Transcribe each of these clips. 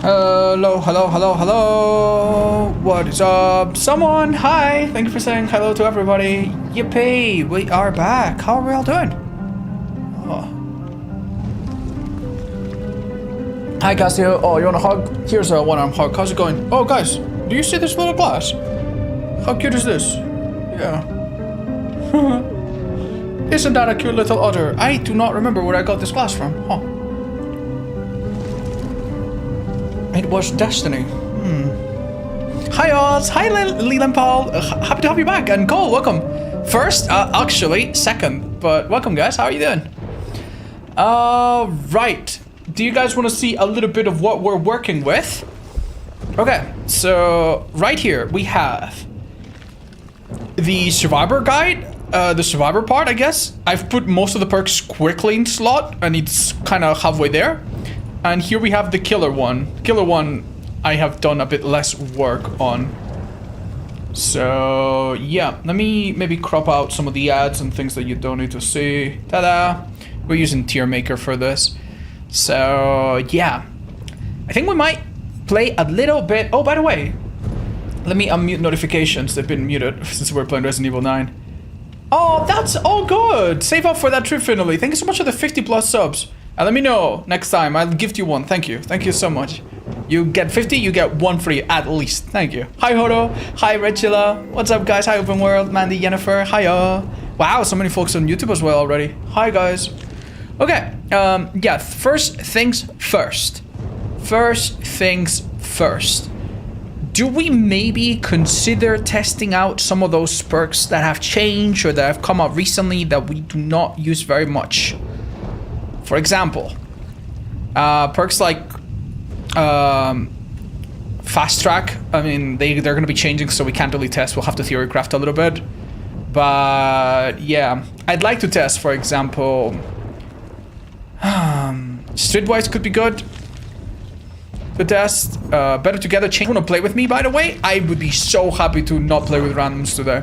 Hello, hello, hello, hello. What is up? Someone, hi. Thank you for saying hello to everybody. Yippee, we are back. How are we all doing? Oh. Hi, Casio. Oh, you want a hug? Here's a one-arm hug. How's it going? Oh, guys, do you see this little glass? How cute is this? Yeah. Isn't that a cute little otter? I do not remember where I got this glass from. Huh. It was destiny. Hi, Oz. Hi, Leland Paul. Happy to have you back. And Cole, welcome. First, actually, second. But welcome, guys. How are you doing? Right. Do you guys want to see a little bit of what we're working with? Okay. So, right here, we have the Survivor guide. The Survivor part, I guess. I've put most of the perks quickly in slot, and it's kind of halfway there. And here we have the killer one. Killer one, I have done a bit less work on. So, yeah. Let me maybe crop out some of the ads and things that you don't need to see. Ta-da! We're using Tier Maker for this. So, yeah. I think we might play a little bit... Oh, by the way. Let me unmute notifications. They've been muted since we're playing Resident Evil 9. Oh, that's all good. Save up for that trip finally. Thank you so much for the 50+ subs. And let me know next time. I'll gift you one. Thank you. Thank you so much. You get 50, you get one free at least. Thank you. Hi, Hodo. Hi, Regilla. What's up, guys? Hi, Open World. Mandy, Jennifer. Hiya. Wow, so many folks on YouTube as well already. Hi, guys. Okay. Yeah, first things first. First things first. Do we maybe consider testing out some of those perks that have changed or that have come out recently that we do not use very much? For example, perks like fast track. I mean, they're going to be changing, so we can't really test. We'll have to theory craft a little bit. But yeah, I'd like to test, for example, Streetwise could be good to test. Better Together. Change. Want to play with me, by the way? I would be so happy to not play with randoms today.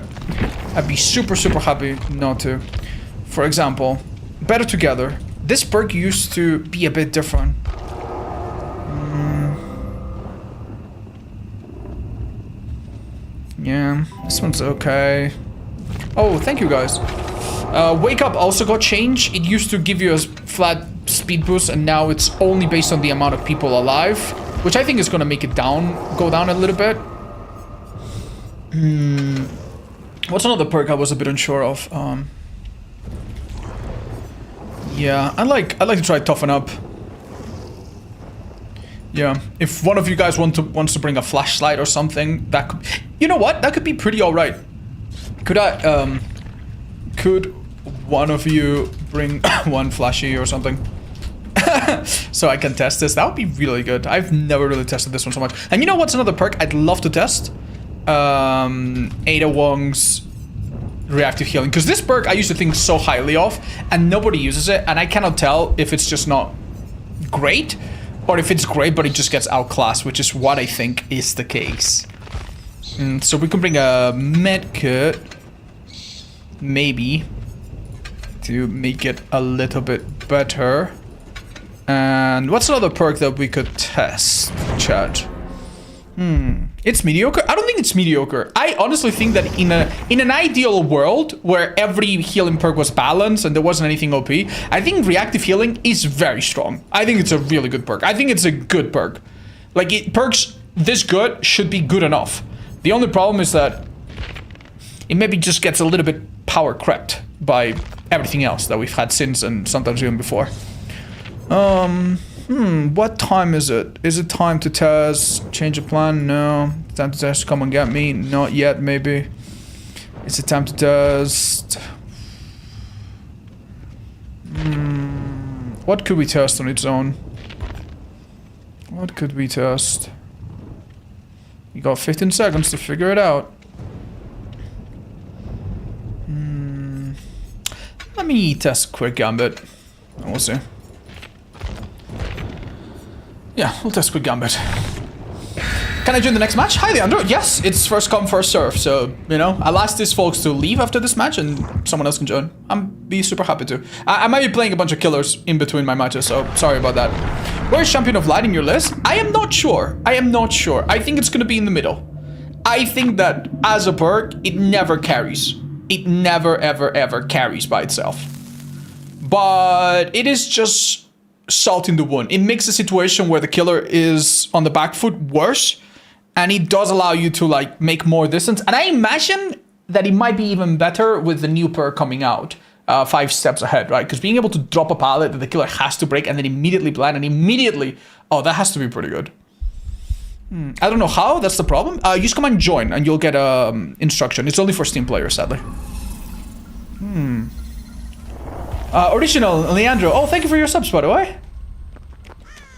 I'd be super, super happy not to. For example, Better Together. This perk used to be a bit different. Yeah, this one's okay. Oh, thank you guys. Wake Up also got changed. It used to give you a flat speed boost, and now it's only based on the amount of people alive, which I think is going to make it go down a little bit. What's another perk I was a bit unsure of? Yeah, I like to try Toughen Up. Yeah, if one of you guys wants to bring a flashlight or something, that could, you know what? That could be pretty alright. Could one of you bring one flashy or something? So I can test this. That would be really good. I've never really tested this one so much. And you know what's another perk I'd love to test? Ada Wong's reactive healing, because this perk I used to think so highly of and nobody uses it, and I cannot tell if it's just not great or if it's great but it just gets outclassed, which is what I think is the case. So we can bring a med kit maybe to make it a little bit better. And what's another perk that we could test, chat? It's mediocre. I don't think it's mediocre. I honestly think that in an ideal world where every healing perk was balanced and there wasn't anything OP, I think reactive healing is very strong. I think it's a really good perk. I think it's a good perk. Like, perks this good should be good enough. The only problem is that it maybe just gets a little bit power crept by everything else that we've had since and sometimes even before. What time is it? Is it time to test? Change of plan? No. Time to test. Come and get me? Not yet, maybe. Is it time to test? What could we test on its own? What could we test? You got 15 seconds to figure it out. Let me test Quick Gambit. We'll see. Yeah, we'll test Quick Gambit. Can I join the next match? Hi, Leandro. Yes, it's first come, first serve. So, you know, I'll ask these folks to leave after this match and someone else can join. I'm be super happy to. I might be playing a bunch of killers in between my matches, so sorry about that. Where's Champion of Light in your list? I am not sure. I am not sure. I think it's going to be in the middle. I think that as a perk, it never carries. It never, ever, ever carries by itself. But it is just salt in the wound. It makes a situation where the killer is on the back foot worse. And it does allow you to like make more distance. And I imagine that it might be even better with the new perk coming out 5 steps ahead, right? Because being able to drop a pallet that the killer has to break and then immediately blind and immediately, oh, that has to be pretty good. I don't know how, that's the problem. Use command join and you'll get instruction. It's only for Steam players, sadly. Original Leandro, oh, thank you for your subs, by the way.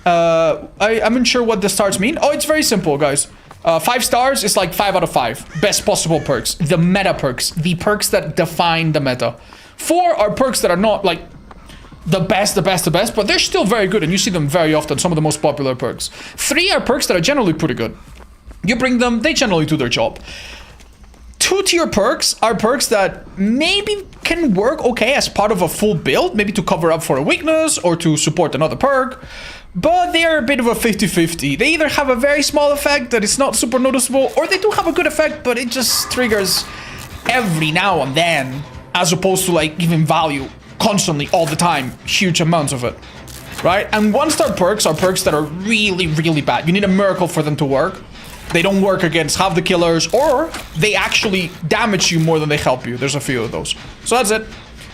I'm unsure what the stars mean. Oh, it's very simple, guys. 5 stars is like 5 out of 5. Best possible perks. The meta perks. The perks that define the meta. 4 are perks that are not like the best, but they're still very good and you see them very often, some of the most popular perks. 3 are perks that are generally pretty good. You bring them, they generally do their job. 2-tier perks are perks that maybe can work okay as part of a full build, maybe to cover up for a weakness or to support another perk. But they are a bit of a 50-50. They either have a very small effect that is not super noticeable, or they do have a good effect, but it just triggers every now and then, as opposed to like giving value constantly, all the time, huge amounts of it, right? And 1-star perks are perks that are really, really bad. You need a miracle for them to work. They don't work against half the killers, or they actually damage you more than they help you. There's a few of those. So that's it.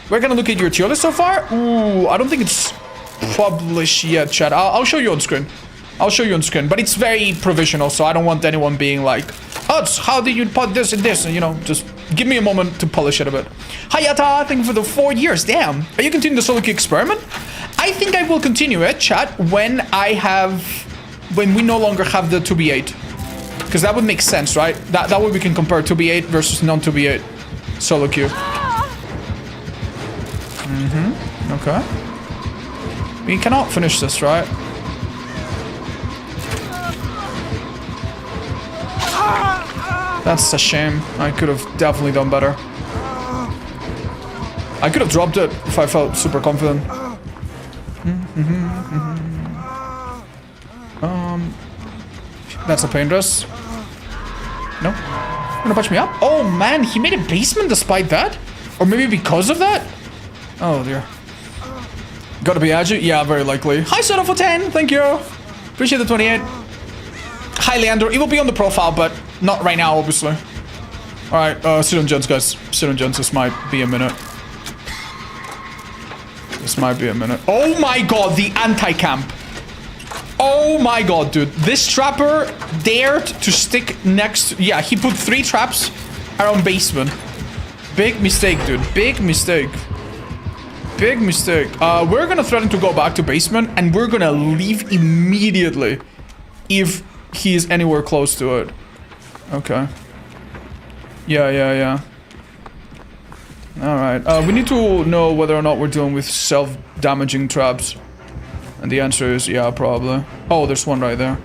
We're gonna look at your tier list so far. Ooh, I don't think it's published yet, chat. I'll show you on screen. I'll show you on screen, but it's very provisional, so I don't want anyone being like, oh, how did you put this and this? And, you know, just give me a moment to polish it a bit. Hayata, thank you for the 4 years. Damn. Are you continuing the solo queue experiment? I think I will continue it, chat, when we no longer have the 2v8. Because that would make sense, right? That way we can compare 2v8 versus non-2v8 solo queue. Okay. We cannot finish this, right? That's a shame. I could have definitely done better. I could have dropped it if I felt super confident. That's a pain dress. No? You're gonna punch me up? Oh man, he made a basement despite that? Or maybe because of that? Oh dear. Gotta be agile? Yeah, very likely. Hi, Soda for 10. Thank you. Appreciate the 28. Hi, Leandro. It will be on the profile, but not right now, obviously. Alright, sit on gens, guys. Sit on gens. This might be a minute. This might be a minute. Oh my god, the anti-camp. Oh my god, dude. This trapper dared to stick next... Yeah, he put 3 traps around basement. Big mistake, dude. Big mistake. Big mistake. We're gonna threaten to go back to basement and we're gonna leave immediately if he is anywhere close to it. Okay. Yeah. Alright. We need to know whether or not we're dealing with self-damaging traps. And the answer is yeah, probably. Oh, there's one right there.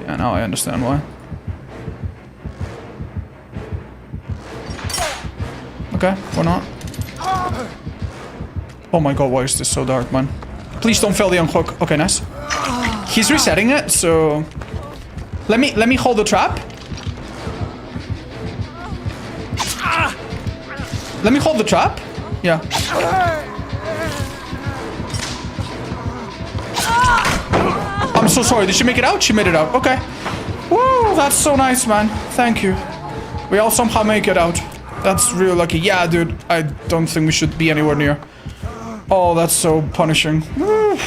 Yeah, now I understand why. Okay, why not? Oh my god, why is this so dark, man? Please don't fail the unhook. Okay, nice. He's resetting it, so... Let me hold the trap. Let me hold the trap. Yeah. I'm so sorry. Did she make it out? She made it out. Okay. Woo, that's so nice, man. Thank you. We all somehow make it out. That's real lucky. Yeah, dude. I don't think we should be anywhere near. Oh, that's so punishing. Woo.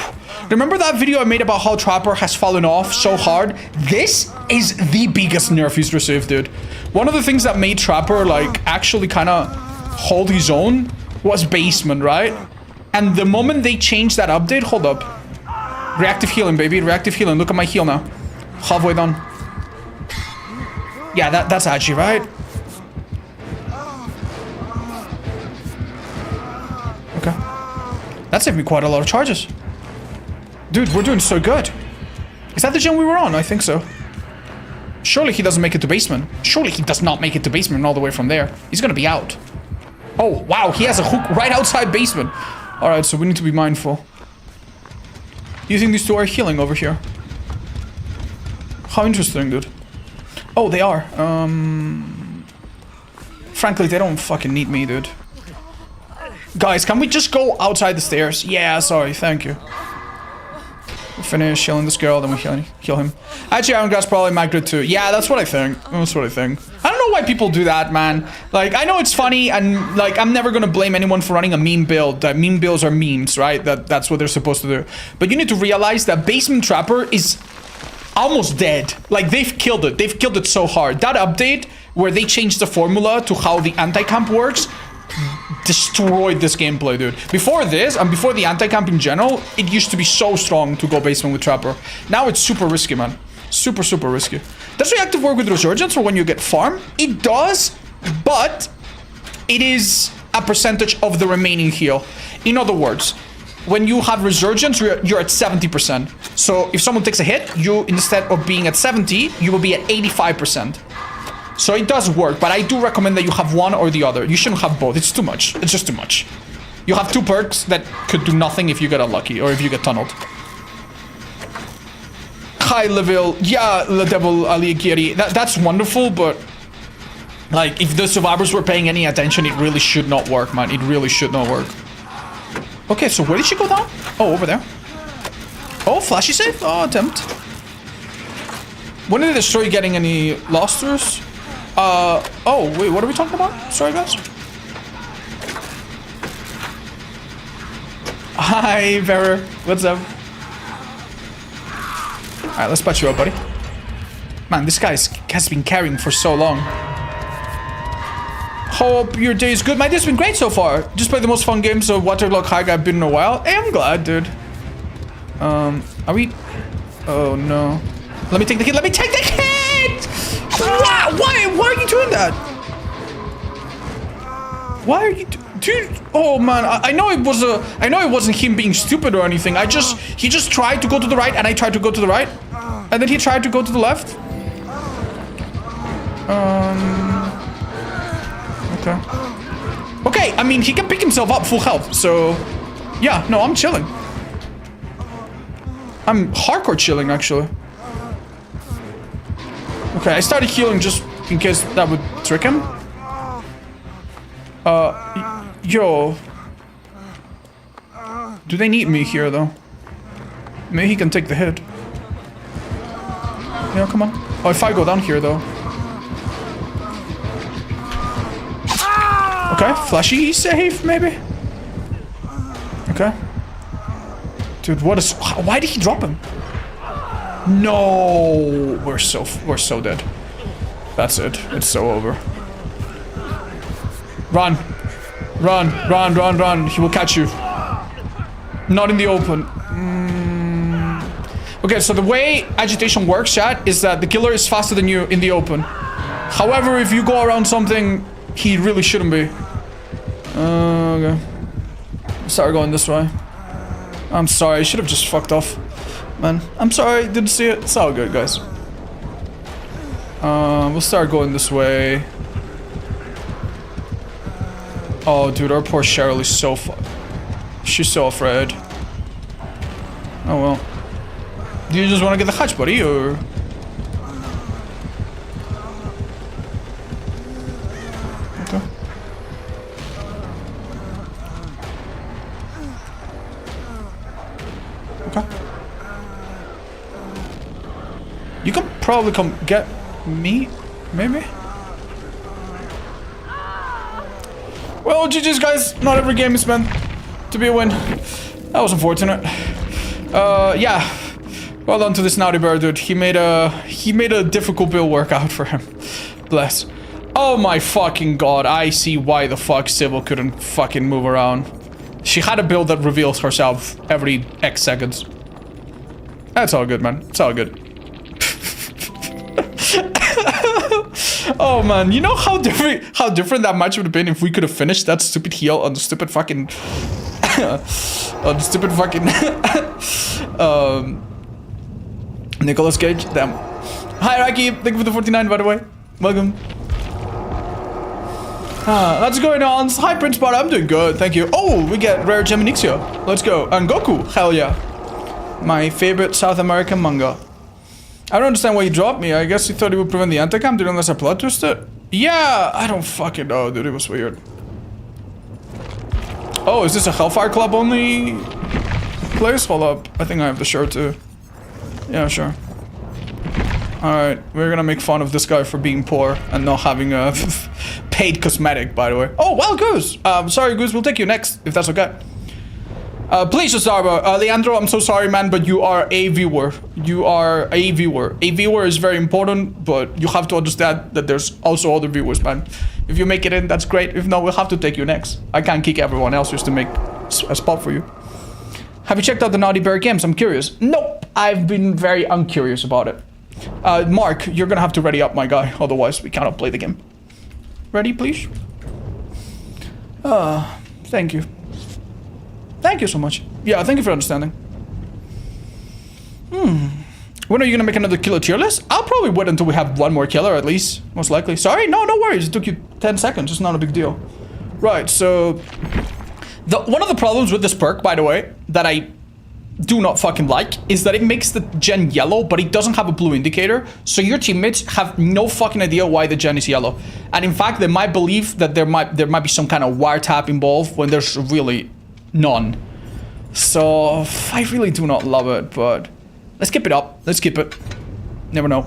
Remember that video I made about how Trapper has fallen off so hard? This is the biggest nerf he's received, dude. One of the things that made Trapper, like, actually kind of hold his own was basement, right? And the moment they changed that update... Hold up. Reactive healing, baby. Reactive healing. Look at my heal now. Halfway done. Yeah, that's Agi, right? Okay. That saved me quite a lot of charges. Dude, we're doing so good. Is that the gen we were on? I think so. Surely he doesn't make it to basement. Surely he does not make it to basement all the way from there. He's gonna be out. Oh, wow, he has a hook right outside basement. Alright, so we need to be mindful. Do you think these two are healing over here? How interesting, dude. Oh, they are. Frankly, they don't fucking need me, dude. Guys, can we just go outside the stairs? Yeah, sorry, thank you. We finish healing this girl, then we heal him. Actually, Iron Glass probably might good too. Yeah, that's what I think. That's what I think. I don't know why people do that, man. Like, I know it's funny, and like, I'm never gonna blame anyone for running a meme build. That meme builds are memes, right? That's what they're supposed to do. But you need to realize that Basement Trapper is almost dead. Like, they've killed it. They've killed it so hard. That update where they changed the formula to how the anti-camp works destroyed this gameplay, dude. Before this, and before the anti-camp in general, it used to be so strong to go basement with Trapper. Now it's super risky, man. Super, super risky. Does reactive work with Resurgence or when you get farm? It does, but it is a percentage of the remaining heal. In other words, when you have Resurgence, you're at 70%. So if someone takes a hit, you, instead of being at 70, you will be at 85%. So it does work, but I do recommend that you have one or the other. You shouldn't have both. It's too much. It's just too much. You have two perks that could do nothing if you get unlucky or if you get tunneled. High level. Yeah, the Devil Alighieri. That's wonderful, but like, if the survivors were paying any attention, it really should not work, man. It really should not work. Okay, so where did she go down? Oh, over there. Oh, flashy save? Oh, attempt. When did it destroy getting any losters? Oh, wait, what are we talking about? Sorry, guys. Hi, Vera. What's up? Alright, let's patch you up, buddy. Man, this guy has been carrying for so long. Hope your day is good. My day's been great so far. Just played the most fun games of Waterlock High I've been in a while. Hey, I'm glad, dude. Are we... Oh, no. Let me take the hit. Let me take the hit! Why are you doing that? Why are you... Dude, oh man, I know it wasn't him being stupid or anything. He just tried to go to the right and I tried to go to the right. And then he tried to go to the left. Okay. Okay, I mean, he can pick himself up full health, so... Yeah, no, I'm chilling. I'm hardcore chilling, actually. Okay, I started healing just in case that would trick him. Yo. Do they need me here, though? Maybe he can take the hit. Yeah, come on. Oh, if I go down here, though. Okay, flashy save, maybe? Okay. Dude, what is... Why did he drop him? No! We're so dead. That's it. It's so over. Run. Run, run, run, run. He will catch you. Not in the open. Okay, so the way agitation works, chat, is that the killer is faster than you in the open. However, if you go around something, he really shouldn't be. Okay. Start going this way. I'm sorry, I should have just fucked off. Man, I'm sorry, didn't see it. It's all good, guys. We'll start going this way. Oh, dude, our poor Cheryl is so she's so afraid. Oh, well. Do you just want to get the hatch, buddy, or...? Okay. Okay. You can probably come get me, maybe? Well, GG's, guys. Not every game is meant to be a win. That was unfortunate. Yeah. Well done to this naughty bear, dude. He made a difficult build work out for him. Bless. Oh my fucking god. I see why the fuck Sybil couldn't fucking move around. She had a build that reveals herself every X seconds. That's all good, man. It's all good. Oh man, you know how different that match would have been if we could have finished that stupid heal on the stupid fucking Nicolas Cage, damn. Hi, Raki. Thank you for the 49, by the way. Welcome. What's going on? Hi, Prince Bar. I'm doing good, thank you. Oh, we get rare Geminixia. Let's go. And Goku, hell yeah. My favorite South American manga. I don't understand why you dropped me. I guess you thought it would prevent the anti-cam, didn't unless I plot twisted. Yeah, I don't fucking know, dude. It was weird. Oh, is this a Hellfire Club only place? Hold up. I think I have the shirt too. Yeah, sure. Alright, we're gonna make fun of this guy for being poor and not having a paid cosmetic, by the way. Oh, well, Goose! Sorry, Goose, we'll take you next, if that's okay. Please, Zarba. Leandro, I'm so sorry, man, but you are a viewer. You are a viewer. A viewer is very important, but you have to understand that there's also other viewers, man. If you make it in, that's great. If not, we'll have to take you next. I can't kick everyone else just to make a spot for you. Have you checked out the Naughty Bear games? I'm curious. Nope, I've been very uncurious about it. Mark, you're gonna have to ready up, my guy. Otherwise, we cannot play the game. Ready, please? Thank you. Thank you so much. Yeah, thank you for understanding. When are you gonna make another killer tier list? I'll probably wait until we have one more killer at least, most likely. Sorry, no worries. It took you 10 seconds. It's not a big deal. Right, so one of the problems with this perk, by the way, that I do not fucking like, is that it makes the gen yellow, but it doesn't have a blue indicator. So your teammates have no fucking idea why the gen is yellow. And in fact, they might believe that there might be some kind of wiretap involved when there's really none. So I really do not love it, but let's keep it up. Let's keep it. Never know.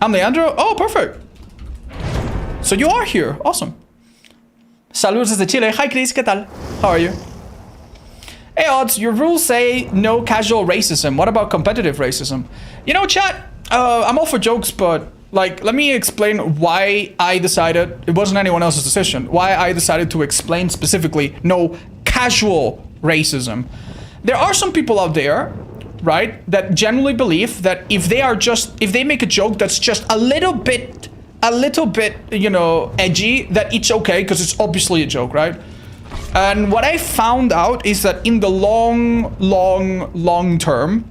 I'm Leandro. Oh, perfect. So you are here. Awesome. Saludos desde Chile. Hi, Chris. ¿Qué tal? How are you? Hey, Odds. Your rules say no casual racism. What about competitive racism? You know, chat, I'm all for jokes, but like, let me explain why I decided, it wasn't anyone else's decision, why I decided to explain specifically no casual racism. There are some people out there, right, that genuinely believe that if they make a joke that's just a little bit, you know, edgy, that it's okay, because it's obviously a joke, right? And what I found out is that in the long term,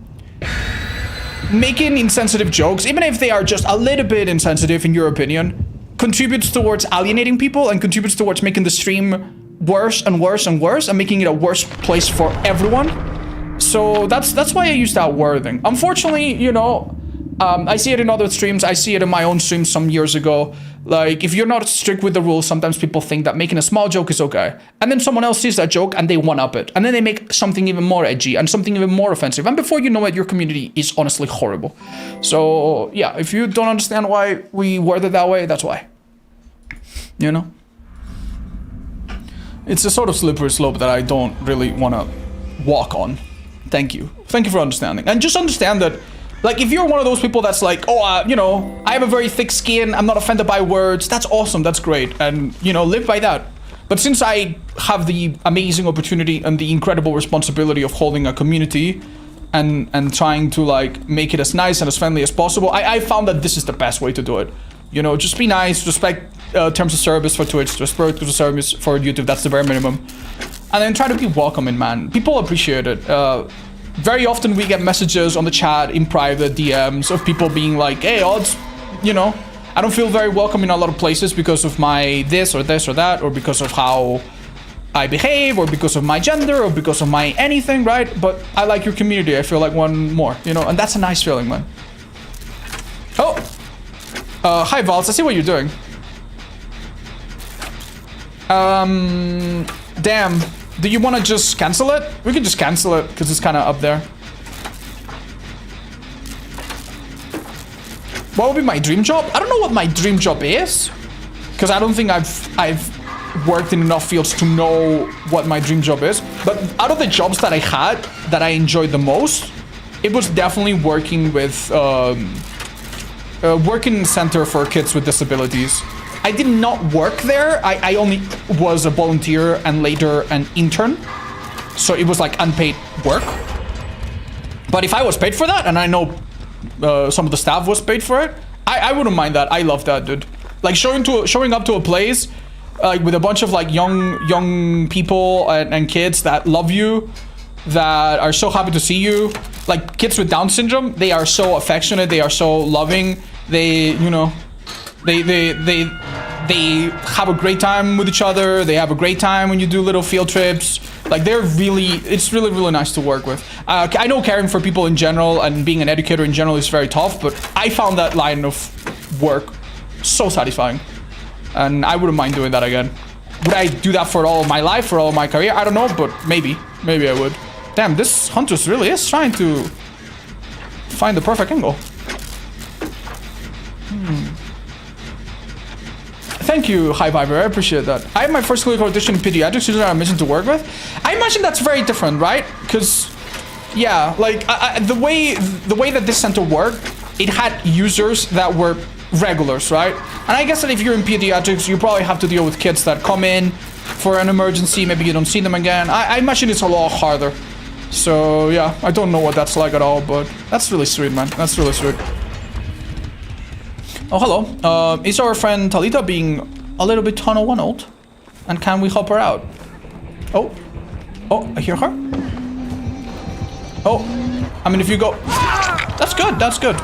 making insensitive jokes, even if they are just a little bit insensitive in your opinion, contributes towards alienating people and contributes towards making the stream worse and worse and worse and making it a worse place for everyone. So that's why I use that wording. Unfortunately, you know, I see it in other streams. I see it in my own stream some years ago. Like, if you're not strict with the rules, sometimes people think that making a small joke is okay. And then someone else sees that joke and they one-up it. And then they make something even more edgy and something even more offensive. And before you know it, your community is honestly horrible. So, yeah, if you don't understand why we word it that way, that's why. You know? It's a sort of slippery slope that I don't really want to walk on. Thank you. Thank you for understanding. And just understand that, like, if you're one of those people that's like, oh, you know, I have a very thick skin, I'm not offended by words, that's awesome, that's great, and, you know, live by that. But since I have the amazing opportunity and the incredible responsibility of holding a community and trying to, like, make it as nice and as friendly as possible, I found that this is the best way to do it. You know, just be nice, respect terms of service for Twitch, respect terms of service for YouTube, that's the bare minimum. And then try to be welcoming, man. People appreciate it. Very often we get messages on the chat in private DMs of people being like, hey, Odds, you know, I don't feel very welcome in a lot of places because of my this or that, or because of how I behave, or because of my gender, or because of my anything, right? But I like your community. I feel like one more, you know, and that's a nice feeling, man. Oh, hi, Vals. I see what you're doing. Damn. Do you want to just cancel it? We can just cancel it because it's kind of up there. What would be my dream job? I don't know what my dream job is, because I don't think I've worked in enough fields to know what my dream job is. But out of the jobs that I had that I enjoyed the most, it was definitely working with working center for kids with disabilities. I did not work there. I only was a volunteer and later an intern. So it was like unpaid work. But if I was paid for that, and I know some of the staff was paid for it, I wouldn't mind that. I love that, dude. Like showing up to a place like with a bunch of like young people and kids that love you, that are so happy to see you, like kids with Down syndrome, they are so affectionate, they are so loving, they, you know, they have a great time with each other, they have a great time when you do little field trips. Like, they're really, it's really, really nice to work with. I know caring for people in general and being an educator in general is very tough, but I found that line of work so satisfying. And I wouldn't mind doing that again. Would I do that for all of my life, for all of my career? I don't know, but maybe. Maybe I would. Damn, this Huntress really is trying to find the perfect angle. Thank you, High Viber. I appreciate that. I have my first clinical audition in pediatrics student I'm mission to work with. I imagine that's very different, right? Because, yeah, like the way that this center worked, it had users that were regulars, right? And I guess that if you're in pediatrics, you probably have to deal with kids that come in for an emergency. Maybe you don't see them again. I imagine it's a lot harder. So yeah, I don't know what that's like at all, but that's really sweet, man. That's really sweet. Oh, hello. Is our friend Talita being a little bit tunnel 1 old? And can we help her out? Oh. Oh, I hear her. Oh. I mean, if you go... That's good, that's good.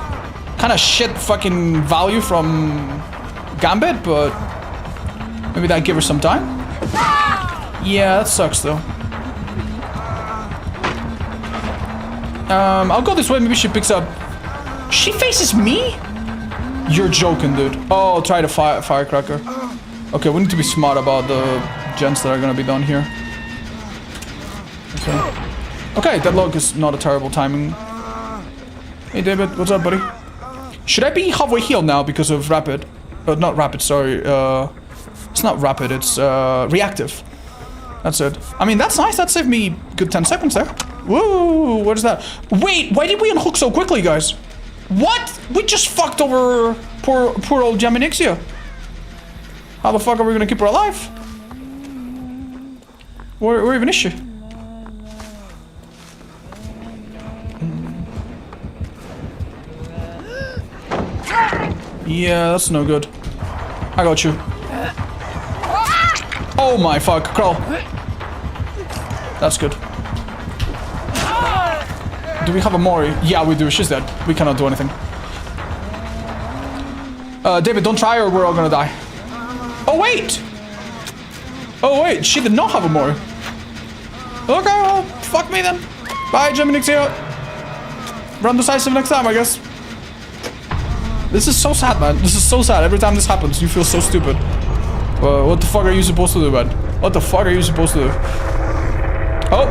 Kind of shit fucking value from Gambit, but... Maybe that give her some time? Yeah, that sucks, though. I'll go this way, maybe she picks up... She faces me? You're joking, dude. Oh, try the firecracker. Okay, we need to be smart about the gens that are gonna be done here. Okay. Okay, deadlock is not a terrible timing. Hey, David, what's up, buddy? Should I be halfway healed now because of rapid? Not rapid, sorry. It's not rapid, it's reactive. That's it. I mean, that's nice. That saved me a good 10 seconds there. Woo, what is that? Wait, why did we unhook so quickly, guys? What? We just fucked over poor old Jaminixia. How the fuck are we gonna keep her alive? Where even is she? Yeah, that's no good. I got you. Oh my fuck, crawl. That's good. Do we have a Mori? Yeah, we do. She's dead. We cannot do anything. David, don't try or we're all gonna die. Oh, wait! Oh, wait. She did not have a Mori. Okay, well, fuck me then. Bye, Jaminixia. Run decisive next time, I guess. This is so sad, man. This is so sad. Every time this happens, you feel so stupid. What the fuck are you supposed to do, man? What the fuck are you supposed to do? Oh!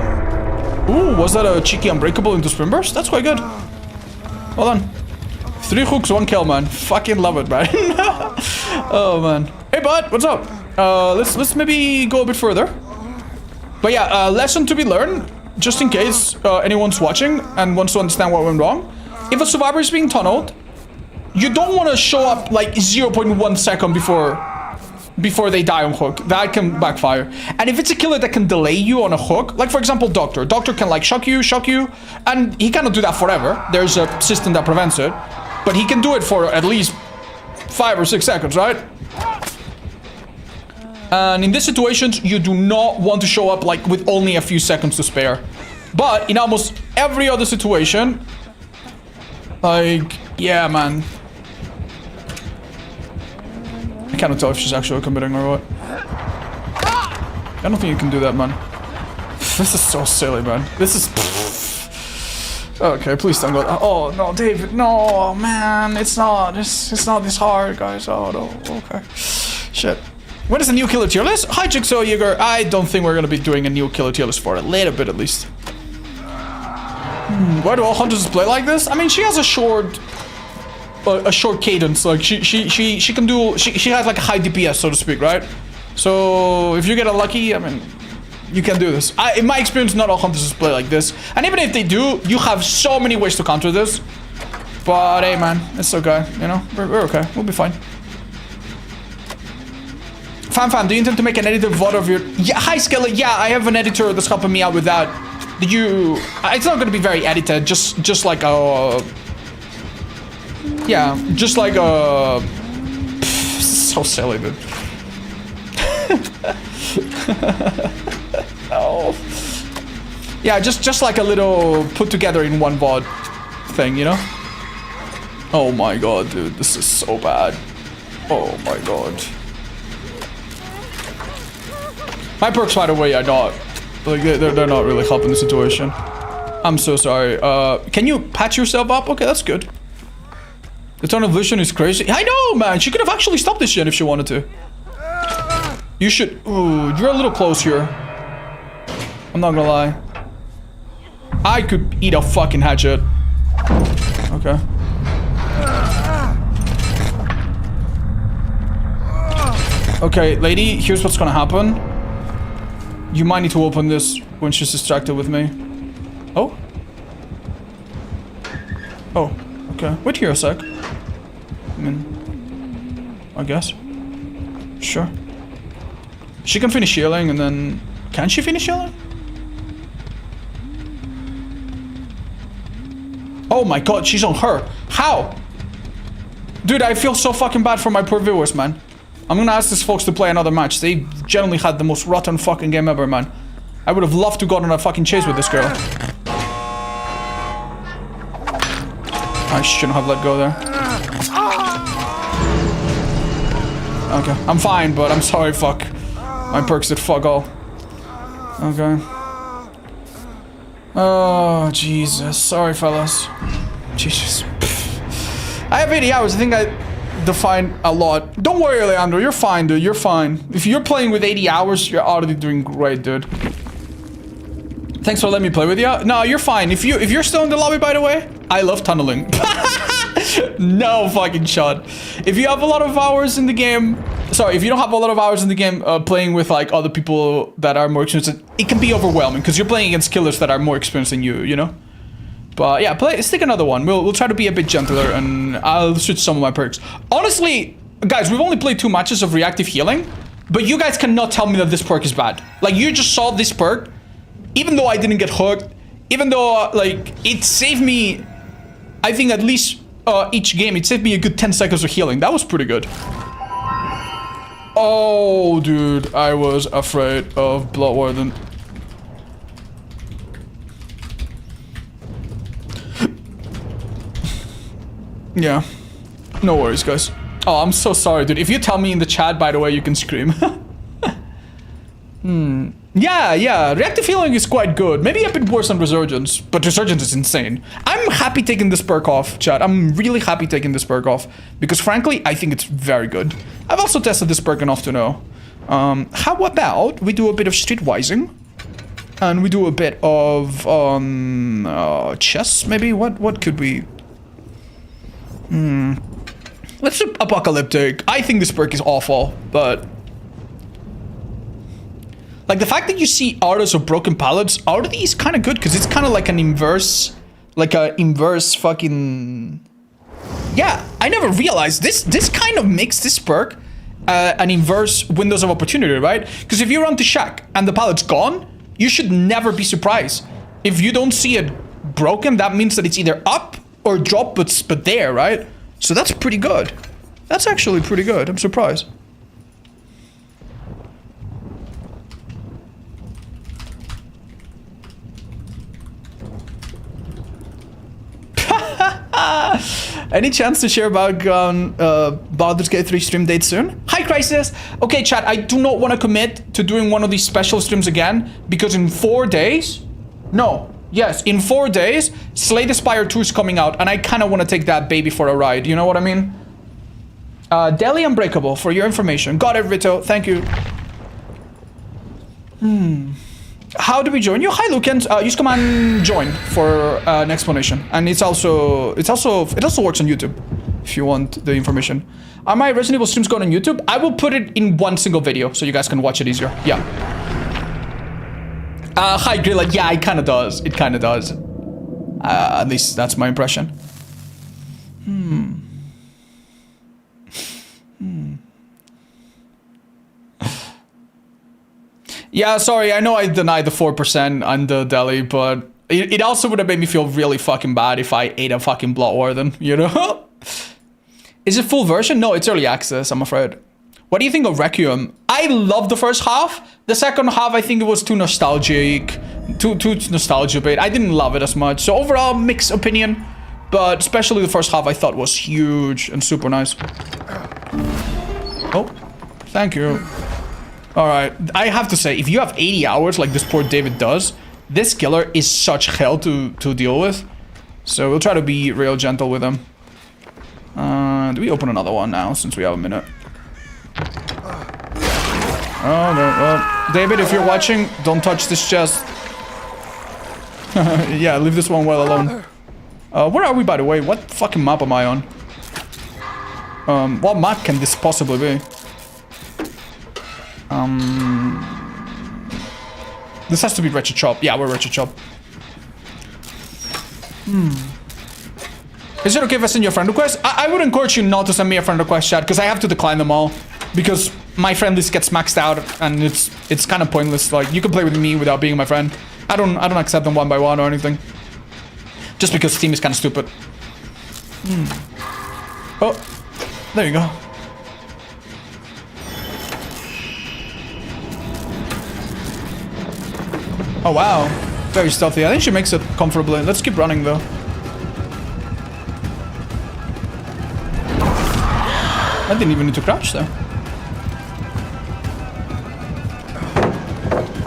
Ooh, was that a cheeky unbreakable into sprint burst? That's quite good. Well done. 3 hooks, 1 kill, man. Fucking love it, man. Oh, man. Hey, bud, what's up? Let's maybe go a bit further. But yeah, lesson to be learned, just in case anyone's watching and wants to understand what went wrong. If a survivor is being tunneled, you don't want to show up like 0.1 second before they die on hook. That can backfire. And if it's a killer that can delay you on a hook, like for example Doctor. Doctor can like shock you, and he cannot do that forever. There's a system that prevents it. But he can do it for at least 5 or 6 seconds, right? And in these situations, you do not want to show up like with only a few seconds to spare. But in almost every other situation, like, yeah, man. I cannot tell if she's actually committing or what. I don't think you can do that, man. This is so silly, man. This is... Okay, please don't go... Oh, no, David, no, man. It's not this hard, guys. Oh, no, okay. Shit. When is the new killer tier list? Hi, Jigsaw Jaeger. I don't think we're gonna be doing a new killer tier list for a little bit, at least. Why do all hunters play like this? I mean, she has a short cadence. Like she can do. She has like a high DPS, so to speak, right? So if you get unlucky, I mean, you can do this. In my experience, not all hunters play like this. And even if they do, you have so many ways to counter this. But hey, man, it's okay. You know, we're okay. We'll be fine. Fan, do you intend to make an edited VOD of your... Yeah, hi, Skelly. Yeah, I have an editor that's helping me out with that. Did you... It's not going to be very edited. Just like a... Yeah, just like a... So silly, dude. Oh. Yeah, just like a little put together in one VOD thing, you know? Oh my god, dude, this is so bad. Oh my god. My perks, by the way, are not, like, they're not really helping the situation. I'm so sorry. Can you patch yourself up? Okay, that's good. The tunnel vision is crazy. I know, man. She could have actually stopped this shit if she wanted to. You should. Ooh, you're a little close here. I'm not gonna lie. I could eat a fucking hatchet. Okay. Okay, lady, here's what's gonna happen. You might need to open this when she's distracted with me. Oh? Oh, okay. Wait here a sec. I mean, I guess. Sure. She can finish healing and then... Can she finish healing? Oh my god, she's on her. How? Dude, I feel so fucking bad for my poor viewers, man. I'm gonna ask these folks to play another match. They generally had the most rotten fucking game ever, man. I would have loved to go on a fucking chase with this girl. I shouldn't have let go there. Okay, I'm fine, but I'm sorry, fuck. My perks did fuck all. Okay. Oh, Jesus. Sorry, fellas. Jesus. I have 80 hours. I think I defined a lot. Don't worry, Leandro. You're fine, dude. You're fine. If you're playing with 80 hours, you're already doing great, dude. Thanks for letting me play with you. No, you're fine. If you're still in the lobby, by the way, I love tunneling. No fucking shot. If you have a lot of hours in the game, sorry, if you don't have a lot of hours in the game playing with like other people that are more experienced, it can be overwhelming because you're playing against killers that are more experienced than you know? But yeah, stick another one. We'll try to be a bit gentler and I'll switch some of my perks. Honestly, guys, we've only played 2 matches of reactive healing, but you guys cannot tell me that this perk is bad. Like, you just saw this perk, even though I didn't get hooked, even though, like, it saved me, I think at least each game, it saved me a good 10 seconds of healing. That was pretty good. Oh, dude, I was afraid of Bloodwarden. Yeah. No worries, guys. Oh, I'm so sorry, dude. If you tell me in the chat, by the way, you can scream. Yeah, reactive healing is quite good. Maybe a bit worse than Resurgence, but Resurgence is insane. I'm happy taking this perk off, chat. I'm really happy taking this perk off, because frankly, I think it's very good. I've also tested this perk enough to know. How about we do a bit of streetwising? And we do a bit of, chess, maybe? What could we... Let's do Apocalyptic. I think this perk is awful, but... Like, the fact that you see autos of broken pallets, already is kind of good, because it's kind of like an inverse... Like a inverse fucking... Yeah, I never realized this kind of makes this perk an inverse windows of opportunity, right? Because if you run to Shack and the pallet's gone, you should never be surprised. If you don't see it broken, that means that it's either up or drop, but there, right? So that's pretty good. That's actually pretty good. I'm surprised. Any chance to share about Baldur's Gate 3 stream date soon? Hi, Crisis. Okay, chat, I do not want to commit to doing one of these special streams again, because in 4 days... No. Yes, in 4 days, Slay the Spire 2 is coming out, and I kind of want to take that baby for a ride. You know what I mean? Delhi Unbreakable, for your information. Got it, Vito. Thank you. How do we join you? Hi, Lucans. Use command join for an explanation, and it also works on YouTube if you want the information. Are my Resident Evil streams going on YouTube? I will put it in one single video so you guys can watch it easier. Yeah. Hi, Grilla. Yeah, it kind of does. It kind of does. At least that's my impression. Yeah, sorry, I know I denied the 4% on the deli, but it also would have made me feel really fucking bad if I ate a fucking Bloodwarden, you know? Is it full version? No, it's early access, I'm afraid. What do you think of Requiem? I love the first half. The second half, I think it was too nostalgic. Too nostalgia bait. I didn't love it as much. So overall, mixed opinion. But especially the first half I thought was huge and super nice. Oh, thank you. Alright, I have to say, if you have 80 hours like this poor David does, this killer is such hell to deal with. So we'll try to be real gentle with him. Do we open another one now, since we have a minute? Oh, no, well, David, if you're watching, don't touch this chest. Yeah, leave this one well alone. Where are we, by the way? What fucking map am I on? What map can this possibly be? This has to be Wretched Shop. Yeah, we're Wretched Shop. Is it okay if I send you a friend request? I would encourage you not to send me a friend request, chat, because I have to decline them all. Because my friend list gets maxed out, and it's kind of pointless. Like, you can play with me without being my friend. I don't accept them one by one or anything. Just because Steam is kind of stupid. Oh, there you go. Oh wow, very stealthy. I think she makes it comfortably. Let's keep running though. I didn't even need to crouch there.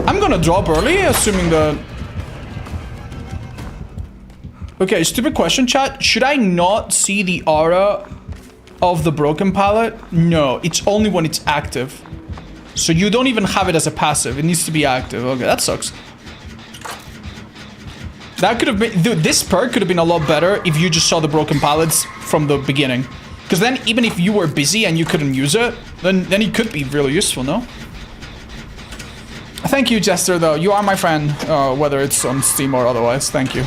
I'm gonna drop early, assuming that... Okay, stupid question, chat. Should I not see the aura of the broken pallet? No, it's only when it's active. So you don't even have it as a passive. It needs to be active. Okay, that sucks. That could have been... Dude, this perk could have been a lot better if you just saw the broken pallets from the beginning. Because then, even if you were busy and you couldn't use it, then it could be really useful, no? Thank you, Jester, though. You are my friend, whether it's on Steam or otherwise. Thank you.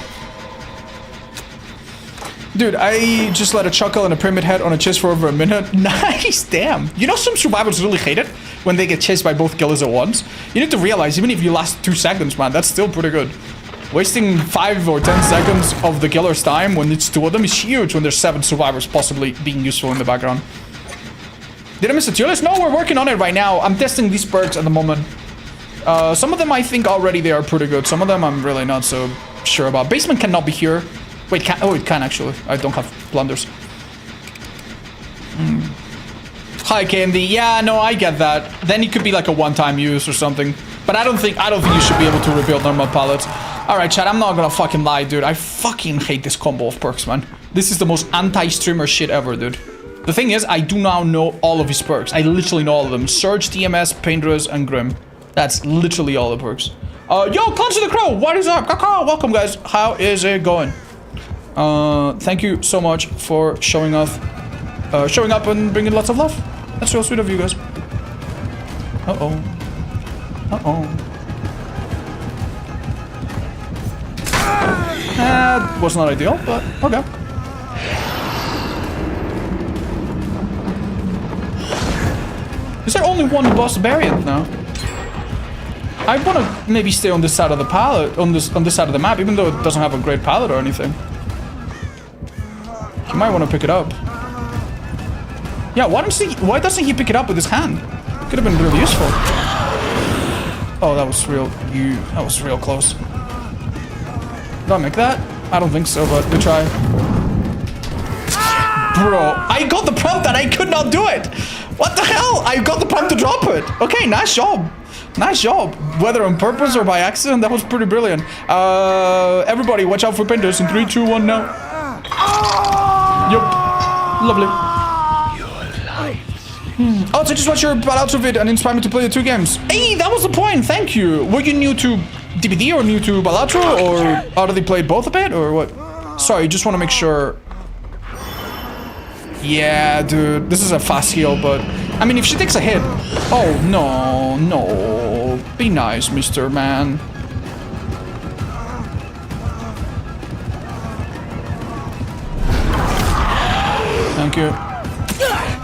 Dude, I just let a chuckle and a pyramid head on a chase for over a minute. Nice, damn. You know some survivors really hate it when they get chased by both killers at once? You need to realize, even if you last 2 seconds, man, that's still pretty good. Wasting 5 or 10 seconds of the killer's time when it's 2 of them is huge when there's 7 survivors possibly being useful in the background. Did I miss a tier list? No, we're working on it right now. I'm testing these perks at the moment. Some of them I think already they are pretty good. Some of them I'm really not so sure about. Basement cannot be here. Wait, can... Oh, it can actually. I don't have blunders. Hi, Candy. Yeah, no, I get that. Then it could be like a one-time use or something. But I don't think you should be able to rebuild normal pallets. Alright, chat, I'm not gonna fucking lie, dude. I fucking hate this combo of perks, man. This is the most anti-streamer shit ever, dude. The thing is, I do now know all of his perks. I literally know all of them. Surge, TMS, Painterers, and Grim. That's literally all the perks. Yo, Clowns of the Crow, what is up? Welcome, guys. How is it going? Thank you so much for showing up and bringing lots of love. That's real sweet of you guys. Uh-oh. Was not ideal, but okay. Is there only one boss variant now? I want to maybe stay on this side of the palette, on this side of the map, even though it doesn't have a great palette or anything. He might want to pick it up. Yeah, why doesn't he pick it up with his hand? Could have been really useful. Oh, that was real close. Did I make that? I don't think so, but we try. Bro, I got the prompt and I could not do it. What the hell? I got the prompt to drop it. Okay, nice job. Nice job. Whether on purpose or by accident, that was pretty brilliant. Everybody, watch out for painters in 3, 2, 1, now. Yup. Lovely. Oh, so I just watched your Ballout of it and inspired me to play the 2 games. Hey, that was the point. Thank you. Were you new to DBD or new to Balatro, or already played both a bit, or what? Sorry, just want to make sure. Yeah, dude, this is a fast heal, but I mean, if she takes a hit. Oh no, be nice, Mr. Man. Thank you.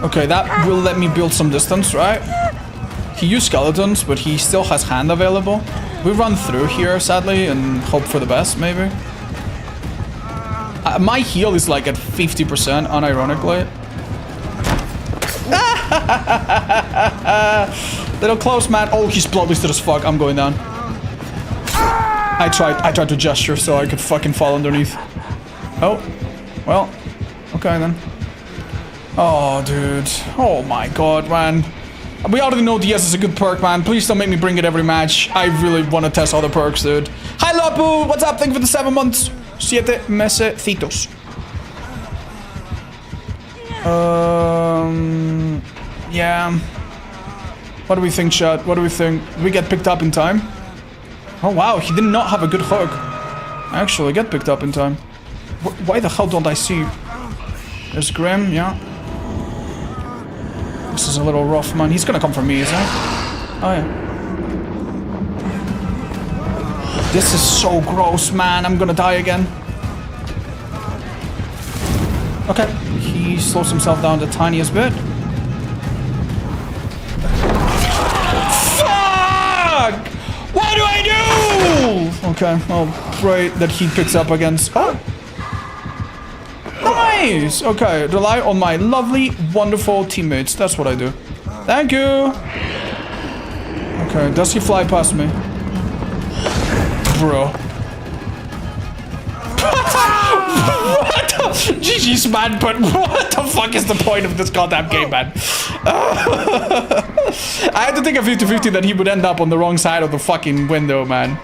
Okay, that will let me build some distance, right? He used skeletons, but he still has hand available. We run through here, sadly, and hope for the best, maybe. My heal is like at 50%, unironically. Little close, man. Oh, he's bloodlisted as fuck. I'm going down. I tried to gesture so I could fucking fall underneath. Oh, well, okay then. Oh, dude. Oh my god, man. We already know DS is a good perk, man. Please don't make me bring it every match. I really want to test other perks, dude. Hi, Lapu! What's up? Thank you for the 7 months. 7 mesecitos. Yeah. What do we think, chat? What do we think? Did we get picked up in time? Oh, wow. He did not have a good hook. I actually get picked up in time. Why the hell don't I see? There's Grim, yeah. This is a little rough, man. He's gonna come for me, isn't he? Oh, yeah. This is so gross, man. I'm gonna die again. Okay. He slows himself down the tiniest bit. Fuck! What do I do? Okay, I'll pray that he picks up against... Oh! Nice! Okay, rely on my lovely, wonderful teammates. That's what I do. Thank you! Okay, does he fly past me? Bro. What the... GG's, man, but what the fuck is the point of this goddamn game, man? I had to think a 50-50 that he would end up on the wrong side of the fucking window, man.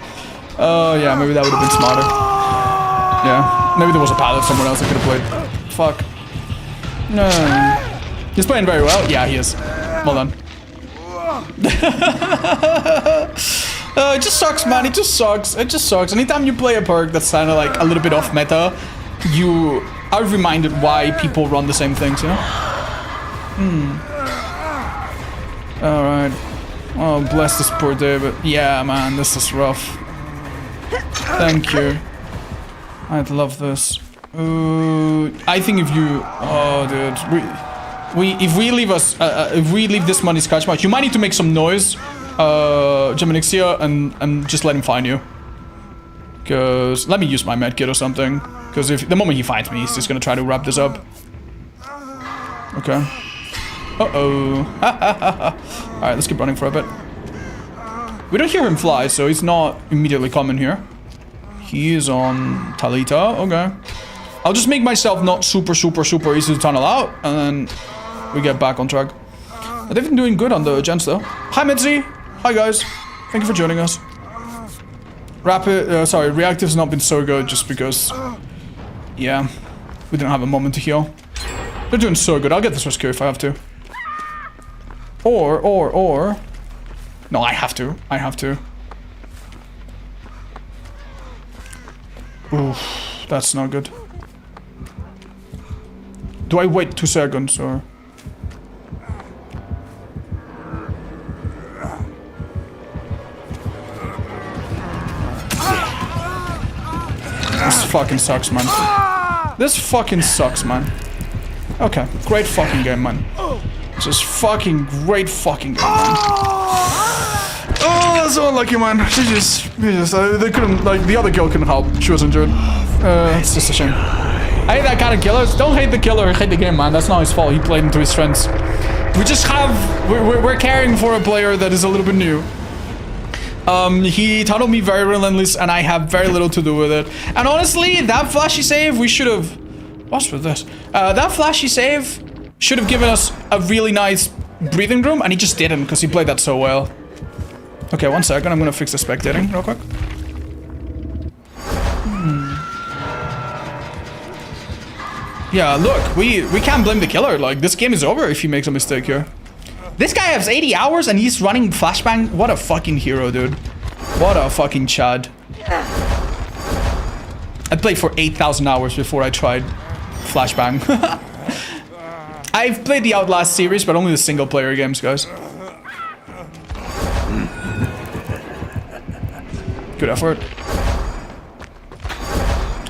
Oh, yeah, maybe that would have been smarter. Yeah, maybe there was a pilot somewhere else I could have played. Fuck. No. He's playing very well. Yeah, he is. Well done. It just sucks, man. It just sucks. It just sucks. Anytime you play a perk that's kind of like a little bit off meta, you are reminded why people run the same things, you know? Alright. Oh, bless this poor David. Yeah, man, this is rough. Thank you. I'd love this. I think if you... Oh, dude. If we leave this money scratch match, you might need to make some noise, Geminixia, and just let him find you. Because... Let me use my medkit or something. Because if the moment he finds me, he's just gonna try to wrap this up. Okay. Uh-oh. Alright, let's keep running for a bit. We don't hear him fly, so he's not immediately coming here. He is on Talita. Okay. I'll just make myself not super easy to tunnel out, and then we get back on track. They've been doing good on the gens, though. Hi, Mitzi. Hi, guys. Thank you for joining us. Reactive's not been so good just because... Yeah, we didn't have a moment to heal. They're doing so good. I'll get this rescue if I have to. Or... No, I have to. I have to. Oof, that's not good. Do I wait 2 seconds or... This fucking sucks, man. This fucking sucks, man. Okay, great fucking game, man. Just fucking great fucking game, man. Oh, that's so unlucky, man. They couldn't, like, the other girl couldn't help. She was injured. It's just a shame. I hate that kind of killers. Don't hate the killer, hate the game, man. That's not his fault. He played into his strengths. We just have... We're caring for a player that is a little bit new. He tunneled me very relentless, and I have very little to do with it. And honestly, that flashy save, we should have... What's with this? That flashy save should have given us a really nice breathing room, and he just didn't, because he played that so well. Okay, 1 second. I'm gonna fix the spectating real quick. Yeah, look, we can't blame the killer. Like, this game is over if he makes a mistake here. This guy has 80 hours and he's running flashbang. What a fucking hero, dude. What a fucking chad. I played for 8,000 hours before I tried flashbang. I've played the Outlast series, but only the single player games, guys. Good effort.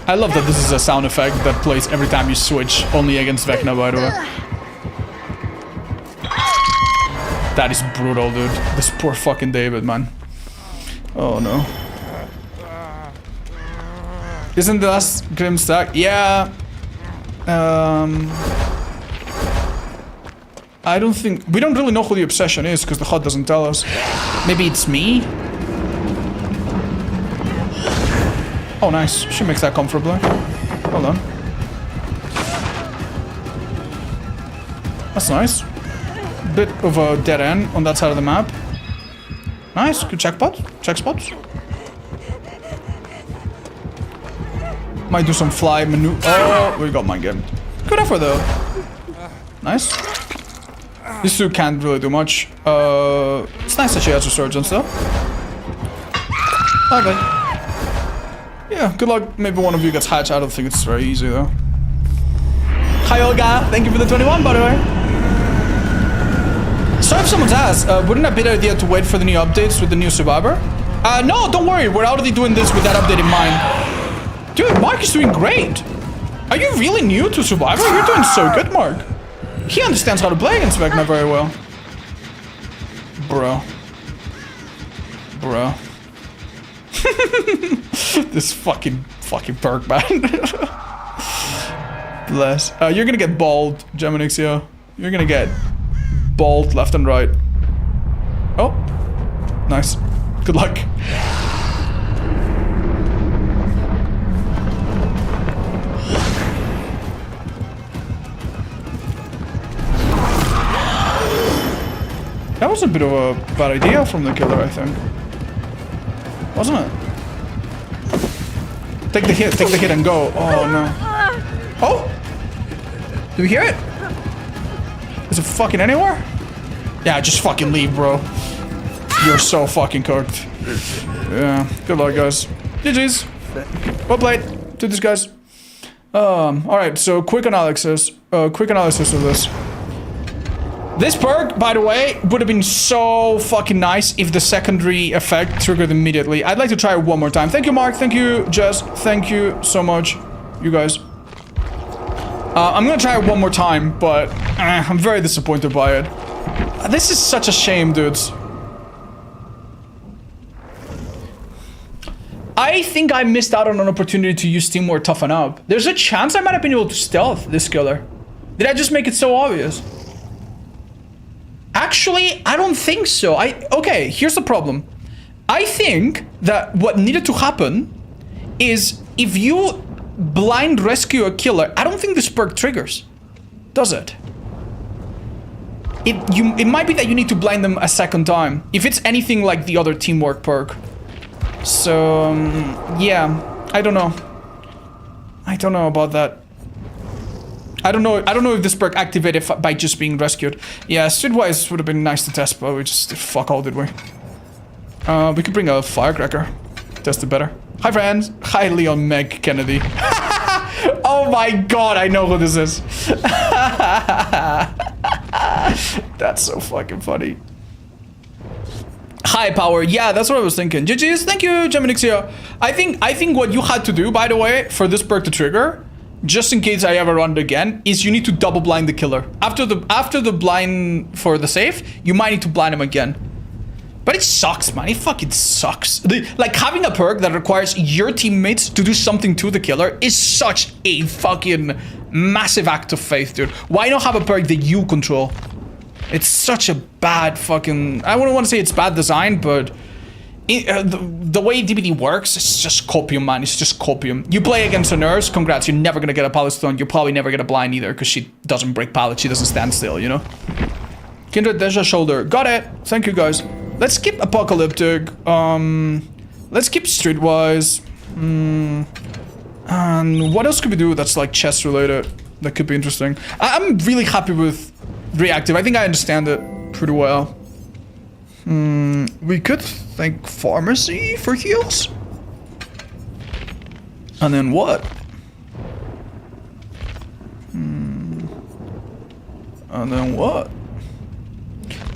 I love that this is a sound effect that plays every time you switch, only against Vecna, by the way. That is brutal, dude. This poor fucking David, man. Oh, no. Isn't this Grim stack? Yeah. I don't think... We don't really know who the obsession is, because the HUD doesn't tell us. Maybe it's me? Oh, nice. She makes that comfortably. Hold on. That's nice. Bit of a dead end on that side of the map. Nice. Good check spots. Might do some fly maneuver. Oh, we got mind game. Good effort though. Nice. These two can't really do much. It's nice that she has resurgence though. Okay. Yeah, good luck. Maybe one of you gets hatched. I don't think it's very easy though. Hi Olga, thank you for the 21 by the way. So if someone's asked, wouldn't it be a good idea to wait for the new updates with the new Survivor? No, don't worry. We're already doing this with that update in mind. Dude, Mark is doing great. Are you really new to Survivor? You're doing so good, Mark. He understands how to play against Vecna very well. Bro. This fucking perk, man. Bless. You're gonna get balled, Geminixio. You're gonna get balled left and right. Oh. Nice. Good luck. That was a bit of a bad idea from the killer, I think. Wasn't it? Take the hit and go. Oh no. Oh! Do we hear it? Is it fucking anywhere? Yeah, just fucking leave, bro. You're so fucking cooked. Yeah, good luck, guys. GG's. Well played. Do this, guys. Alright, so quick analysis of this. This perk, by the way, would have been so fucking nice if the secondary effect triggered immediately. I'd like to try it one more time. Thank you, Mark. Thank you, Jess. Thank you so much, you guys. I'm gonna try it one more time, but I'm very disappointed by it. This is such a shame, dudes. I think I missed out on an opportunity to use Teamwork Toughen Up. There's a chance I might have been able to stealth this killer. Did I just make it so obvious? Actually, I don't think so. Okay, here's the problem. I think that what needed to happen is if you blind rescue a killer, I don't think this perk triggers. Does it? It might be that you need to blind them a second time. If it's anything like the other teamwork perk. So, yeah. I don't know. I don't know about that. I don't know if this perk activated by just being rescued. Yeah, streetwise would have been nice to test, but we just did fuck all, did we? We could bring a firecracker. Test it better. Hi, friends. Hi, Leon Meg Kennedy. Oh my god, I know who this is. That's so fucking funny. High power. Yeah, that's what I was thinking. GG's. Thank you, Geminixia. I think what you had to do, by the way, for this perk to trigger, just in case I ever run it again, is you need to double blind the killer. After the blind for the safe, you might need to blind him again. But it sucks, man. It fucking sucks. Like, having a perk that requires your teammates to do something to the killer is such a fucking massive act of faith, dude. Why not have a perk that you control? It's such a bad fucking... I wouldn't want to say it's bad design, but... the way DBD works, it's just copium, man. It's just copium. You play against a nurse, congrats. You're never gonna get a pallet stone. You'll probably never get a blind either, because she doesn't break pallets. She doesn't stand still, you know? Kindred, there's a shoulder. Got it. Thank you, guys. Let's skip apocalyptic. Let's skip streetwise. And what else could we do that's like chest related? That could be interesting. I'm really happy with reactive. I think I understand it pretty well. We could think pharmacy for heals. And then what? And then what?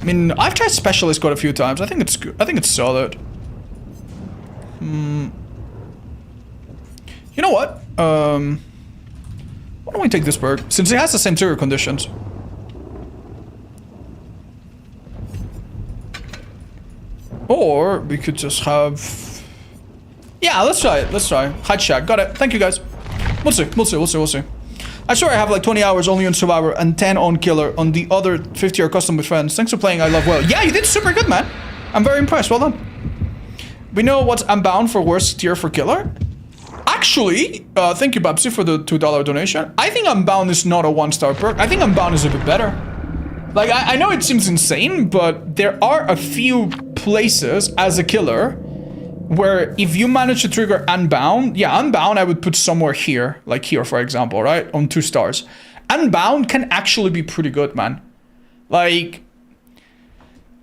I mean, I've tried specialist code a few times. I think it's good. I think it's solid. You know what? Why don't we take this perk? Since it has the same trigger conditions. Or we could just have... Yeah, let's try it. Let's try. Hide shack. Got it. Thank you, guys. We'll see. We'll see. We'll see. We'll see. I swear I have like 20 hours only on Survivor and 10 on Killer. On the other 50 are custom with friends. Thanks for playing. I love well. Yeah, you did super good, man. I'm very impressed. Well done. We know what's unbound for worst tier for Killer. Actually, thank you, Babsy, for the $2 donation. I think Unbound is not a 1-star perk. I think Unbound is a bit better. Like, I know it seems insane, but there are a few places as a killer where if you manage to trigger Unbound, yeah, Unbound I would put somewhere here, like here, for example, right? On 2 stars. Unbound can actually be pretty good, man. Like,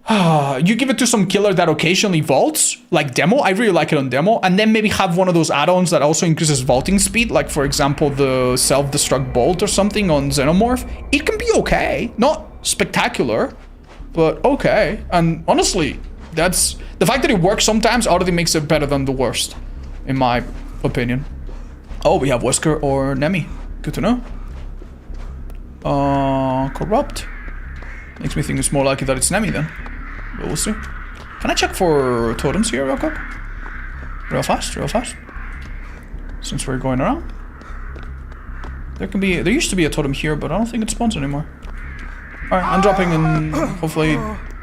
you give it to some killer that occasionally vaults, like Demo. I really like it on Demo. And then maybe have one of those add-ons that also increases vaulting speed, like, for example, the self-destruct bolt or something on Xenomorph. It can be okay. Not spectacular, but okay. And honestly, that's... the fact that it works sometimes already makes it better than the worst, in my opinion. Oh, we have Wesker or Nemi. Good to know. Corrupt. Makes me think it's more likely that it's Nemi then. But we'll see. Can I check for totems here real quick? Real fast, real fast. Since we're going around. There used to be a totem here, but I don't think it spawns anymore. Alright, I'm dropping and hopefully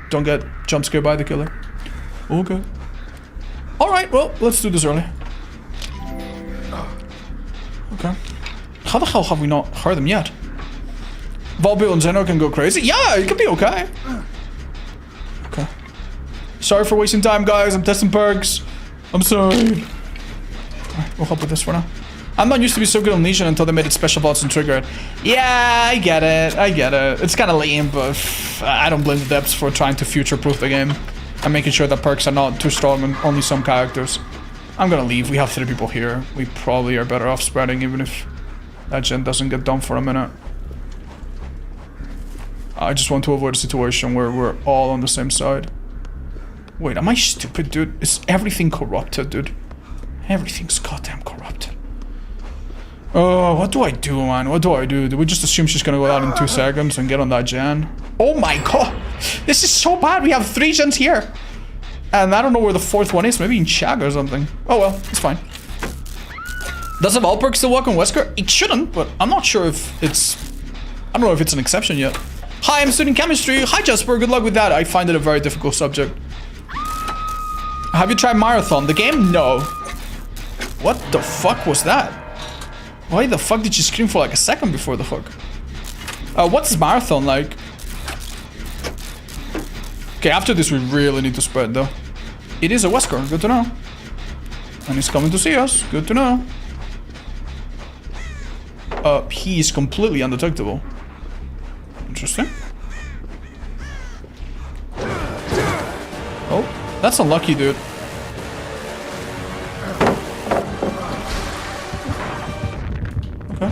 don't get jump scared by the killer. Okay. Alright, well, let's do this early. Okay. How the hell have we not heard them yet? Volbeat and Zeno can go crazy? Yeah, it could be okay. Okay. Sorry for wasting time, guys. I'm testing perks. I'm sorry. Alright, we'll help with this for now. I'm not used to be so good on Legion until they made it special vaults and trigger it. Yeah, I get it. I get it. It's kind of lame, but I don't blame the devs for trying to future-proof the game and making sure that perks are not too strong on only some characters. I'm gonna leave. We have 3 people here. We probably are better off spreading, even if that gen doesn't get done for a minute. I just want to avoid a situation where we're all on the same side. Wait, am I stupid, dude? Is everything corrupted, dude? Everything's goddamn corrupted. Oh, what do I do, man? What do I do? Do we just assume she's gonna go out in 2 seconds and get on that gen? Oh my god! This is so bad! We have 3 gens here! And I don't know where the 4th one is. Maybe in Chag or something. Oh well, it's fine. Does Eval perk still work on Wesker? It shouldn't, but I'm not sure if it's... I don't know if it's an exception yet. Hi, I'm studying chemistry. Hi, Jasper. Good luck with that. I find it a very difficult subject. Have you tried Marathon? The game? No. What the fuck was that? Why the fuck did she scream for like a second before the hook? What's Marathon like? Okay, after this we really need to spread though. It is a Wesker. Good to know. And he's coming to see us. Good to know. He is completely undetectable. Interesting. Oh, that's unlucky, dude. Okay.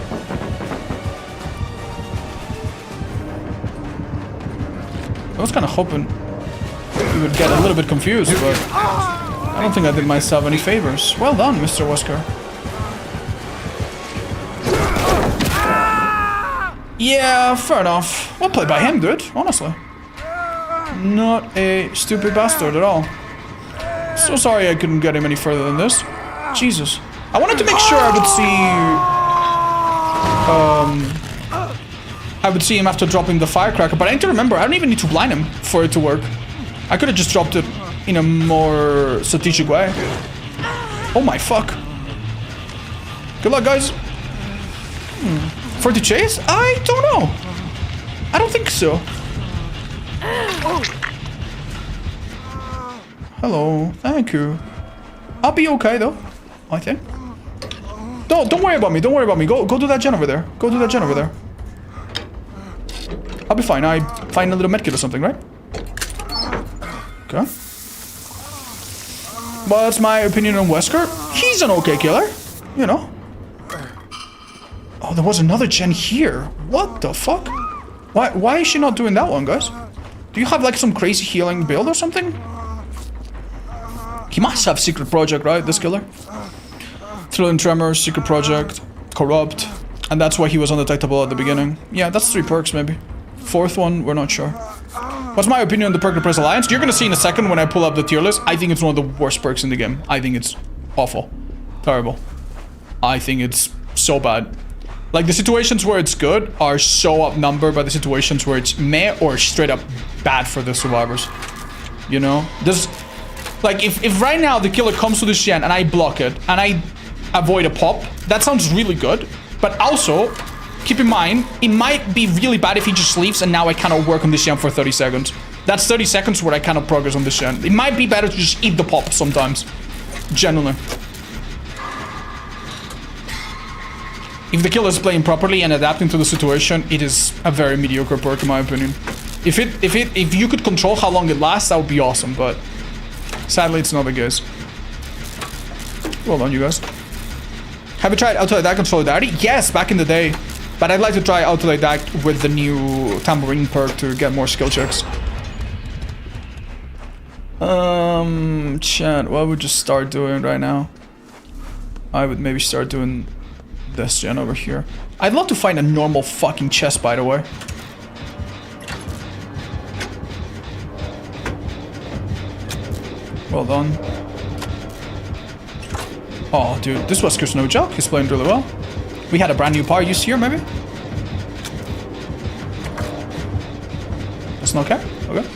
I was kind of hoping we would get a little bit confused, but I don't think I did myself any favors. Well done, Mr. Wesker. Yeah, fair enough. Well played by him, dude, honestly. Not a stupid bastard at all. So sorry I couldn't get him any further than this. Jesus. I wanted to make sure I would see him after dropping the firecracker, but I need to remember, I don't even need to blind him for it to work. I could have just dropped it in a more strategic way. Oh my fuck. Good luck, guys. For the chase? I don't know. I don't think so. Hello. Thank you. I'll be okay though, I think. Don't worry about me. Don't worry about me. Go do that gen over there. Go do that gen over there. I'll be fine. I find a little medkit or something, right? Okay. Well, that's my opinion on Wesker. He's an okay killer, you know. Oh, there was another gen here. What the fuck? Why is she not doing that one, guys? Do you have like some crazy healing build or something? He must have secret project, right? This killer? Thrill and Tremor, secret project, corrupt, and that's why he was undetectable at the beginning. Yeah, that's 3 perks maybe. 4th one, we're not sure. What's my opinion on the perk Repress Alliance? You're gonna see in a second when I pull up the tier list. I think it's one of the worst perks in the game. I think it's awful. Terrible. I think it's so bad. Like, the situations where it's good are so outnumbered by the situations where it's meh or straight up bad for the survivors. You know? There's... Like, if right now the killer comes to this gen and I block it, and I avoid a pop. That sounds really good. But also, keep in mind, it might be really bad if he just leaves and now I cannot work on this gen for 30 seconds. That's 30 seconds where I cannot progress on this gen. It might be better to just eat the pop sometimes. Genuinely. If the killer is playing properly and adapting to the situation, it is a very mediocre perk in my opinion. If you could control how long it lasts, that would be awesome, but sadly it's not the case. Well done, you guys. Have you tried Auto-Attack and Solidarity? Yes, back in the day. But I'd like to try Auto-Attack with the new Tambourine perk to get more skill checks. Chat, what would you start doing right now? I would maybe start doing this gen over here. I'd love to find a normal fucking chest, by the way. Well done. Oh, dude, this Wesker's no joke. He's playing really well. We had a brand new power used here, maybe? That's not okay? Okay.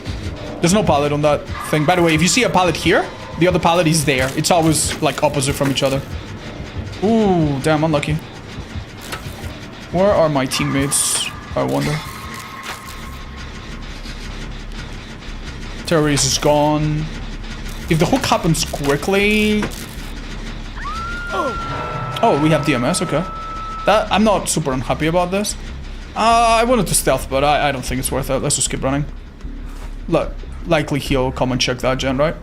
There's no pallet on that thing. By the way, if you see a pallet here, the other pallet is there. It's always, like, opposite from each other. Ooh, damn, unlucky. Where are my teammates? I wonder. Terrorist is gone. If the hook happens quickly... Oh, we have DMS, okay. I'm not super unhappy about this. I wanted to stealth, but I don't think it's worth it. Let's just keep running. Look, likely he'll come and check that gen, right?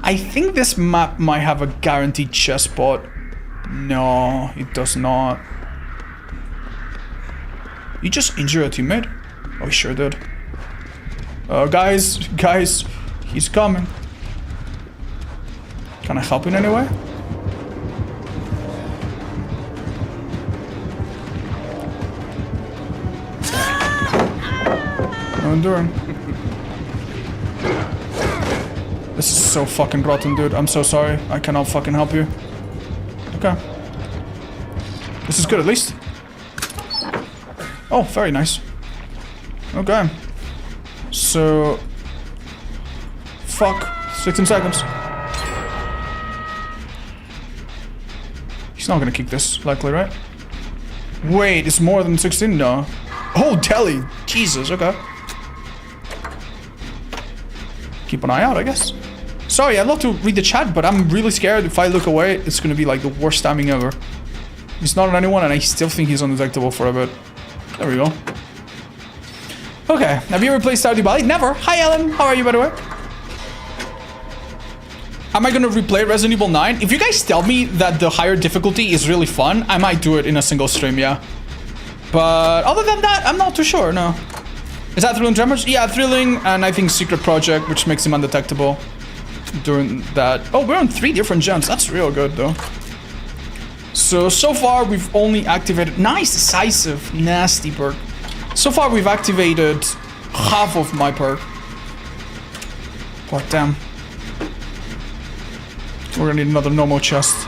I think this map might have a guaranteed chest spot. No, it does not. You just injured a teammate? Oh, he sure did. Guys, he's coming. Can I help in any way? No enduring. This is so fucking rotten, dude. I'm so sorry. I cannot fucking help you. Okay. This is good at least. Oh, very nice. Okay. So... Fuck. 16 seconds. He's not gonna kick this, likely, right? Wait, it's more than 16? No. Oh, Telly! Jesus, okay. Keep an eye out, I guess. Sorry, I'd love to read the chat, but I'm really scared if I look away, it's gonna be like the worst timing ever. He's not on anyone, and I still think he's undetectable for a bit. There we go. Okay, have you ever played Stardew Valley? Never. Hi, Ellen. How are you, by the way? Am I gonna replay Resident Evil 9? If you guys tell me that the higher difficulty is really fun, I might do it in a single stream, yeah. But other than that, I'm not too sure, no. Is that Thrilling Tremors? Yeah, Thrilling, and I think Secret Project, which makes him undetectable during that. Oh, we're on 3 different gens. That's real good, though. So far, we've only activated... Nice, Decisive. Nasty perk. So far, we've activated half of my perk. But damn. We're gonna need another normal chest.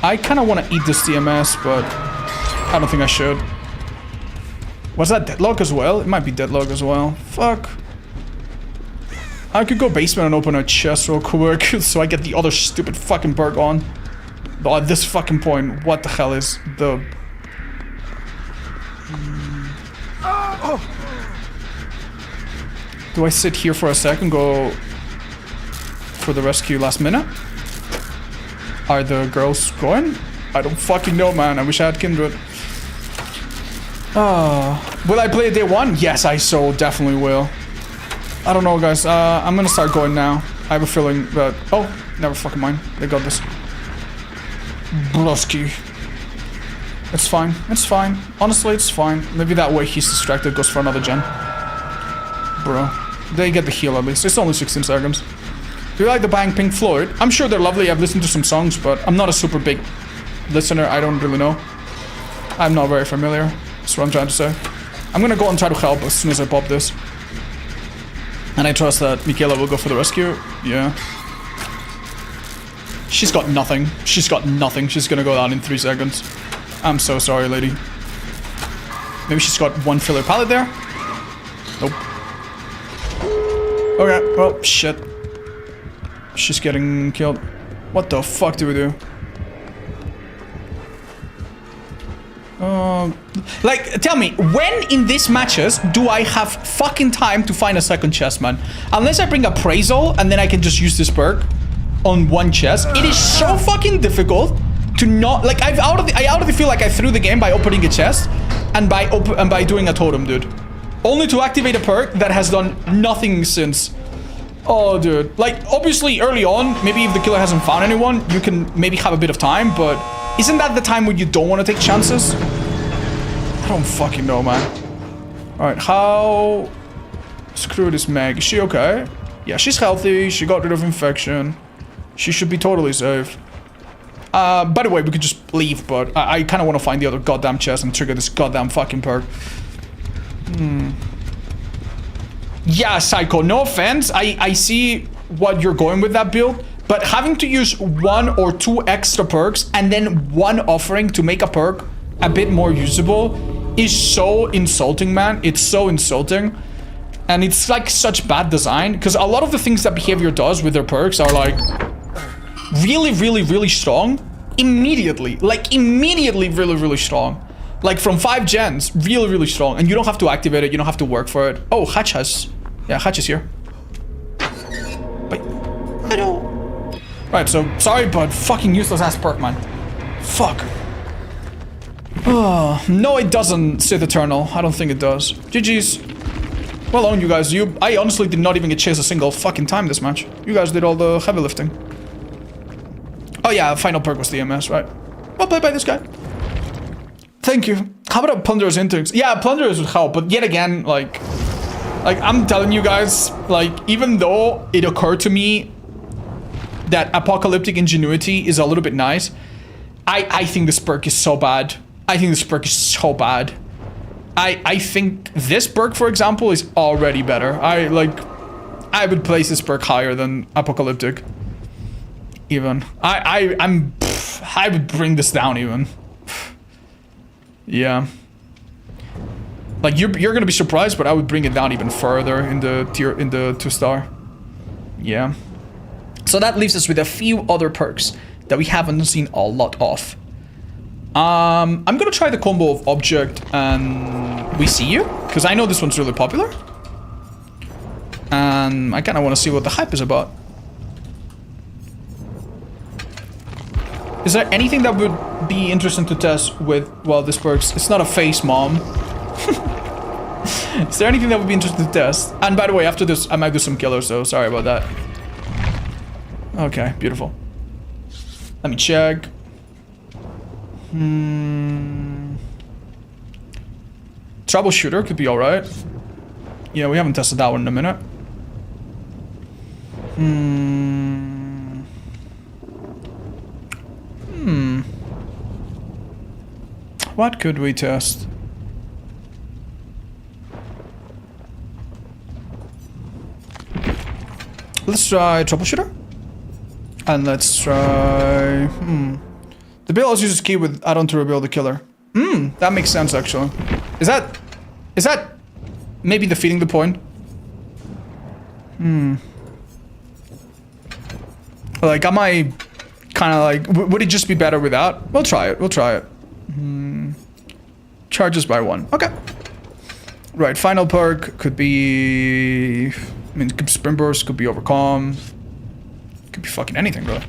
I kind of want to eat this DMS, but I don't think I should. Was that deadlock as well? It might be deadlock as well. Fuck. I could go basement and open a chest real quick so I get the other stupid fucking perk on. But at this fucking point, what the hell is the... Do I sit here for a sec and go for the rescue last minute? Are the girls going? I don't fucking know, man. I wish I had Kindred. Will I play day 1? Yes, I so definitely will. I don't know, guys. I'm gonna start going now. I have a feeling that... Oh, never fucking mind. They got this. Brusky. It's fine. It's fine. Honestly, it's fine. Maybe that way he's distracted, goes for another gen. Bro. They get the heal at least. It's only 16 seconds. Do you like the band Pink Floyd? I'm sure they're lovely. I've listened to some songs, but I'm not a super big listener. I don't really know. I'm not very familiar. That's what I'm trying to say. I'm gonna go and try to help as soon as I pop this. And I trust that Michaela will go for the rescue. Yeah. She's got nothing. She's got nothing. She's gonna go down in 3 seconds. I'm so sorry, lady. Maybe she's got one filler pallet there. Nope. Okay, well, shit. She's getting killed. What the fuck do we do? Like, tell me, when in these matches do I have fucking time to find a second chest, man? Unless I bring appraisal and then I can just use this perk on one chest. It is so fucking difficult to not, like, I already feel like I threw the game by opening a chest and by doing a totem, dude. Only to activate a perk that has done nothing since. Oh, dude. Like, obviously, early on, maybe if the killer hasn't found anyone, you can maybe have a bit of time, but isn't that the time when you don't want to take chances? I don't fucking know, man. Alright, how... Screw this Meg. Is she okay? Yeah, she's healthy. She got rid of infection. She should be totally safe. By the way, we could just leave, but I kind of want to find the other goddamn chest and trigger this goddamn fucking perk. Yeah, Psycho, no offense. I see what you're going with that build, but having to use 1 or 2 extra perks and then 1 offering to make a perk a bit more usable is so insulting, man. It's so insulting. And it's like such bad design, because a lot of the things that behavior does with their perks are like really, really, really strong immediately. Like immediately really, really strong. Like from 5 gens, really, really strong. And you don't have to activate it. You don't have to work for it. Oh, Hatch has... Yeah, Hatch is here. Wait. Hello. Right, so sorry, but fucking useless ass perk, man. Fuck. Oh, no, it doesn't, Sith Eternal. I don't think it does. GG's. Well done, you guys. I honestly did not even get chased a single fucking time this match. You guys did all the heavy lifting. Oh yeah, final perk was the MS, right? Well played by this guy. Thank you. How about Plunderer's Instincts? Yeah, Plunderers would help, but yet again, like I'm telling you guys, like, even though it occurred to me that Apocalyptic Ingenuity is a little bit nice, I think this perk is so bad. I think this perk is so bad. I think this perk, for example, is already better. I would place this perk higher than Apocalyptic. Even. I would bring this down even. Yeah. Like you're gonna be surprised, but I would bring it down even further in the 2-star. Yeah. So that leaves us with a few other perks that we haven't seen a lot of. I'm gonna try the combo of Object and We See You, because I know this one's really popular. And I kinda wanna see what the hype is about. Is there anything that would be interesting to test with, well, this works? It's not a face, mom. Is there anything that would be interesting to test? And by the way, after this, I might do some killers, so sorry about that. Okay, beautiful. Let me check. Troubleshooter could be alright. Yeah, we haven't tested that one in a minute. What could we test? Let's try Troubleshooter. And let's try... The bill also uses key with add-on to rebuild the killer. That makes sense, actually. Is that maybe defeating the point? Like, am I kind of like... Would it just be better without? We'll try it. We'll try it. Charges by 1. Okay. Right, final perk could be... I mean, it could be Sprint Burst, could be Overcome. Could be fucking anything, really.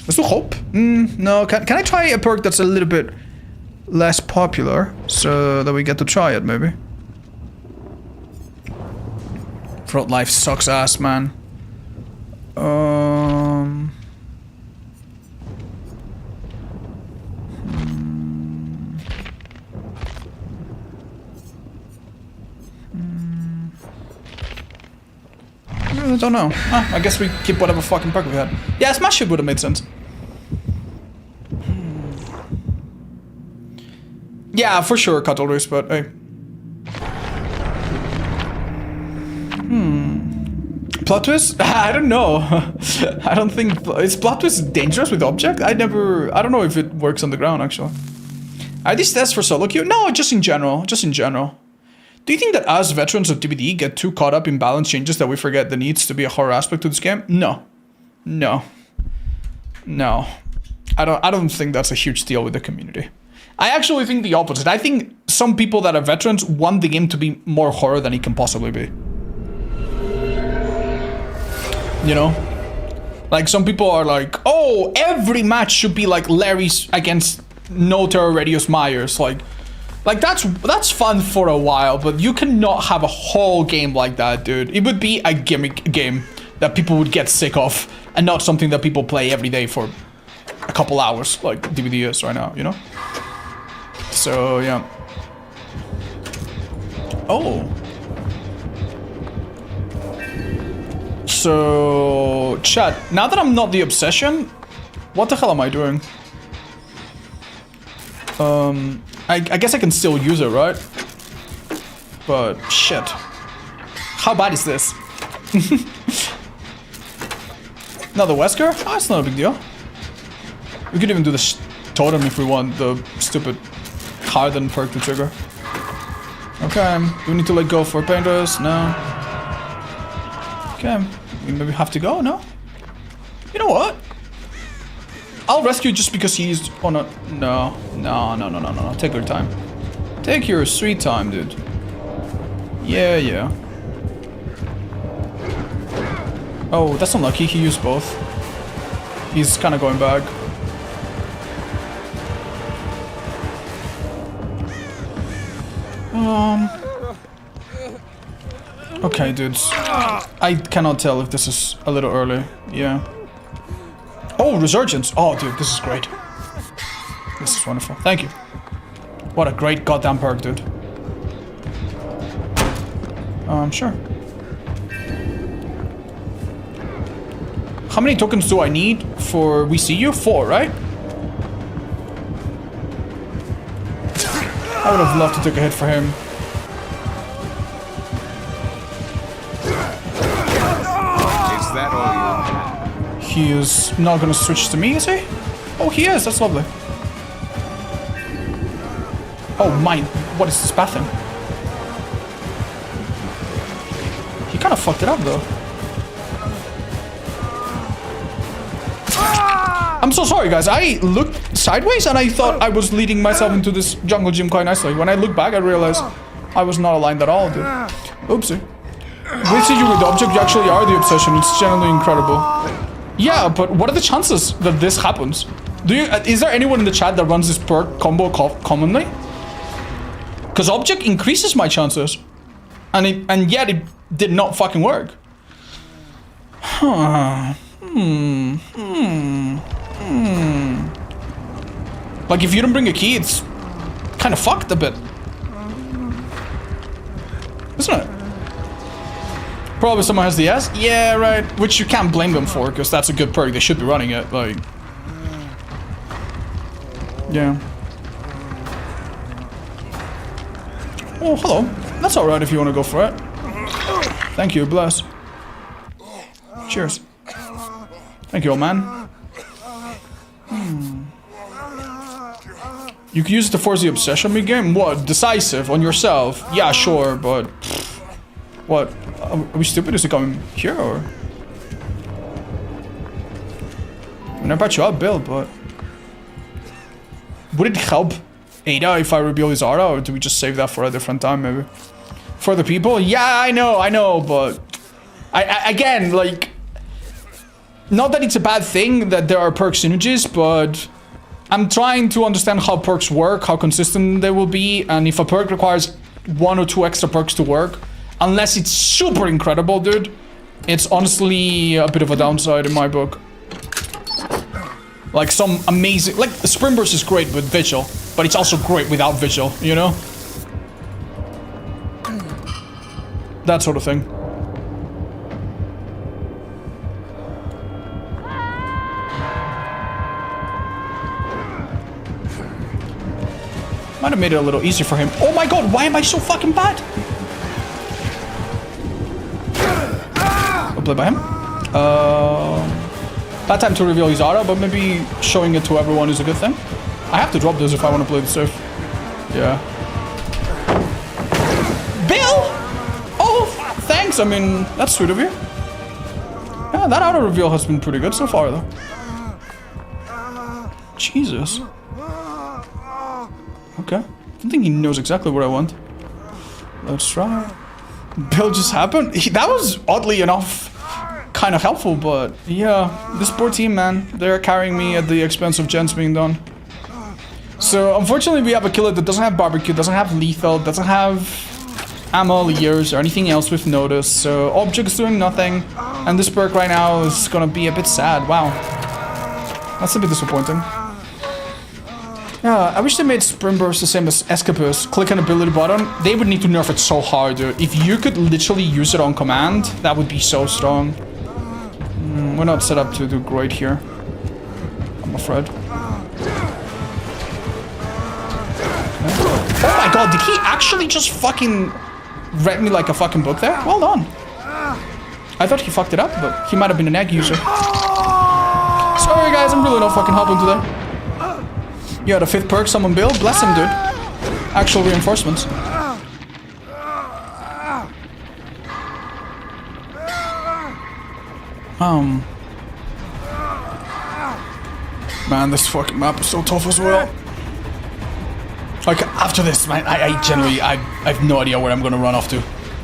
Let's do Hope. No, can I try a perk that's a little bit less popular, so that we get to try it, maybe? Front Life sucks ass, man. I don't know. I guess we keep whatever fucking perk we had. Yeah, Smash Hit would have made sense. Yeah, for sure, Cutleries, but hey. Plot twist? I don't know. I don't think... Is plot twist dangerous with object? I don't know if it works on the ground, actually. Are these tests for solo queue? No, just in general. Just in general. Do you think that us, veterans of TBD, get too caught up in balance changes that we forget there needs to be a horror aspect to this game? No. No. No. I don't think that's a huge deal with the community. I actually think the opposite. I think some people that are veterans want the game to be more horror than it can possibly be. You know? Like, some people are like, oh, every match should be like Larry's against No Terror Radius Myers. Like that's fun for a while, but you cannot have a whole game like that, dude. It would be a gimmick game that people would get sick of, and not something that people play every day for a couple hours, like DVD is right now, you know? So, yeah. Oh. So, chat, now that I'm not the obsession, what the hell am I doing? I guess I can still use it, right? But, shit. How bad is this? Another Wesker? Oh, it's not a big deal. We could even do the totem if we want the stupid hardened perk to trigger. Okay, do we need to let go for painters? No. Okay, we maybe have to go, no? You know what? I'll rescue just because he's on a... No. Take your time. Take your sweet time, dude. Yeah. Oh, that's unlucky. He used both. He's kind of going back. Okay, dudes. I cannot tell if this is a little early. Yeah. Oh, Resurgence. Oh, dude, this is great. This is wonderful. Thank you. What a great goddamn perk, dude. Sure. How many tokens do I need for We See You? 4, right? I would have loved to take a hit for him. Is that all you? He is not gonna switch to me, is he? Oh, he is. That's lovely. Oh, my. What is this bathroom? He kind of fucked it up, though. I'm so sorry, guys. I looked sideways and I thought I was leading myself into this jungle gym quite nicely. When I look back, I realized I was not aligned at all, dude. Oopsie. We see you with the object, you actually are the obsession. It's genuinely incredible. Yeah, but what are the chances that this happens? Is there anyone in the chat that runs this perk combo commonly? Because object increases my chances. And yet it did not fucking work. Huh. Like, if you don't bring a key, it's kind of fucked a bit. Isn't it? Probably someone has the S? Yeah, right. Which you can't blame them for, because that's a good perk. They should be running it, like... Yeah. Oh, hello. That's alright if you want to go for it. Thank you, bless. Cheers. Thank you, old man. You can use it to force the obsession mid-game? What? Decisive on yourself? Yeah, sure, but... What? Are we stupid? Is it coming here, or...? I mean, I brought you up, Bill, but... Would it help Ada if I reveal his aura, or do we just save that for a different time, maybe? For the people? Yeah, I know, but... Again, like... Not that it's a bad thing that there are perk synergies, but... I'm trying to understand how perks work, how consistent they will be, and if a perk requires 1 or 2 extra perks to work, unless it's super incredible, dude, it's honestly a bit of a downside in my book. Like some amazing... Like, Spring Burst is great with Vigil, but it's also great without Vigil, you know? That sort of thing. Might have made it a little easier for him. Oh my god, why am I so fucking bad? played by him. Bad time to reveal his aura, but maybe showing it to everyone is a good thing. I have to drop this if I want to play the safe. Yeah. Bill! Oh, thanks. I mean, that's sweet of you. Yeah, that auto reveal has been pretty good so far, though. Jesus. Okay. I don't think he knows exactly what I want. Let's try. Bill just happened. That was oddly enough kind of helpful, but yeah, this poor team, man. They're carrying me at the expense of gens being done. So unfortunately, we have a killer that doesn't have barbecue, doesn't have lethal, doesn't have ammo years or anything else we've noticed. So object's doing nothing, and this perk right now is gonna be a bit sad. Wow, that's a bit disappointing. Yeah, I wish they made Sprint Burst the same as Escapist. Click an ability button. They would need to nerf it so hard, dude. If you could literally use it on command, that would be so strong. We're not set up to do great here, I'm afraid. Okay. Oh my god, did he actually just fucking read me like a fucking book there? Well done. I thought he fucked it up, but he might have been an egg user. Sorry guys, I'm really not fucking helping today. Yeah, the 5th perk, summon Bill. Bless him, dude. Actual reinforcements. Man, this fucking map is so tough as well. Like, after this, man, I generally, I have no idea where I'm gonna run off to.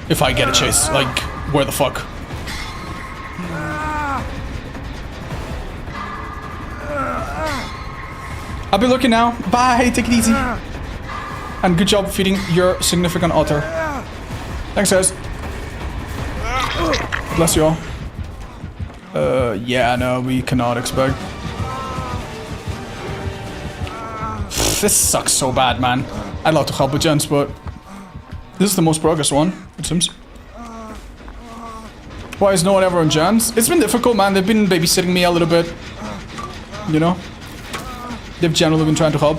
If I get a chase. Like, where the fuck? I'll be looking now. Bye, take it easy. And good job feeding your significant otter. Thanks, guys. Bless you all. Yeah, no, we cannot expect. This sucks so bad, man. I'd love to help with gens, but this is the most progress one, it seems. Why is no one ever on gens? It's been difficult, man. They've been babysitting me a little bit. You know? They've generally been trying to help.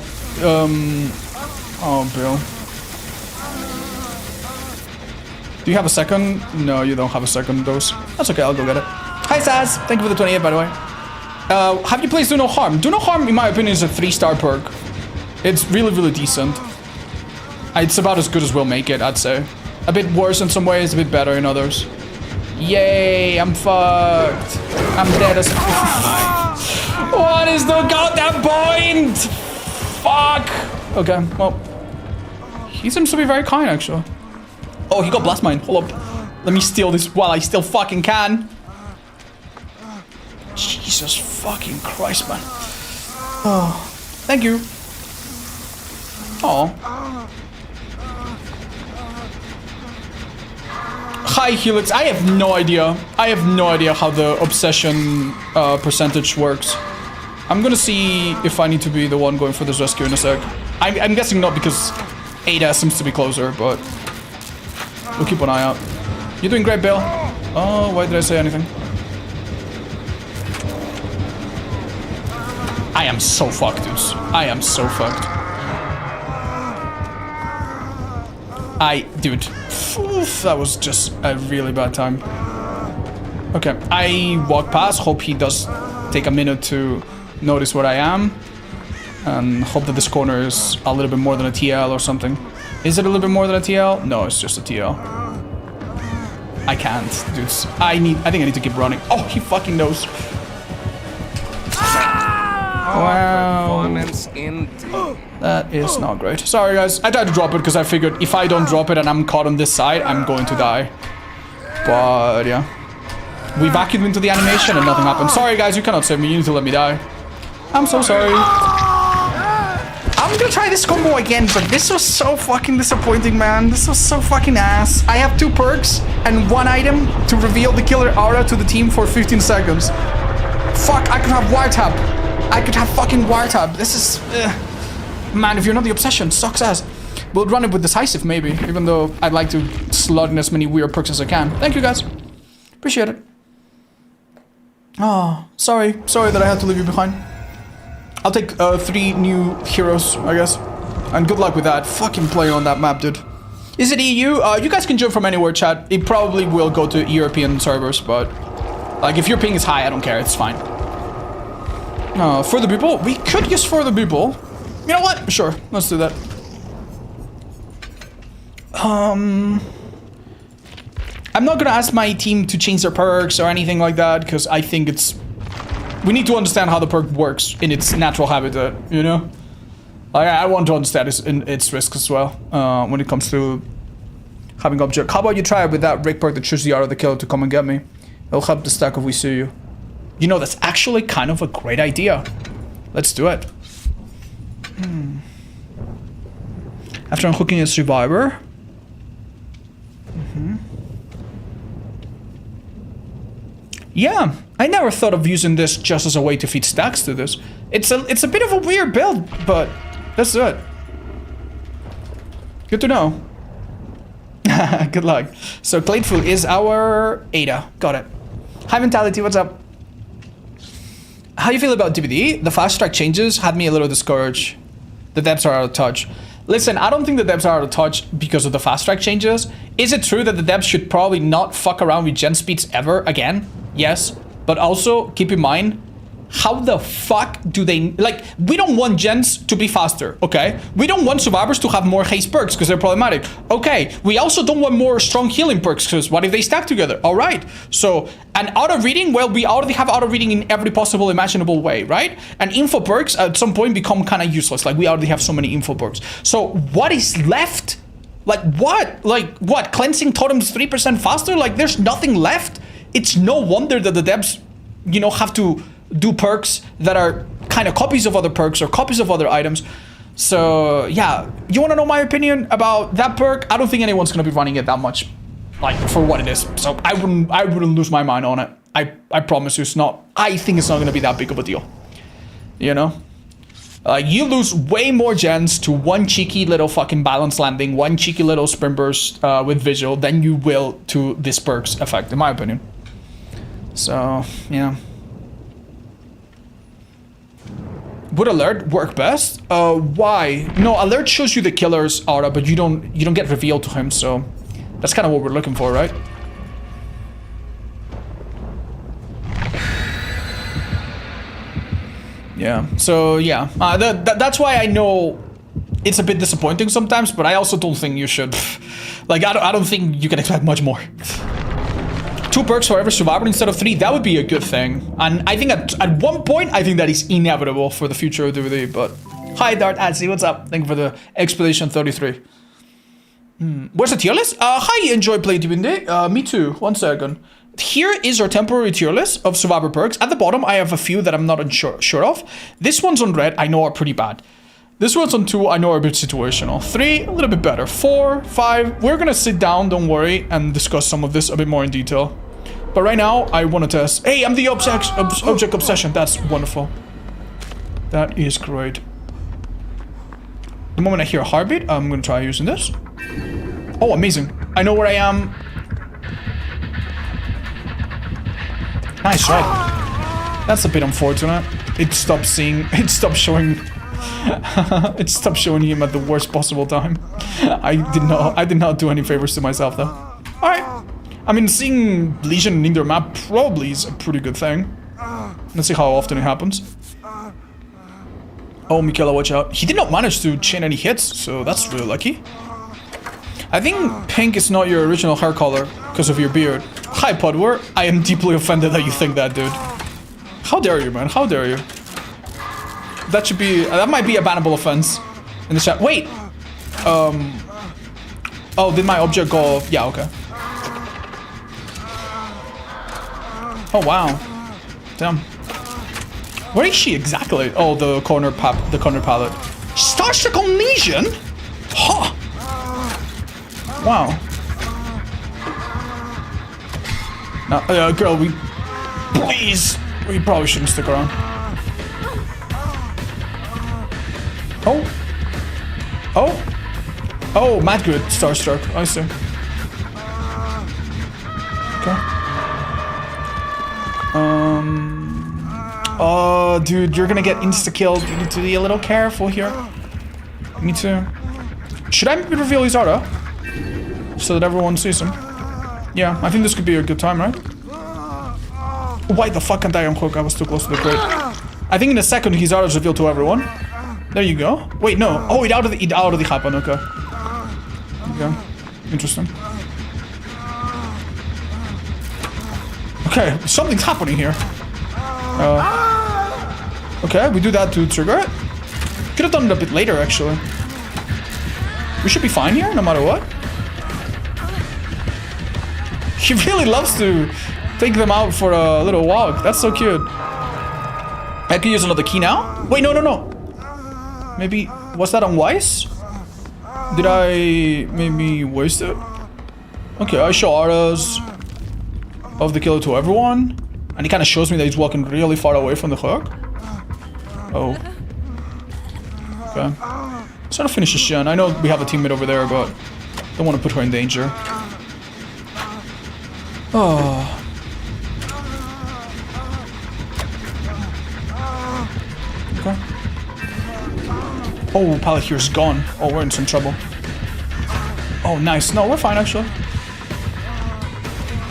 Oh, Bill. Do you have a second? No, you don't have a second dose. That's okay, I'll go get it. Hi, Saz. Thank you for the 28, by the way. Have you played Do No Harm? Do No Harm, in my opinion, is a 3-star perk. It's really, really decent. It's about as good as we'll make it, I'd say. A bit worse in some ways, a bit better in others. Yay, I'm fucked. I'm dead as fuck. What is the goddamn point? Fuck. Okay, well. He seems to be very kind, actually. Oh, he got blast mine. Hold up. Let me steal this while I still fucking can. Jesus fucking Christ, man. Oh, thank you. Oh. Hi, Helix. I have no idea. I have no idea how the obsession percentage works. I'm gonna see if I need to be the one going for this rescue in a sec. I'm guessing not because Ada seems to be closer, but we'll keep an eye out. You're doing great, Bill. Oh, why did I say anything? I am so fucked, dudes. I am so fucked. Dude, oof, that was just a really bad time. Okay, I walk past, hope he does take a minute to notice where I am. And hope that this corner is a little bit more than a TL or something. Is it a little bit more than a TL? No, it's just a TL. I can't, dudes. I think I need to keep running. Oh, he fucking knows. Wow. That is not great. Sorry, guys. I tried to drop it because I figured if I don't drop it and I'm caught on this side, I'm going to die. But, yeah. We vacuumed into the animation and nothing happened. Sorry, guys. You cannot save me. You need to let me die. I'm so sorry. I'm gonna try this combo again, but this was so fucking disappointing, man. This was so fucking ass. I have 2 perks and 1 item to reveal the killer aura to the team for 15 seconds. Fuck, I could have wiretap. I could have fucking wiretap. This is... Man, if you're not the obsession, sucks ass. We'll run it with decisive, maybe. Even though I'd like to slot in as many weird perks as I can. Thank you, guys. Appreciate it. Oh, sorry. Sorry that I had to leave you behind. I'll take 3 new heroes, I guess. And good luck with that. Fucking play on that map, dude. Is it EU? You guys can join from anywhere, chat. It probably will go to European servers, but... Like, if your ping is high, I don't care. It's fine. Further people? We could use further people. You know what? Sure. Let's do that. I'm not gonna ask my team to change their perks or anything like that, because I think it's... We need to understand how the perk works in its natural habitat, you know? Like, I want to understand its risks as well, when it comes to having object. How about you try it with that rig perk that shoots the art of the killer to come and get me? It'll help the stack if we see you. You know, that's actually kind of a great idea. Let's do it. After unhooking a survivor. Yeah, I never thought of using this just as a way to feed stacks to this. It's a bit of a weird build, but let's do it. Good to know. Good luck. So Cladeful is our Ada. Got it. Hi Mentality, what's up? How you feel about DBD? The fast track changes had me a little discouraged. The depths are out of touch. Listen, I don't think the depths are out of touch because of the fast track changes. Is it true that the depths should probably not fuck around with gen speeds ever again? Yes, but also keep in mind, how the fuck do they... Like, we don't want gens to be faster, okay? We don't want survivors to have more haste perks because they're problematic. Okay, we also don't want more strong healing perks because what if they stack together? All right, so, and auto reading, well, we already have auto reading in every possible imaginable way, right? And info perks at some point become kind of useless. Like, we already have so many info perks. So what is left? Like, what? Like, what? Cleansing totems 3% faster? Like, there's nothing left? It's no wonder that the devs, you know, have to do perks that are kind of copies of other perks or copies of other items. So yeah, you want to know my opinion about that perk? I don't think anyone's gonna be running it that much, like, for what it is. So I wouldn't lose my mind on it. I promise you, it's not. I think it's not gonna be that big of a deal. You know, you lose way more gens to one cheeky little fucking balance landing, one cheeky little sprint burst with visual than you will to this perks effect, in my opinion. So yeah. Would alert work best? Why? No, alert shows you the killer's aura, but you don't get revealed to him, so that's kind of what we're looking for, right? Yeah. So yeah, that's why I know it's a bit disappointing sometimes, but I also don't think you should. Like, I don't think you can expect much more. 2 perks for every survivor instead of 3, that would be a good thing. And I think at one point, I think that is inevitable for the future of DVD, but... Hi, Dart Adsy, what's up? Thank you for the Expedition 33. Where's the tier list? Hi, enjoy playing DVD. Me too, 1 second. Here is our temporary tier list of survivor perks. At the bottom, I have a few that I'm not sure of. This one's on red, I know are pretty bad. This one's on 2, I know are a bit situational. 3, a little bit better. 4, 5, we're gonna sit down, don't worry, and discuss some of this a bit more in detail. But right now, I want to test. Hey, I'm the object obsession. That's wonderful. That is great. The moment I hear a heartbeat, I'm gonna try using this. Oh, amazing. I know where I am. Nice shot. That's a bit unfortunate. It stopped showing it stopped showing him at the worst possible time. I did not do any favors to myself though. Alright. I mean, seeing Legion in their map probably is a pretty good thing. Let's see how often it happens. Oh, Michaela, watch out. He did not manage to chain any hits, so that's really lucky. I think pink is not your original hair color because of your beard. Hi, Podwar. I am deeply offended that you think that, dude. How dare you, man? How dare you? That should be... that might be a bannable offense in the chat. Wait! Oh, did my object go off? Yeah, okay. Oh, wow. Damn. Where is she exactly? Oh, the corner pallet. Starstruck on Legion? Huh. Wow. No, girl, please. We probably shouldn't stick around. Oh. Oh. Oh, mad good. Starstruck. I see. Okay. Oh, dude, you're gonna get insta-killed. You need to be a little careful here. Me too. Should I reveal his aura? So that everyone sees him? Yeah, I think this could be a good time, right? Why the fuck can't I unhook? I was too close to the crate. I think in a second his aura is revealed to everyone. There you go. Wait, no. Oh, it already happened. Okay. Okay. Interesting. Okay, something's happening here. Okay, we do that to trigger it. Could have done it a bit later, actually. We should be fine here, no matter what. He really loves to take them out for a little walk. That's so cute. I can use another key now? Wait, no. Maybe... Was that unwise? Did I maybe waste it? Okay, I show auras of the killer to everyone. And he kind of shows me that he's walking really far away from the hook. Oh. Okay. Let's try to finish this gen. I know we have a teammate over there, but don't want to put her in danger. Oh. Okay. Oh, pallet here's gone. Oh, we're in some trouble. Oh, nice. No, we're fine, actually.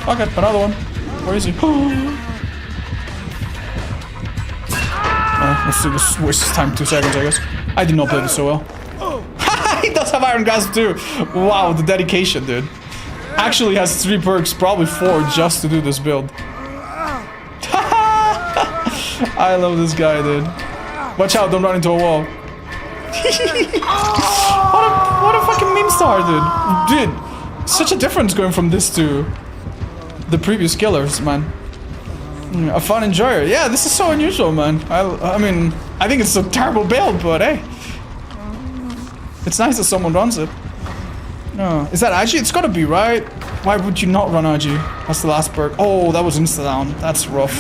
Okay, another one. Where is he? Let's do this. Waste his time 2 seconds, I guess. I did not play this so well. He does have Iron Grasp too. Wow, the dedication, dude. Actually has 3 perks, probably 4, just to do this build. I love this guy, dude. Watch out, don't run into a wall. What a fucking meme star, dude. Dude, such a difference going from this to the previous killers, man. A fun enjoyer. Yeah, this is so unusual, man. I mean, I think it's a terrible build, but hey. It's nice that someone runs it. No. Is that Agi? It's gotta be, right? Why would you not run Agi? That's the last perk. Oh, that was insta-down. That's rough.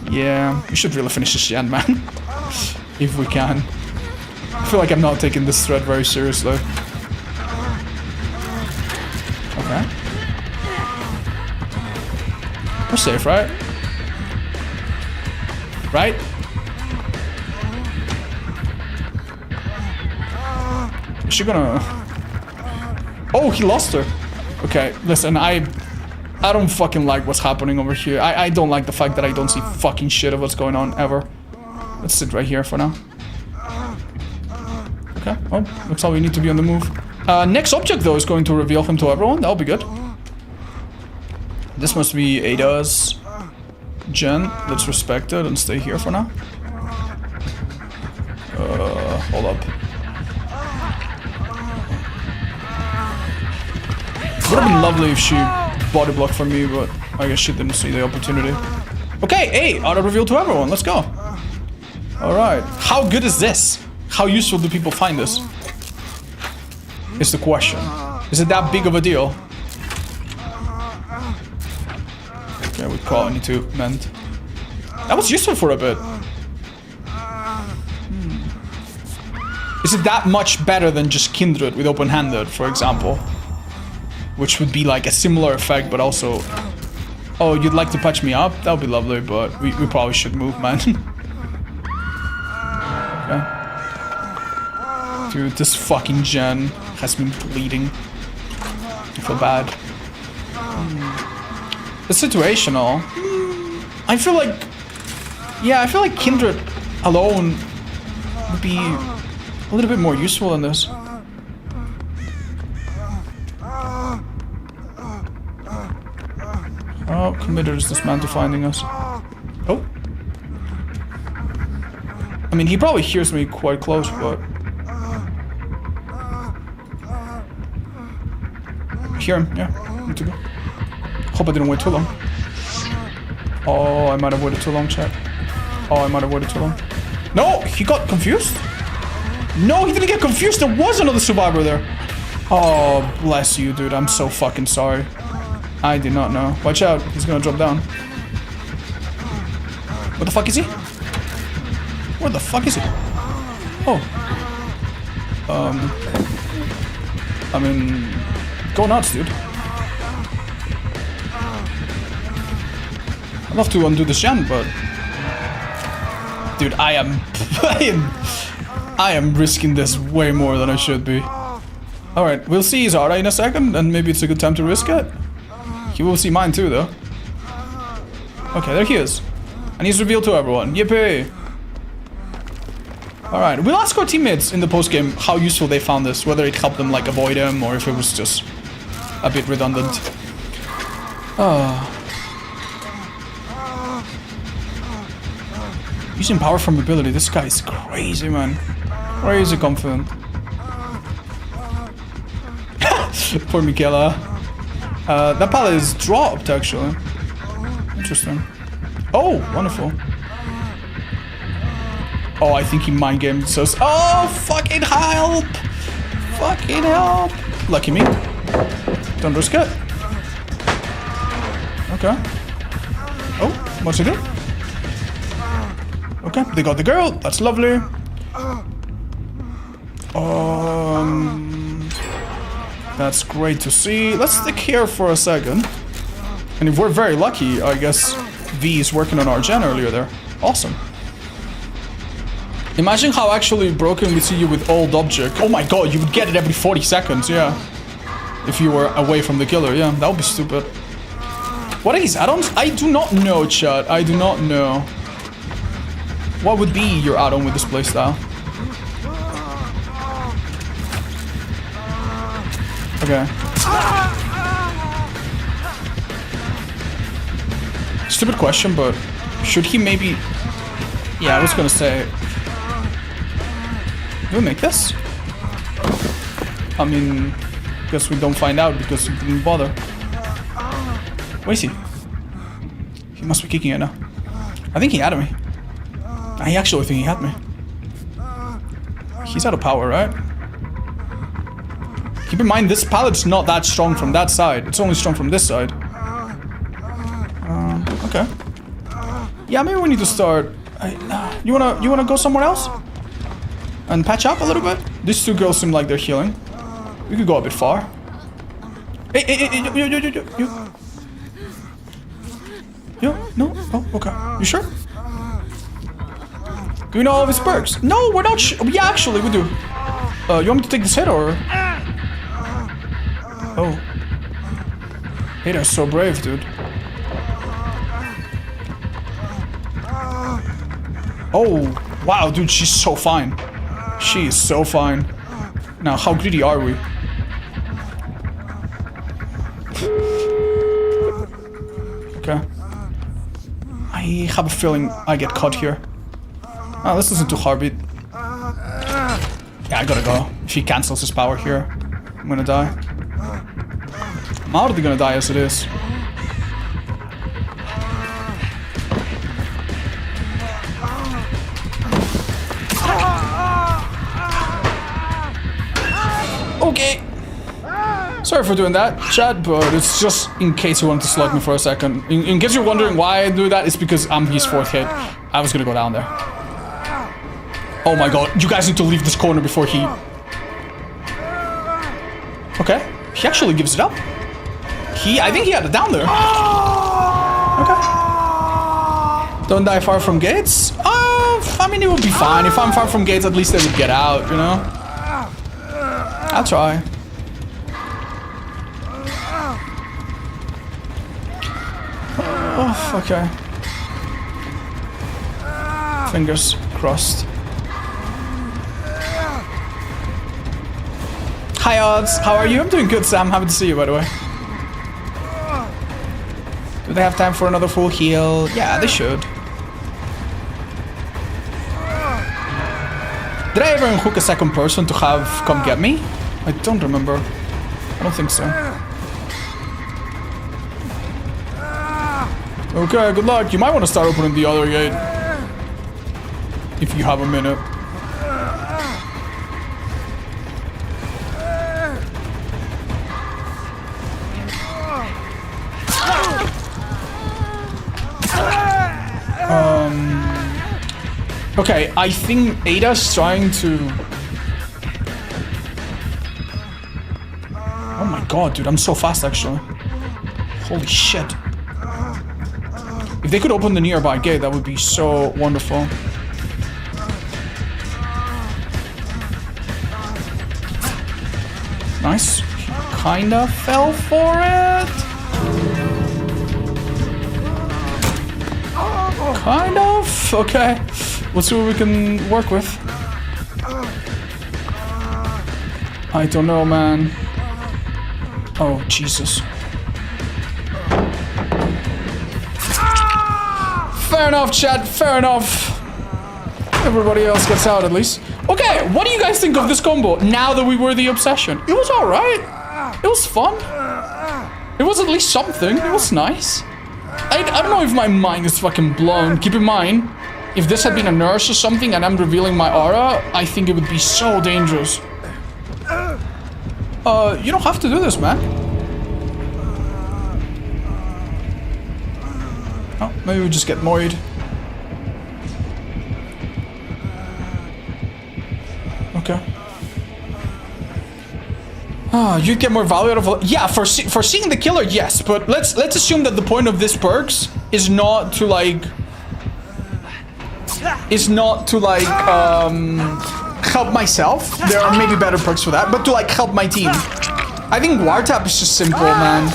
Yeah, we should really finish this gen, man. If we can. I feel like I'm not taking this threat very seriously. Okay. We're safe, right? Right? Is she gonna... Oh, he lost her. Okay, listen, I don't fucking like what's happening over here. I don't like the fact that I don't see fucking shit of what's going on ever. Let's sit right here for now. Okay, well, looks like we need to be on the move. Next object, though, is going to reveal him to everyone. That'll be good. This must be Ada's gen. Let's respect it and stay here for now. Hold up. Would have been lovely if she body blocked for me, but I guess she didn't see the opportunity. Okay, hey, auto reveal to everyone. Let's go. Alright. How good is this? How useful do people find this? Is the question. Is it that big of a deal? Okay, we probably need to mend. That was useful for a bit. Is it that much better than just Kindred with open-handed, for example? Which would be like a similar effect, but also... Oh, you'd like to patch me up? That would be lovely, but we probably should move, man. Okay. Dude, this fucking gen has been bleeding. I feel bad. It's situational. I feel like... Yeah, I feel like Kindred alone would be a little bit more useful than this. How committed is this man to finding us? Oh. I mean, he probably hears me quite close, but... I hear him, yeah. Need to go. Hope I didn't wait too long. Oh, I might have waited too long, chat. Oh, I might have waited too long. No! He got confused? No, he didn't get confused! There was another survivor there! Oh, bless you, dude. I'm so fucking sorry. I did not know. Watch out, he's gonna drop down. What the fuck is he? Where the fuck is he? Oh. I mean... Go nuts, dude. I'd love to undo this gen, but... Dude, I am risking this way more than I should be. Alright, we'll see his aura in a second, and maybe it's a good time to risk it. He will see mine too, though. Okay, there he is. And he's revealed to everyone. Yippee! Alright, we'll ask our teammates in the post-game how useful they found this. Whether it helped them, like, avoid him, or if it was just a bit redundant. Using power from ability. This guy is crazy, man. Crazy confident. Poor Michaela. That pallet is dropped, actually. Interesting. Oh, wonderful. Oh, I think he mind gamed us. Oh, fucking help! Fucking help! Lucky me. Don't risk it. Okay. Oh, what's he do? Okay, they got the girl. That's lovely. That's great to see. Let's stick here for a second. And if we're very lucky, I guess V is working on our gen earlier there. Awesome. Imagine how actually broken we see you with old object. Oh my god, you would get it every 40 seconds, yeah. If you were away from the killer, yeah, that would be stupid. What is add-ons? I do not know, chat. I do not know. What would be your add-on with this playstyle? Okay. Stupid question, but should he maybe... Yeah, I was gonna say... Do we make this? I mean... Guess we don't find out because he didn't bother. Where is he? He must be kicking it now. I think he had me. I actually think he had me. He's out of power, right? Keep in mind, this pallet's not that strong from that side. It's only strong from this side. Okay. Yeah, maybe we need to start... You wanna go somewhere else? And patch up a little bit? These two girls seem like they're healing. We could go a bit far. Hey, you. No? Oh, okay. You sure? Do we know all of his perks? No, we're not sure. Yeah, actually, we do. You want me to take this hit, or...? Oh. Hey, they're so brave, dude. Oh, wow, dude, she's so fine. She is so fine. Now, how greedy are we? Okay. I have a feeling I get caught here. Oh, this isn't too heartbeat. Yeah, I gotta go. If he cancels his power here, I'm gonna die. I'm already gonna die as it is. Okay. Sorry for doing that, chat, but it's just in case you wanted to slug me for a second. In case you're wondering why I do that, it's because I'm his 4th hit. I was gonna go down there. Oh my god, you guys need to leave this corner before he... Okay, he actually gives it up. I think he had it down there. Okay. Don't die far from gates? I mean, it would be fine. If I'm far from gates, at least they would get out, you know? I'll try. Oh, okay. Fingers crossed. Hi, Odds. How are you? I'm doing good, Sam. Happy to see you, by the way. Do they have time for another full heal? Yeah, they should. Did I ever unhook a second person to have come get me? I don't remember. I don't think so. Okay, good luck. You might want to start opening the other gate. If you have a minute. Okay, I think Ada's trying to... Oh my god, dude, I'm so fast, actually. Holy shit. If they could open the nearby gate, that would be so wonderful. Nice. He kinda fell for it. Kind of. Okay. Let's see what we can work with. I don't know, man. Oh, Jesus. Fair enough, chat. Fair enough. Everybody else gets out at least. Okay, what do you guys think of this combo now that we were the obsession? It was alright. It was fun. It was at least something. It was nice. I don't know if my mind is fucking blown. Keep in mind, if this had been a nurse or something and I'm revealing my aura, I think it would be so dangerous. You don't have to do this, man. Oh, maybe we just get annoyed. Okay. Ah, you get more value out of... Yeah, for seeing the killer, yes. But let's assume that the point of this perks is not to like... help myself. There are maybe better perks for that, but to like help my team. I think wiretap is just simple, man.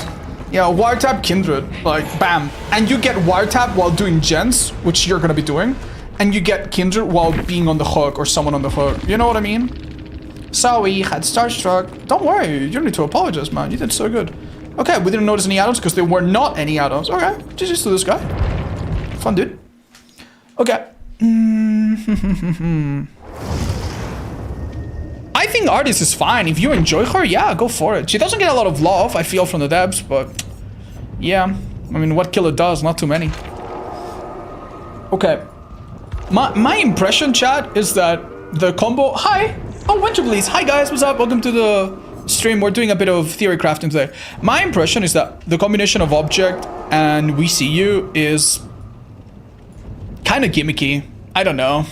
Yeah, wiretap kindred, like bam, and you get wiretap while doing gens, which you're gonna be doing, and you get kindred while being on the hook or someone on the hook. You know what I mean? Sorry, had starstruck. Don't worry, you don't need to apologize, man. You did so good. Okay, we didn't notice any add-ons because there were not any add-ons. Okay, just used to this guy. Fun dude. Okay. I think Artist is fine. If you enjoy her, yeah, go for it. She doesn't get a lot of love, I feel, from the devs, but yeah. I mean, what killer does? Not too many. Okay. My impression, chat, is that the combo... Hi! Oh, Winter Please. Hi, guys. What's up? Welcome to the stream. We're doing a bit of theory crafting today. My impression is that the combination of object and we see you is kind of gimmicky. I don't know.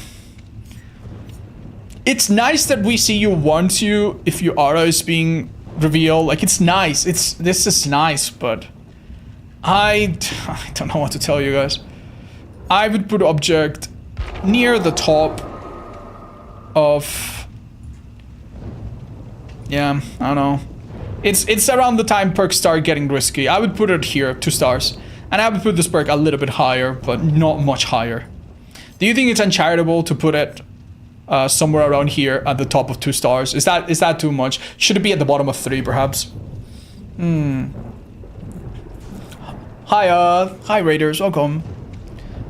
It's nice that we see you warns you if your aura is being revealed. Like, it's nice. This is nice, but I don't know what to tell you guys. I would put object near the top of... Yeah, I don't know. It's around the time perks start getting risky. I would put it here, 2 stars. And I would put this perk a little bit higher, but not much higher. Do you think it's uncharitable to put it somewhere around here at the top of 2 stars? Is that too much? Should it be at the bottom of 3, perhaps? Hi Raiders, welcome.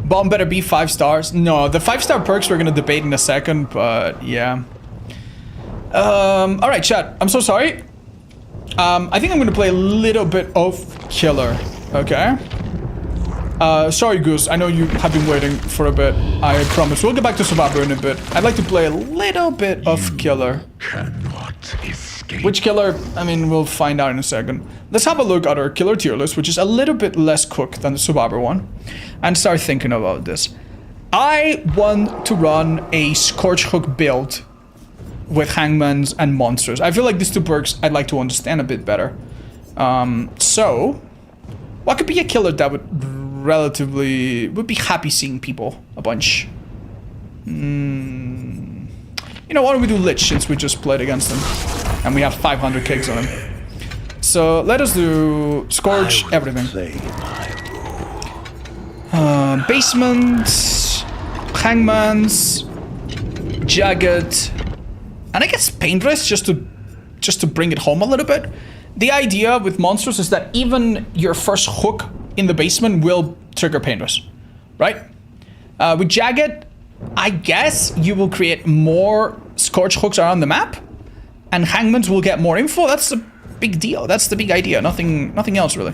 Bomb better be 5 stars. No, the 5-star perks we're gonna debate in a second, but yeah. Alright, chat. I'm so sorry. I think I'm gonna play a little bit of Killer, okay? Sorry, Goose. I know you have been waiting for a bit. I promise. We'll get back to Survivor in a bit. I'd like to play a little bit of Killer. Which Killer? I mean, we'll find out in a second. Let's have a look at our Killer tier list, which is a little bit less cooked than the Survivor one, and start thinking about this. I want to run a Scorch Hook build with Hangmans and Monsters. I feel like these 2 perks I'd like to understand a bit better. So, what could be a Killer that would be happy seeing people a bunch? You know, why don't we do Lich since we just played against them and we have 500 kicks on him. So let us do Scorch, everything. Basement, Hangmans, Jagged, and I guess Paintress just to bring it home a little bit. The idea with Monsters is that even your first hook in the basement will trigger Paintress, right? With Jagged, I guess you will create more Scorch hooks around the map, and Hangmans will get more info. That's a big deal. That's the big idea. Nothing else really.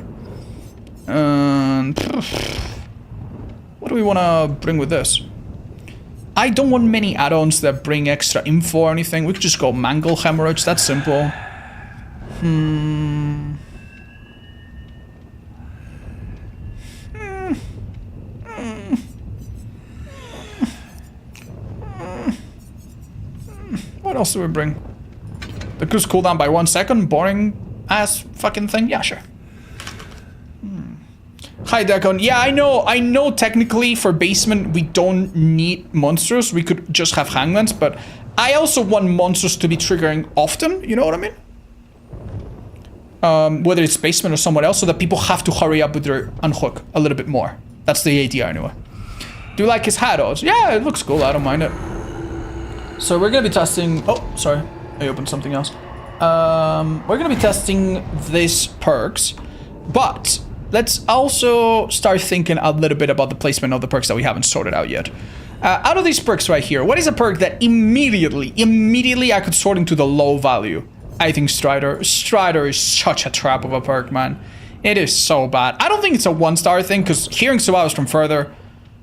What do we want to bring with this? I don't want many add-ons that bring extra info or anything. We could just go Mangle Hemorrhage. That's simple. What else do we bring? The Goose cooldown by 1 second. Boring ass fucking thing. Yeah, sure. Hi, Decon. Yeah, I know technically for basement we don't need monsters. We could just have Hangmans, but I also want monsters to be triggering often. You know what I mean? Whether it's basement or someone else, so that people have to hurry up with their unhook a little bit more. That's the idea anyway. Do you like his hat also? Yeah, it looks cool. I don't mind it. So we're gonna be testing. Oh, sorry, I opened something else. We're gonna be testing these perks, but let's also start thinking a little bit about the placement of the perks that we haven't sorted out yet. Out of these perks right here, what is a perk that immediately I could sort into the low value? I think Strider. Strider is such a trap of a perk, man. It is so bad. I don't think it's a 1-star thing, because hearing survivors from further,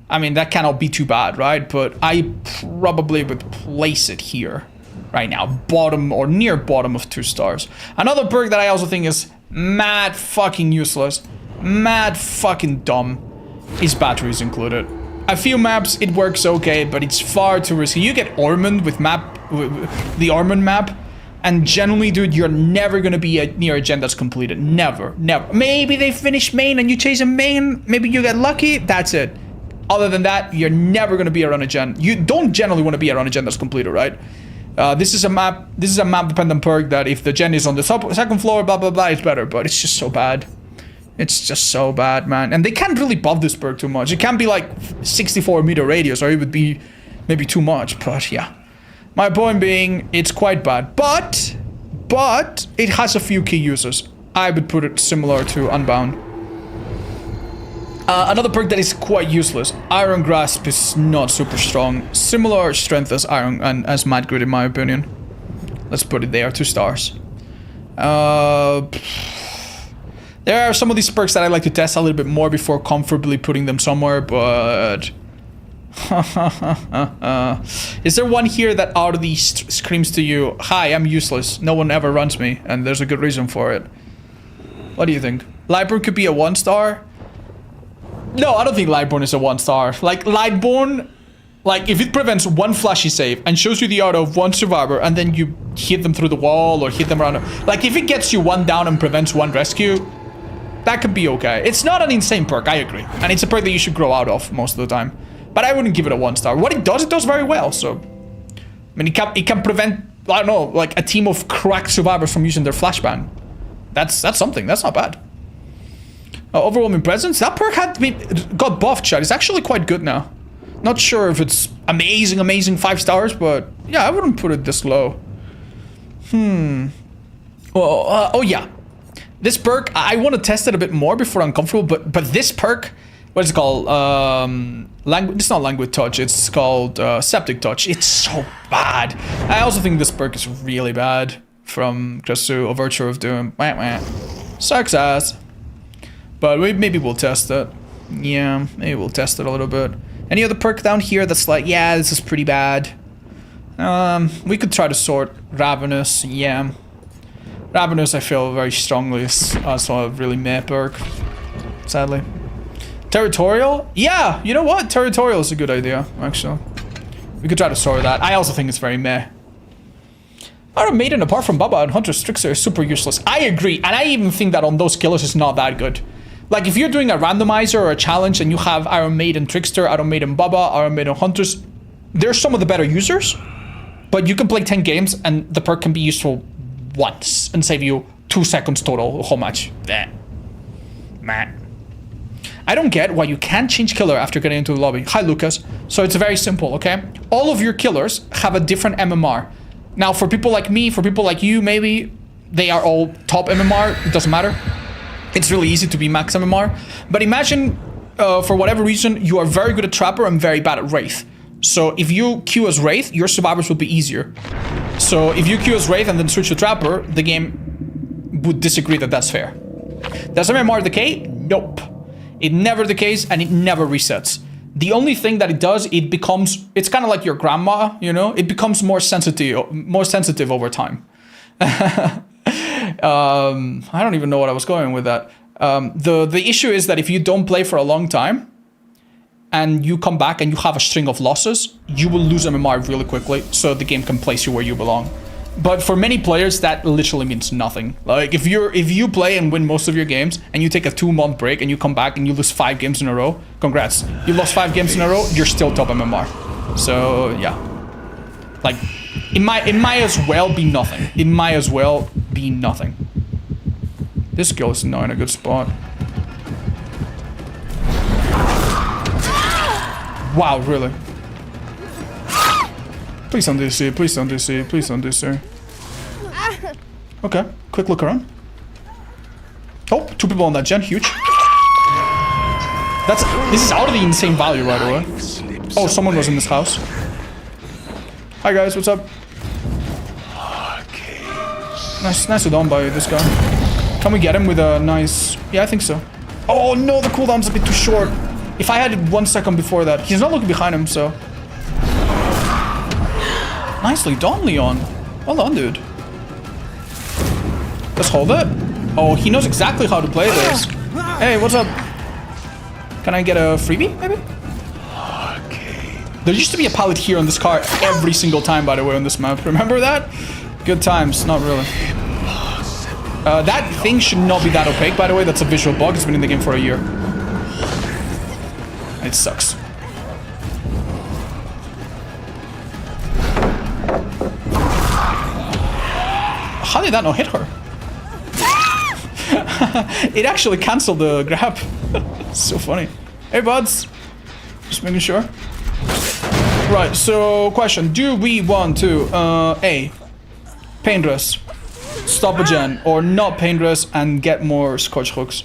I mean, that cannot be too bad, right? But I probably would place it here right now. Bottom or near bottom of 2 stars. Another perk that I also think is mad fucking useless, mad fucking dumb, is batteries included. A few maps it works okay, but it's far too risky. You get Ormond with the Ormond map, and generally, dude, you're never gonna be near a gen that's completed. Never, never. Maybe they finish main and you chase a main, maybe you get lucky, that's it. Other than that, you're never gonna be around a gen. You don't generally want to be around a gen that's completed, right? This is a map dependent perk that if the gen is on the second floor, blah blah blah, it's better, but it's just so bad. It's just so bad, man. And they can't really buff this perk too much. It can't be like 64-meter radius, or it would be maybe too much, but yeah. My point being, it's quite bad, but it has a few key uses. I would put it similar to Unbound. Another perk that is quite useless. Iron Grasp is not super strong. Similar strength as Iron and as Mad Grid in my opinion. Let's put it there, 2 stars. There are some of these perks that I like to test a little bit more before comfortably putting them somewhere, but... Is there one here that out of these screams to you, hi, I'm useless, no one ever runs me, and there's a good reason for it? What do you think? Lightborn could be a 1-star? No, I don't think Lightborn is a 1-star. Like, Lightborn, like, if it prevents 1 flashy save and shows you the auto of 1 survivor, and then you hit them through the wall or hit them around, like, if it gets you 1 down and prevents 1 rescue, that could be okay. It's not an insane perk, I agree, and it's a perk that you should grow out of most of the time. But I wouldn't give it a 1-star. What it does very well, so... I mean, it can prevent, I don't know, like a team of cracked survivors from using their flashbang. That's something, that's not bad. Overwhelming Presence, that perk got buffed, chat. It's actually quite good now. Not sure if it's amazing 5 stars, but yeah, I wouldn't put it this low. Well, oh yeah. This perk, I want to test it a bit more before I'm comfortable, but this perk... What is it called? It's not Languid Touch, it's called Septic Touch. It's so bad. I also think this perk is really bad from just to Overture of Doom. Sucks ass. But maybe we'll test it. Yeah, maybe we'll test it a little bit. Any other perk down here that's like, yeah, this is pretty bad? We could try to sort Ravenous, yeah. Ravenous I feel very strongly is also a really meh perk, sadly. Territorial? Yeah, you know what? Territorial is a good idea, actually. We could try to sort that. I also think it's very meh. Iron Maiden, apart from Baba and Hunter's Trickster, is super useless. I agree, and I even think that on those killers it's not that good. Like, if you're doing a randomizer or a challenge and you have Iron Maiden Trickster, Iron Maiden Baba, Iron Maiden Hunters, they're some of the better users, but you can play 10 games and the perk can be useful once and save you 2 seconds total. How much? Man. I don't get why you can't change killer after getting into the lobby. Hi, Lucas. So it's very simple, okay? All of your killers have a different MMR. Now, for people like me, for people like you, maybe they are all top MMR. It doesn't matter. It's really easy to be max MMR. But imagine, for whatever reason, you are very good at Trapper and very bad at Wraith. So if you queue as Wraith, your survivors will be easier. So if you queue as Wraith and then switch to Trapper, the game would disagree that that's fair. Does MMR decay? Nope. It never decays and it never resets. The only thing that it does, it's kind of like your grandma, you know? It becomes more sensitive over time. I don't even know what I was going with that. The issue is that if you don't play for a long time and you come back and you have a string of losses, you will lose MMR really quickly, so the game can place you where you belong. But for many players, that literally means nothing. Like, if you play and win most of your games, and you take a 2-month break, and you come back and you lose 5 games in a row, congrats. You lost 5 games in a row, you're still top MMR. So, yeah. Like, it might as well be nothing. It might as well be nothing. This girl is not in a good spot. Wow, really? Please don't DC, please don't DC, please don't DC. Okay, quick look around. Oh, 2 people on that gen, huge. This is out of the insane value, by the way. Oh, someone was in this house. Hi guys, what's up? Nicely done by this guy. Can we get him with a nice... Yeah, I think so. Oh no, the cooldown's a bit too short. If I had it 1 second before that. He's not looking behind him, so... Nicely done, Leon. Well done, dude. Let's hold it. Oh, he knows exactly how to play this. Hey, what's up? Can I get a freebie, maybe? There used to be a pallet here on this car every single time, by the way, on this map. Remember that? Good times. Not really. That thing should not be that opaque, by the way. That's a visual bug. It's been in the game for a year. It sucks. How did that not hit her? It actually cancelled the grab. So funny. Hey, buds. Just making sure. Right, so question. Do we want to, A, paintless, stop a gen, or not paintless and get more scorch hooks?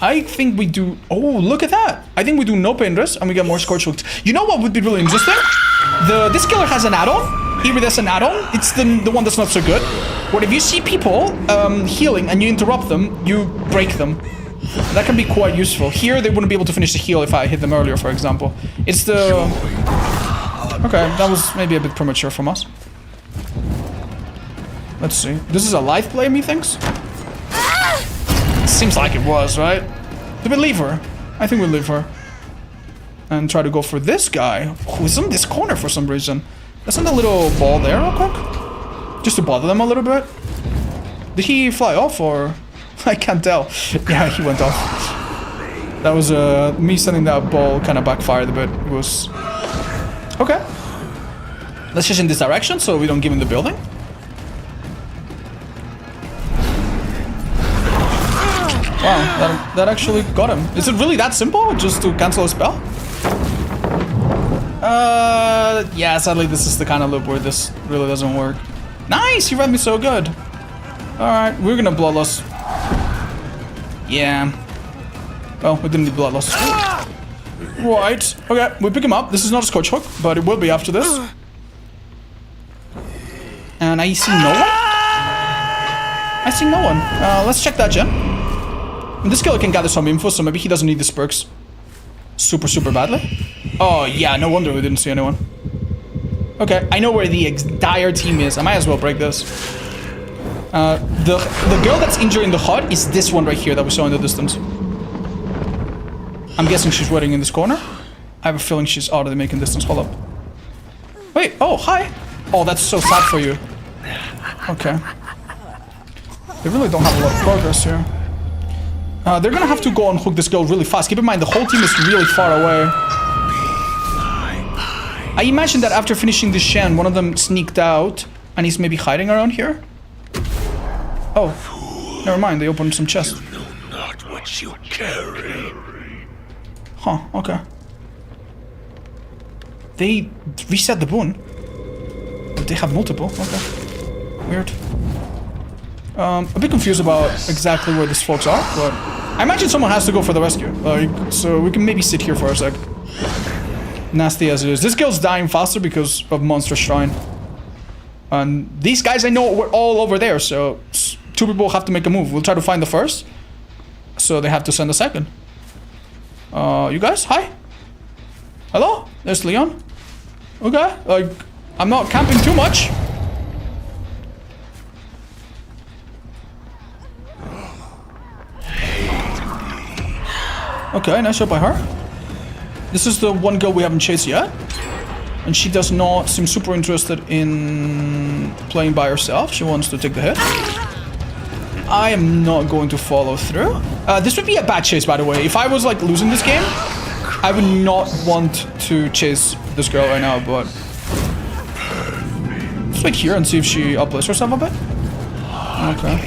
I think we do... Oh, look at that. I think we do no paintless and we get more scorch hooks. You know what would be really interesting? This killer has an add-on. Here there's an add-on. It's the one that's not so good. Where if you see people healing and you interrupt them, you break them. That can be quite useful. Here, they wouldn't be able to finish the heal if I hit them earlier, for example. It's the... Okay, that was maybe a bit premature from us. Let's see. This is a live play, methinks? Seems like it was, right? Did we leave her? I think we leave her. And try to go for this guy, who's in this corner for some reason. Let's send a little ball there real quick. Just to bother them a little bit. Did he fly off or... I can't tell. Yeah, he went off. That was me sending that ball kind of backfired a bit. It was... Okay. Let's just in this direction so we don't give him the building. Wow, that actually got him. Is it really that simple? Just to cancel a spell? Yeah, sadly this is the kind of loop where this really doesn't work. Nice! He read me so good. Alright, we're gonna bloodlust. Yeah. Well, we didn't need bloodlust. Right. Okay, we pick him up. This is not a scorch hook, but it will be after this. And I see no one? I see no one. Let's check that gen. And this killer can gather some info, so maybe he doesn't need these perks super badly. Oh, yeah, no wonder we didn't see anyone. Okay, I know where the entire team is. I might as well break this. The girl that's injured in the hut is this one right here that we saw in the distance. I'm guessing she's waiting in this corner. I have a feeling she's already making distance. Hold up. Wait, oh, hi. Oh, that's so sad for you. Okay. They really don't have a lot of progress here. They're gonna have to go and hook this girl really fast. Keep in mind, the whole team is really far away. I imagine that after finishing this Shen, one of them sneaked out and he's maybe hiding around here. Oh, never mind. They opened some chests. You know not what you carry. Huh, okay. They reset the boon. But they have multiple, okay. Weird. A bit confused about exactly where these folks are, but I imagine someone has to go for the rescue. So we can maybe sit here for a sec. Nasty as it is. This girl's dying faster because of Monster Shrine. And these guys I know were all over there, so 2 people have to make a move. We'll try to find the first. So they have to send a second. You guys? Hi? Hello? There's Leon. Okay, like, I'm not camping too much. Okay, nice shot by her. This is the one girl we haven't chased yet. And she does not seem super interested in playing by herself. She wants to take the hit. I am not going to follow through. This would be a bad chase, by the way. If I was, like, losing this game, I would not want to chase this girl right now, but... Let's wait here and see if she uplifts herself a bit. Okay.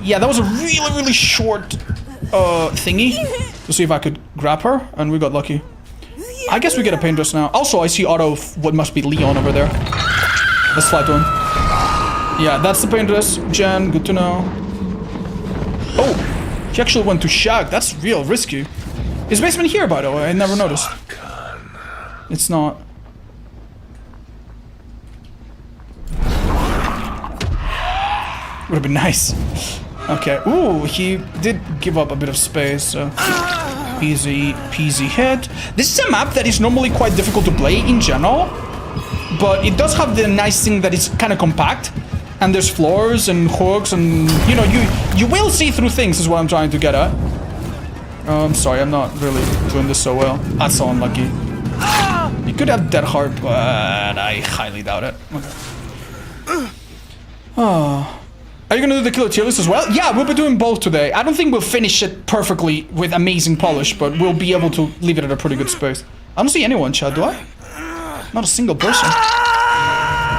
Yeah, that was a really short thingy. to see if I could grab her, and we got lucky. I guess we get a painters now. Also, I see auto of what must be Leon over there. Let's fly to him. Yeah, that's the painters. Jen, good to know. Oh, he actually went to Shag. That's real risky. Is basement here, by the way? I never noticed. It's not. Would have been nice. Okay. Ooh, he did give up a bit of space, so easy peasy hit. This is a map that is normally quite difficult to play in general, but it does have the nice thing that it's kind of compact, and there's floors and hooks, and you know, you will see through things is what I'm trying to get at. I'm sorry, I'm not really doing this so well. That's so unlucky. You could have Dead Heart, but I highly doubt it. Okay. Oh. Are you gonna do the killer tier list as well? Yeah, we'll be doing both today. I don't think we'll finish it perfectly with amazing polish, but we'll be able to leave it at a pretty good space. I don't see anyone, Chad, do I? Not a single person.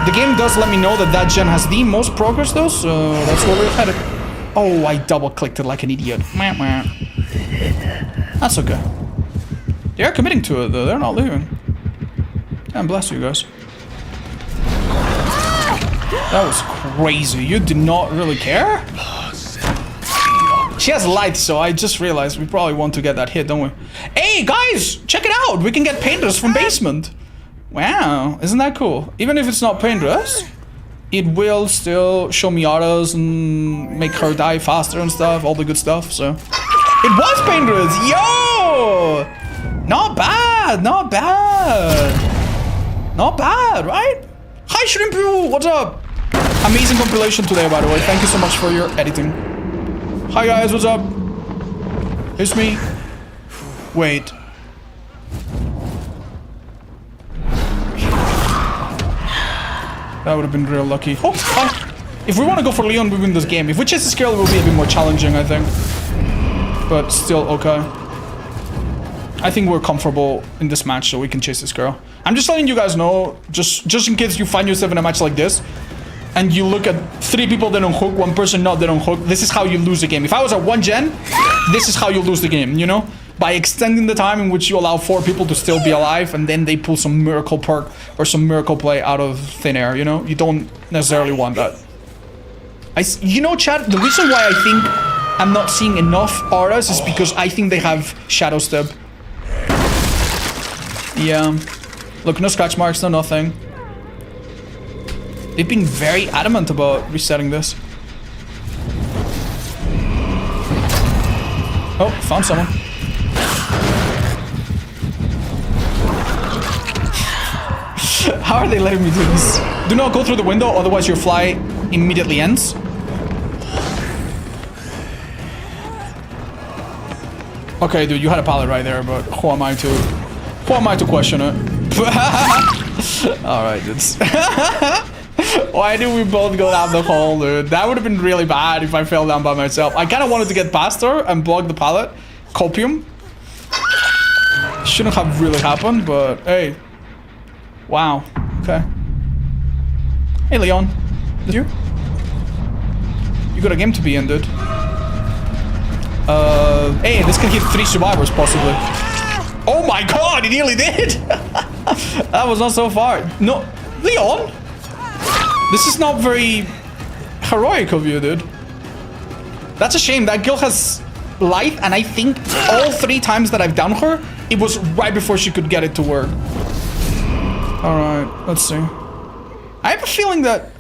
The game does let me know that that gen has the most progress though, so that's where we're headed. Oh, I double-clicked it like an idiot. That's okay. They are committing to it though, they're not leaving. God bless you guys. That was crazy. You did not really care? She has light, so I just realized we probably want to get that hit, don't we? Hey, guys! Check it out! We can get painters from basement. Wow, isn't that cool? Even if it's not painters, it will still show me autos and make her die faster and stuff, all the good stuff, so... It was painters! Yo! Not bad, not bad. Not bad, right? Hi, Shrimpu! What's up? Amazing compilation today, by the way. Thank you so much for your editing. Hi guys, what's up? It's me. Wait. That would have been real lucky. Oh, hi. If we want to go for Leon, we win this game. If we chase this girl, it will be a bit more challenging, I think. But still, okay. I think we're comfortable in this match, so we can chase this girl. I'm just letting you guys know, just in case you find yourself in a match like this, and you look at 3 people that on hook, 1 person not that on hook, this is how you lose the game. If I was at 1 gen, this is how you lose the game, you know? By extending the time in which you allow 4 people to still be alive, and then they pull some miracle perk or some miracle play out of thin air, you know? You don't necessarily want that. You know, chat, the reason why I think I'm not seeing enough auras is because I think they have Shadow Step. Yeah. Look, no scratch marks, no nothing. They've been very adamant about resetting this. Oh, found someone. How are they letting me do this? Do not go through the window, otherwise your fly immediately ends. Okay, dude, you had a pallet right there, but who am I to question it? Alright, dudes. Why did we both go down the hole, dude? That would have been really bad if I fell down by myself. I kind of wanted to get past her and block the pallet. Copium. Shouldn't have really happened, but hey. Wow. Okay. Hey, Leon. Is you? You got a game to be in, dude. Hey, this can hit 3 survivors, possibly. Oh my god, he nearly did! That was not so far. No, Leon? This is not very heroic of you, dude. That's a shame. That girl has light, and I think all 3 times that I've done her, it was right before she could get it to work. Alright, let's see. I have a feeling that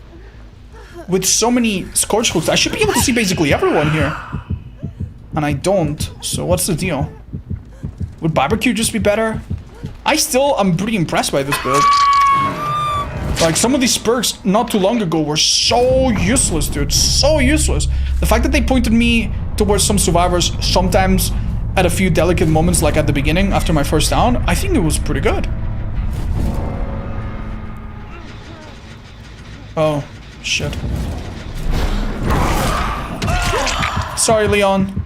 with so many Scorch hooks, I should be able to see basically everyone here. And I don't, so what's the deal? Would barbecue just be better? I'm pretty impressed by this build. Like, some of these perks not too long ago were so useless, dude. So useless. The fact that they pointed me towards some survivors sometimes at a few delicate moments, like at the beginning, after my first down, I think it was pretty good. Oh, shit. Sorry, Leon.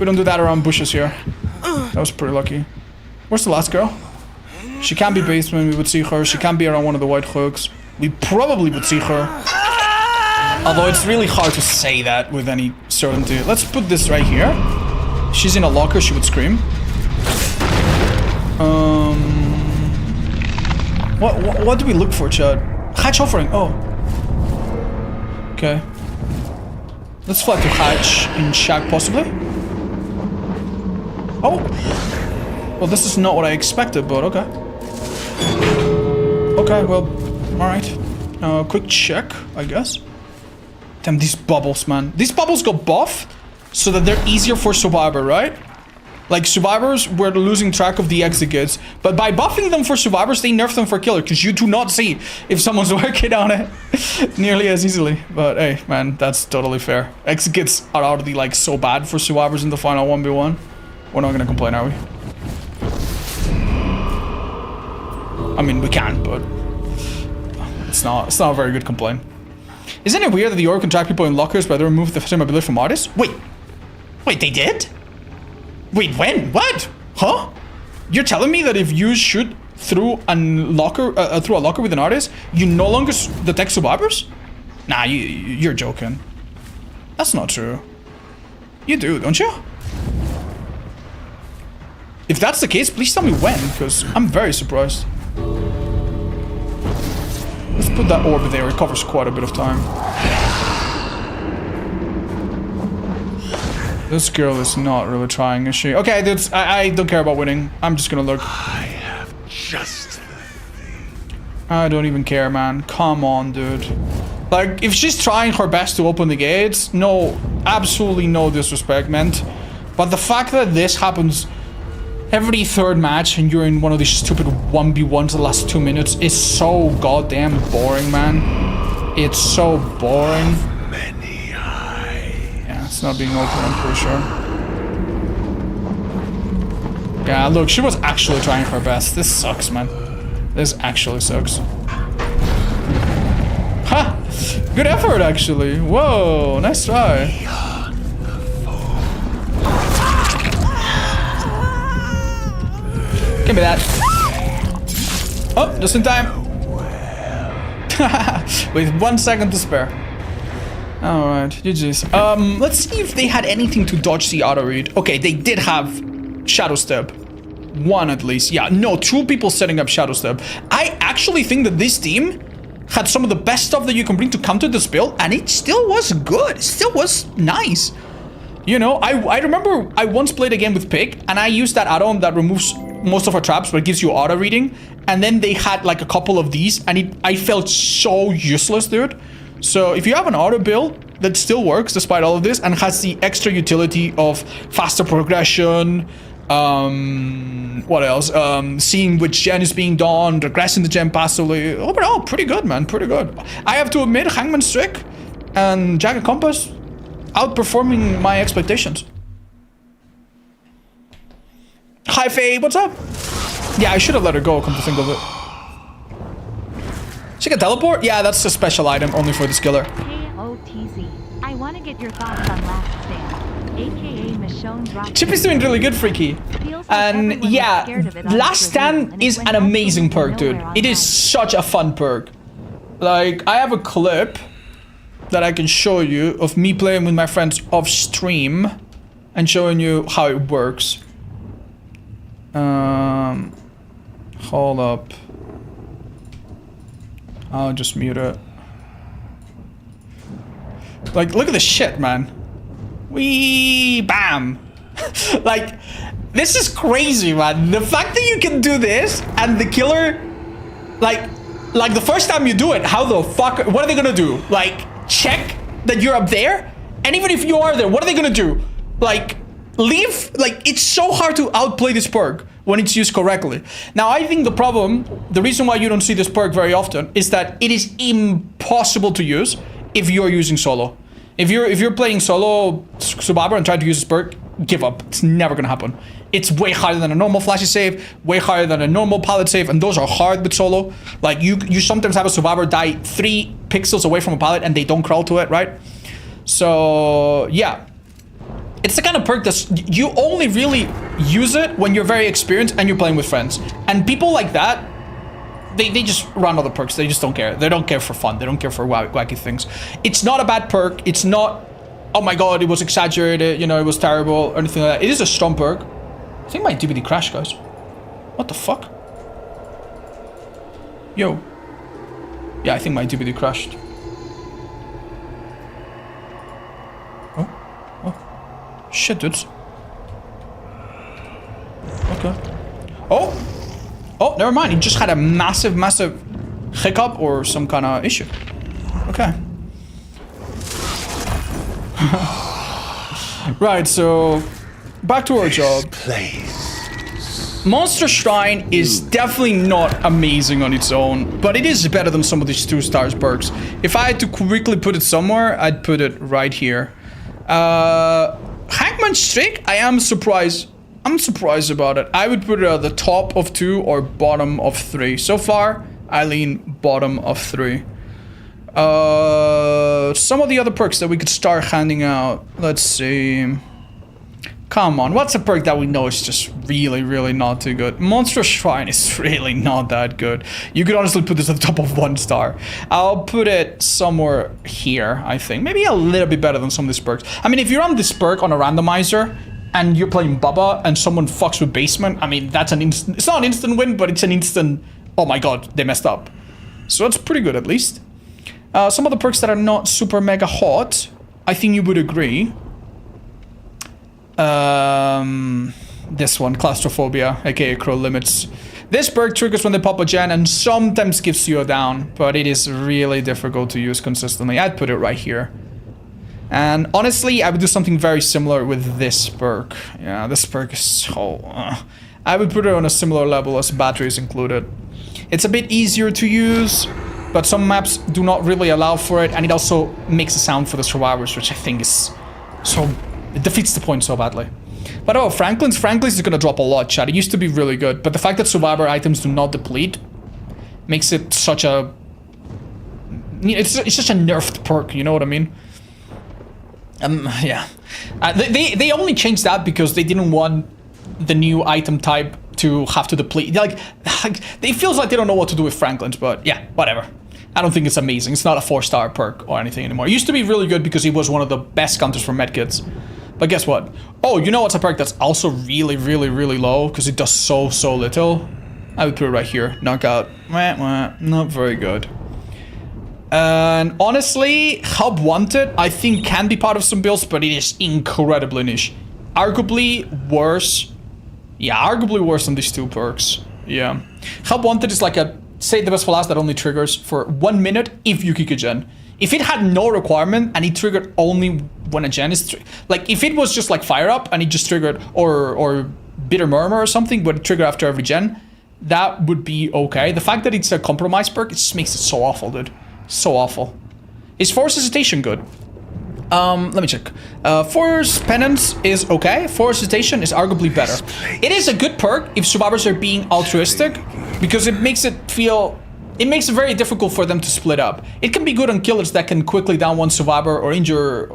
We don't do that around bushes here. That was pretty lucky. Where's the last girl? She can't be basement, we would see her. She can't be around one of the white hooks. We probably would see her. Although it's really hard to say that with any certainty. Let's put this right here. She's in a locker, she would scream. What do we look for, Chad? Hatch offering. Oh. Okay. Let's fly to hatch in shack, possibly. Oh. Well, this is not what I expected, but okay. Okay, well, alright. Quick check, I guess. Damn, these bubbles, man. These bubbles got buffed so that they're easier for Survivor, right? Like, Survivors were losing track of the executes, but by buffing them for Survivors, they nerf them for Killer, because you do not see if someone's working on it nearly as easily. But hey, man, that's totally fair. Executes are already, like, so bad for Survivors in the final 1v1. We're not gonna complain, are we? I mean, we can, but it's not a very good complaint. Isn't it weird that the orb can track people in lockers, but they remove the same ability from artists? Wait, they did? Wait, when? What? Huh? You're telling me that if you shoot through a locker with an artist, you no longer detect survivors? Nah, you're joking. That's not true. You do, don't you? If that's the case, please tell me when, because I'm very surprised. Let's put that orb there. It covers quite a bit of time. This girl is not really trying, is she? Okay, dudes, I don't care about winning. I'm just gonna look. I have just... I don't even care, man. Come on, dude. Like, if she's trying her best to open the gates, no, absolutely no disrespect meant. But the fact that this happens every third match and you're in one of these stupid 1v1s the last 2 minutes is so goddamn boring, man. It's so boring. It's not being open, I'm pretty sure. Yeah, look, she was actually trying her best. This sucks, man. This actually sucks. Ha! Good effort, actually. Whoa, nice try. Give me that. Oh, just in time. With 1 second to spare. Alright, GG's. Let's see if they had anything to dodge the auto read. Okay, they did have Shadow Step. One at least. Yeah, no, 2 people setting up Shadow Step. I actually think that this team had some of the best stuff that you can bring to counter this build, and it still was good. It still was nice. You know, I remember I once played a game with Pig, and I used that add-on that removes most of our traps, but it gives you auto reading. And then they had like a couple of these, and I felt so useless, dude. So if you have an auto build that still works despite all of this and has the extra utility of faster progression, what else? Seeing which gen is being done, regressing the gen passively. Overall, pretty good, man, pretty good. I have to admit, Hangman Strick and Jagged Compass outperforming my expectations. Hi Faye, what's up? Yeah, I should have let her go, come to think of it. She can teleport? Yeah, that's a special item only for this killer. KOTZ. I want to get your thoughts on Last Stand, aka Michonne Drop. Chippy's doing really good, Freaky. And yeah, Last Stand is an amazing perk, dude. It is such a fun perk. Like, I have a clip that I can show you of me playing with my friends off stream and showing you how it works. Hold up. I'll just mute it. Like, look at this shit, man. Wee bam. Like, this is crazy, man. The fact that you can do this and the killer, like the first time you do it, how the fuck, what are they gonna do? Like, check that you're up there? And even if you are there, what are they gonna do? Like, leave? Like, it's so hard to outplay this perk when it's used correctly. Now, I think the reason why you don't see this perk very often is that it is impossible to use if you're using solo. If you're playing solo Survivor and trying to use this perk, give up. It's never gonna happen. It's way harder than a normal flashy save, way harder than a normal pallet save, and those are hard with solo. Like, you sometimes have a Survivor die 3 pixels away from a pallet and they don't crawl to it, right? So, yeah. It's the kind of perk that you only really use it when you're very experienced and you're playing with friends. And people like that, they just run other perks. They just don't care. They don't care for fun. They don't care for wacky things. It's not a bad perk. It's not, oh my god, it was exaggerated, you know, it was terrible or anything like that. It is a strong perk. I think my DVD crashed, guys. What the fuck? Yo. Yeah, I think my DVD crashed. Oh. Oh. Shit, dudes. Okay. Oh! Oh, never mind. He just had a massive hiccup or some kind of issue. Okay. Right, so back to our job. Monster Shrine is definitely not amazing on its own, but it is better than some of these 2-star perks. If I had to quickly put it somewhere, I'd put it right here. Hangman's Streak, I am surprised. I'm surprised about it. I would put it at the top of 2 or bottom of 3. So far, I lean bottom of 3. Some of the other perks that we could start handing out. Let's see. Come on, what's a perk that we know is just really not too good? Monster Shrine is really not that good. You could honestly put this at the top of 1 star. I'll put it somewhere here, I think. Maybe a little bit better than some of these perks. I mean, if you're on this perk on a randomizer and you're playing Bubba and someone fucks with basement, I mean, that's an instant... It's not an instant win, but it's an instant... Oh my god, they messed up. So that's pretty good, at least. Some of the perks that are not super mega hot, I think you would agree. This one, Claustrophobia, aka Crow Limits. This perk triggers when they pop a gen and sometimes gives you a down, but it is really difficult to use consistently. I'd put it right here. And honestly, I would do something very similar with this perk. Yeah, this perk is so... I would put it on a similar level as batteries included. It's a bit easier to use, but some maps do not really allow for it, and it also makes a sound for the survivors, which I think is so... It defeats the point so badly. But oh, Franklin's is gonna drop a lot, chat. It used to be really good, but the fact that survivor items do not deplete makes it such a... It's such a nerfed perk, you know what I mean? Yeah. They only changed that because they didn't want the new item type to have to deplete. Like it feels like they don't know what to do with Franklin's, but yeah, whatever. I don't think it's amazing. It's not a 4-star perk or anything anymore. It used to be really good because it was one of the best counters for medkits. But guess what? Oh, you know what's a perk that's also really low because it does so little? I would put it right here. Knockout. Not very good. And honestly, Hub Wanted, I think can be part of some builds, but it is incredibly niche. Arguably worse. Yeah, arguably worse than these 2 perks. Yeah. Hub Wanted is like a Save the Best for Last that only triggers for 1 minute if you kick a gen. If it had no requirement and it triggered only when a gen is... Like, if it was just like Fire Up and it just triggered... Or Bitter Murmur or something, but it triggered after every gen, that would be okay. The fact that it's a compromise perk, it just makes it so awful, dude. So awful. Is Force Hesitation good? Let me check. Force Penance is okay. Force Hesitation is arguably better. It is a good perk if survivors are being altruistic, because it makes it feel... It makes it very difficult for them to split up. It can be good on killers that can quickly down one survivor or injure...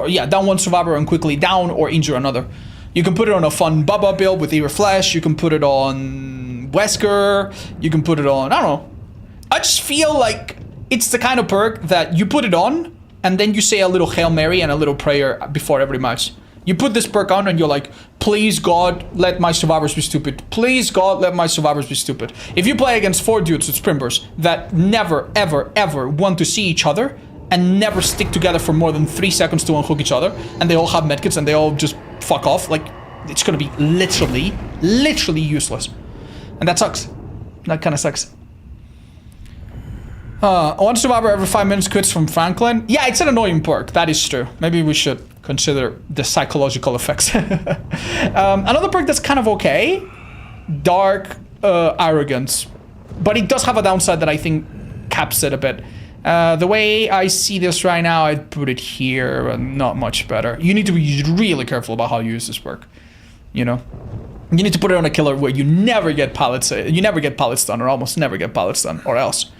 yeah, down one survivor and quickly down or injure another. You can put it on a fun Bubba build with Ear Flash. You can put it on Wesker. You can put it on... I don't know. I just feel like it's the kind of perk that you put it on and then you say a little Hail Mary and a little prayer before every match. You put this perk on and you're like, please God, let my survivors be stupid. Please God, let my survivors be stupid. If you play against 4 dudes with Sprimbers that never, ever want to see each other and never stick together for more than 3 seconds to unhook each other, and they all have medkits and they all just fuck off, like, it's gonna be literally useless. And that sucks. That kind of sucks. One survivor every 5 minutes quits from Franklin. Yeah, it's an annoying perk. That is true. Maybe we should consider the psychological effects. Another perk that's kind of okay. Dark Arrogance. But it does have a downside that I think caps it a bit. The way I see this right now, I'd put it here, and not much better. You need to be really careful about how you use this perk. You know? You need to put it on a killer where you never get pallets. You never get pallets done, or almost never get pallets done, or else.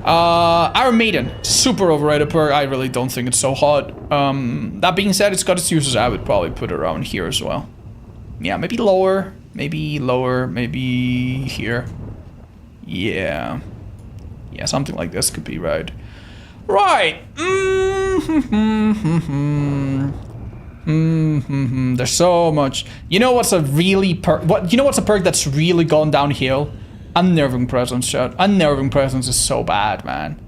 Iron Maiden, super overrated perk. I really don't think it's so hot. That being said, it's got its uses. I would probably put it around here as well. Yeah, maybe lower, maybe here. Yeah, something like this could be right. There's so much. You know what's a really you know what's a perk that's really gone downhill? Unnerving Presence, chat. Unnerving Presence is so bad, man.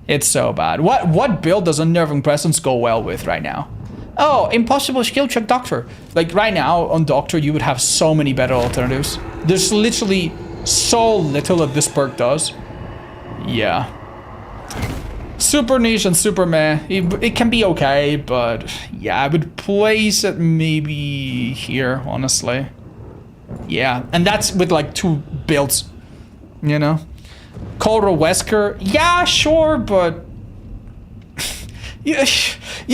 It's so bad. What build does Unnerving Presence go well with right now? Oh, impossible skill check Doctor. Like right now on Doctor, you would have so many better alternatives. There's literally so little that this perk does. Yeah. Super niche and super meh. It can be okay, but yeah, I would place it maybe here, honestly. Yeah, and that's with like 2 builds, you know? Colra Wesker, yeah, sure, but you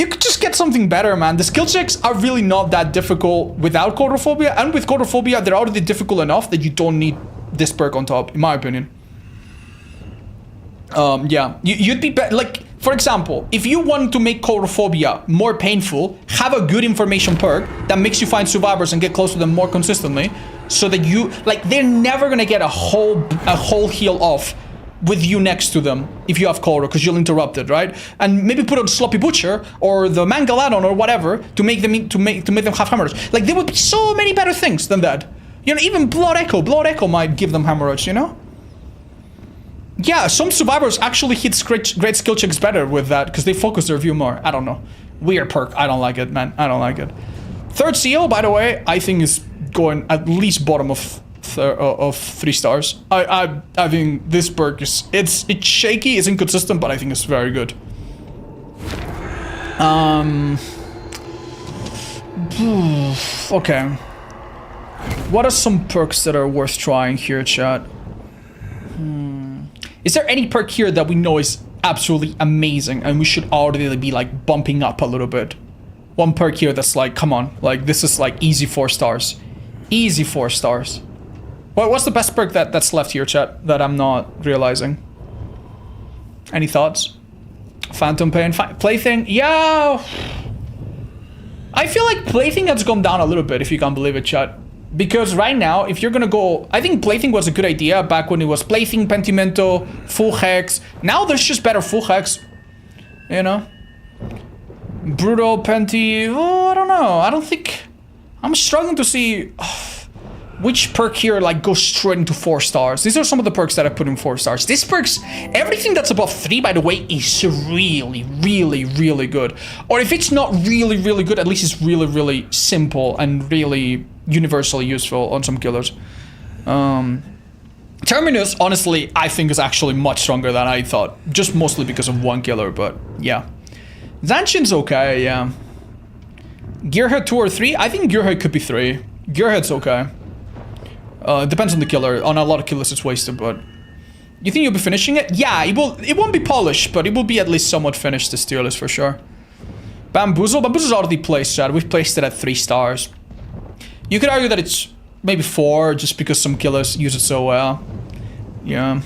could just get something better, man. The skill checks are really not that difficult without Codophobia, and with Codophobia, they're already difficult enough that you don't need this perk on top, in my opinion. Yeah, you'd be like, for example, if you want to make Codophobia more painful, have a good information perk that makes you find survivors and get close to them more consistently, so that you, like, they're never gonna get a whole heal off with you next to them if you have Codo, because you'll interrupt it, right? And maybe put on Sloppy Butcher or the Mangle add-on or whatever to make them to make them have hemorrhage. Like, there would be so many better things than that. You know, even Blood Echo might give them hemorrhage, you know? Yeah, some survivors actually hit great skill checks better with that because they focus their view more. I don't know. Weird perk. I don't like it, man. I don't like it. Third seal, by the way, I think is going at least bottom of 3 stars. I think this perk is it's shaky, it's inconsistent, but I think it's very good. Okay. What are some perks that are worth trying here, chat? Is there any perk here that we know is absolutely amazing and we should already be like bumping up a little bit? One perk here that's like, come on, like this is like easy 4 stars. Easy 4 stars. What's the best perk that's left here, chat, that I'm not realizing? Any thoughts? Phantom Pain, Plaything, yeah. I feel like Plaything has gone down a little bit, if you can't believe it, chat. Because right now, if you're gonna go, I think Plaything was a good idea back when it was Plaything, Pentimento, Full Hex. Now there's just better Full Hex, you know? Brutal, Penti, oh, I don't know. I don't think, I'm struggling to see which perk here like goes straight into 4 stars. These are some of the perks that I put in 4 stars. These perks, everything that's above 3, by the way, is really, really, really good. Or if it's not really, really good, at least it's really, really simple and really universally useful on some killers. Terminus, honestly, I think is actually much stronger than I thought. Just mostly because of one killer, but yeah. Zanshin's okay, yeah. Gearhead 2 or 3? I think Gearhead could be 3. Gearhead's okay. It depends on the killer. On a lot of killers it's wasted, but... You think you'll be finishing it? Yeah, it won't be polished, but it will be at least somewhat finished, this tier list for sure. Bamboozle? Bamboozle's already placed, Chad. We've placed it at 3 stars. You could argue that it's maybe 4, just because some killers use it so well. Yeah.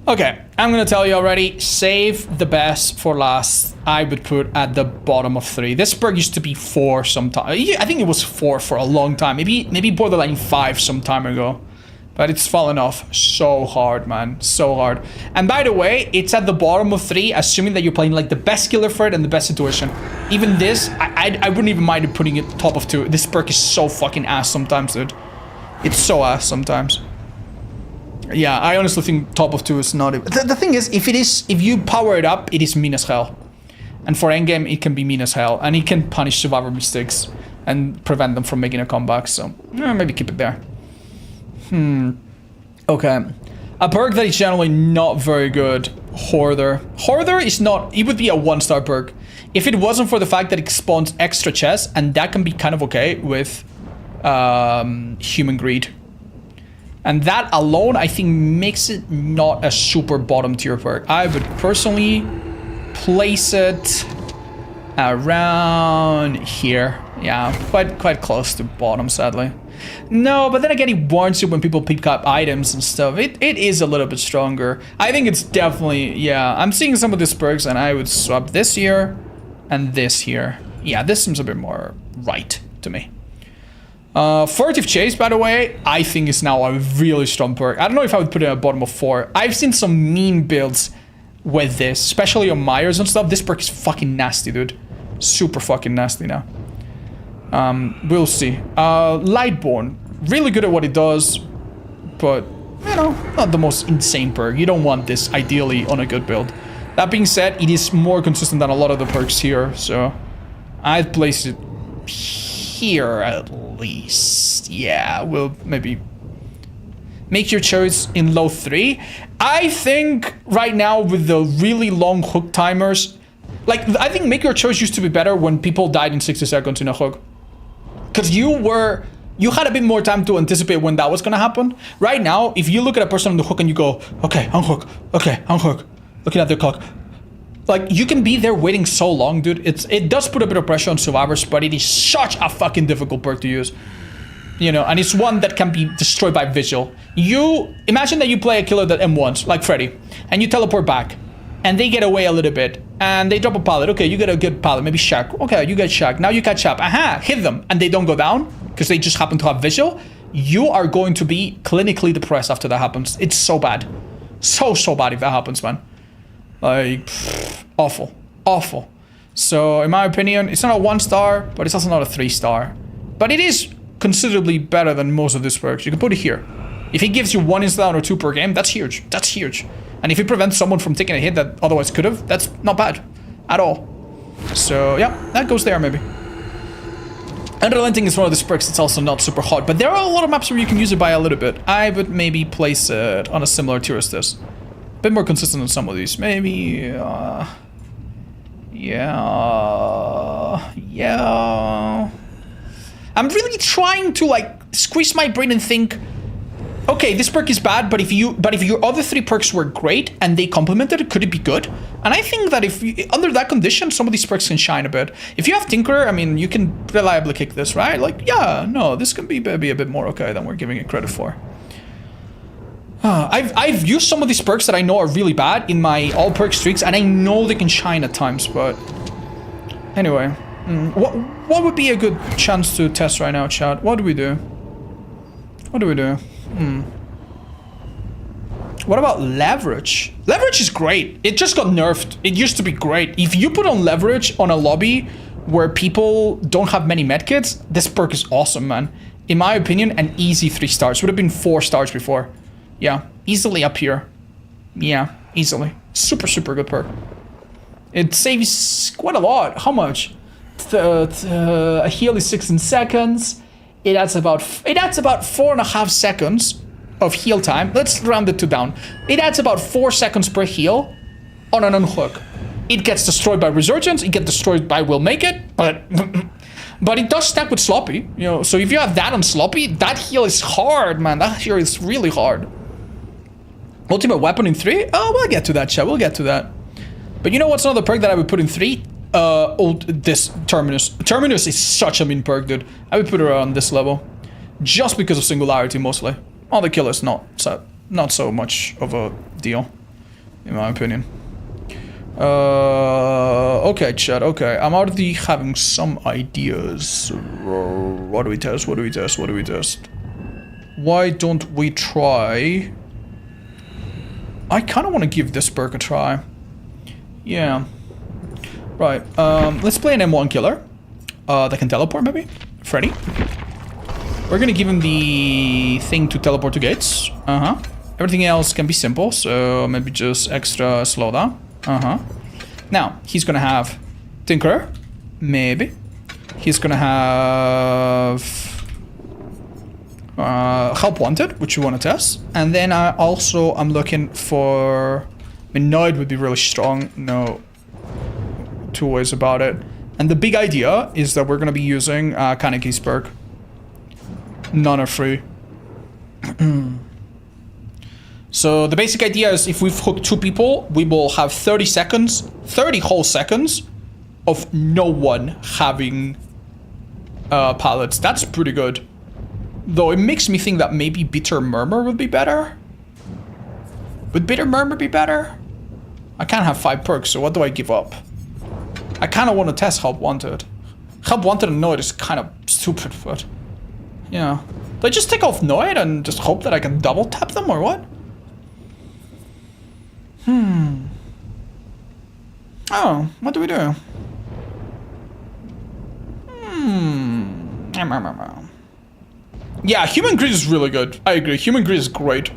Okay, I'm gonna tell you already, save the best for last. I would put at the bottom of 3. This perk used to be 4 sometime. I think it was 4 for a long time. Maybe borderline 5 some time ago. But it's fallen off so hard, man. So hard. And by the way, it's at the bottom of 3, assuming that you're playing like the best killer for it and the best situation. Even this, I wouldn't even mind putting it top of 2. This perk is so fucking ass sometimes, dude. It's so ass sometimes. Yeah, I honestly think top of 2 is not even... The thing is, if you power it up, it is mean as hell. And for endgame, it can be mean as hell. And it can punish survivor mistakes and prevent them from making a comeback. So, maybe keep it there. Okay. A perk that is generally not very good. Hoarder. Hoarder is not... It would be a 1-star perk. If it wasn't for the fact that it spawns extra chests, and that can be kind of okay with Human Greed. And that alone, I think, makes it not a super bottom tier perk. I would personally place it around here. Yeah, quite close to bottom, sadly. No, but then again, it warns you when people pick up items and stuff. It is a little bit stronger. I think it's definitely, yeah. I'm seeing some of these perks, and I would swap this here and this here. Yeah, this seems a bit more right to me. Furtive Chase, by the way, I think is now a really strong perk. I don't know if I would put it at the bottom of 4. I've seen some mean builds with this, especially on Myers and stuff. This perk is fucking nasty, dude. super fucking nasty now. We'll see. Lightborn, really good at what it does, but, you know, not the most insane perk. You don't want this, ideally, on a good build. That being said, it is more consistent than a lot of the perks here, so I'd place it here at least. Yeah, we'll maybe make your choice in low 3. I think right now with the really long hook timers, like, I think make your choice used to be better when people died in 60 seconds in a hook. Because you had a bit more time to anticipate when that was gonna happen. Right now, if you look at a person on the hook and you go, okay, unhook, okay, unhook, looking at their clock, like, you can be there waiting so long, dude. It does put a bit of pressure on survivors, but it is such a fucking difficult perk to use. You know, and it's one that can be destroyed by visual. You imagine that you play a killer that M1s, like Freddy, and you teleport back, and they get away a little bit, and they drop a pallet. Okay, you get a good pallet, maybe Shack. Okay, you get Shack. Now you catch up. Aha, hit them, and they don't go down because they just happen to have visual. You are going to be clinically depressed after that happens. It's so bad, so bad if that happens, man. Like, pff, awful, awful. So in my opinion, it's not a 1-star, but it's also not a 3-star. But it is considerably better than most of these perks. You can put it here. If it gives you 1 insta or 2 per game, that's huge. That's huge. And if it prevents someone from taking a hit that otherwise could have, that's not bad at all. So yeah, that goes there maybe. Unrelenting is one of these perks that's also not super hot, but there are a lot of maps where you can use it by a little bit. I would maybe place it on a similar tier as this. A bit more consistent on some of these. Maybe, yeah. I'm really trying to, like, squeeze my brain and think, okay, this perk is bad, but if your other 3 perks were great and they complemented it, could it be good? And I think that if you, under that condition, some of these perks can shine a bit. If you have Tinkerer, I mean, you can reliably kick this, right? Like, yeah, no, this can be maybe a bit more okay than we're giving it credit for. I've used some of these perks that I know are really bad in my all perk streaks, and I know they can shine at times, but anyway, what would be a good chance to test right now, chat? What do we do? What do we do? What about leverage? Leverage is great. It just got nerfed. It used to be great. If you put on leverage on a lobby where people don't have many medkits, this perk is awesome, man. In my opinion, an easy 3 stars. Would have been 4 stars before. Yeah, easily up here. Yeah, easily. Super good perk. It saves quite a lot. How much? A heal is 16 seconds. It adds about 4.5 seconds of heal time. Let's round it to down. It adds about 4 seconds per heal on an unhook. It gets destroyed by Resurgence. It gets destroyed by Will Make It, but it does stack with Sloppy. You know, so if you have that on Sloppy, that heal is hard, man. That heal is really hard. Ultimate weapon in 3? Oh, we'll get to that, chat. We'll get to that. But you know what's another perk that I would put in 3? This Terminus. Terminus is such a mean perk, dude. I would put it on this level. Just because of Singularity, mostly. All the killers, not so much of a deal, in my opinion. Okay, chat, okay. I'm already having some ideas. What do we test? What do we test? What do we test? Why don't we try... I kind of want to give this perk a try. Yeah. Right, let's play an M1 killer. That can teleport, maybe? Freddy. We're gonna give him the thing to teleport to gates. Everything else can be simple, so maybe just extra slowdown. Now, he's gonna have Tinkerer. Maybe. He's gonna have... Help Wanted, which you want to test. And then I'm looking for... I mean, Noid would be really strong. No 2 ways about it. And the big idea is that we're going to be using Kaneki's perk. None are free. So the basic idea is if we've hooked 2 people, we will have 30 seconds, 30 whole seconds of no one having pallets. That's pretty good. Though it makes me think that maybe Bitter Murmur would be better. Would Bitter Murmur be better? I can't have 5 perks, so what do I give up? I kind of want to test Help Wanted. Help Wanted and Noid is kind of stupid, but... yeah. Do I just take off Noid and just hope that I can double tap them, or what? Oh, what do we do? Yeah, human greed is really good. I agree. Human greed is great.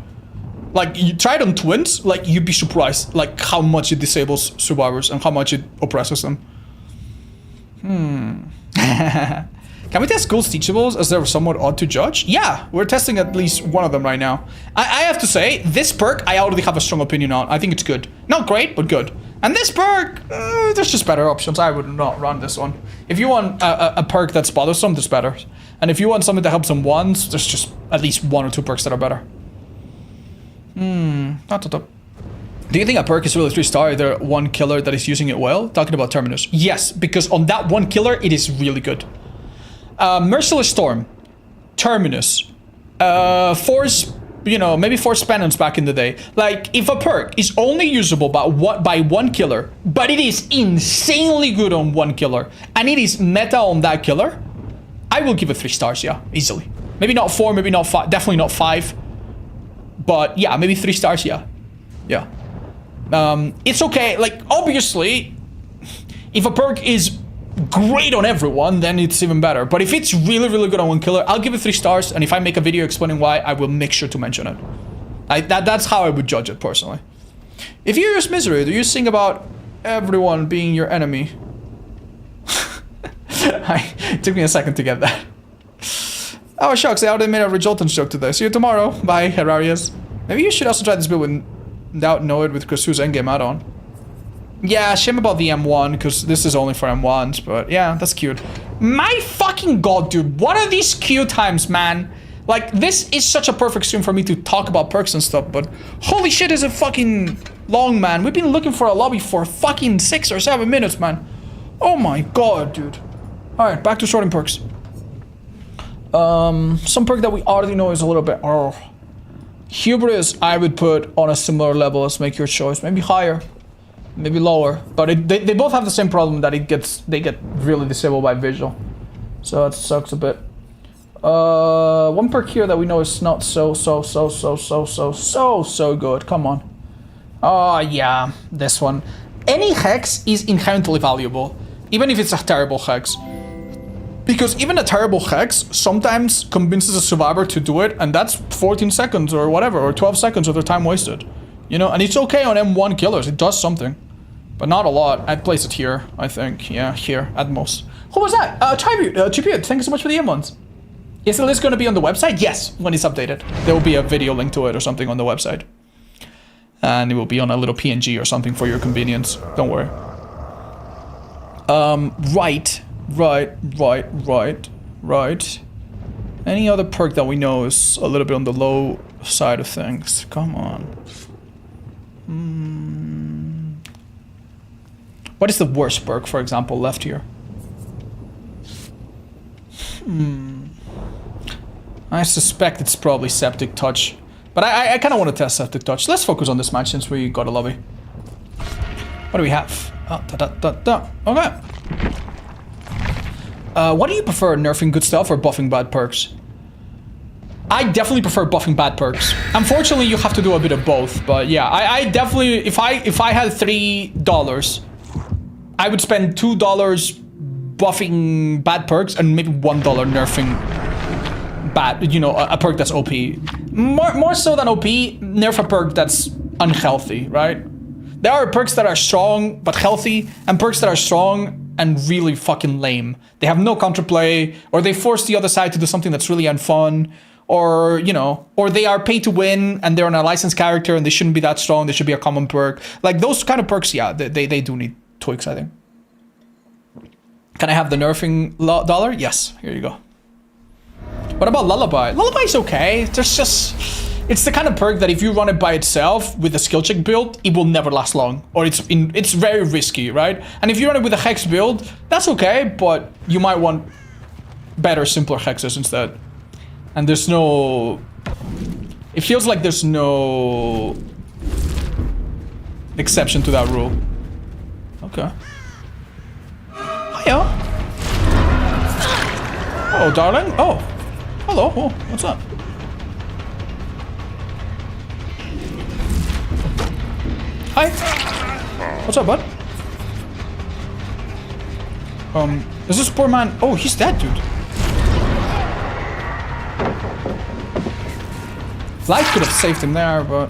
Like, you try it on twins, like, you'd be surprised, like, how much it disables survivors and how much it oppresses them. Can we test schools teachables as they're somewhat odd to judge? Yeah, we're testing at least one of them right now. I have to say, this perk I already have a strong opinion on. I think it's good. Not great, but good. And this perk, there's just better options. I would not run this one. If you want a perk that's bothersome, there's better. And if you want something that helps them once, there's just at least 1 or 2 perks that are better. Do you think a perk is really 3-star if there one killer that is using it well? Talking about Terminus. Yes, because on that one killer, it is really good. Merciless Storm, Terminus, Force, you know, maybe Force Penance back in the day. Like, if a perk is only usable by one killer, but it is insanely good on one killer, and it is meta on that killer, I will give it 3 stars, yeah, easily. Maybe not 4, maybe not 5, definitely not 5. But yeah, maybe 3 stars, yeah. Yeah. It's okay, like, obviously, if a perk is great on everyone, then it's even better. But if it's really, really good on one killer, I'll give it 3 stars, and if I make a video explaining why, I will make sure to mention it. That's how I would judge it, personally. If you use Misery, do you sing about everyone being your enemy? It took me a second to get that. Oh, shucks, I already made a Resultants joke today. See you tomorrow. Bye, Herarius. Maybe you should also try this build without know it with Krasu's endgame add-on. Yeah, shame about the M1, because this is only for M1s, but yeah, that's cute. My fucking god, dude, what are these queue times, man? Like, this is such a perfect stream for me to talk about perks and stuff, but holy shit, is it fucking long, man. We've been looking for a lobby for fucking 6 or 7 minutes, man. Oh my god, dude. Alright, back to sorting perks. Some perk that we already know is a little bit... Oh. Hubris, I would put on a similar level as Make Your Choice. Maybe higher. Maybe lower. But they both have the same problem that they get really disabled by visual. So that sucks a bit. One perk here that we know is not so good. Come on. Oh yeah, this one. Any hex is inherently valuable. Even if it's a terrible hex. Because even a terrible hex sometimes convinces a survivor to do it, and that's 14 seconds or whatever, or 12 seconds of their time wasted. You know, and it's okay on M1 killers, it does something. But not a lot. I'd place it here, I think. Yeah, here, at most. Who was that? Tribute, thank you so much for the M1s. Is the list going to be on the website? Yes, when it's updated. There will be a video link to it or something on the website. And it will be on a little PNG or something for your convenience. Don't worry. Right. Any other perk that we know is a little bit on the low side of things? Come on. What is the worst perk, for example, left here? I suspect it's probably Septic Touch. But I kind of want to test Septic Touch. Let's focus on this match since we got a lobby. What do we have? Okay. What do you prefer, nerfing good stuff or buffing bad perks? I definitely prefer buffing bad perks. Unfortunately, you have to do a bit of both, but yeah, I definitely, if I had $3, I would spend $2 buffing bad perks and maybe $1 nerfing bad, you know, a perk that's OP. More so than OP, nerf a perk that's unhealthy, right? There are perks that are strong but healthy, and perks that are strong and really fucking lame. They have no counterplay, or they force the other side to do something that's really unfun, or, you know, or they are pay to win and they're on a licensed character and they shouldn't be that strong, they should be a common perk. Like, those kind of perks, yeah, they do need tweaks, I think. Can I have the nerfing dollar? Yes, here you go. What about Lullaby? Lullaby's okay. There's just... It's the kind of perk that if you run it by itself with a skill check build, it will never last long. Or it's very risky, right? And if you run it with a hex build, that's okay, but you might want better, simpler hexes instead. And there's no... It feels like there's no exception to that rule. Okay. Hiya. Oh, darling. Oh. Hello. Oh, what's up? Hi. What's up, bud? Is this poor man? Oh, he's dead, dude. Light could have saved him there, but...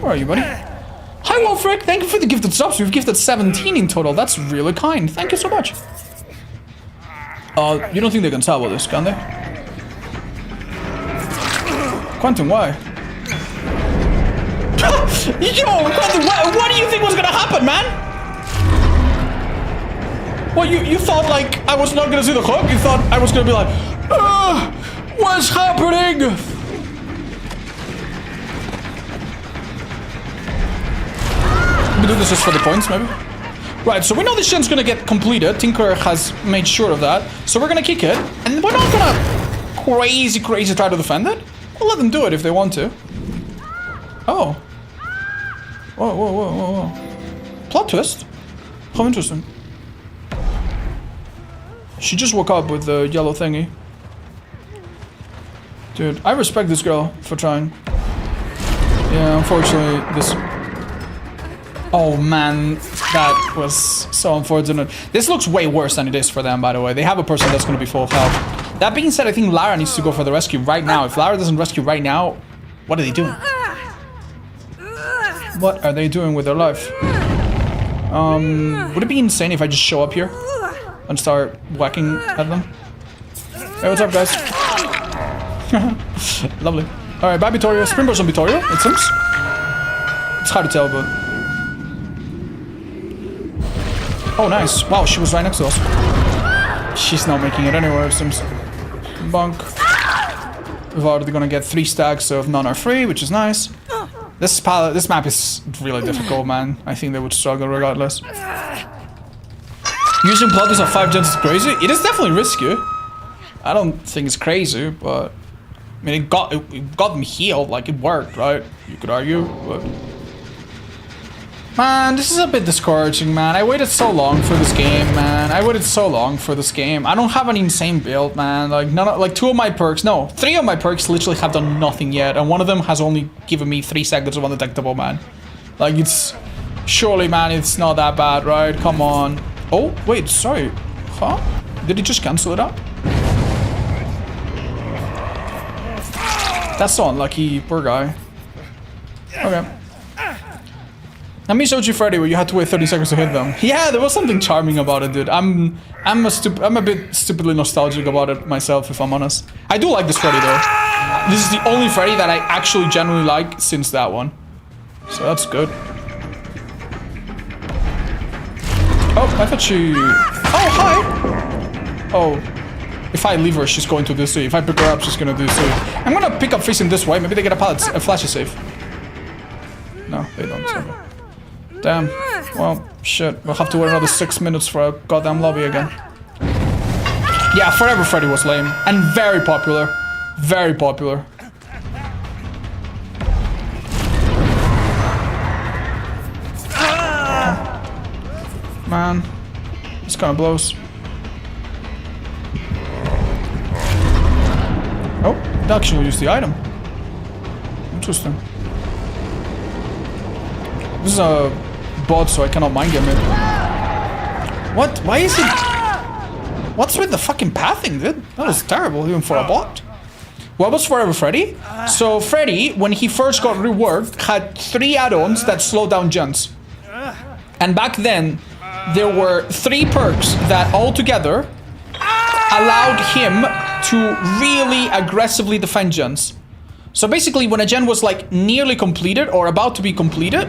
Where are you, buddy? Hi, Wolfric! Thank you for the gifted subs. We've gifted 17 in total. That's really kind. Thank you so much. You don't think they can tell about this, can they? Quentin, why? Yo, Quentin, what do you think was gonna happen, man? Well, you thought, like, I was not gonna see the hook? You thought I was gonna be like, what's happening? We do this just for the points, maybe? Right, so we know this gen's gonna get completed. Tinker has made sure of that. So we're gonna kick it. And we're not gonna crazy try to defend it. We'll let them do it if they want to. Oh. Whoa. Plot twist? How interesting. She just woke up with the yellow thingy. Dude, I respect this girl for trying. Yeah, unfortunately, this... Oh man, that was so unfortunate. This looks way worse than it is for them, by the way. They have a person that's gonna be full of health. That being said, I think Lara needs to go for the rescue right now. If Lara doesn't rescue right now, what are they doing? What are they doing with their life? Would it be insane if I just show up here and start whacking at them? Hey, what's up, guys? Lovely. Alright, bye, Vittorio. Springboard's on Vittorio, it seems. It's hard to tell, but... Oh, nice. Wow, she was right next to us. She's not making it anywhere, it seems. Bonk. We're already gonna get 3 stacks of none are free, which is nice. This map is really difficult, man. I think they would struggle regardless. Using plot twist of 5 gens is crazy. It is definitely risky. I don't think it's crazy, but... I mean, it got them healed, like, it worked, right? You could argue, but... Man, this is a bit discouraging, man. I waited so long for this game, man. I waited so long for this game. I don't have an insane build, man. Like, like 2 of my perks, no, 3 of my perks literally have done nothing yet, and one of them has only given me 3 seconds of undetectable, man. Like, it's... Surely, man, it's not that bad, right? Come on. Oh, wait, sorry. Huh? Did he just cancel it out? That's so unlucky, poor guy. Okay. I miss OG Freddy where you had to wait 30 seconds to hit them. Yeah, there was something charming about it, dude. I'm a bit stupidly nostalgic about it myself, if I'm honest. I do like this Freddy though. This is the only Freddy that I actually genuinely like since that one. So that's good. Oh, I thought she... Oh, hi! Oh. If I leave her, she's going to do so. If I pick her up, she's gonna do so. I'm gonna pick up facing this way. Maybe they get a flash save. No, they don't. Okay. Damn. Well, shit. We'll have to wait another 6 minutes for a goddamn lobby again. Yeah, Forever Freddy was lame. And very popular. Very popular. Man. This kind of blows. Oh, it actually used the item. Interesting. This is a bot, so I cannot mind game it. What? Why is it? What's with the fucking pathing, dude? That was terrible, even for a bot. What was Forever Freddy? So Freddy, when he first got reworked, had 3 add-ons that slowed down gens. And back then, there were 3 perks that all together allowed him to really aggressively defend gens. So basically, when a gen was like nearly completed or about to be completed,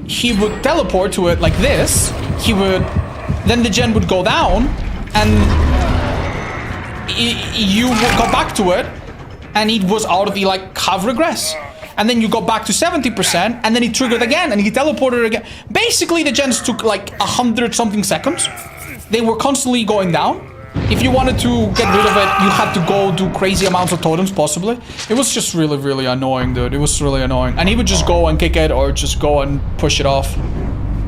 he would teleport to it like this. Then the gen would go down, and you would go back to it, and it was already like half regress. And then you go back to 70%, and then he triggered again, and he teleported again. Basically, the gens took like 100-something seconds. They were constantly going down. If you wanted to get rid of it, you had to go do crazy amounts of totems, possibly. It was just really, really annoying, dude. It was really annoying. And he would just go and kick it, or just go and push it off.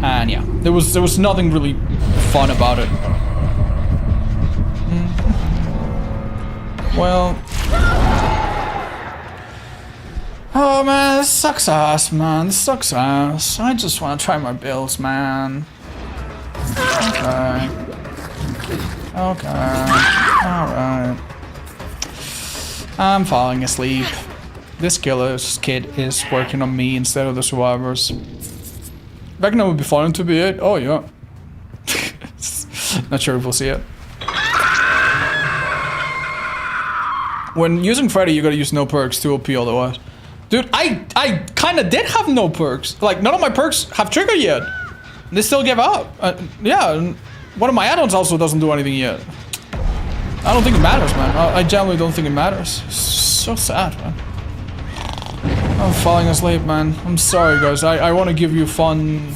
And yeah, there was nothing really fun about it. Well... Oh man, this sucks ass, man. This sucks ass. I just want to try my builds, man. Okay. Okay. Alright. I'm falling asleep. This killer's kid is working on me instead of the survivors. Reckon I would be falling to be it? Oh, yeah. Not sure if we'll see it. When using Freddy, you gotta use no perks to OP otherwise. Dude, I kinda did have no perks. Like, none of my perks have triggered yet. They still give out. Yeah, and one of my add-ons also doesn't do anything yet. I don't think it matters, man. I genuinely don't think it matters. So sad, man. I'm falling asleep, man. I'm sorry, guys. I want to give you fun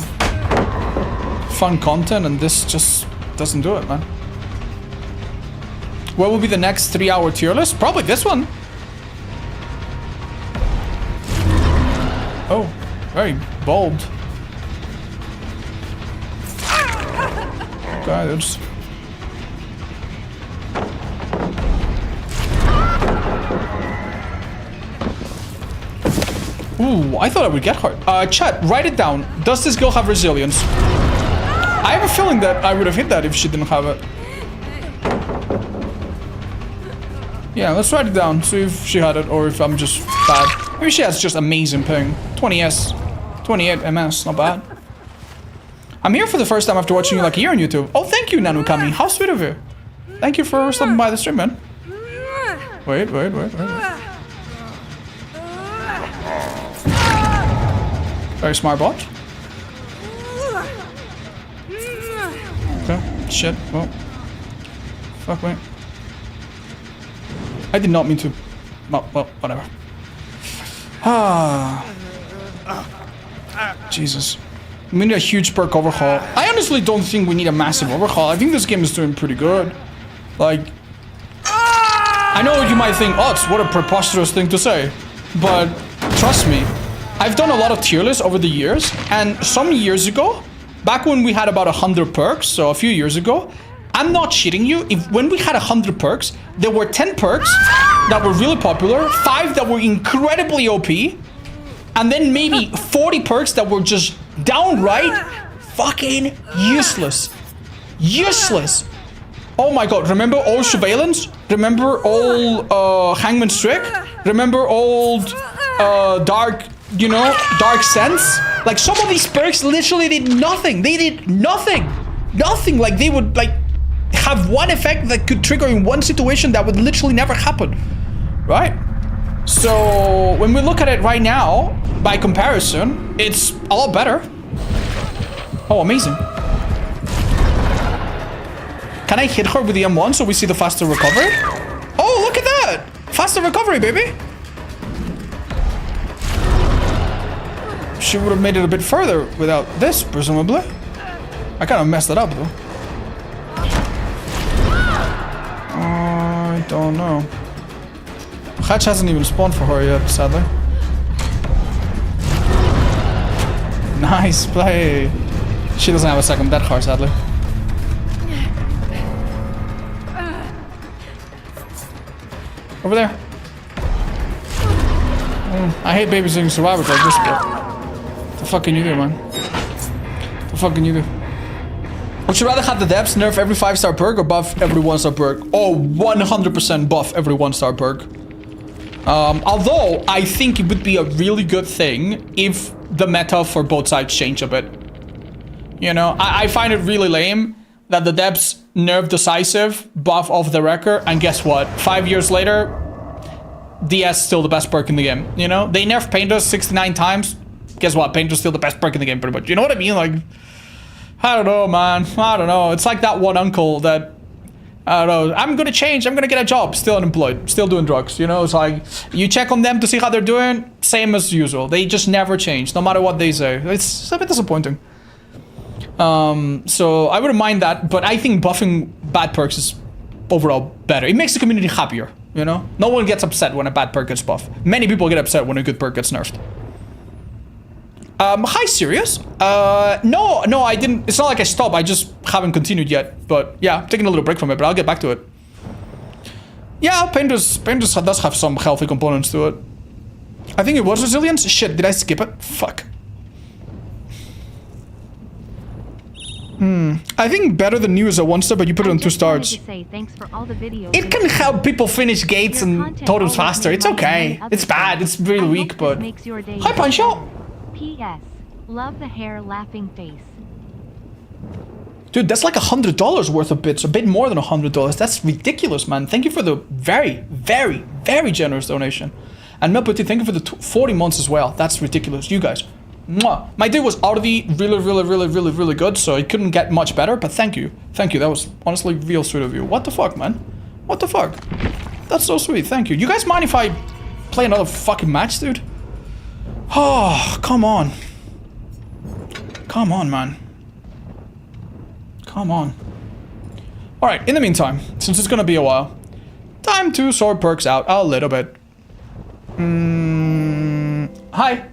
content, and this just doesn't do it, man. What will be the next 3-hour tier list? Probably this one. Oh, very bold. Okay, there's... Ooh, I thought I would get hurt. Chat, write it down. Does this girl have resilience? I have a feeling that I would have hit that if she didn't have it. Yeah, let's write it down. See if she had it or if I'm just bad. Maybe she has just amazing ping. 20S. 28 MS, not bad. I'm here for the first time after watching you like a year on YouTube. Oh, thank you, Nanukami. How sweet of you. Thank you for stopping by the stream, man. Wait. Very smart bot. Okay, shit, well. Fuck me. I did not mean to. Well, whatever. Jesus. We need a huge perk overhaul. I honestly don't think we need a massive overhaul. I think this game is doing pretty good. Like, I know you might think, oh, what a preposterous thing to say. But trust me, I've done a lot of tier lists over the years. And some years ago, back when we had about 100 perks, so a few years ago, I'm not cheating you. When we had 100 perks, there were 10 perks that were really popular, 5 that were incredibly OP, and then maybe 40 perks that were just downright fucking useless. Useless. Oh my god, remember old Surveillance? Remember old Hangman's Trick? Remember old Dark, you know, Dark Sense? Like, some of these perks literally did nothing. They did nothing. Nothing. Like, they would, like, have one effect that could trigger in one situation that would literally never happen. Right? So, when we look at it right now, by comparison, it's a lot better. Oh, amazing. Can I hit her with the M1 so we see the faster recovery? Oh, look at that! Faster recovery, baby! She would have made it a bit further without this, presumably. I kind of messed it up, though. I don't know. Hatch hasn't even spawned for her yet, sadly. Nice play. She doesn't have a second death car, sadly. Over there. I hate babysitting survivors like this, but what the fuck can you do, man? What the fuck can you do? Would you rather have the depths nerf every 5-star perk or buff every 1-star perk? Oh, 100% buff every 1-star perk. Although, I think it would be a really good thing if the meta for both sides change a bit. You know, I find it really lame that the depths nerf decisive, buff off the wrecker, and guess what? 5 years later, DS still the best perk in the game, you know? They nerf Painter's 69 times. Guess what? Painter's still the best perk in the game, pretty much. You know what I mean? Like, I don't know, man. I don't know. It's like that one uncle that, I don't know, I'm gonna change, I'm gonna get a job, still unemployed, still doing drugs, you know? It's like, you check on them to see how they're doing, same as usual. They just never change, no matter what they say. It's a bit disappointing. So I wouldn't mind that, but I think buffing bad perks is overall better. It makes the community happier, you know? No one gets upset when a bad perk gets buffed. Many people get upset when a good perk gets nerfed. Hi, Sirius. No, I didn't. It's not like I stopped. I just haven't continued yet. But yeah, I'm taking a little break from it, but I'll get back to it. Yeah, Painters does have some healthy components to it. I think it was resilience. Shit, did I skip it? Fuck. I think better than new is a 1-star, but you put it on 2 stars. It can help people finish gates and totems faster. It's okay. It's bad. It's really weak, but... Hi, Pancho! P.S. Love the hair laughing face. Dude, that's like $100 worth of bits. A bit more than $100. That's ridiculous, man. Thank you for the very, very, very generous donation. And Melpity, thank you for the 40 months as well. That's ridiculous. You guys. Mwah. My day was already really good, so it couldn't get much better, but thank you. Thank you. That was honestly real sweet of you. What the fuck, man? What the fuck? That's so sweet. Thank you. You guys mind if I play another fucking match, dude? Oh, come on. Come on, man. Come on. Alright, in the meantime, since it's gonna be a while, time to sort perks out a little bit. Hi.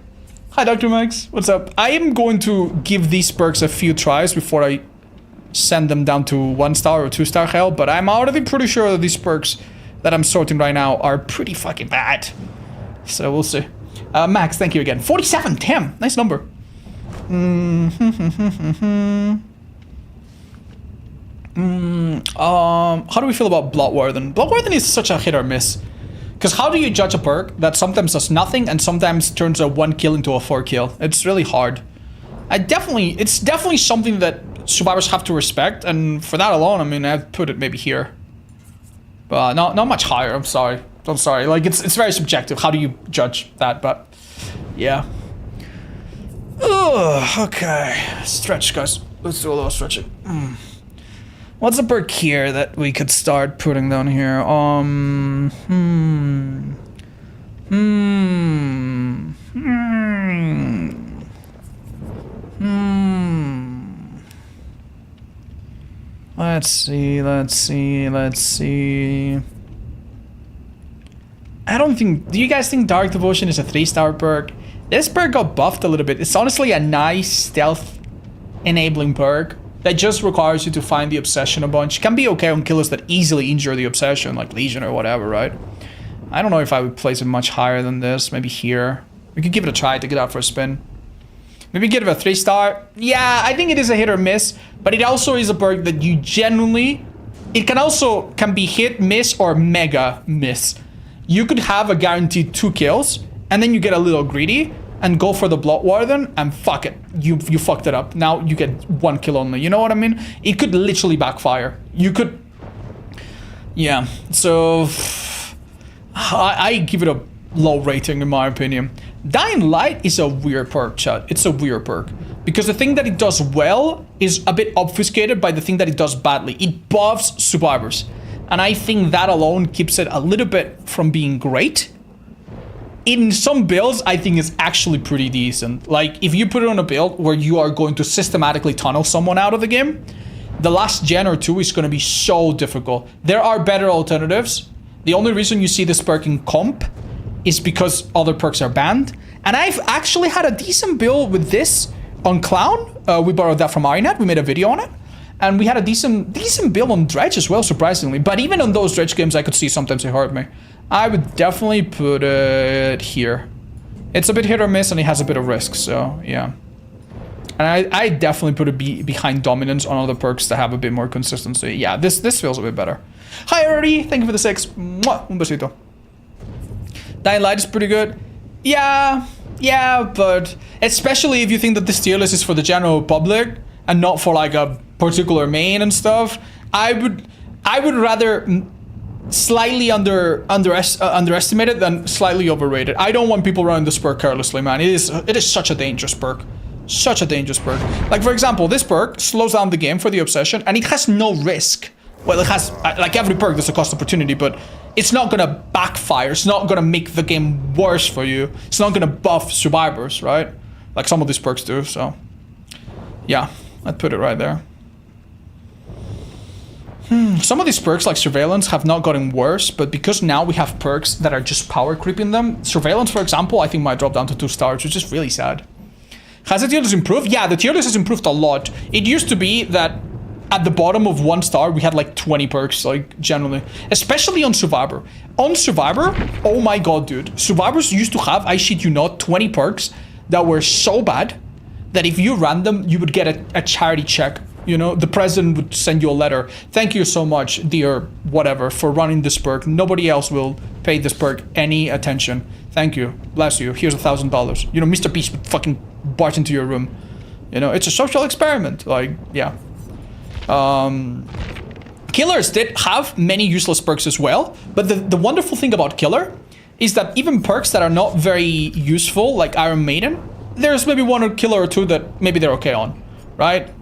Hi, Dr. Max. What's up? I am going to give these perks a few tries before I send them down to 1-star or 2-star hell, but I'm already pretty sure that these perks that I'm sorting right now are pretty fucking bad. So we'll see. Max, thank you again. 47, damn, nice number. How do we feel about Bloodwarden? Bloodwarden is such a hit or miss. Because how do you judge a perk that sometimes does nothing and sometimes turns a 1 kill into a 4 kill? It's really hard. It's definitely something that survivors have to respect, and for that alone, I mean, I'd put it maybe here. But not much higher, I'm sorry. I'm sorry, like, it's very subjective. How do you judge that? But, yeah. Ugh, okay. Stretch, guys. Let's do a little stretching. What's a perk here that we could start putting down here? Let's see. I don't think... Do you guys think Dark Devotion is a 3-star perk? This perk got buffed a little bit. It's honestly a nice stealth enabling perk that just requires you to find the obsession a bunch. Can be okay on killers that easily injure the obsession, like Legion or whatever, right? I don't know if I would place it much higher than this. Maybe here. We could give it a try, take it out for a spin. Maybe give it a 3-star. Yeah, I think it is a hit or miss, but it also is a perk that you genuinely... It can be hit, miss, or mega miss. You could have a guaranteed 2 kills, and then you get a little greedy, and go for the Bloodwarden, and fuck it. You fucked it up. Now you get 1 kill only. You know what I mean? It could literally backfire. You could... Yeah, so... I give it a low rating in my opinion. Dying Light is a weird perk, chat. It's a weird perk. Because the thing that it does well is a bit obfuscated by the thing that it does badly. It buffs survivors. And I think that alone keeps it a little bit from being great. In some builds, I think it's actually pretty decent. Like, if you put it on a build where you are going to systematically tunnel someone out of the game, the last gen or 2 is going to be so difficult. There are better alternatives. The only reason you see this perk in comp is because other perks are banned. And I've actually had a decent build with this on Clown. We borrowed that from Arinet. We made a video on it. And we had a decent build on Dredge as well, surprisingly. But even on those Dredge games, I could see sometimes it hurt me. I would definitely put it here. It's a bit hit or miss and it has a bit of risk, so yeah. And I definitely put it behind Dominance on other perks that have a bit more consistency. Yeah, this feels a bit better. Hi, Ernie. Thank you for the 6. Mwah. Un besito. Dying Light is pretty good. Yeah, but especially if you think that this tier list is for the general public and not for like a particular main and stuff, I would rather slightly underestimated than slightly overrated. I don't want people running this perk carelessly, man. It is such a dangerous perk. Such a dangerous perk. Like, for example, this perk slows down the game for the obsession and it has no risk. Well, it has, like every perk, there's a cost opportunity, but it's not gonna backfire. It's not gonna make the game worse for you. It's not gonna buff survivors, right? Like some of these perks do, so. Yeah, I'd put it right there. Some of these perks, like Surveillance, have not gotten worse, but because now we have perks that are just power creeping them. Surveillance, for example, I think might drop down to 2 stars, which is really sad. Has the tier list improved? Yeah, the tier list has improved a lot. It used to be that at the bottom of 1 star, we had like 20 perks, like generally. Especially on Survivor. On Survivor, oh my god, dude. Survivors used to have, I shit you not, 20 perks that were so bad that if you ran them, you would get a charity check You know, the president would send you a letter. Thank you so much, dear whatever, for running this perk. Nobody else will pay this perk any attention. Thank you. Bless you. Here's $1,000. You know, Mr. Beast would fucking barge into your room. You know, it's a social experiment. Like, yeah. Killers did have many useless perks as well. But the wonderful thing about Killer is that even perks that are not very useful, like Iron Maiden, there's maybe one or killer or two that maybe they're okay on, right?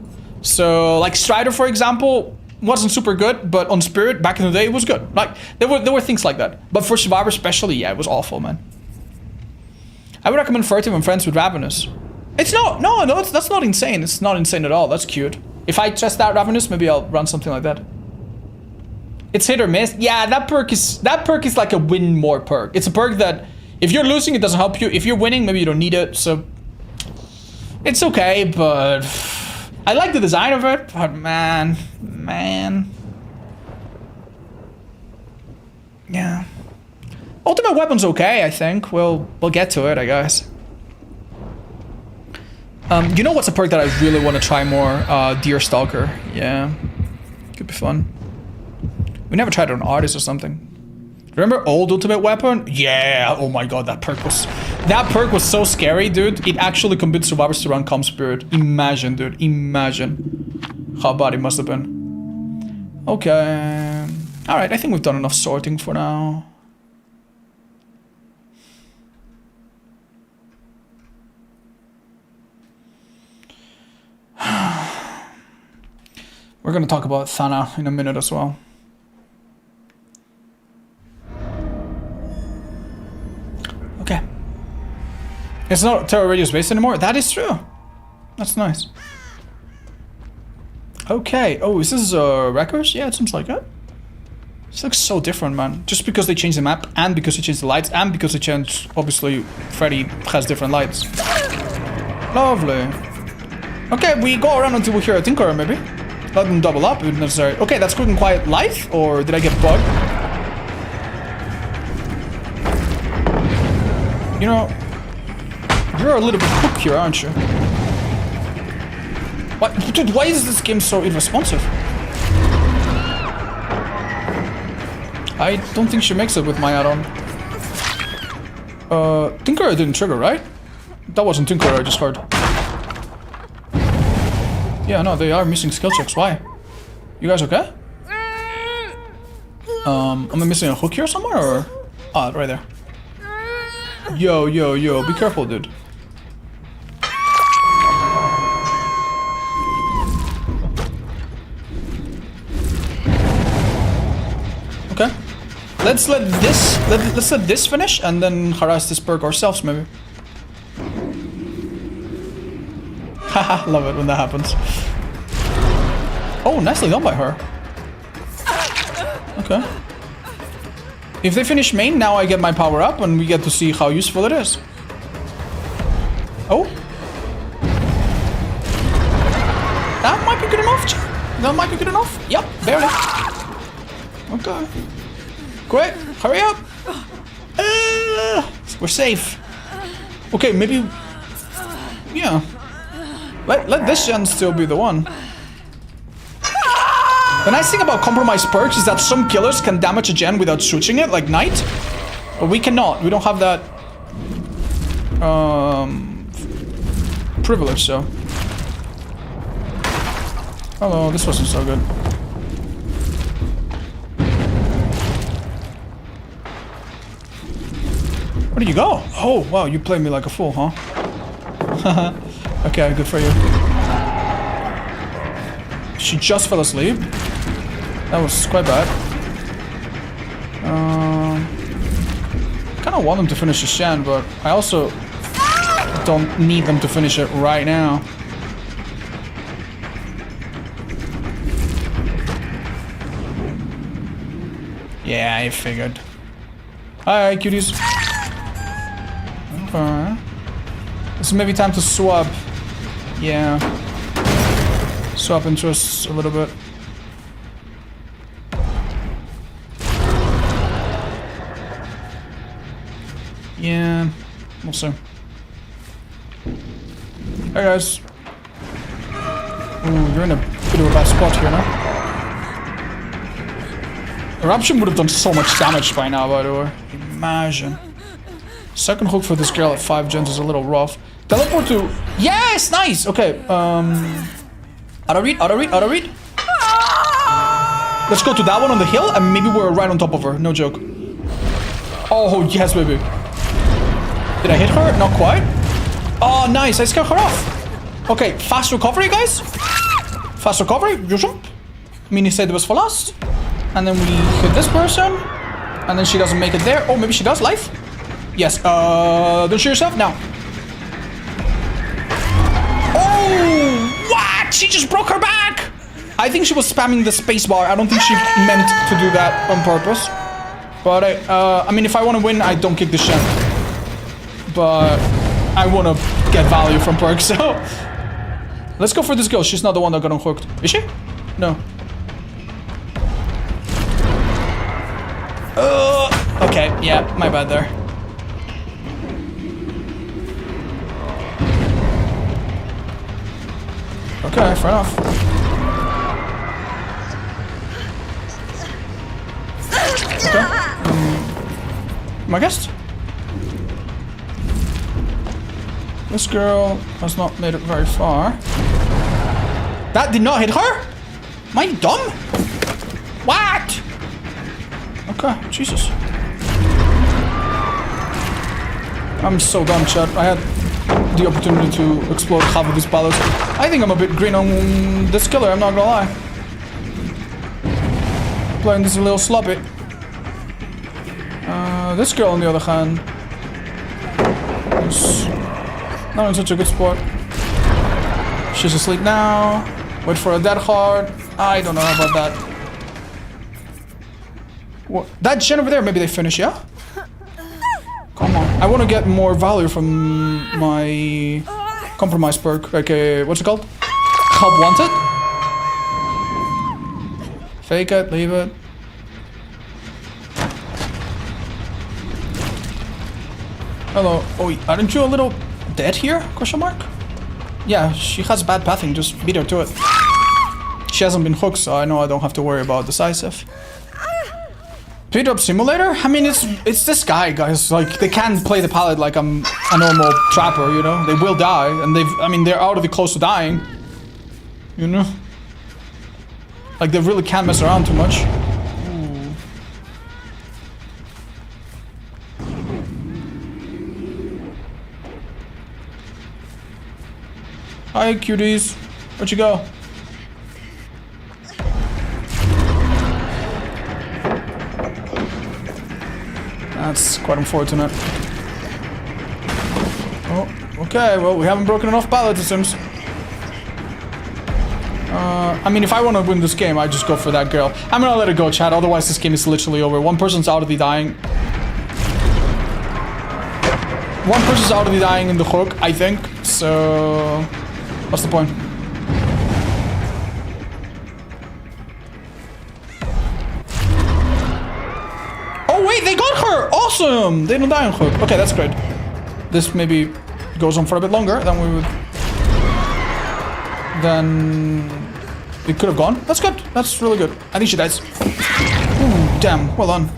So, like Strider, for example, wasn't super good, but on Spirit, back in the day, it was good. Like, there were things like that. But for Survivor especially, yeah, it was awful, man. I would recommend Furtive and Friends with Ravenous. It's not, no, that's not insane. It's not insane at all. That's cute. If I test out Ravenous, maybe I'll run something like that. It's hit or miss. Yeah, that perk is like a win more perk. It's a perk that, if you're losing, it doesn't help you. If you're winning, maybe you don't need it, so... It's okay, but... I like the design of it, but man. Yeah. Ultimate Weapon's okay, I think. We'll get to it, I guess. You know what's a perk that I really want to try more? Deer Stalker. Yeah. Could be fun. We never tried it on Artist or something. Remember old Ultimate Weapon? Yeah. Oh my god, that perk was so scary, dude. It actually convinced survivors to run Calm Spirit. Imagine, dude. Imagine how bad it must have been. Okay. Alright, I think we've done enough sorting for now. We're gonna talk about Thana in a minute as well. Okay. It's not Terror Radius based anymore? That is true. That's nice. Okay. Oh, is this records? Yeah, it seems like it. This looks so different, man. Just because they changed the map, and because they changed the lights, and because they changed... Obviously, Freddy has different lights. Lovely. Okay, we go around until we hear a Tinkerer, maybe. Let them double up if necessary. Okay, that's Quick and Quiet Life, or did I get bugged? You know, you're a little bit hooked here, aren't you? What? Dude, why is this game so irresponsive? I don't think she makes it with my add-on. Tinkerer didn't trigger, right? That wasn't Tinkerer, I just heard. Yeah, no, they are missing skill checks. Why? You guys okay? Am I missing a hook here somewhere, or? Ah, right there. Yo, be careful, dude. Okay. Let's let this finish and then harass this perk ourselves, maybe. Haha, love it when that happens. Oh, nicely done by her. Okay. If they finish main, now I get my power up and we get to see how useful it is. Oh. That might be good enough. That might be good enough. Yep, barely. Okay. Great, hurry up. We're safe. Okay, maybe... Yeah. Let this gen still be the one. The nice thing about compromised perks is that some killers can damage a gen without switching it, like Knight. But we cannot. We don't have that privilege, so. Hello, this wasn't so good. Where did you go? Oh, wow, you played me like a fool, huh? Okay, good for you. She just fell asleep. That was quite bad. Kind of want them to finish the Shan, but I also don't need them to finish it right now. Yeah, I figured. Hi, cuties. Okay. This is maybe time to swap. Yeah. Swap interests a little bit. Yeah, we'll see. Hey guys. Ooh, you're in a bit of a bad spot here, no? Eruption would have done so much damage by now, by the way. Imagine. Second hook for this girl at 5 gens is a little rough. Teleport to... Yes! Nice! Okay, auto read. Let's go to that one on the hill, and maybe we're right on top of her. No joke. Oh, yes, baby. Did I hit her? Not quite. Oh, nice. I scared her off. Okay, fast recovery, guys. Fast recovery. Mini save was for last. And then we hit this person. And then she doesn't make it there. Oh, maybe she does. Life? Yes. Don't shoot yourself now. Oh, what? She just broke her back. I think she was spamming the spacebar. I don't think she meant to do that on purpose. But I mean, if I want to win, I don't kick the shit. But I want to get value from perk, so let's go for this girl. She's not the one that got unhooked. Is she? No. Okay, yeah, my bad there. Okay, fair enough. Okay. My guest? This girl has not made it very far. That did not hit her? Am I dumb? What? Okay, Jesus. I'm so dumb, chat. I had the opportunity to explode half of these pallets. I think I'm a bit green on this killer, I'm not gonna lie. Playing this a little sloppy. This girl, on the other hand, is not in such a good spot. She's asleep now. Wait for a dead heart. I don't know about that. What? That gen over there, maybe they finish, yeah? Come on. I want to get more value from my compromise perk. Like, what's it called? Help wanted? Fake it, leave it. Hello. Oh, aren't you a little dead here? Question mark? Yeah, she has bad pathing. Just beat her to it. She hasn't been hooked, so I know I don't have to worry about decisive. Speed up simulator? I mean, it's this guy, guys. Like, they can't play the pallet like I'm a normal trapper, you know? They will die, and they're already close to dying. You know? Like, they really can't mess around too much. Hi, cuties. Where'd you go? That's quite unfortunate. Oh, okay. Well, we haven't broken enough pallets, it seems. I mean, if I want to win this game, I just go for that girl. I'm gonna let it go, chat. Otherwise, this game is literally over. One person's already dying. One person's already dying in the hook, I think. So... what's the point? Oh wait, they got her! Awesome! They don't die on hook. Okay, that's great. This maybe goes on for a bit longer than we would... then... it could have gone. That's good. That's really good. I think she dies. Ooh, damn. Well done.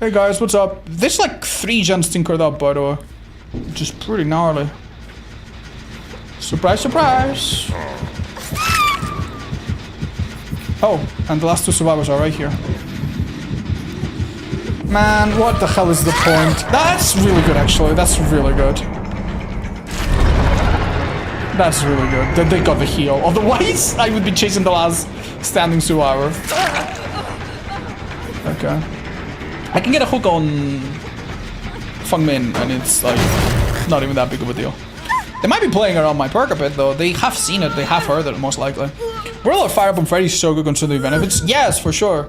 Hey guys, what's up? There's like 3 gens tinkered up, by the way. Which is pretty gnarly. Surprise, surprise! Oh, and the last 2 survivors are right here. Man, what the hell is the point? That's really good, actually. That's really good. That's really good. That they got the heal. Otherwise, I would be chasing the last standing survivor. Okay. I can get a hook on Feng Min, and it's like not even that big of a deal. They might be playing around my perk a bit, though. They have seen it. They have heard it, most likely. Whirl or Fire Up on Freddy is so good considering the benefits. Yes, for sure.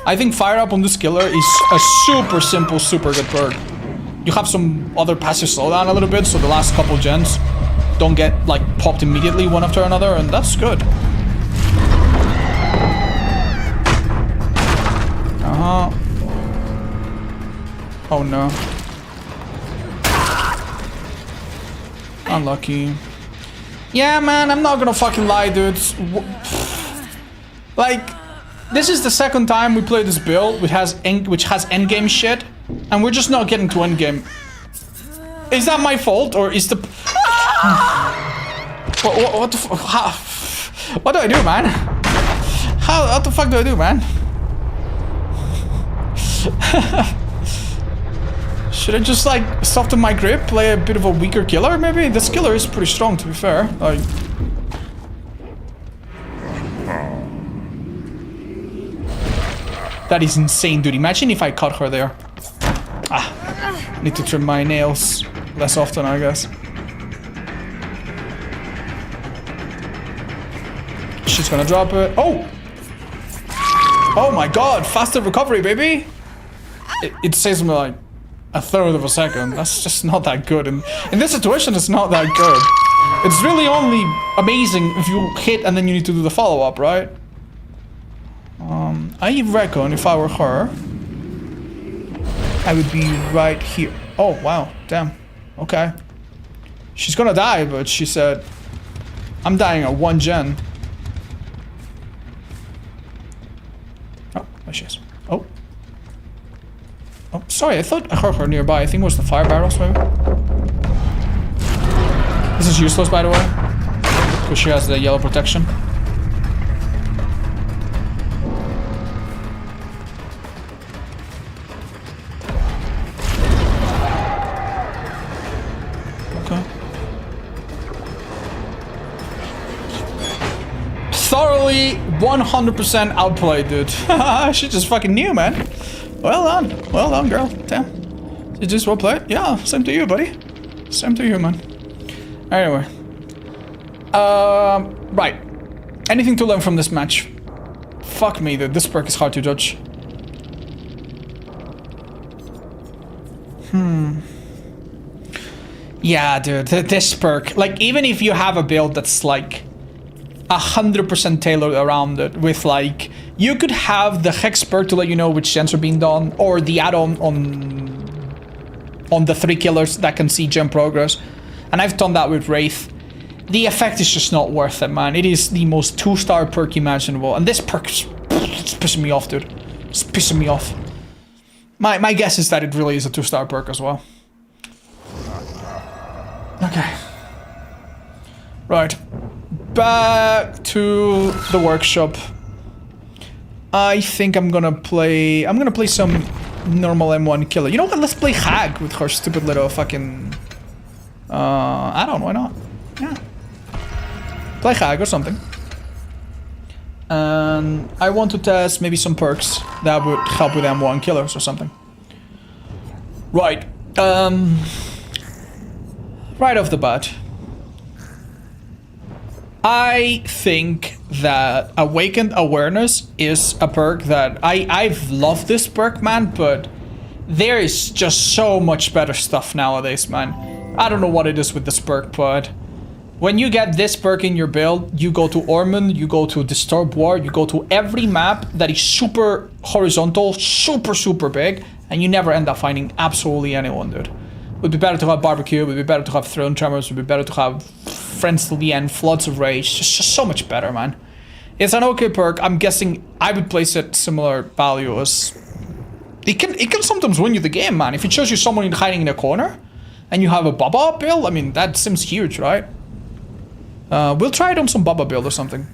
I think Fire Up on this killer is a super simple, super good perk. You have some other passive slowdown a little bit, so the last couple gens don't get, like, popped immediately one after another, and that's good. Uh-huh. Oh, no. Unlucky. Yeah, man, I'm not gonna fucking lie, dude. Like, this is the second time we play this build, which has endgame shit, and we're just not getting to endgame. Is that my fault, or is the... what the fuck? What do I do, man? What the fuck do I do, man? Should I just, like, soften my grip, play a bit of a weaker killer, maybe? This killer is pretty strong, to be fair. Like... That is insane, dude. Imagine if I caught her there. Ah. Need to trim my nails less often, I guess. She's gonna drop it. Oh! Oh my god, faster recovery, baby! It saves me like a third of a second. That's just not that good. And in this situation, it's not that good. It's really only amazing if you hit and then you need to do the follow-up, right? I reckon if I were her, I would be right here. Oh, wow. Damn. Okay. She's gonna die, but she said, I'm dying at 1 gen. Oh, there she is. Oh. Oh, sorry, I thought I heard her nearby. I think it was the fire barrels, maybe. This is useless, by the way, because she has the yellow protection. Okay. Thoroughly 100% outplayed, dude. She just fucking knew, man. Well done, girl. Damn. You just well played? Yeah, same to you, buddy. Same to you, man. Anyway. Right. Anything to learn from this match? Fuck me, dude. This perk is hard to judge. Yeah, dude. This perk. Like, even if you have a build that's like 100% tailored around it with like... You could have the Hex perk to let you know which gens are being done, or the add-on on the 3 killers that can see gen progress. And I've done that with Wraith. The effect is just not worth it, man. It is the most 2-star perk imaginable. And this perk is it's pissing me off, dude. It's pissing me off. My guess is that it really is a 2-star perk as well. Okay. Right. Back to the workshop. I think I'm gonna play some normal M1 killer. You know what? Let's play Hag with her stupid little fucking... I don't know, why not? Yeah. Play Hag or something. And I want to test maybe some perks that would help with M1 killers or something. Right. Right off the bat. I think that Awakened Awareness is a perk that I've loved this perk, man, but there is just so much better stuff nowadays, man. I don't know what it is with this perk, but when you get this perk in your build, you go to Ormond, you go to Disturbed Ward, you go to every map that is super horizontal, super big, and you never end up finding absolutely anyone, dude. Would be better to have Barbecue, would be better to have Throne Tremors, would be better to have Friends Till the End, Floods of Rage, just so much better, man. It's an okay perk. I'm guessing I would place it similar value as... It can sometimes win you the game, man. If it shows you someone hiding in a corner, and you have a Baba build, I mean, that seems huge, right? We'll try it on some Baba build or something.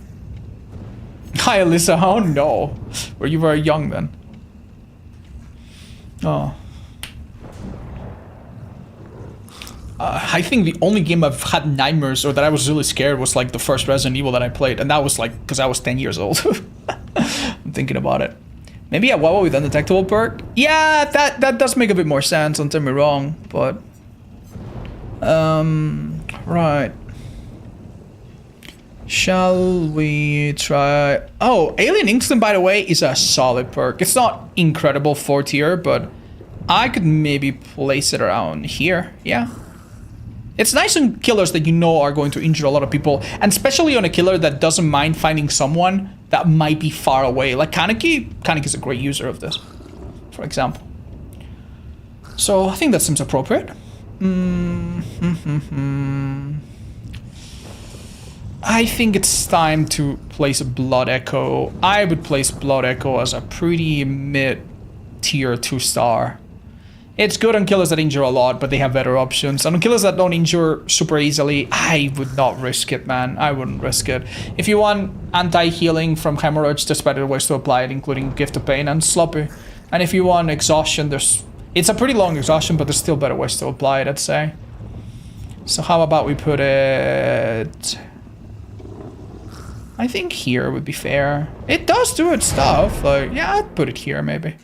Hi, Alyssa. Oh, no. Were you very young then? Oh. I think the only game I've had nightmares or that I was really scared was like the first Resident Evil that I played, and that was like because I was 10 years old. I'm thinking about it. Maybe a Wawa with undetectable perk? Yeah, that does make a bit more sense, don't get me wrong, but... right. Shall we try... Oh, Alien Instinct, by the way, is a solid perk. It's not incredible 4 tier, but I could maybe place it around here, yeah. It's nice on killers that you know are going to injure a lot of people, and especially on a killer that doesn't mind finding someone that might be far away. Like Kaneki. Kaneki is a great user of this, for example. So I think that seems appropriate. I think it's time to place a Blood Echo. I would place Blood Echo as a pretty mid-tier 2-star. It's good on killers that injure a lot, but they have better options. And on killers that don't injure super easily, I would not risk it, man. I wouldn't risk it. If you want anti-healing from Hemorrhage, there's better ways to apply it, including Gift of Pain and Sloppy. And if you want exhaustion, it's a pretty long exhaustion, but there's still better ways to apply it, I'd say. So how about we put it... I think here would be fair. It does do its stuff. Like, yeah, I'd put it here, maybe.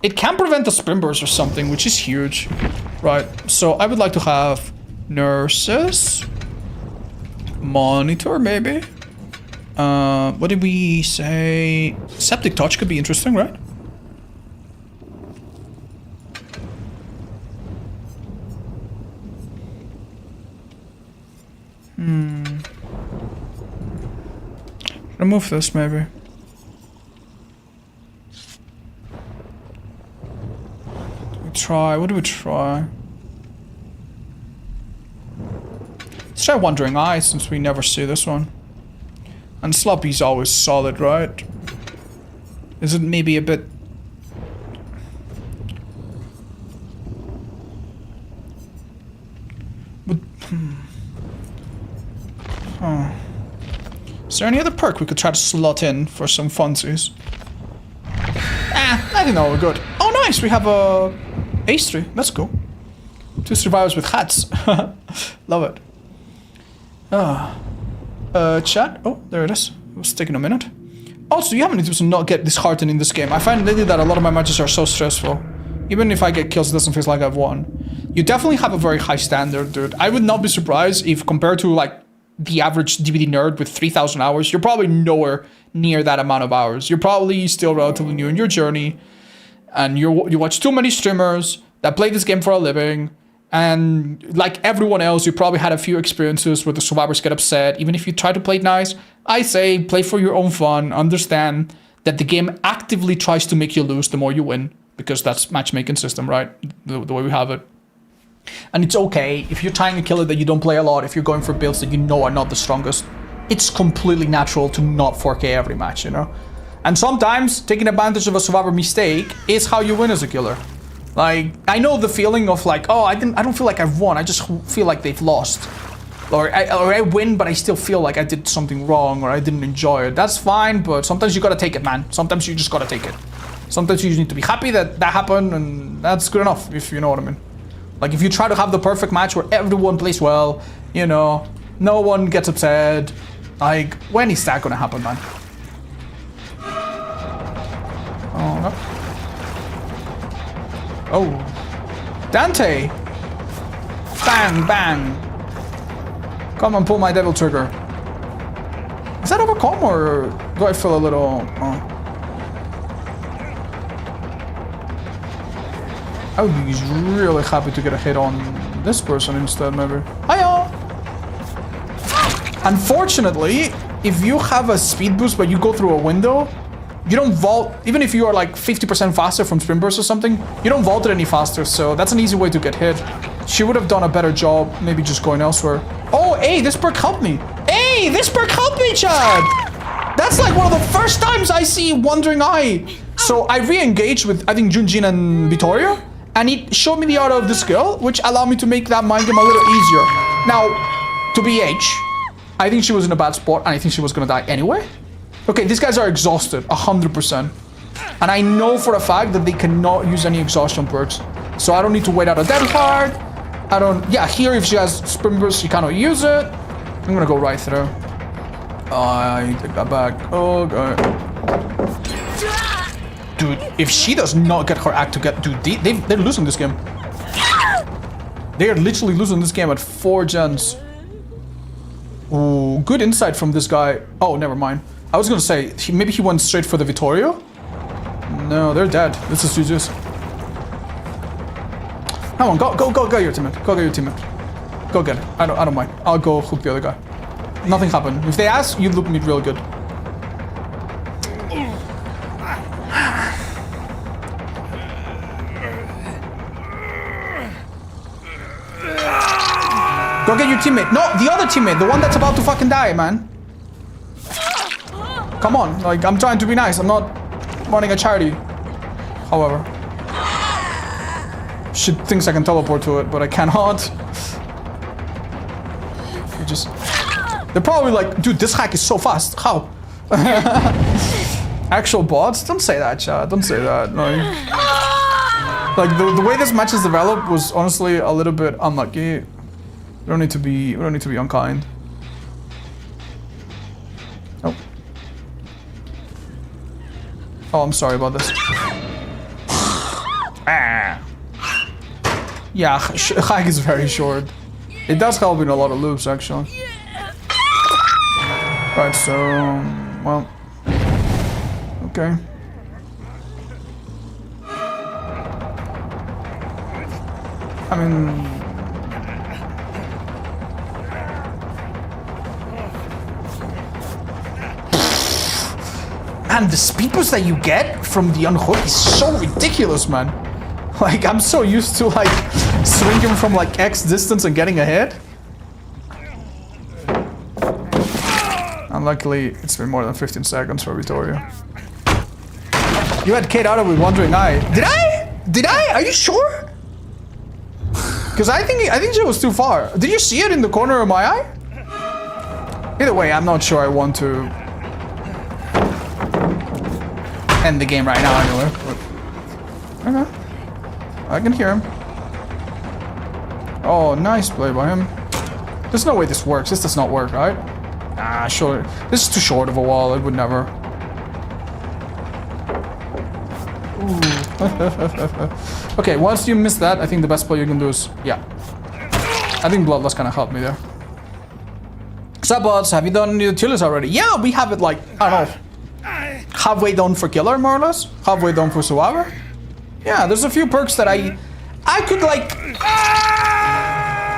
It can prevent the Spin Burst or something, which is huge. Right, so I would like to have nurses. Monitor, maybe. What did we say? Septic Touch could be interesting, right? Remove this, maybe. What do we try? Let's try Wandering Eye, since we never see this one. And Sloppy's always solid, right? Is it maybe a bit... Is there any other perk we could try to slot in for some funsies? I think that we're good. Oh, nice! We have a Ace 3. That's cool. 2 survivors with hats. Love it. Chat. Oh, there it is. It was taking a minute. Also, you haven't to not get disheartened in this game. I find lately that a lot of my matches are so stressful. Even if I get kills, it doesn't feel like I've won. You definitely have a very high standard, dude. I would not be surprised if, compared to, like, the average DVD nerd with 3,000 hours, you're probably nowhere near that amount of hours. You're probably still relatively new in your journey, and you watch too many streamers that play this game for a living, and like everyone else, you probably had a few experiences where the survivors get upset. Even if you try to play it nice, I say play for your own fun. Understand that the game actively tries to make you lose the more you win, because that's matchmaking system, right? The way we have it. And it's okay if you're trying to kill it that you don't play a lot, if you're going for builds that you know are not the strongest. It's completely natural to not 4K every match, you know? And sometimes taking advantage of a survivor mistake is how you win as a killer. Like, I know the feeling of like, oh, I don't feel like I've won, I just feel like they've lost. Or I win, but I still feel like I did something wrong or I didn't enjoy it. That's fine, but sometimes you gotta take it, man. Sometimes you just gotta take it. Sometimes you just need to be happy that that happened, and that's good enough, if you know what I mean. Like, if you try to have the perfect match where everyone plays well, you know, no one gets upset, like, when is that gonna happen, man? Oh, no. Oh. Dante! Bang, bang. Come and pull my devil trigger. Is that overcome, or do I feel a little... Oh. I would be really happy to get a hit on this person instead, maybe. Hiya! Unfortunately, if you have a speed boost but you go through a window, you don't vault, even if you are like 50% faster from sprint burst or something, you don't vault it any faster, so that's an easy way to get hit. She would have done a better job, maybe just going elsewhere. Oh, hey, this perk helped me. Hey, this perk helped me, Chad! That's like one of the first times I see Wandering Eye. So I re-engaged with, I think, Junjin and Vittoria, and it showed me the art of the skill, which allowed me to make that mind game a little easier. Now, to BH, I think she was in a bad spot, and I think she was gonna die anyway. Okay, these guys are exhausted, 100%. And I know for a fact that they cannot use any exhaustion perks. So I don't need to wait out a death card. Yeah, here if she has sprint burst, she cannot use it. I'm gonna go right through. I take that back. Oh, God. Dude, if she does not get her act together, dude, they're losing this game. They are literally losing this game at 4 gens. Ooh, good insight from this guy. Oh, never mind. I was gonna say, maybe he went straight for the Vittorio? No, they're dead. This is GG's. Come on, go get your teammate. Go get your teammate. Go get it. I don't mind. I'll go hook the other guy. Nothing happened. If they ask, you look me real good. Go get your teammate. No, the other teammate. The one that's about to fucking die, man. Come on. Like, I'm trying to be nice. I'm not running a charity. However. Shit thinks I can teleport to it, but I cannot. You just... They're probably like, dude, this hack is so fast. How? Actual bots? Don't say that, chat. Don't say that. No. Like the way this match is developed was honestly a little bit unlucky. We don't need to be unkind. Oh. Oh, I'm sorry about this. Ah. Yeah, hack is very short. It does help in a lot of loops, actually. Right, so, well, okay. I mean, man, the speed boost that you get from the unhook is so ridiculous, man. Like, I'm so used to like swinging from like X distance and getting a hit. And luckily, it's been more than 15 seconds for Vittorio. You had Kate out with Wandering Eye. Did I? Did I? Are you sure? Because I think she was too far. Did you see it in the corner of my eye? Either way, I'm not sure I want to end the game right now anyway. But... Okay. I can hear him. Oh, nice play by him. There's no way this works. This does not work, right? Ah, sure. This is too short of a wall. It would never. Okay, once you miss that, I think the best play you can do is... Yeah. I think Bloodlust kind of helped me there. Subbots, have you done the tier list already? Yeah, we have it like, I don't know, halfway done for Killer, more or less. Halfway done for Survivor. Yeah, there's a few perks that I could like...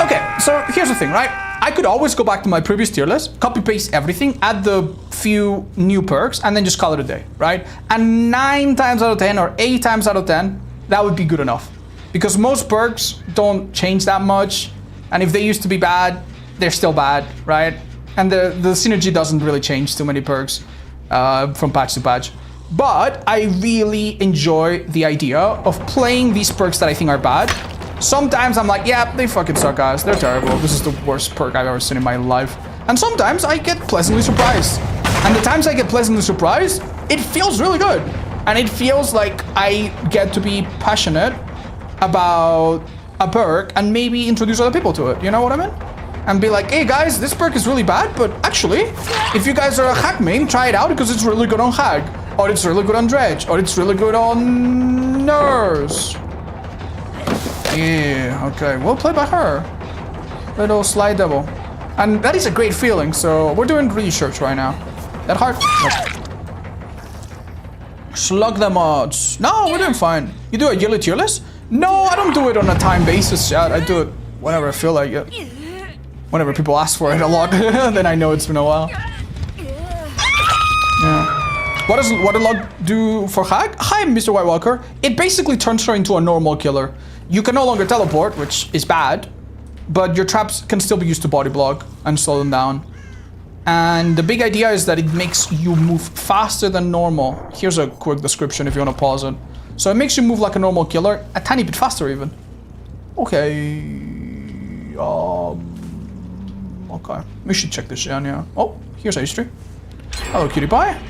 Okay, so here's the thing, right? I could always go back to my previous tier list, copy paste everything, add the few new perks, and then just call it a day, right? And 9 times out of 10 or 8 times out of 10, that would be good enough. Because most perks don't change that much, and if they used to be bad, they're still bad, right? And the synergy doesn't really change too many perks from patch to patch. But I really enjoy the idea of playing these perks that I think are bad. Sometimes I'm like, yeah, they fucking suck ass. They're terrible. This is the worst perk I've ever seen in my life. And sometimes I get pleasantly surprised. And the times I get pleasantly surprised, it feels really good. And it feels like I get to be passionate about a perk and maybe introduce other people to it. You know what I mean? And be like, hey guys, this perk is really bad, but actually, if you guys are a hack main, try it out because it's really good on Hag. Or it's really good on Dredge. Or it's really good on Nurse. Yeah, okay, we'll play by her. Little Sly Devil. And that is a great feeling, so we're doing research right now. That hard? Nope. Slug the mods. No, we're doing fine. You do a yearly tier list? No, I don't do it on a time basis, chat. I do it whenever I feel like it. Whenever people ask for it a lot, then I know it's been a while. Yeah. What does log do for Hag? Hi, Mr. White Walker. It basically turns her into a normal killer. You can no longer teleport, which is bad, but your traps can still be used to body block and slow them down. And the big idea is that it makes you move faster than normal. Here's a quick description if you want to pause it. So it makes you move like a normal killer, a tiny bit faster even. Okay. Okay. We should check this down, yeah. Oh, here's history. Hello, cutie pie.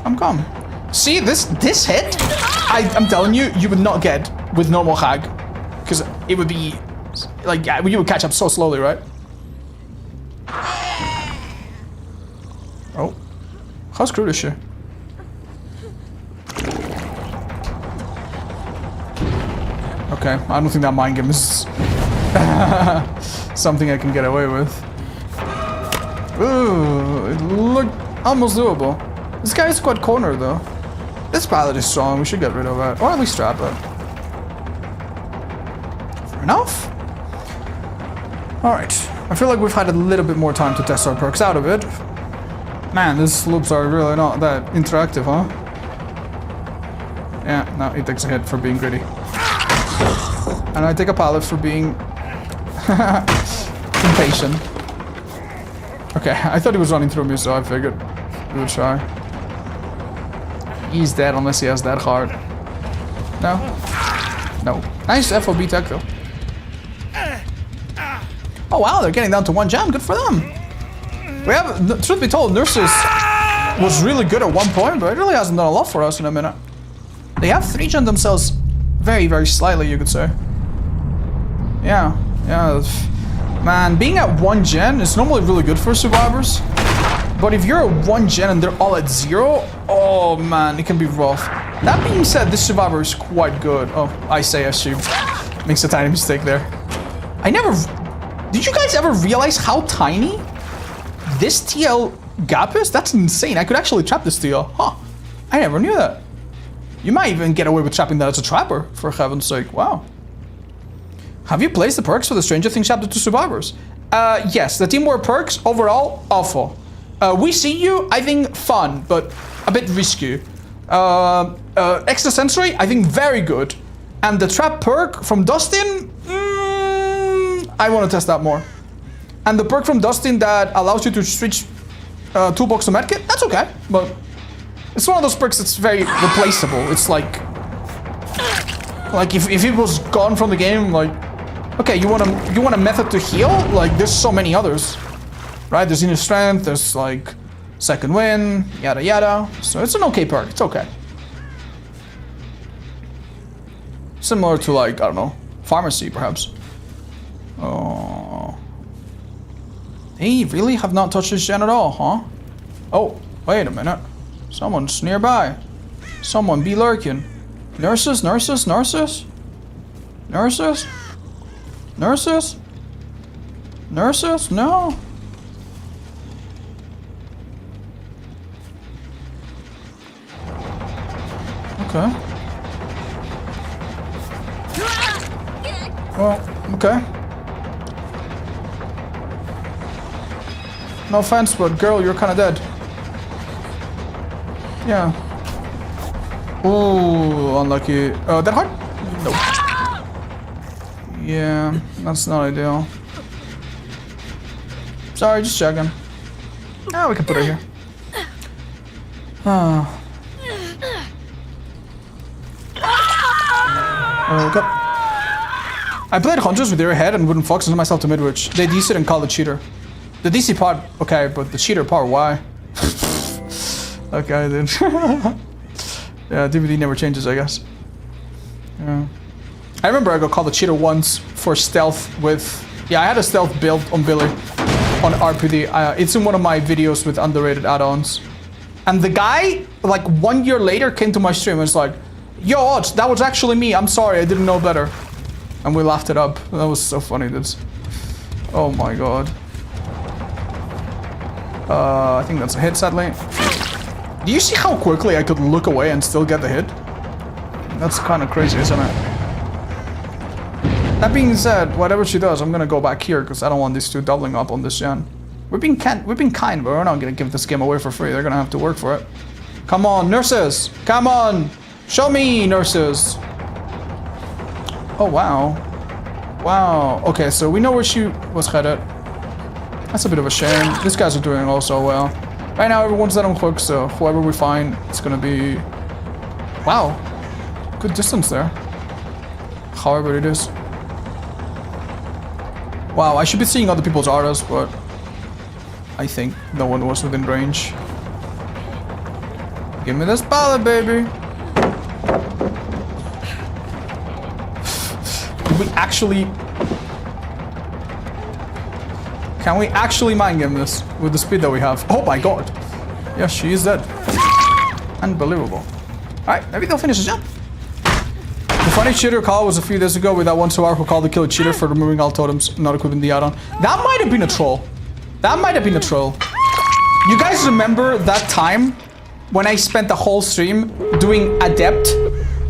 I'm calm. See, this hit, I'm telling you, you would not get with normal Hag. Because it would be, like, you would catch up so slowly, right? Oh. How screwed is she? Okay, I don't think that mind game is something I can get away with. Ooh, it looked almost doable. This guy is quite cornered though. This pallet is strong, we should get rid of it. Or at least trap it. Fair enough. Alright. I feel like we've had a little bit more time to test our perks out of it. Man, these loops are really not that interactive, huh? Yeah, no, he takes a hit for being greedy. And I take a pallet for being Impatient. Okay, I thought he was running through me, so I figured we would try. He's dead unless he has that heart. No? No. Nice FOB tech though. Oh wow, they're getting down to 1 gen. Good for them. We have, truth be told, Nurses was really good at one point, but it really hasn't done a lot for us in a minute. They have 3 gen themselves very, very slightly, you could say. Yeah, yeah. Man, being at 1 gen is normally really good for survivors. But if you're at 1 gen and they're all at 0, oh man, it can be rough. That being said, this survivor is quite good. Oh, I say as she makes a tiny mistake there. Did you guys ever realize how tiny this TL gap is? That's insane. I could actually trap this TL. Huh. I never knew that. You might even get away with trapping that as a trapper, for heaven's sake. Wow. Have you placed the perks for the Stranger Things chapter 2 survivors? Yes, the teamwork perks, overall, awful. We see you, I think, fun, but a bit risky. Extrasensory, I think, very good. And the trap perk from Dustin, I want to test that more. And the perk from Dustin that allows you to switch toolbox to medkit, that's okay, but it's one of those perks that's very replaceable. It's like if it was gone from the game, like, okay, you want a method to heal? Like, there's so many others, right? There's inner strength, there's like second wind, yada yada. So it's an okay perk. It's okay. Similar to, like, I don't know, pharmacy perhaps. Oh, they really have not touched this gen at all, huh? Oh, wait a minute. Someone's nearby. Someone be lurking. Nurses, nurses, nurses? Nurses? Nurses? Nurses? No. Okay. Well, okay. No offense, but girl, you're kind of dead. Yeah. Ooh, unlucky. That hard? Nope. Yeah, that's not ideal. Sorry, just checking. Ah, we can put her here. Okay. I played Hunters with their head and wouldn't focus on myself to midwich. They DC and call the cheater. The DC part, okay, but the cheater part, why? Okay, then. Yeah, DVD never changes, I guess. Yeah. I remember I got called a cheater once for stealth with... Yeah, I had a stealth build on Billy on RPD. It's in one of my videos with underrated add-ons. And the guy, like 1 year later, came to my stream and was like, yo, Odds, that was actually me. I'm sorry, I didn't know better. And we laughed it up. That was so funny, dudes. Oh my god. I think that's a hit, sadly. Do you see how quickly I could look away and still get the hit? That's kind of crazy, isn't it? That being said, whatever she does, I'm gonna go back here because I don't want these two doubling up on this gen. We've been kind, but we're not gonna give this game away for free. They're gonna have to work for it. Come on, nurses! Come on! Show me, nurses! Oh, wow. Wow. Okay, so we know where she was headed. That's a bit of a shame. These guys are doing also well. Right now, everyone's dead on hook, so whoever we find, it's gonna be... Wow. Good distance there. However it is. Wow, I should be seeing other people's auras, but... I think no one was within range. Give me this pallet, baby! Did we actually... Can we actually mind game this with the speed that we have? Oh my god! Yes, she is dead. Unbelievable. Alright, maybe they'll finish the jump. The funny cheater call was a few days ago with that one survivor who called the killer cheater for removing all totems, not equipping the add-on. That might have been a troll. That might have been a troll. You guys remember that time when I spent the whole stream doing Adept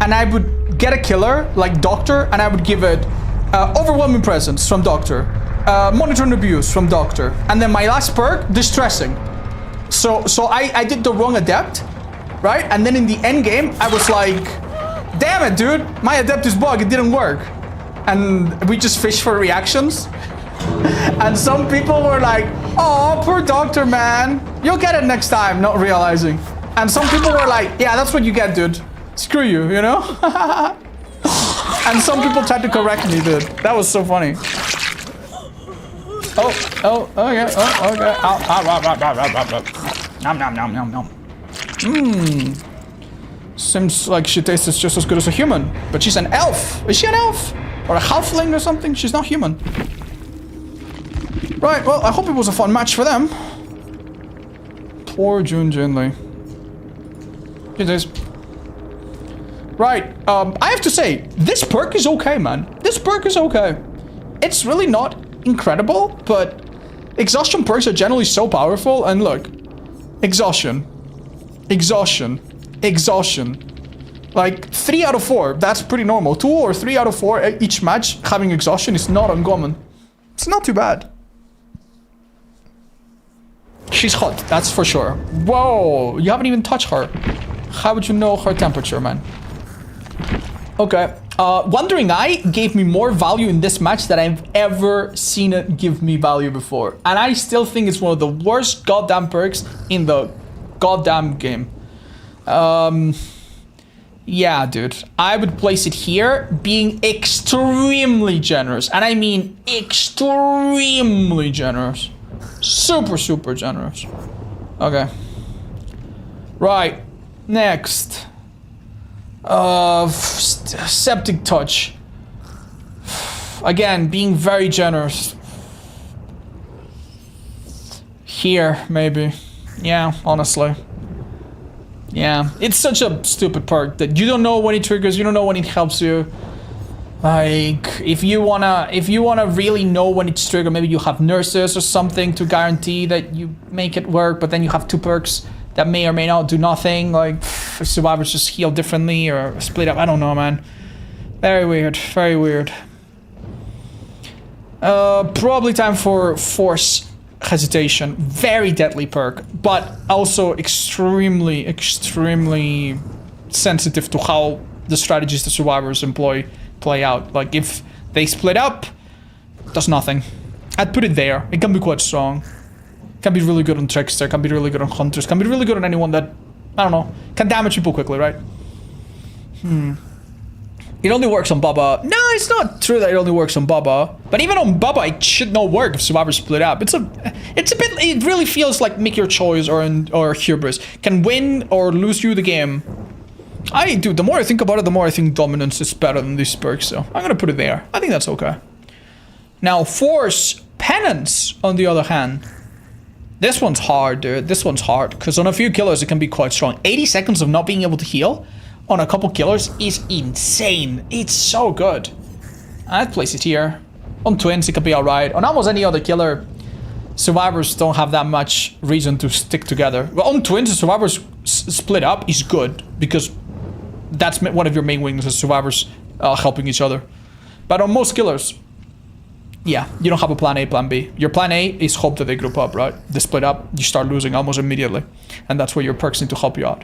and I would get a killer, like Doctor, and I would give it Overwhelming Presence from Doctor, Monitor and Abuse from Doctor, and then my last perk, Distressing. So I did the wrong Adept, right? And then in the end game, I was like, damn it, dude, my Adept is bug, it didn't work. and we just fish for reactions. And some people were like, "Oh, poor doctor, man. You'll get it next time," not realizing. And some people were like, "Yeah, that's what you get, dude. Screw you, you know?" And some people tried to correct me, dude. That was so funny. Oh, okay, okay. Nom, nom, nom, nom, nom. Seems like she tastes just as good as a human. But she's an elf. Is she an elf? Or a halfling or something? She's not human. Right, well, I hope it was a fun match for them. Poor June Jinley. It is. Right, I have to say, this perk is okay, man. This perk is okay. It's really not incredible, but exhaustion perks are generally so powerful. And look, exhaustion, exhaustion, exhaustion. Like 3 out of 4, that's pretty normal. 2 or 3 out of 4 each match having exhaustion is not uncommon. It's not too bad. She's hot, that's for sure. Whoa, you haven't even touched her. How would you know her temperature, man? Okay. Wandering Eye gave me more value in this match than I've ever seen it give me value before. And I still think it's one of the worst goddamn perks in the goddamn game. Yeah, dude. I would place it here, being extremely generous. And I mean extremely generous. Super, super generous. Okay. Right. Next. Septic Touch. Again, being very generous. Here, maybe. Yeah, honestly. Yeah, it's such a stupid perk that you don't know when it triggers, you don't know when it helps you. Like, if you wanna really know when it's triggered, maybe you have nurses or something to guarantee that you make it work, but then you have 2 perks that may or may not do nothing, like survivors just heal differently or split up. I don't know, man. Very weird, very weird. Probably time for Force Hesitation. Very deadly perk, but also extremely, extremely sensitive to how the strategies the survivors play out. Like, if they split up, does nothing. I'd put it there. It can be quite strong. Can be really good on Trickster, can be really good on Hunters, can be really good on anyone that, I don't know, can damage people quickly, right? It only works on Bubba. No, it's not true that it only works on Bubba. But even on Bubba, it should not work if survivors split up. It's a bit, it really feels like make your choice or hubris. Can win or lose you the game. Dude, the more I think about it, the more I think Dominance is better than these perks, so I'm gonna put it there. I think that's okay. Now, Force Penance, on the other hand. This one's hard, dude. This one's hard, because on a few killers, it can be quite strong. 80 seconds of not being able to heal on a couple killers is insane. It's so good. I'd place it here. On Twins, it could be alright. On almost any other killer, survivors don't have that much reason to stick together. Well, on Twins, the survivors split up is good, because that's one of your main weaknesses, survivors helping each other. But on most killers, yeah, you don't have a plan A, plan B. Your plan A is hope that they group up, right? They split up, you start losing almost immediately. And that's where your perks need to help you out.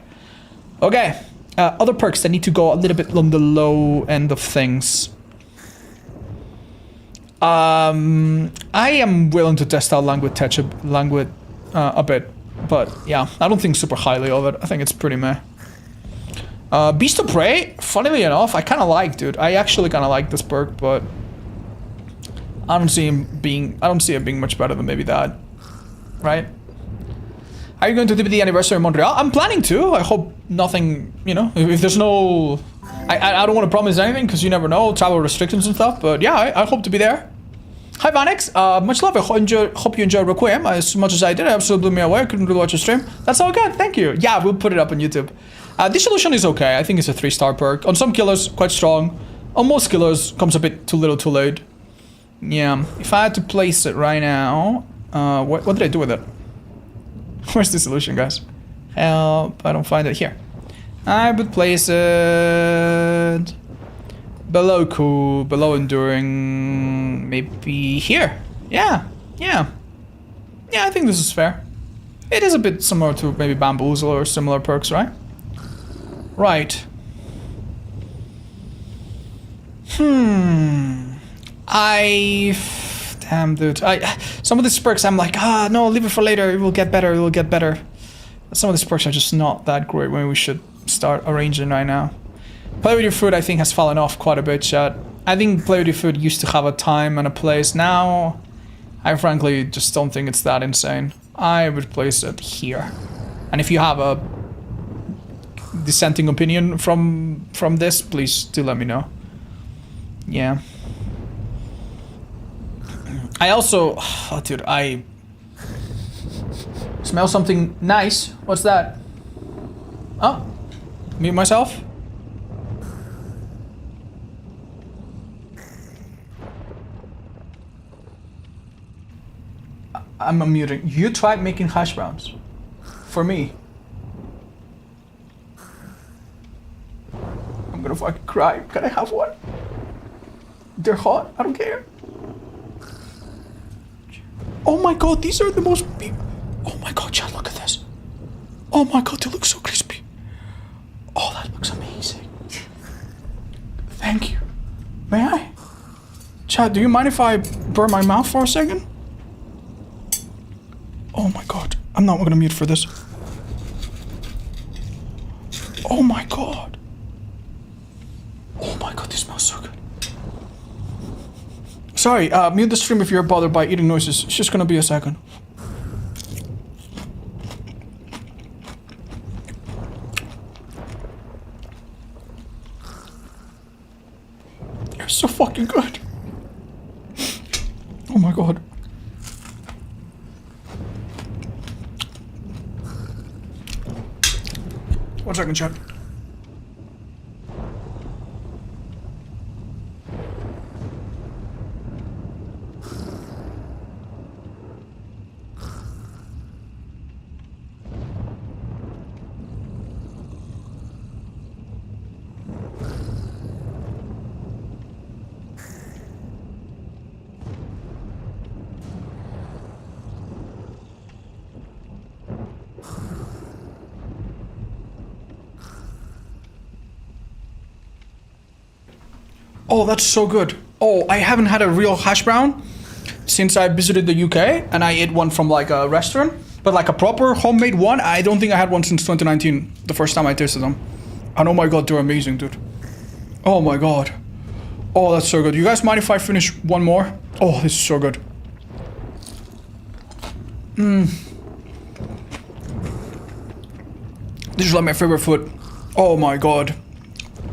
Okay, other perks that need to go a little bit on the low end of things. I am willing to test out Languid Touch a bit. But yeah, I don't think super highly of it. I think it's pretty meh. Beast of Prey, funnily enough, I kind of like, dude. I actually kind of like this perk, but I don't see it being much better than maybe that, right? Are you going to the anniversary in Montreal? I'm planning to. I hope nothing, you know, if there's no, I don't want to promise anything because you never know, travel restrictions and stuff. But yeah, I hope to be there. Hi Vanex, much love. I hope you enjoyed Requiem as much as I did. It absolutely blew me away. I couldn't really watch your stream. That's all good. Thank you. Yeah, we'll put it up on YouTube. Dissolution is okay. I think it's a 3-star perk. On some killers, quite strong. On most killers, comes a bit too little, too late. Yeah, if I had to place it right now, what did I do with it? Where's the solution, guys? Help, I don't find it here. I would place it below cool, below enduring, maybe here. Yeah, I think this is fair. It is a bit similar to maybe Bamboozle or similar perks, right? Right. Damn, dude. Some of these perks I'm like, no, leave it for later. It will get better. It will get better. Some of these perks are just not that great when we should start arranging right now. Play with your food, I think, has fallen off quite a bit, chat. I think play with your food used to have a time and a place. Now, I frankly just don't think it's that insane. I would place it here. And if you have a dissenting opinion from this, please do let me know. Yeah. I also... Oh, dude, I... smell something nice. What's that? Oh. Mute myself? I'm unmuting. You tried making hash browns. For me. I'm gonna fucking cry. Can I have one? They're hot. I don't care. Oh my god, these are the most oh my god, Chad, look at this. Oh my god, they look so crispy. Oh, that looks amazing. Thank you. May I? Chad, do you mind if I burn my mouth for a second? Oh my god, I'm not gonna mute for this. Oh my god. Oh my god, this smells so good. Sorry, mute the stream if you're bothered by eating noises. It's just gonna be a second. You're so fucking good. Oh my god. One second, chat. Oh, that's so good. Oh, I haven't had a real hash brown since I visited the UK, and I ate one from like a restaurant, but like a proper homemade one, I don't think I had one since 2019, the first time I tasted them. And oh my god, they're amazing, dude. Oh my god. Oh, that's so good. You guys mind if I finish one more? Oh, this is so good. This is like my favorite food. Oh my god.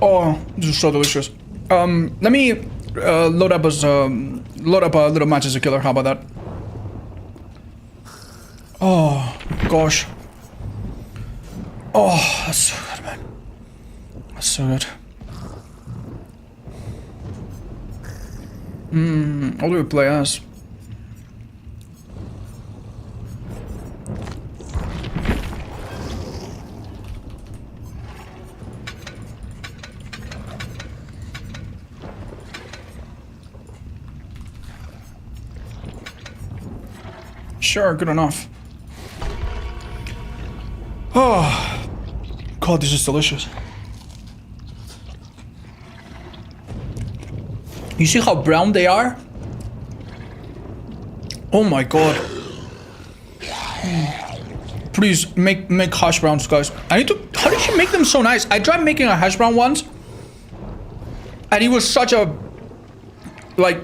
Oh, this is so delicious. Let me load up a little match as a killer. How about that? Oh gosh. Oh, that's so good, man. That's so good. How do we play as? Sure, good enough. Oh, god, this is delicious. You see how brown they are? Oh my god. Please make hash browns, guys. I need to. How did she make them so nice? I tried making a hash brown once, and it was such a like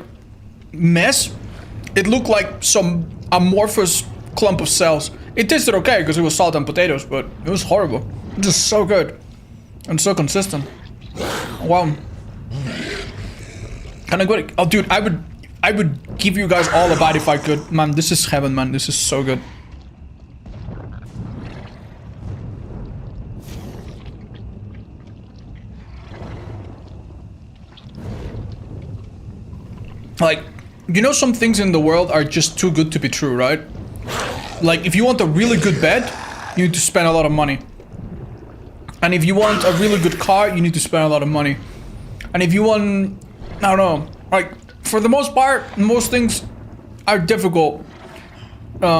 mess. It looked like some amorphous clump of cells. It tasted okay because it was salt and potatoes, but it was horrible. It was so good and so consistent. Wow. Can I go? Oh, dude, I would give you guys all a bite if I could. Man, this is heaven, man. This is so good. Like, you know, some things in the world are just too good to be true, right? Like, if you want a really good bed, you need to spend a lot of money. And if you want a really good car, you need to spend a lot of money. And if you want, I don't know, like, for the most part, most things are difficult. What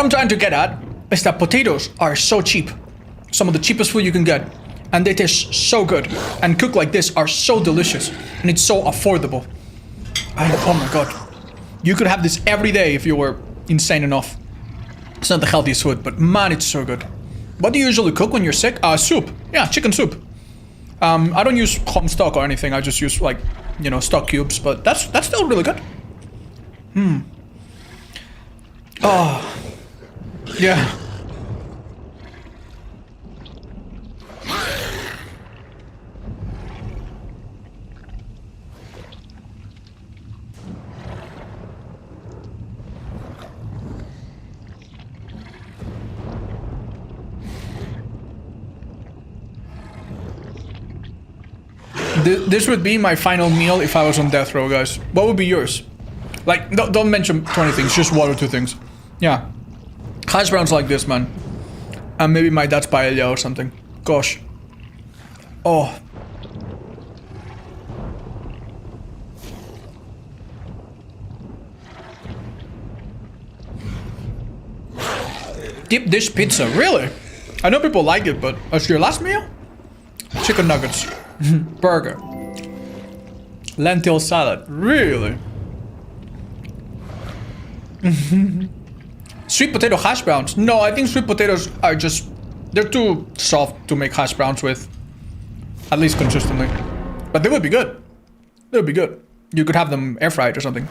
I'm trying to get at is that potatoes are so cheap. Some of the cheapest food you can get. And they taste so good. And cooked like this are so delicious. And it's so affordable. Oh my god. You could have this every day if you were insane enough. It's not the healthiest food, but man, it's so good. What do you usually cook when you're sick? Soup. Yeah, chicken soup. I don't use home stock or anything. I just use like, you know, stock cubes, but that's still really good. Oh. Yeah. This would be my final meal if I was on death row, guys. What would be yours? Like, don't mention 20 things, just 1 or 2 things. Yeah. Hash browns like this, man. And maybe my dad's paella or something. Gosh. Oh. Deep dish pizza, really? I know people like it, but as your last meal? Chicken nuggets. Burger. Lentil salad. Really? Sweet potato hash browns. No, I think sweet potatoes are just... They're too soft to make hash browns with. At least consistently. But they would be good. They would be good. You could have them air fried or something.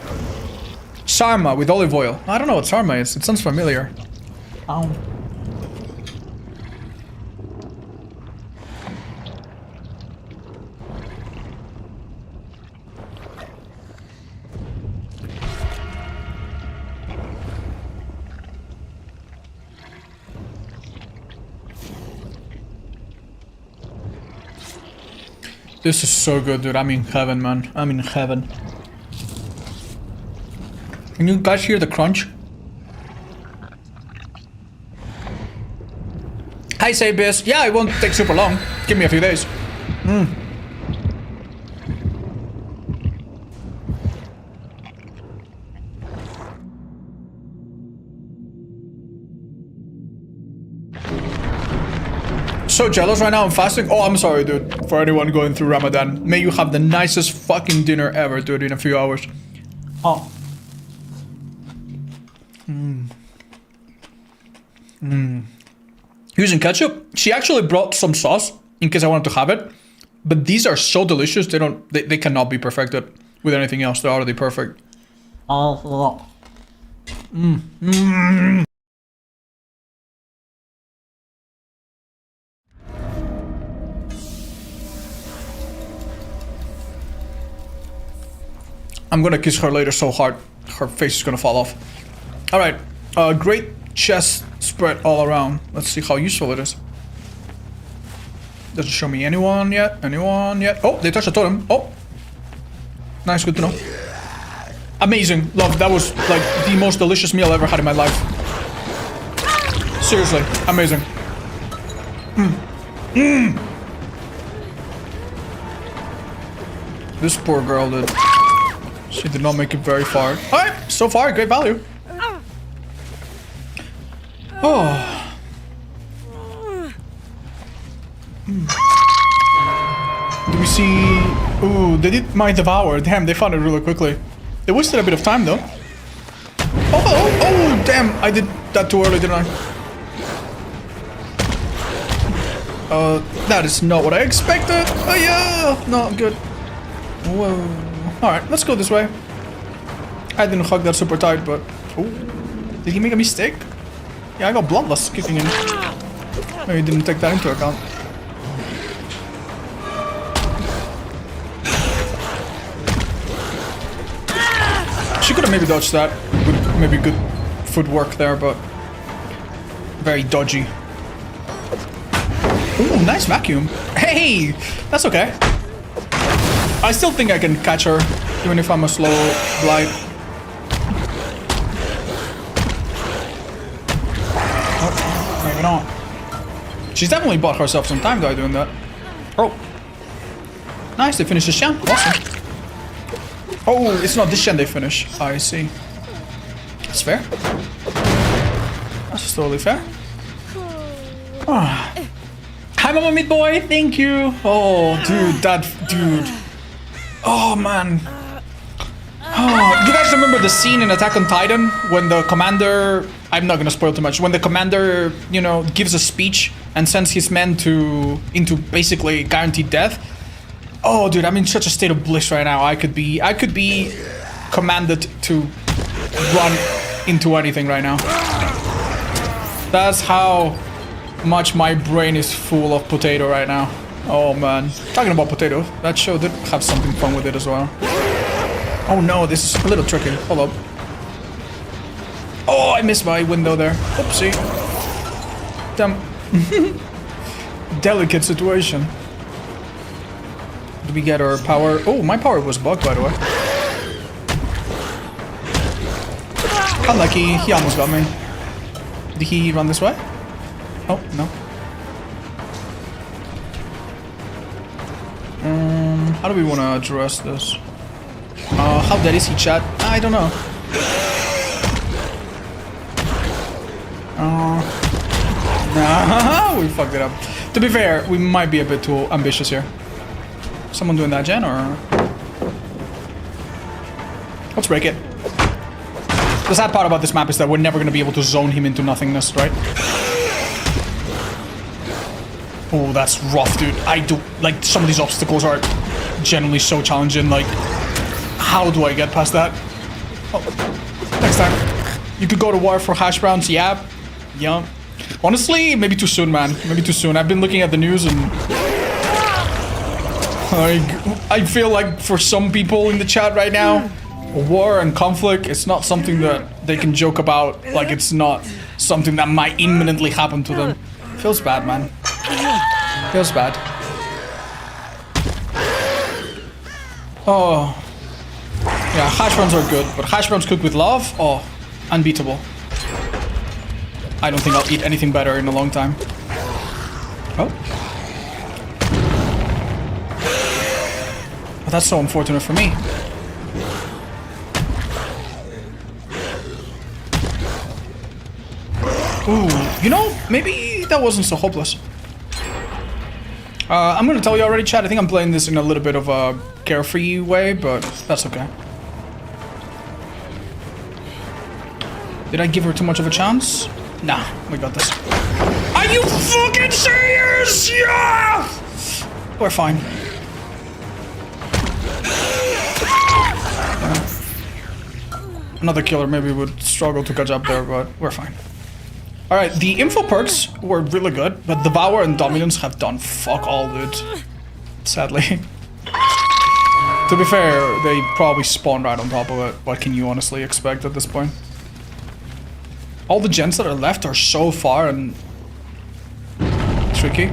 Sarma with olive oil. I don't know what sarma is. It sounds familiar. This is so good, dude. I'm in heaven, man. I'm in heaven. Can you guys hear the crunch? Hi, Sabius. Yeah, it won't take super long. Give me a few days. So jealous right now. I'm fasting. Oh, I'm sorry, dude. For anyone going through Ramadan, may you have the nicest fucking dinner ever, dude, in a few hours. Oh. Using ketchup. She actually brought some sauce in case I wanted to have it. But these are so delicious. They cannot be perfected with anything else. They're already perfect. I'm gonna kiss her later so hard, her face is gonna fall off. Alright, great chest spread all around. Let's see how useful it is. Doesn't show me anyone yet, Oh, they touched a totem. Oh, nice, good to know. Amazing, love, that was like the most delicious meal I ever had in my life. Seriously, amazing. This poor girl did. She did not make it very far. Alright, so far, great value. Oh. Do we see... Ooh, they did my devour. Damn, they found it really quickly. They wasted a bit of time, though. Oh, damn. I did that too early, didn't I? That is not what I expected. Oh, yeah. Not good. Whoa. Alright, let's go this way. I didn't hug that super tight, but... Oh, did he make a mistake? Yeah, I got bloodlust kicking in. Maybe he didn't take that into account. She could have maybe dodged that. With maybe good footwork there, but... very dodgy. Ooh, nice vacuum. Hey! That's okay. I still think I can catch her, even if I'm a slow glide. Oh, maybe not. She's definitely bought herself some time though doing that. Oh. Nice, they finished the shan. Awesome. Oh, it's not this shan they finish. I see. That's fair. That's totally fair. Oh. Hi, Mama Meat Boy. Thank you. Oh, dude. Oh, man. Oh, you guys remember the scene in Attack on Titan when the commander... I'm not gonna spoil too much. When the commander, you know, gives a speech and sends his men into basically guaranteed death. Oh, dude, I'm in such a state of bliss right now. I could be commanded to run into anything right now. That's how much my brain is full of potato right now. Oh man. Talking about potato, that show did have something fun with it as well. Oh no, this is a little tricky. Hold up. Oh, I missed my window there. Oopsie. Damn. Delicate situation. Did we get our power? Oh, my power was bugged, by the way. Unlucky, he almost got me. Did he run this way? Oh, no. How do we want to address this? How dead is he, chat? I don't know. Nah, we fucked it up. To be fair, we might be a bit too ambitious here. Someone doing that, Jen, or...? Let's break it. The sad part about this map is that we're never going to be able to zone him into nothingness, right? Oh, that's rough, dude. Like, some of these obstacles are genuinely so challenging. Like, how do I get past that? Oh, next time. You could go to war for hash browns, yeah. Yeah. Honestly, maybe too soon, man. Maybe too soon. I've been looking at the news and... I feel like for some people in the chat right now, war and conflict is not something that they can joke about. Like, it's not something that might imminently happen to them. Feels bad, man. Feels bad. Oh. Yeah, hash browns are good, but hash browns cooked with love? Oh, unbeatable. I don't think I'll eat anything better in a long time. Oh. Oh, that's so unfortunate for me. Ooh, you know, maybe that wasn't so hopeless. I'm gonna tell you already, chat, I think I'm playing this in a little bit of a carefree way, but that's okay. Did I give her too much of a chance? Nah, we got this. Are you fucking serious? Yeah! We're fine. Another killer maybe would struggle to catch up there, but we're fine. Alright, the info perks were really good, but Devour and Dominance have done fuck all, dude. Sadly. To be fair, they probably spawned right on top of it. What can you honestly expect at this point? All the gens that are left are so far and tricky.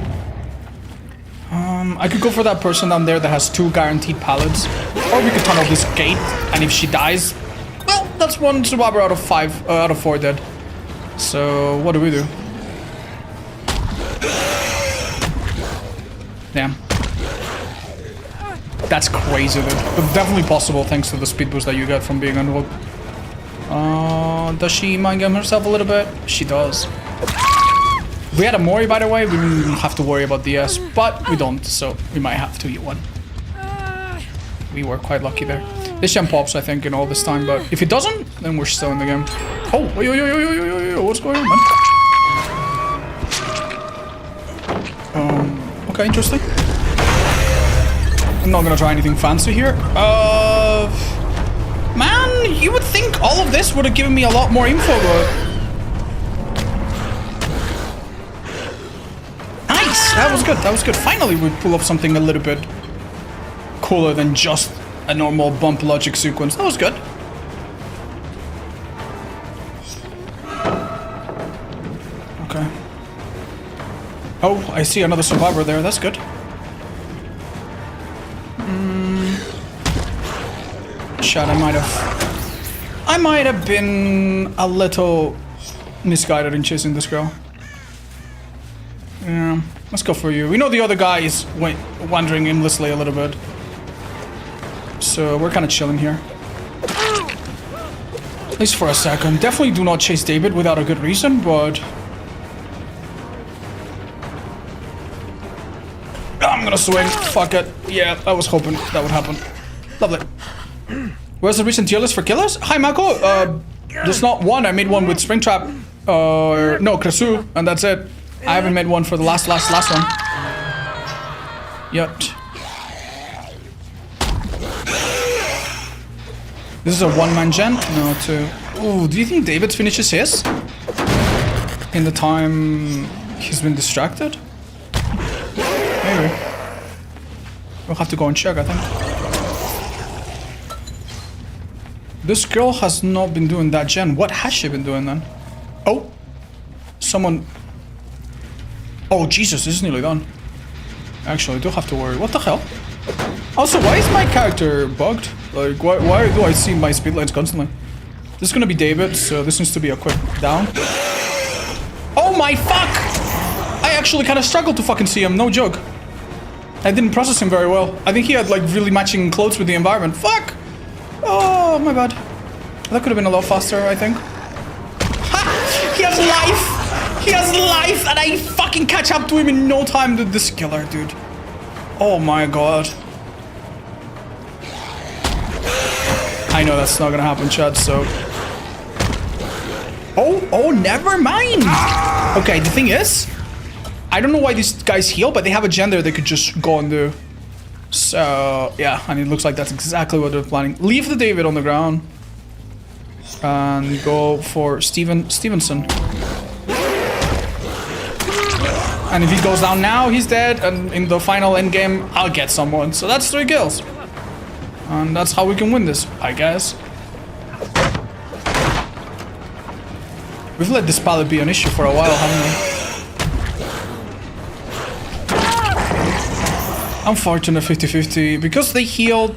I could go for that person down there that has 2 guaranteed pallets. Or we could tunnel this gate, and if she dies, well, that's 1 survivor out of 5, out of 4 dead. So, what do we do? Damn. That's crazy, dude. But definitely possible thanks to the speed boost that you get from being unhooked. Does she mind game herself a little bit? She does. If we had a Mori, by the way, we wouldn't have to worry about DS, but we don't, so we might have to eat one. We were quite lucky there. This gem pops, I think, in all this time, but if it doesn't, then we're still in the game. Oh, what's going on, man? Okay, interesting. I'm not gonna try anything fancy here. Man, you would think all of this would have given me a lot more info, but... Nice! That was good, that was good. Finally, we pull off something a little bit cooler than just a normal bump logic sequence. That was good. Okay. Oh, I see another survivor there. That's good. Shot, I might have been a little misguided in chasing this girl. Yeah, let's go for you. We know the other guy is wandering aimlessly a little bit. So we're kind of chilling here. At least for a second. Definitely do not chase David without a good reason, but... I'm gonna swing. Fuck it. Yeah, I was hoping that would happen. Lovely. Where's the recent tier list for killers? Hi, Mako. There's not one. I made one with Springtrap. No, Krasu, and that's it. I haven't made one for the last one. Yet. This is a one-man gen? No, two. Ooh, do you think David finishes his? In the time he's been distracted? Maybe. We'll have to go and check, I think. This girl has not been doing that gen. What has she been doing then? Oh! Someone... Oh, Jesus, this is nearly done. Actually, I do have to worry. What the hell? Also, why is my character bugged? Like, why do I see my speed lines constantly? This is gonna be David, so this needs to be a quick down. Oh my fuck! I actually kind of struggled to fucking see him, no joke. I didn't process him very well. I think he had like really matching clothes with the environment. Fuck! Oh my god. That could have been a lot faster, I think. Ha! He has life! He has life! And I fucking catch up to him in no time, dude. This killer, dude. Oh my god. I know that's not gonna happen, Chad, so... Oh, never mind! Okay, the thing is... I don't know why these guys heal, but they have a gen there they could just go and do. So, yeah, and it looks like that's exactly what they're planning. Leave the David on the ground. And go for Stevenson. And if he goes down now, he's dead. And in the final endgame, I'll get someone. So that's 3 kills. And that's how we can win this, I guess. We've let this pallet be an issue for a while, haven't we? Unfortunate 50-50. Because they healed...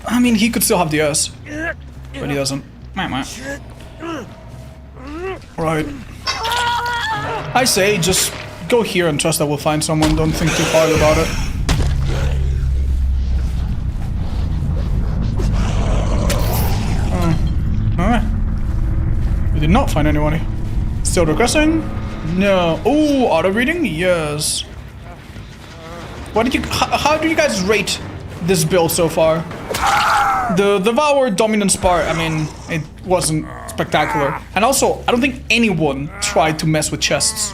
I mean, he could still have the S. But he doesn't. Right. I say, just go here and trust that we'll find someone. Don't think too hard about it. Alright. We did not find anybody. Still regressing? No. Oh, auto reading? Yes. What did you? How do you guys rate this build so far? The Devour dominance part, I mean, it wasn't spectacular. And also, I don't think anyone tried to mess with chests.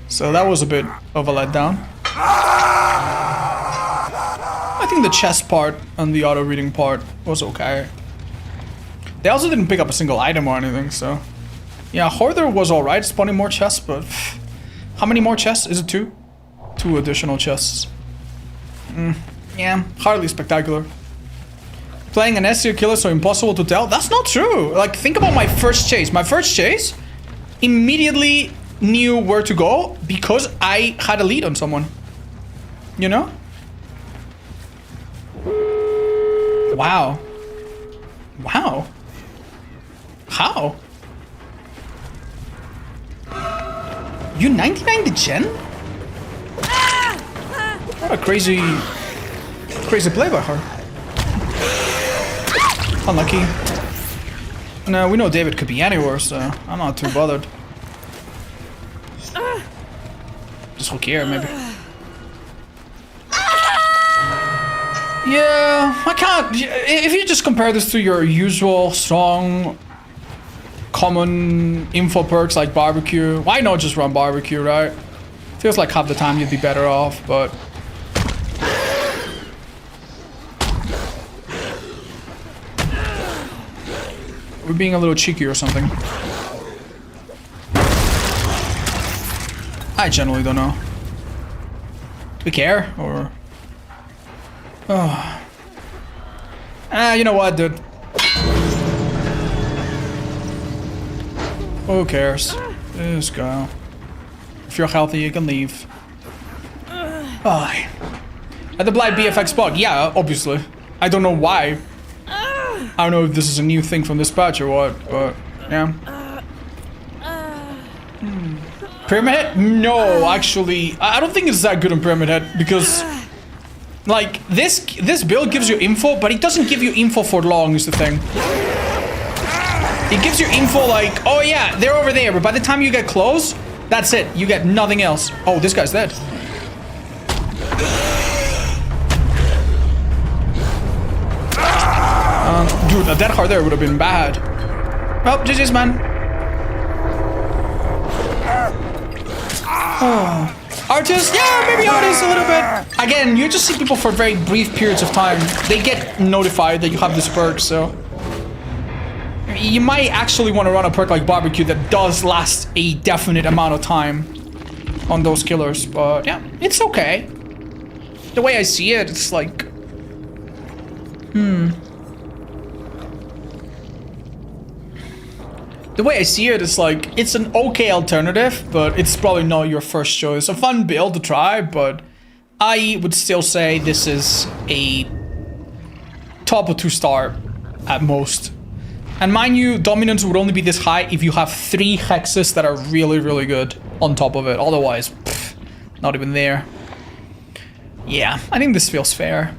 So that was a bit of a letdown. I think the chest part and the auto reading part was okay. They also didn't pick up a single item or anything, so... Yeah, Hoarder was alright, spawning more chests, but... How many more chests? Is it 2? 2 additional chests. Yeah, hardly spectacular. Playing an S-tier killer so impossible to tell? That's not true! Like, think about my first chase. My first chase immediately knew where to go because I had a lead on someone. You know? Wow. Wow. How? You 99 the gen? What a crazy play by her. Unlucky. No, we know David could be anywhere, so I'm not too bothered. Just hook here, maybe. Yeah, I can't. If you just compare this to your usual strong, common info perks like barbecue, why not just run barbecue, right? Feels like half the time you'd be better off, but... We're being a little cheeky or something. I generally don't know. Do we care, or... Oh. You know what, dude? Who cares? Just go. If you're healthy, you can leave. Oh. At the Blight BFX bug, yeah, obviously. I don't know why. I don't know if this is a new thing from this patch or what, but yeah. Pyramid Head? No, actually, I don't think it's that good on Pyramid Head because, like, this build gives you info, but it doesn't give you info for long. Is the thing. It gives you info like, oh yeah, they're over there, but by the time you get close, that's it. You get nothing else. Oh, this guy's dead. Dude, a dead heart there would have been bad. Well, GG's, man. Oh. Artists, yeah, maybe artists a little bit. Again, you just see people for very brief periods of time. They get notified that you have this perk, so you might actually want to run a perk like barbecue that does last a definite amount of time on those killers. But yeah, it's okay. The way I see it, it's like, the way I see it is like, it's an okay alternative, but it's probably not your first choice. A fun build to try, but I would still say this is a top of 2-star at most. And mind you, dominance would only be this high if you have 3 hexes that are really, really good on top of it. Otherwise, pff, not even there. Yeah, I think this feels fair.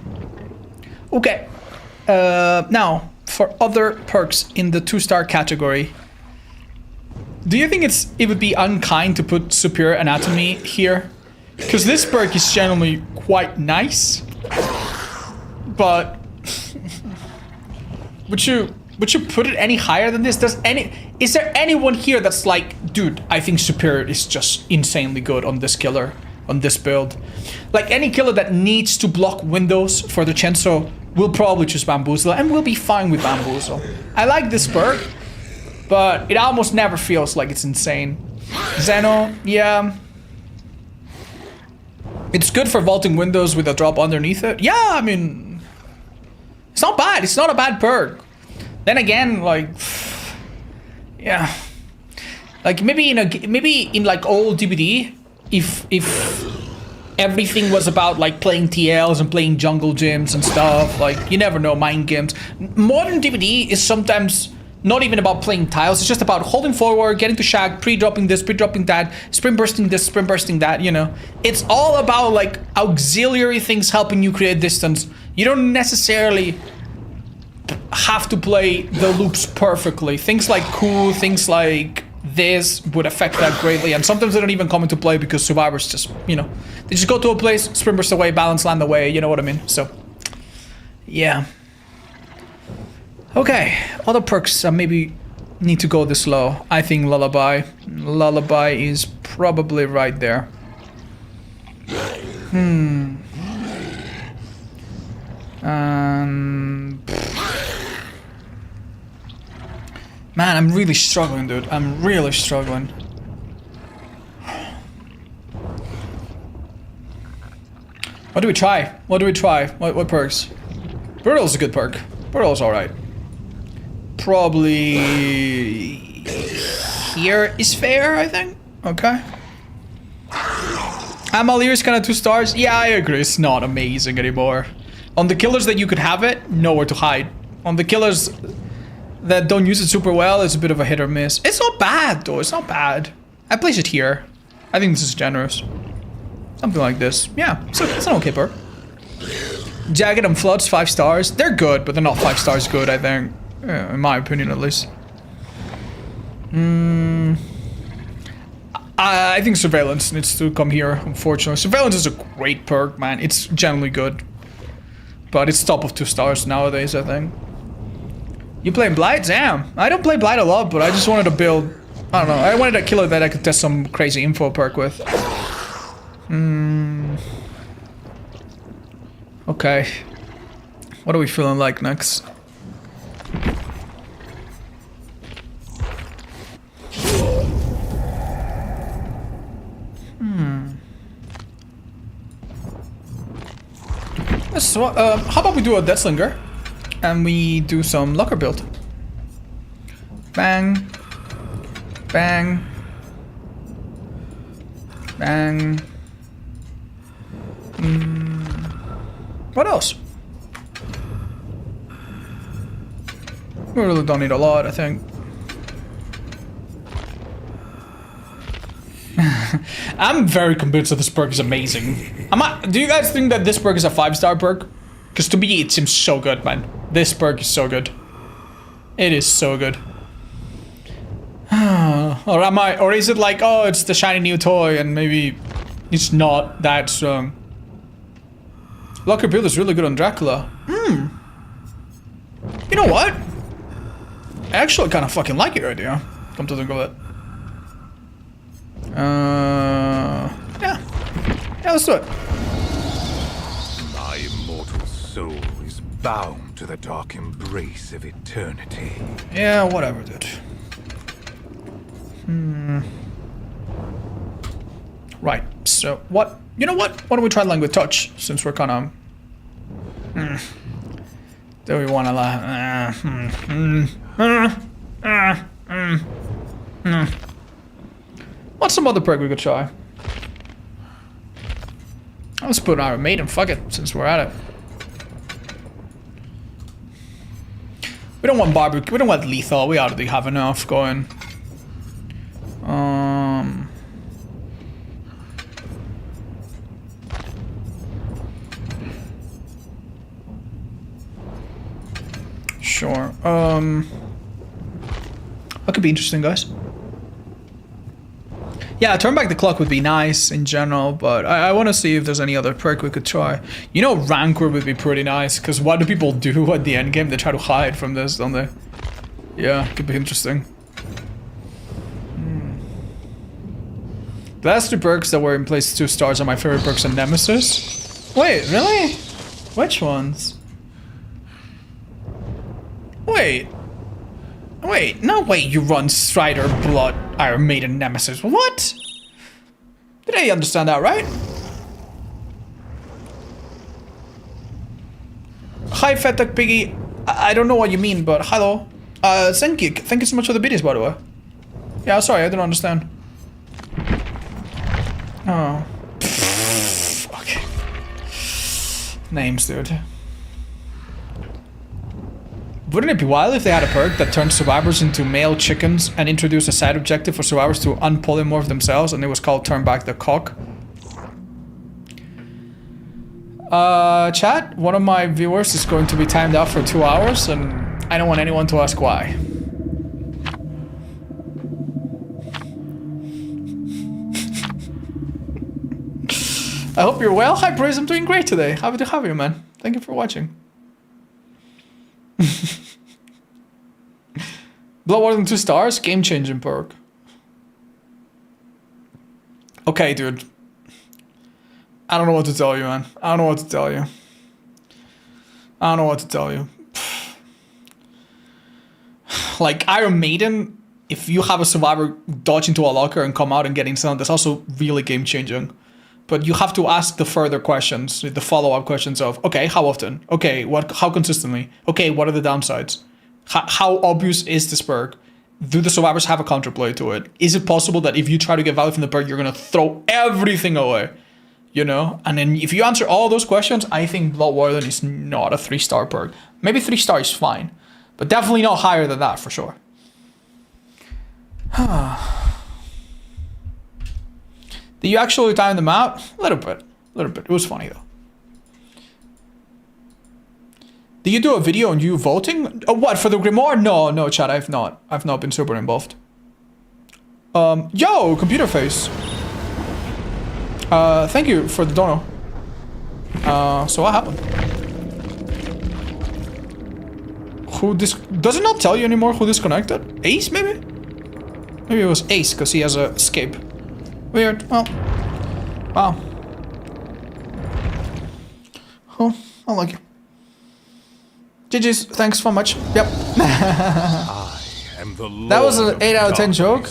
Okay, now for other perks in the 2-star category. Do you think it would be unkind to put superior anatomy here? Because this perk is generally quite nice, but would you put it any higher than this? Is there anyone here that's like, dude, I think superior is just insanely good on this killer, on this build? Like any killer that needs to block windows for the Chenso will probably choose Bamboozle and will be fine with Bamboozle. I like this perk, but it almost never feels like it's insane. Zeno, yeah. It's good for vaulting windows with a drop underneath it. Yeah, I mean, it's not bad. It's not a bad perk. Then again, like, yeah. Like maybe in like old DBD, if everything was about like playing TLs and playing jungle gyms and stuff, like you never know, mind games. Modern DBD is sometimes not even about playing tiles, it's just about holding forward, getting to shag, pre-dropping this, pre-dropping that, sprint bursting this, sprint bursting that, you know. It's all about like auxiliary things helping you create distance. You don't necessarily have to play the loops perfectly. Things like cool, things like this would affect that greatly, and sometimes they don't even come into play because survivors just, you know, they just go to a place, sprint burst away, balance land away, you know what I mean? So, yeah. Okay, other perks maybe need to go this low. I think Lullaby. Lullaby is probably right there. Man, I'm really struggling, dude. I'm really struggling. What do we try? What do we try? What perks? Brutal's a good perk. Brutal's alright. Probably here is fair, I think. Okay. Amalir is kind of 2 stars. Yeah, I agree. It's not amazing anymore. On the killers that you could have it, nowhere to hide. On the killers that don't use it super well, it's a bit of a hit or miss. It's not bad, though. It's not bad. I place it here. I think this is generous. Something like this. Yeah, it's an okay perk. Jagged and Floods, 5 stars. They're good, but they're not 5 stars good, I think. Yeah, in my opinion, at least. I think Surveillance needs to come here, unfortunately. Surveillance is a great perk, man. It's generally good. But it's top of 2 stars nowadays, I think. You playing Blight? Damn. I don't play Blight a lot, but I just wanted to build... I don't know. I wanted a killer that I could test some crazy info perk with. Okay. What are we feeling like next? So, how about we do a Deathslinger and we do some Locker build. Bang. Bang. Bang. What else? We really don't need a lot, I think. I'm very convinced that this perk is amazing. Do you guys think that this perk is a 5-star perk? Because to me, it seems so good, man. This perk is so good. It is so good. Or is it like, oh, it's the shiny new toy and maybe it's not that strong? Locker build is really good on Dracula. You know what? I actually kind of fucking like your idea. Come to think of it. Yeah. Yeah, let's do it. My immortal soul is bound to the dark embrace of eternity. Yeah, whatever, dude. Right, so what? You know what? Why don't we try language touch, since we're kind of... Do we want to What's some other perk we could try? Let's put Iron Maiden, fuck it, since we're at it. We don't want barbecue, we don't want lethal, we already have enough going. Sure. That could be interesting, guys. Yeah, turn back the clock would be nice in general, but I want to see if there's any other perk we could try. You know, Rancor would be pretty nice, because what do people do at the end game? They try to hide from this, don't they? Yeah, could be interesting. The last two perks that were in place 2 stars are my favorite perks and Nemesis. Wait, really? Which ones? Wait, no way you run Strider, Blood, Iron Maiden, Nemesis. What? Did I understand that right? Hi, Fatak Piggy. I don't know what you mean, but hello. Thank you. Thank you so much for the biddies, by the way. Yeah, sorry, I didn't understand. Oh. Okay. Names, dude. Wouldn't it be wild if they had a perk that turned survivors into male chickens and introduced a side objective for survivors to unpolymorph themselves, and it was called Turn Back the Cock? Chat, one of my viewers is going to be timed out for 2 hours, and I don't want anyone to ask why. I hope you're well. Hi, Praise, I'm doing great today. Happy to have you, man. Thank you for watching. Bloodwarden 2 stars, game-changing perk. Okay, dude. I don't know what to tell you, man. I don't know what to tell you. I don't know what to tell you. Like, Iron Maiden, if you have a survivor dodge into a locker and come out and get instant, that's also really game-changing. But you have to ask the further questions, the follow-up questions of, okay, how often? Okay, how consistently? Okay, what are the downsides? How obvious is this perk? Do the survivors have a counterplay to it? Is it possible that if you try to get value from the perk, you're going to throw everything away? You know? And then if you answer all those questions, I think Bloodwarden is not a 3-star perk. Maybe 3 stars is fine. But definitely not higher than that, for sure. Did you actually time them out? A little bit. It was funny, though. Did you do a video on you voting? Oh, what, for the Grimoire? No, chat, I've not been super involved. Yo, computer face. Thank you for the dono. So what happened? Does it not tell you anymore who disconnected? Ace, maybe? Maybe it was Ace, because he has a escape. Weird. Well. Wow. Oh, I like it. GG's, thanks so much. Yep. I am the Lord. That was an 8 out of 10 joke.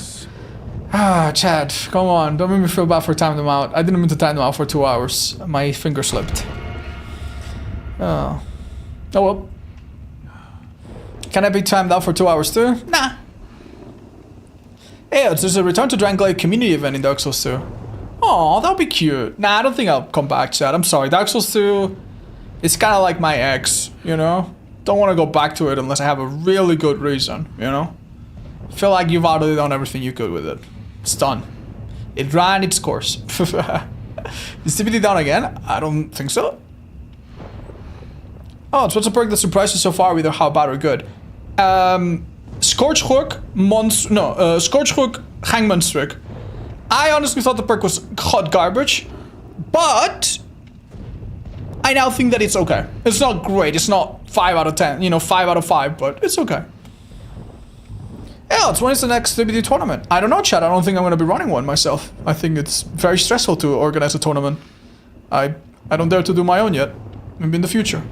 Darkness. Chad, come on. Don't make me feel bad for timing them out. I didn't mean to time them out for 2 hours. My finger slipped. Oh. Oh well. Can I be timed out for 2 hours too? Nah. Hey, there's a Return to Drangleic community event in Dark Souls 2. Oh, that'll be cute. Nah, I don't think I'll come back, Chad. I'm sorry. Dark Souls 2, it's kind of like my ex, you know? Don't want to go back to it unless I have a really good reason, you know? I feel like you've already done everything you could with it. It's done. It ran its course. Is TBD down again? I don't think so. Oh, so what's a perk that surprised you so far, either how bad or good? Scorch Hook, Scorch Hook, Hangman Strick. I honestly thought the perk was hot garbage, but I now think that it's okay. It's not great, it's not 5 out of 10, you know, 5 out of 5, but it's okay. Yeah, when is the next WD tournament? I don't know, chat. I don't think I'm going to be running one myself. I think it's very stressful to organize a tournament. I don't dare to do my own yet. Maybe in the future.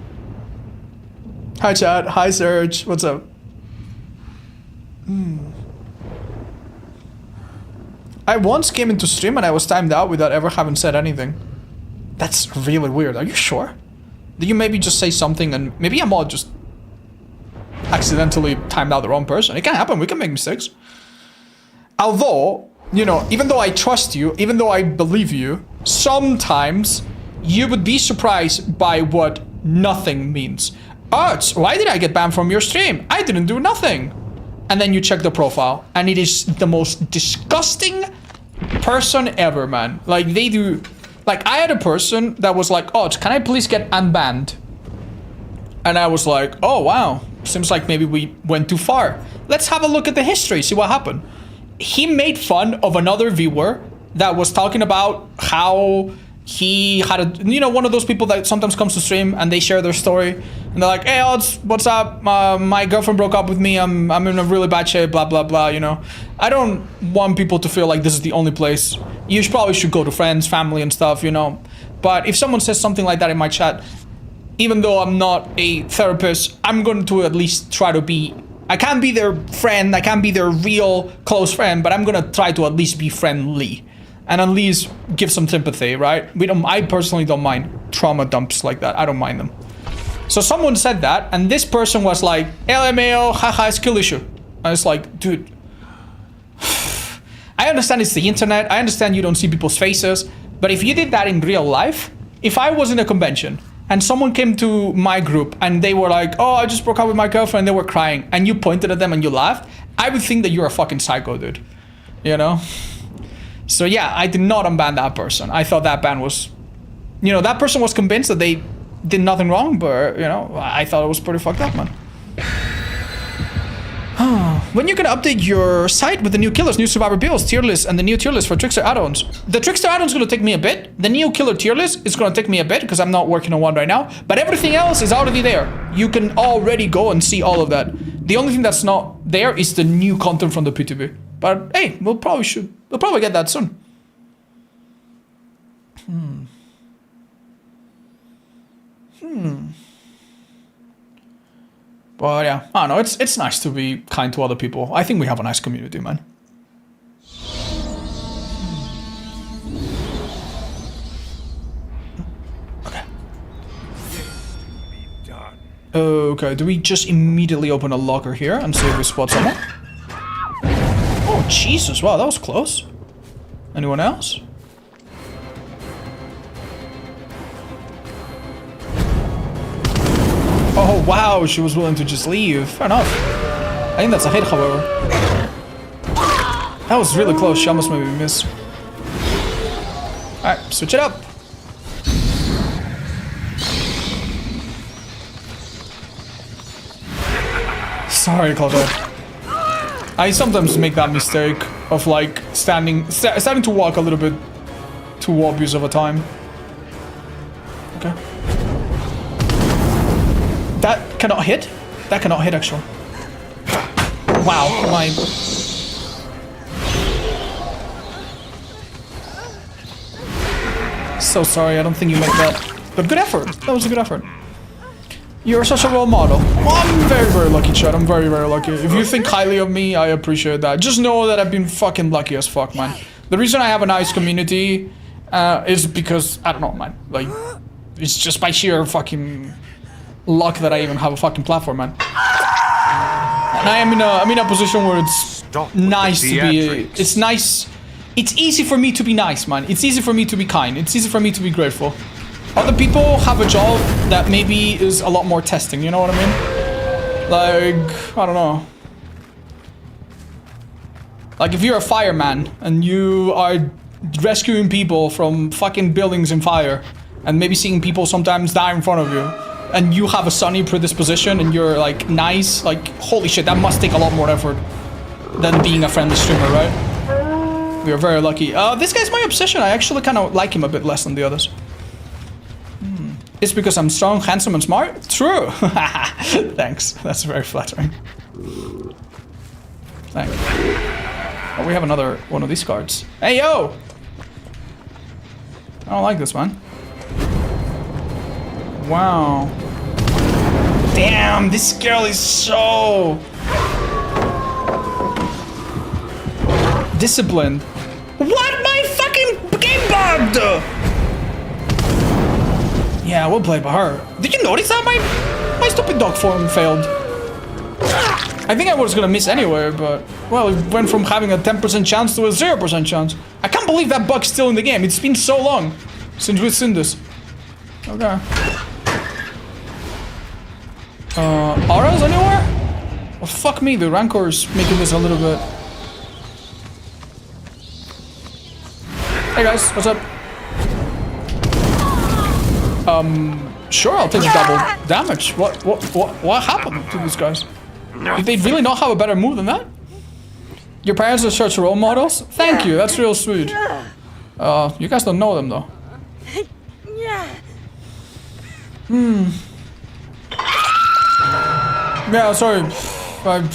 Hi, chat. Hi, Serge. What's up? I once came into stream and I was timed out without ever having said anything. That's really weird. Are you sure? Did you maybe just say something and maybe I'm all just accidentally timed out the wrong person? It can happen. We can make mistakes. Although, you know, even though I trust you, even though I believe you, sometimes you would be surprised by what nothing means. Arts, why did I get banned from your stream? I didn't do nothing. And then you check the profile and it is the most disgusting person ever, man. Like they do, like I had a person that was like, oh, can I please get unbanned? And I was like, oh, wow. Seems like maybe we went too far. Let's have a look at the history, see what happened. He made fun of another viewer that was talking about how he had a, you know, one of those people that sometimes comes to stream and they share their story and they're like, hey, Odds, what's up? My girlfriend broke up with me. I'm in a really bad shape, blah, blah, blah, you know. I don't want people to feel like this is the only place. You probably should go to friends, family and stuff, you know. But if someone says something like that in my chat, even though I'm not a therapist, I'm going to at least try to be, I can't be their friend, I can't be their real close friend, but I'm going to try to at least be friendly. And at least give some sympathy, right? I personally don't mind trauma dumps like that. I don't mind them. So someone said that, and this person was like, LMAO, haha, skill issue. I was like, dude. I understand it's the internet. I understand you don't see people's faces. But if you did that in real life, if I was in a convention, and someone came to my group, and they were like, oh, I just broke up with my girlfriend, and they were crying, and you pointed at them and you laughed, I would think that you're a fucking psycho, dude. You know? So yeah, I did not unban that person. I thought that ban was, you know, that person was convinced that they did nothing wrong, but, you know, I thought it was pretty fucked up, man. When you gonna update your site with the new killers, new survivor builds, tier list, and the new tier list for Trickster add-ons? The Trickster add-ons gonna take me a bit. The new killer tier list is gonna take me a bit because I'm not working on one right now. But everything else is already there. You can already go and see all of that. The only thing that's not there is the new content from the PTB. But hey, we'll probably get that soon. But yeah, I don't know, it's nice to be kind to other people. I think we have a nice community, man. Okay. Okay, do we just immediately open a locker here and see if we spot someone? Oh, Jesus, wow, that was close. Anyone else? Oh, wow, she was willing to just leave. Fair enough. I think that's a hit, however. That was really close. She almost made me miss. Alright, switch it up. Sorry, Claudia. I sometimes make that mistake of like starting to walk a little bit too obvious of a time. Okay. That cannot hit? That cannot hit, actually. Wow, my... So sorry, I don't think you made that. But good effort. That was a good effort. You're such a role model. Well, I'm very, very lucky, Chad. I'm very, very lucky. If you think highly of me, I appreciate that. Just know that I've been fucking lucky as fuck, man. The reason I have a nice community is because, I don't know, man. Like, it's just by sheer fucking luck that I even have a fucking platform, man. And I'm in a position where it's nice to be. It's nice. It's easy for me to be nice, man. It's easy for me to be kind. It's easy for me to be grateful. Other people have a job that maybe is a lot more testing, you know what I mean? Like, I don't know. Like if you're a fireman and you are rescuing people from fucking buildings in fire and maybe seeing people sometimes die in front of you and you have a sunny predisposition and you're like nice, like holy shit, that must take a lot more effort than being a friendly streamer, right? We are very lucky. This guy's my obsession. I actually kind of like him a bit less than the others. It's because I'm strong, handsome, and smart? True. Thanks. That's very flattering. Thanks. Oh, we have another one of these cards. Hey, yo! I don't like this one. Wow. Damn, this girl is so... disciplined. What? My fucking game bugged! Yeah, we'll play by her. Did you notice that my stupid dog form failed? I think I was gonna miss anyway, but... well, it went from having a 10% chance to a 0% chance. I can't believe that bug's still in the game. It's been so long since we've seen this. Okay. Auras anywhere? Well, fuck me, the Rancor's making this a little bit... Hey guys, what's up? Sure, I'll take the double damage. What happened to these guys? Did they really not have a better move than that? Your parents are such role models? Thank you, that's real sweet. You guys don't know them though. Yeah, sorry. I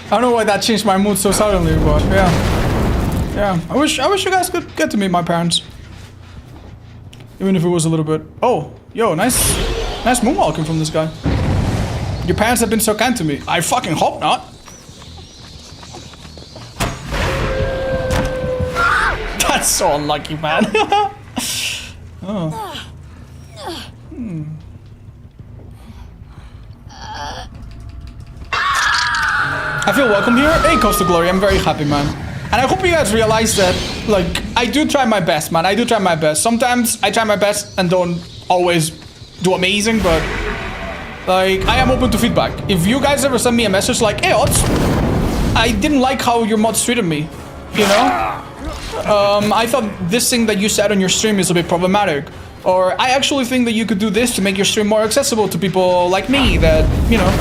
don't know why that changed my mood so suddenly, but yeah. Yeah, I wish you guys could get to meet my parents. Even if it was a little bit... oh, yo, nice moonwalking from this guy. Your parents have been so kind to me. I fucking hope not. That's so unlucky, man. Oh. I feel welcome here. Hey, Coast to Glory, I'm very happy, man. And I hope you guys realize that, like, I do try my best, man. I do try my best. Sometimes I try my best and don't always do amazing, but, like, I am open to feedback. If you guys ever send me a message like, hey, Odds, I didn't like how your mods treated me, you know? I thought this thing that you said on your stream is a bit problematic. Or I actually think that you could do this to make your stream more accessible to people like me that, you know,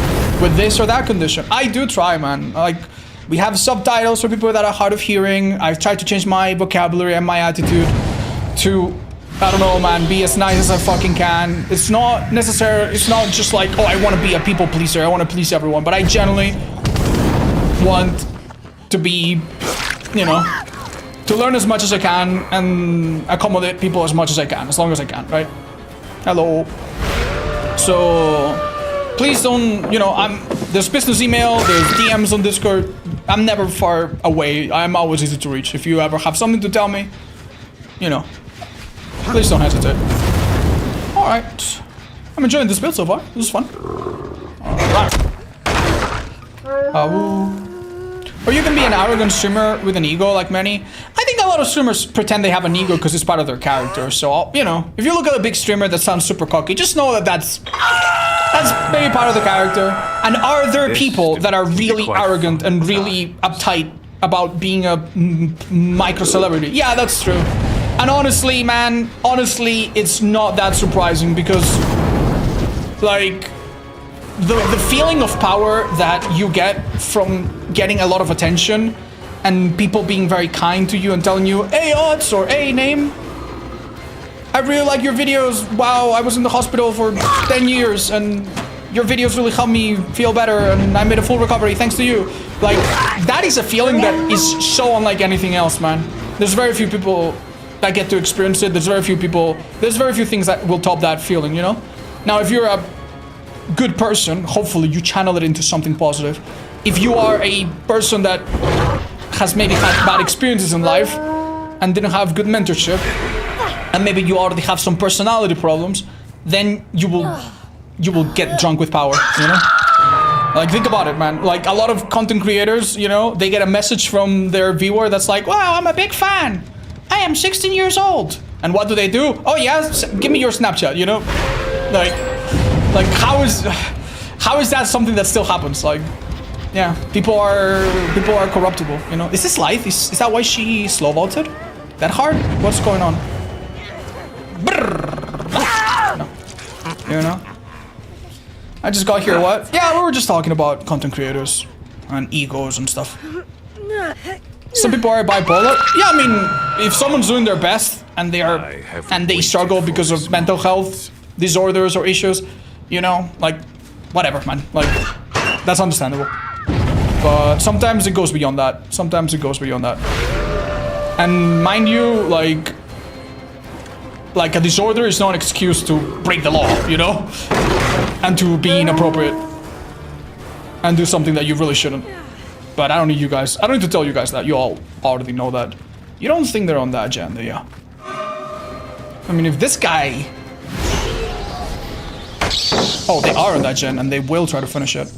with this or that condition. I do try, man. Like, we have subtitles for people that are hard of hearing. I've tried to change my vocabulary and my attitude to, I don't know, man, be as nice as I fucking can. It's not necessary. It's not just like, oh, I want to be a people pleaser. I want to please everyone. But I generally want to be, you know, to learn as much as I can and accommodate people as much as I can, as long as I can, right? Hello. So... please don't, you know, there's business email, there's DMs on Discord. I'm never far away. I'm always easy to reach. If you ever have something to tell me, you know, please don't hesitate. All right. I'm enjoying this build so far. This is fun. All right. Or you can be an arrogant streamer with an ego like many. I think a lot of streamers pretend they have an ego because it's part of their character. So, you know, if you look at a big streamer that sounds super cocky, just know that that's maybe part of the character. And are there people that are really arrogant and really uptight about being a micro celebrity? Yeah, that's true. And honestly, man, it's not that surprising because, like, the feeling of power that you get from getting a lot of attention and people being very kind to you and telling you, hey, Odds, or hey, Name, I really like your videos. Wow, I was in the hospital for 10 years and your videos really helped me feel better and I made a full recovery thanks to you. Like, that is a feeling that is so unlike anything else, man. There's very few people that get to experience it. There's very few things that will top that feeling, you know? Now, if you're a good person, hopefully you channel it into something positive. If you are a person that has maybe had bad experiences in life and didn't have good mentorship, and maybe you already have some personality problems, then you will get drunk with power, you know? Like, think about it, man. Like, a lot of content creators, you know, they get a message from their viewer that's like, wow, I'm a big fan. I am 16 years old. And what do? Oh yeah, give me your Snapchat, you know? Like how is that something that still happens? Like, yeah, people are corruptible, you know? Is this life? Is that why she slow vaulted? That hard? What's going on? No. You know? I just got here, what? Yeah, we were just talking about content creators and egos and stuff. Some people are bipolar. Yeah, I mean, if someone's doing their best and they struggle because of mental health disorders or issues, you know, like, whatever, man. Like, that's understandable. But sometimes it goes beyond that. Sometimes it goes beyond that. And mind you, like a disorder is not an excuse to break the law, you know? And to be inappropriate. And do something that you really shouldn't. But I don't need you guys. I don't need to tell you guys that. You all already know that. You don't think they're on that agenda, yeah? I mean, if this guy... Oh, they are on that gen, and they will try to finish it.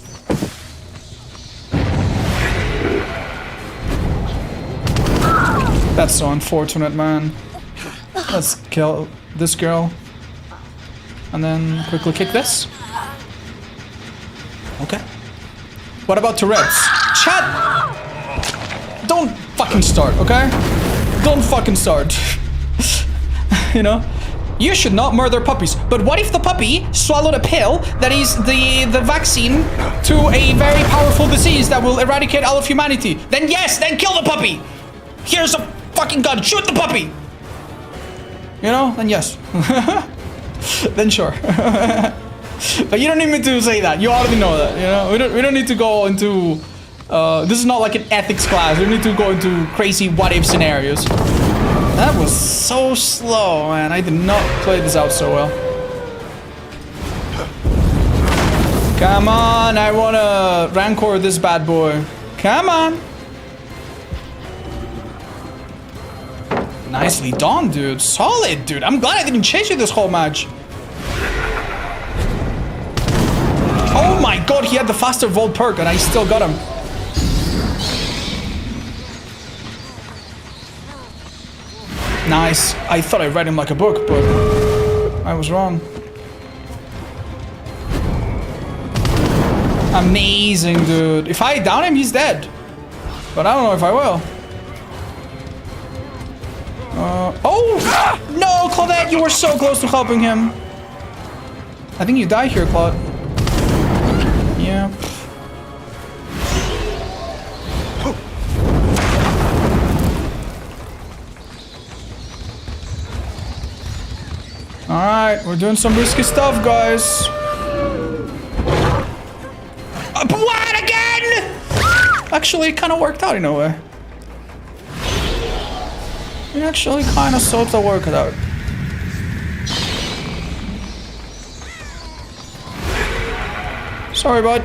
That's so unfortunate, man. Let's kill this girl. And then quickly kick this. Okay. What about Tourette's? Chat! Don't fucking start, okay? Don't fucking start. You know? You should not murder puppies. But what if the puppy swallowed a pill that is the vaccine to a very powerful disease that will eradicate all of humanity? Then yes, then kill the puppy! Here's a fucking gun, shoot the puppy! You know? Then yes. Then sure. But you don't need me to say that. You already know that, you know? We don't need to go into... this is not like an ethics class. We don't need to go into crazy what-if scenarios. That was so slow, man. I did not play this out so well. Come on, I wanna rancor this bad boy. Come on. Nicely done, dude. Solid, dude. I'm glad I didn't chase you this whole match. Oh my god, he had the faster vault perk and I still got him. Nice. I thought I read him like a book, but I was wrong. Amazing, dude. If I down him, he's dead. But I don't know if I will. Oh! No, Claudette, you were so close to helping him. I think you die here, Claude. Yeah. Alright, we're doing some risky stuff, guys. What again? Actually, it kind of worked out in a way. It actually kind of sort of worked out. Sorry, bud.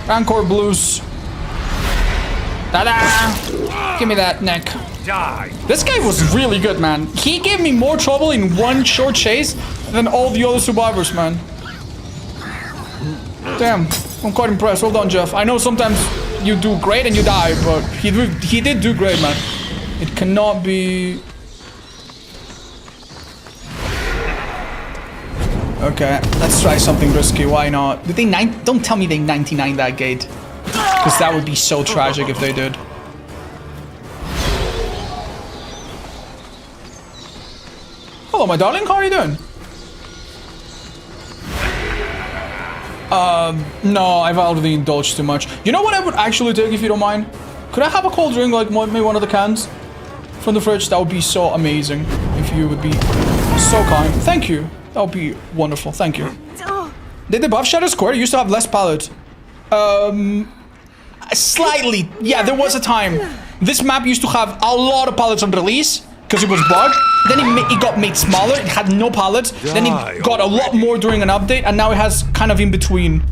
Rancor blues. Ta-da! Give me that neck. Die. This guy was really good, man. He gave me more trouble in one short chase than all the other survivors, man. Damn, I'm quite impressed. Well done, Jeff. I know sometimes you do great and you die, but he did do great, man. It cannot be... Okay, let's try something risky. Why not? Did they don't tell me they 99 that gate. Because that would be so tragic if they did. Hello, my darling. How are you doing? No, I've already indulged too much. You know what I would actually take if you don't mind? Could I have a cold drink, like maybe one of the cans from the fridge? That would be so amazing if you would be so kind. Thank you. That would be wonderful. Thank you. Did they buff Shadow Square? It used to have less pallets. Slightly. Yeah, there was a time. This map used to have a lot of pallets on release because it was bugged. Then it got made smaller. It had no pallets. Then it got a lot more during an update, and now it has kind of in between.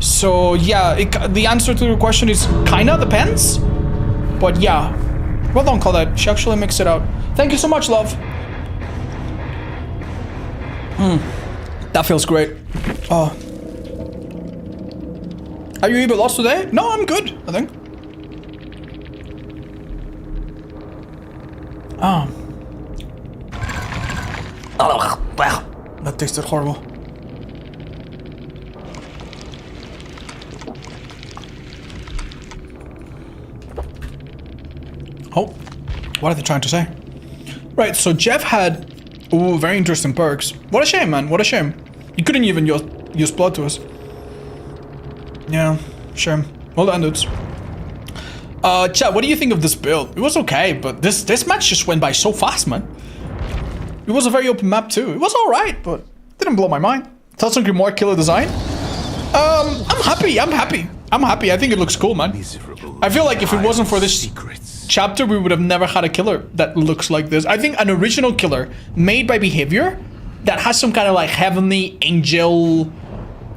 So yeah, the answer to the question is kinda depends. But yeah, well done, Claudette. She actually mixed it out. Thank you so much, love. That feels great. Oh. Are you even lost today? No, I'm good, I think. Oh. Oh, wow. That tasted horrible. Oh, what are they trying to say? Right, so Jeff had... Ooh, very interesting perks. What a shame, man. What a shame. He couldn't even use blood to us. Yeah, shame. Well done, dudes. Chat, what do you think of this build? It was okay, but this match just went by so fast, man. It was a very open map too. It was alright, but didn't blow my mind. Thousand Grimoire killer design. I'm happy. I think it looks cool, man. I feel like if it wasn't for this chapter, we would have never had a killer that looks like this. I think an original killer made by Behavior that has some kind of like heavenly angel,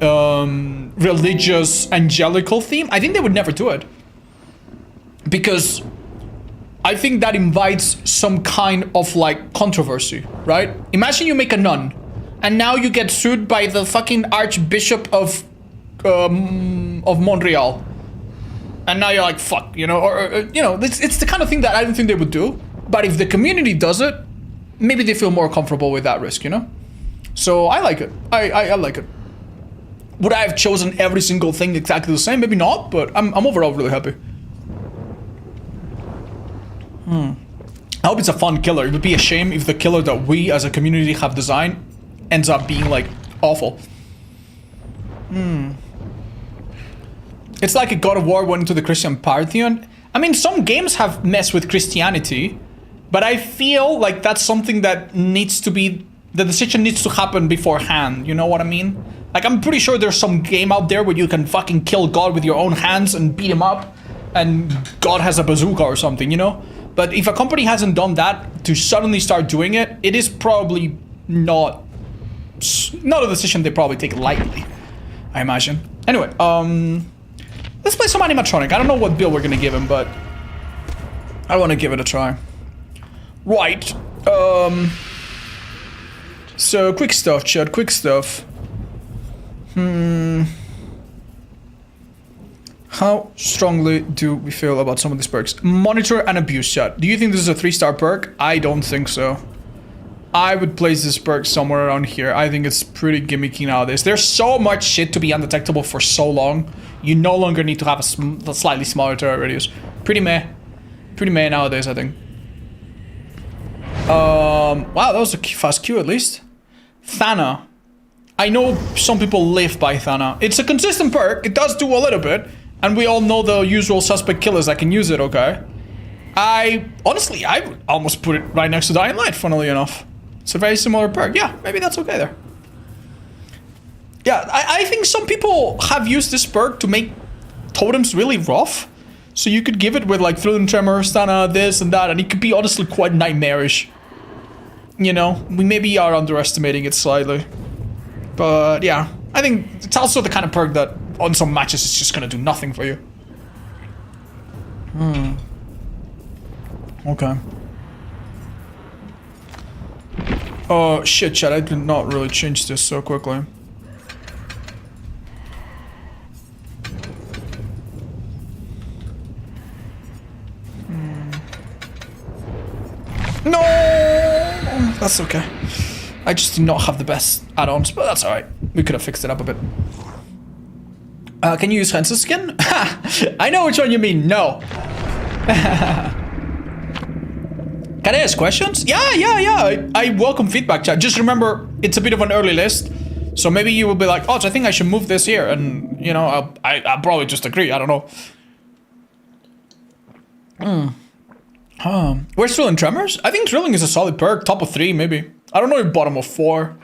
religious, angelical theme. I think they would never do it. Because I think that invites some kind of like controversy, right? Imagine you make a nun and now you get sued by the fucking Archbishop of Montreal. And now you're like, fuck, you know, or you know, it's the kind of thing that I don't think they would do. But if the community does it, maybe they feel more comfortable with that risk, you know? So I like it. I like it. Would I have chosen every single thing exactly the same? Maybe not, but I'm overall really happy. I hope it's a fun killer. It would be a shame if the killer that we as a community have designed ends up being like awful. It's like a God of War went into the Christian pantheon. I mean, some games have messed with Christianity, but I feel like that's something that needs to be, the decision needs to happen beforehand. You know what I mean? Like, I'm pretty sure there's some game out there where you can fucking kill God with your own hands and beat him up, and God has a bazooka or something, you know? But if a company hasn't done that, to suddenly start doing it, it is probably not a decision they probably take lightly, I imagine. Anyway, let's play some animatronic. I don't know what build we're gonna give him, but I want to give it a try. Right. So quick stuff, chat. Quick stuff. How strongly do we feel about some of these perks? Monitor and abuse, chat. Do you think this is a 3-star perk? I don't think so. I would place this perk somewhere around here. I think it's pretty gimmicky nowadays. There's so much shit to be undetectable for so long. You no longer need to have a slightly smaller turret radius. Pretty meh. Pretty meh nowadays, I think. Wow, that was a fast queue at least. Thana. I know some people live by Thana. It's a consistent perk. It does do a little bit. And we all know the usual suspect killers that can use it, okay? Honestly, I would almost put it right next to Dying Light, funnily enough. It's a very similar perk. Yeah, maybe that's okay there. Yeah, I think some people have used this perk to make totems really rough. So you could give it with like Thrilling Tremor, Stana, this and that, and it could be honestly quite nightmarish. You know, we maybe are underestimating it slightly. But yeah, I think it's also the kind of perk that on some matches it's just gonna do nothing for you. Okay. Oh shit, chat, I did not really change this so quickly. No! That's okay. I just do not have the best add-ons, but that's alright. We could have fixed it up a bit. Can you use Hansa's skin? I know which one you mean, no. Can I ask questions? Yeah. I welcome feedback, chat. Just remember, it's a bit of an early list. So maybe you will be like, oh, so I think I should move this here. And, you know, I'll probably just agree. I don't know. Where's Thrilling Tremors? I think Thrilling is a solid perk. Top of 3, maybe. I don't know if bottom of 4.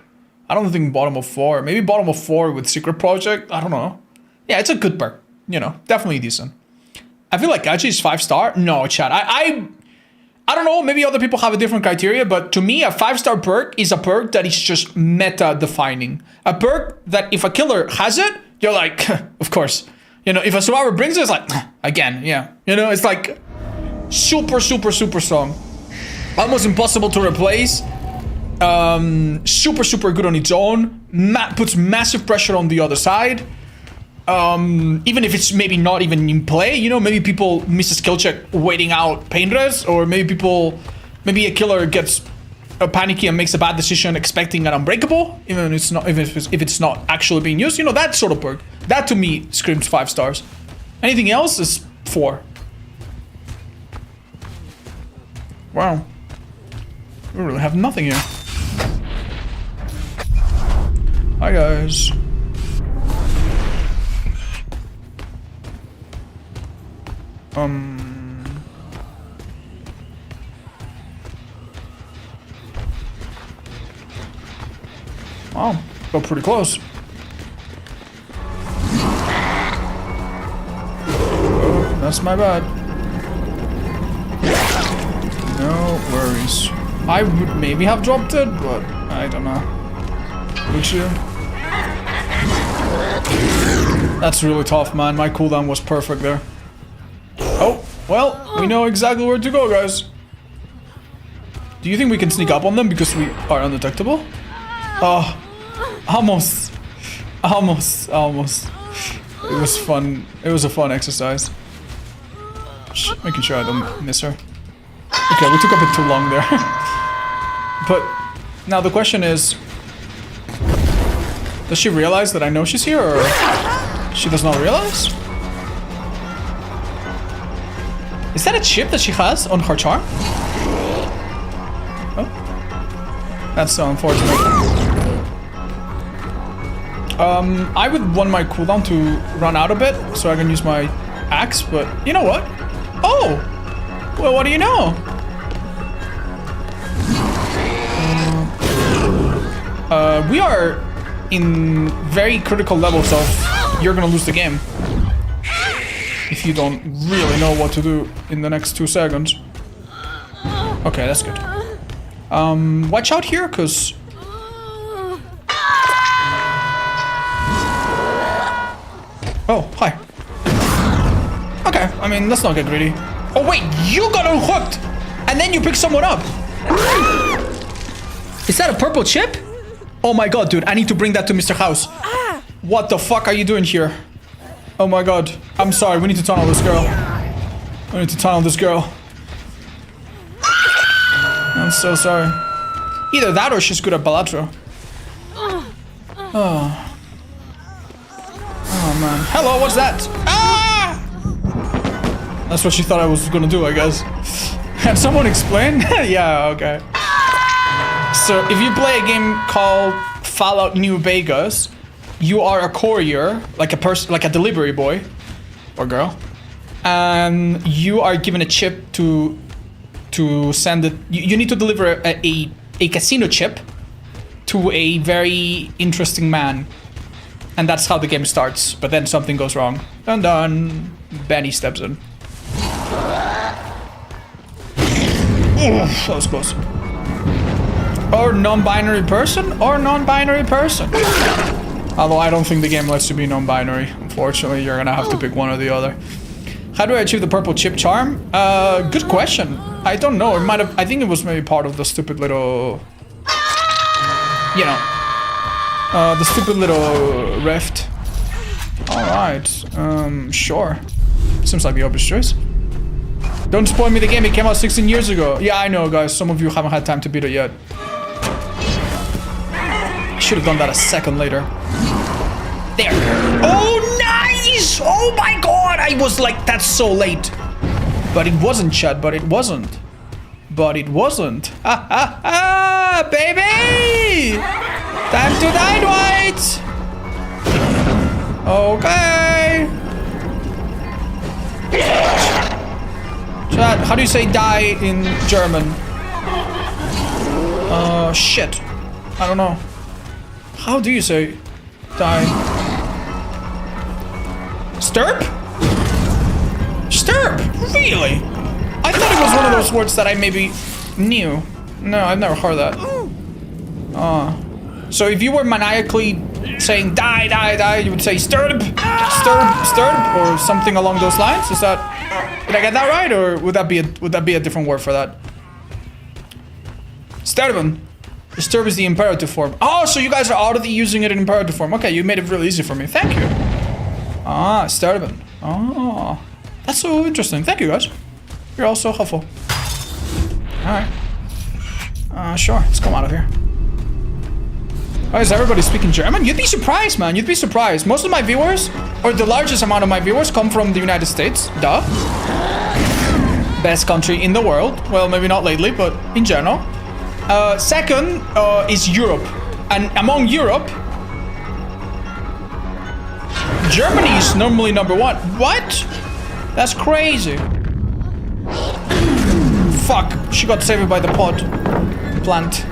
I don't think bottom of 4. Maybe bottom of 4 with Secret Project. I don't know. Yeah, it's a good perk. You know, definitely decent. I feel like Gachi is 5-star. No, chat. I don't know. Maybe other people have a different criteria, but to me, a 5-star perk is a perk that is just meta-defining. A perk that if a killer has it, you're like, of course. You know, if a survivor brings it, it's like, again, yeah. You know, it's like super strong. Almost impossible to replace. Super good on its own. Puts massive pressure on the other side. Even if it's maybe not even in play, you know, maybe people miss a skill check waiting out pain res, or maybe a killer gets panicky and makes a bad decision expecting an unbreakable, even if it's not actually being used. You know, that sort of perk. That to me screams 5 stars. Anything else is 4. Wow. We really have nothing here. Hi guys. Wow. Got pretty close. Oh, that's my bad. No worries. I would maybe have dropped it, but I don't know. Would you? That's really tough, man. My cooldown was perfect there. Oh, well, we know exactly where to go, guys. Do you think we can sneak up on them because we are undetectable? Oh, almost. It was fun. It was a fun exercise. Making sure I don't miss her. Okay, we took a bit too long there. But now the question is, does she realize that I know she's here, or she does not realize? Is that a chip that she has on her charm? Oh, that's so unfortunate. I would want my cooldown to run out a bit so I can use my axe, but you know what? Oh, well, what do you know? We are in very critical levels of you're gonna lose the game if you don't really know what to do in the next 2 seconds. Okay, that's good. Watch out here, cause oh, hi. Okay, I mean, let's not get greedy. Oh wait, you got unhooked and then you pick someone up. Is that a purple chip? Oh my god, dude, I need to bring that to Mr. House. What the fuck are you doing here? Oh my god. I'm sorry, we need to tunnel this girl. We need to tunnel this girl. I'm so sorry. Either that or she's good at Balatro. Oh. Oh man. Hello, what's that? Ah! That's what she thought I was gonna do, I guess. Can someone explain? Yeah, okay. So, if you play a game called Fallout New Vegas, you are a courier, like a person, like a delivery boy or girl, and you are given a chip to send it. You need to deliver a casino chip to a very interesting man, and that's how the game starts. But then something goes wrong. Dun dun. Benny steps in. Oof, that was close. Or non-binary person, or non-binary person. Although I don't think the game lets you be non-binary. Unfortunately, you're gonna have to pick one or the other. How do I achieve the purple chip charm? Good question. I don't know. It might have. I think it was maybe part of the stupid little, you know, the stupid little rift. All right. Sure. Seems like the obvious choice. Don't spoil me the game. It came out 16 years ago. Yeah, I know, guys. Some of you haven't had time to beat it yet. Should have done that a second later. There. Oh, nice! Oh my god! I was like, that's so late. But it wasn't, Chad. But it wasn't. But it wasn't. Ha ha ha! Baby! Time to die, Dwight! Okay. Chad, how do you say die in German? Shit. I don't know. How do you say die? Stirp? Stirp? Really? I thought it was one of those words that I maybe knew. No, I've never heard that. So if you were maniacally saying die, die, die, you would say stirp, stirp, stirp, or something along those lines? Is that... Did I get that right, or would that be a different word for that? Stirben. Disturb is the imperative form. Oh, so you guys are already using it in imperative form. Okay, you made it really easy for me. Thank you. Ah, Stirben. Oh, that's so interesting. Thank you, guys. You're all so helpful. All right. Sure. Let's come out of here. Oh, is everybody speaking German? You'd be surprised, man. You'd be surprised. Most of my viewers, or the largest amount of my viewers, come from the United States. Duh. Best country in the world. Well, maybe not lately, but in general. Second is Europe. And among Europe, Germany is normally #1. What? That's crazy. Fuck. She got saved by the pod plant.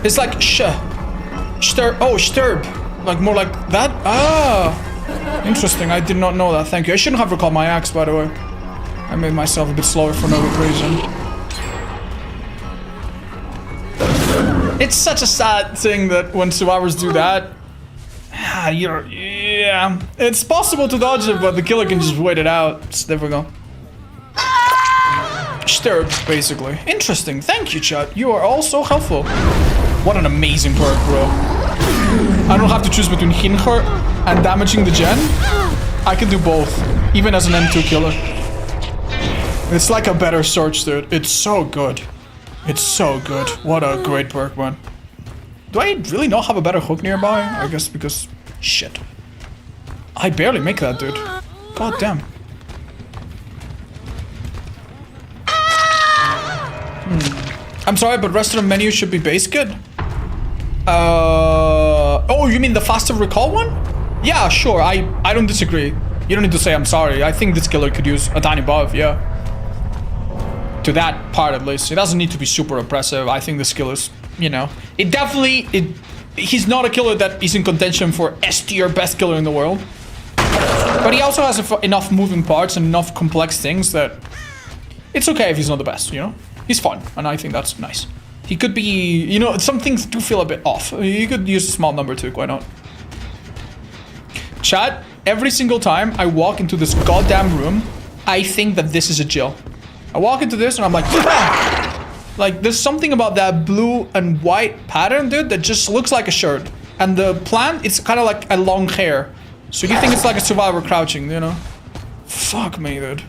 It's like Sturb. Oh, Sturb. Like more like that? Ah. Interesting. I did not know that. Thank you. I shouldn't have recalled my axe, by the way. I made myself a bit slower for no good reason. It's such a sad thing that when survivors do that, yeah, it's possible to dodge it, but the killer can just wait it out. It's difficult. Stirred, basically. Interesting. Thank you, chat. You are all so helpful. What an amazing perk, bro. I don't have to choose between hitting her and damaging the gen. I can do both, even as an M2 killer. It's like a better search, dude. It's so good. It's so good. What a great perk, man. Do I really not have a better hook nearby? I guess because... Shit. I barely make that, dude. God damn. I'm sorry, but rest of the menu should be base good. Oh, you mean the faster recall one? Yeah, sure. I don't disagree. You don't need to say I'm sorry. I think this killer could use a tiny buff, yeah. To that part, at least. It doesn't need to be super oppressive. I think the skill is, you know... It definitely... He's not a killer that is in contention for S tier best killer in the world. But he also has enough moving parts and enough complex things that... It's okay if he's not the best, you know? He's fun, and I think that's nice. He could be... You know, some things do feel a bit off. You could use a small number too, why not? Chat, every single time I walk into this goddamn room, I think that this is a Jill. I walk into this and I'm like, ah! Like, there's something about that blue and white pattern, dude, that just looks like a shirt. And the plant, it's kind of like a long hair. So you think it's like a survivor crouching, you know? Fuck me, dude.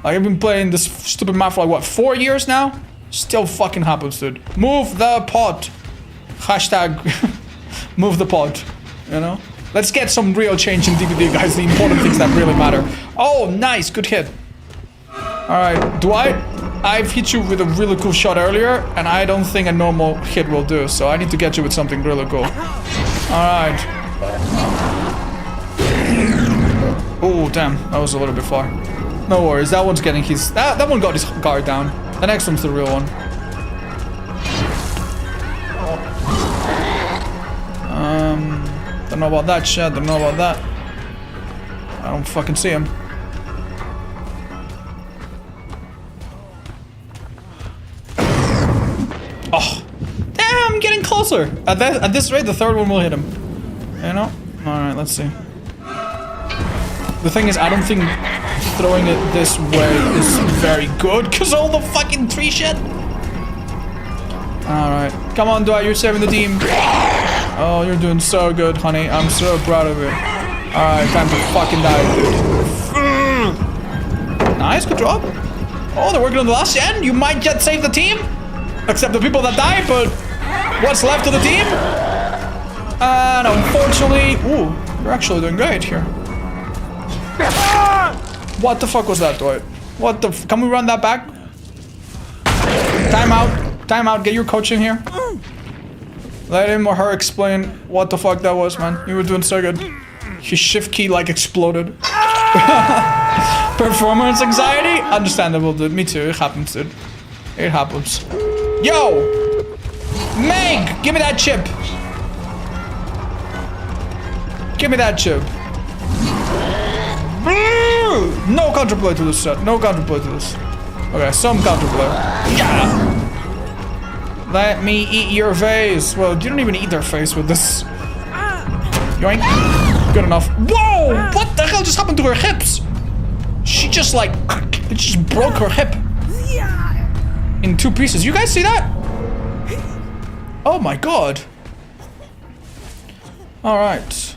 Like, I've been playing this stupid map for like, what, 4 years now? Still fucking happens, dude. Move the pot. Hashtag move the pot, you know? Let's get some real change in DVD, guys. The important things that really matter. Oh, nice. Good hit. Alright, I've hit you with a really cool shot earlier, and I don't think a normal hit will do, so I need to get you with something really cool. Alright. Oh, damn. That was a little bit far. No worries, that one's getting his... That one got his guard down. The next one's the real one. Don't know about that shit, don't know about that. I don't fucking see him. Oh, damn, I'm getting closer. At this rate, the third one will hit him. You know? Alright, let's see. The thing is, I don't think throwing it this way is very good, because all the fucking tree shit. Alright. Come on, Dwight, you're saving the team. Oh, you're doing so good, honey. I'm so proud of you. Alright, time to fucking die, dude. Nice, good job. Oh, they're working on the last gen. You might just save the team. Except the people that die, but what's left of the team? And unfortunately... Ooh, you're actually doing great here. What the fuck was that, Dwight? What the... Can we run that back? Time out. Time out. Get your coach in here. Let him or her explain what the fuck that was, man. You were doing so good. His shift key, like, exploded. Performance anxiety? Understandable, dude. Me too. It happens, dude. It happens. Yo! Meg! Give me that chip! Give me that chip. No counterplay to this set. No counterplay to this. Okay, some counterplay. Yeah! Let me eat your face. Well, you don't even eat their face with this. Yoink. Good enough. Whoa! What the hell just happened to her hips? She just like... It just broke her hip. In 2 pieces. You guys see that? Oh my god. Alright.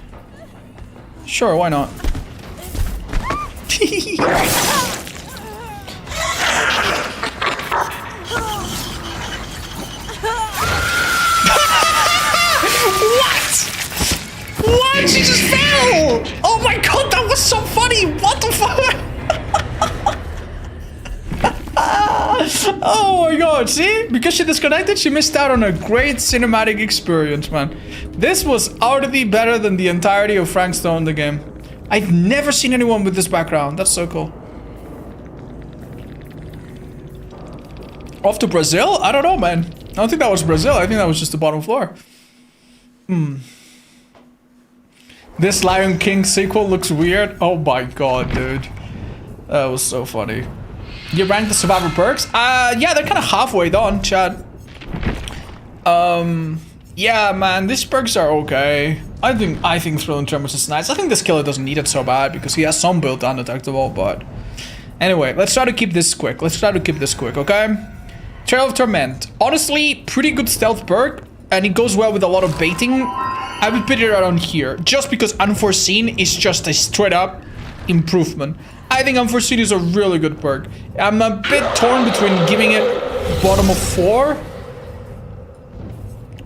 Sure, why not? What? She just fell! Oh my god, that was so funny! What the fuck? Oh my god, see? Because she disconnected, she missed out on a great cinematic experience, man. This was already better than the entirety of Frank Stone, the game. I've never seen anyone with this background. That's so cool. Off to Brazil? I don't know, man. I don't think that was Brazil. I think that was just the bottom floor. This Lion King sequel looks weird. Oh my god, dude. That was so funny. You ranked the survivor perks? Yeah, they're kind of halfway done, Chad. Yeah, man, these perks are okay. I think Thrilling Tremors is nice. I think this killer doesn't need it so bad because he has some built undetectable, but anyway, let's try to keep this quick. Okay? Trail of Torment. Honestly, pretty good stealth perk, and it goes well with a lot of baiting. I would put it around here, just because Unforeseen is just a straight up improvement. I think Unforeseen is a really good perk. I'm a bit torn between giving it bottom of 4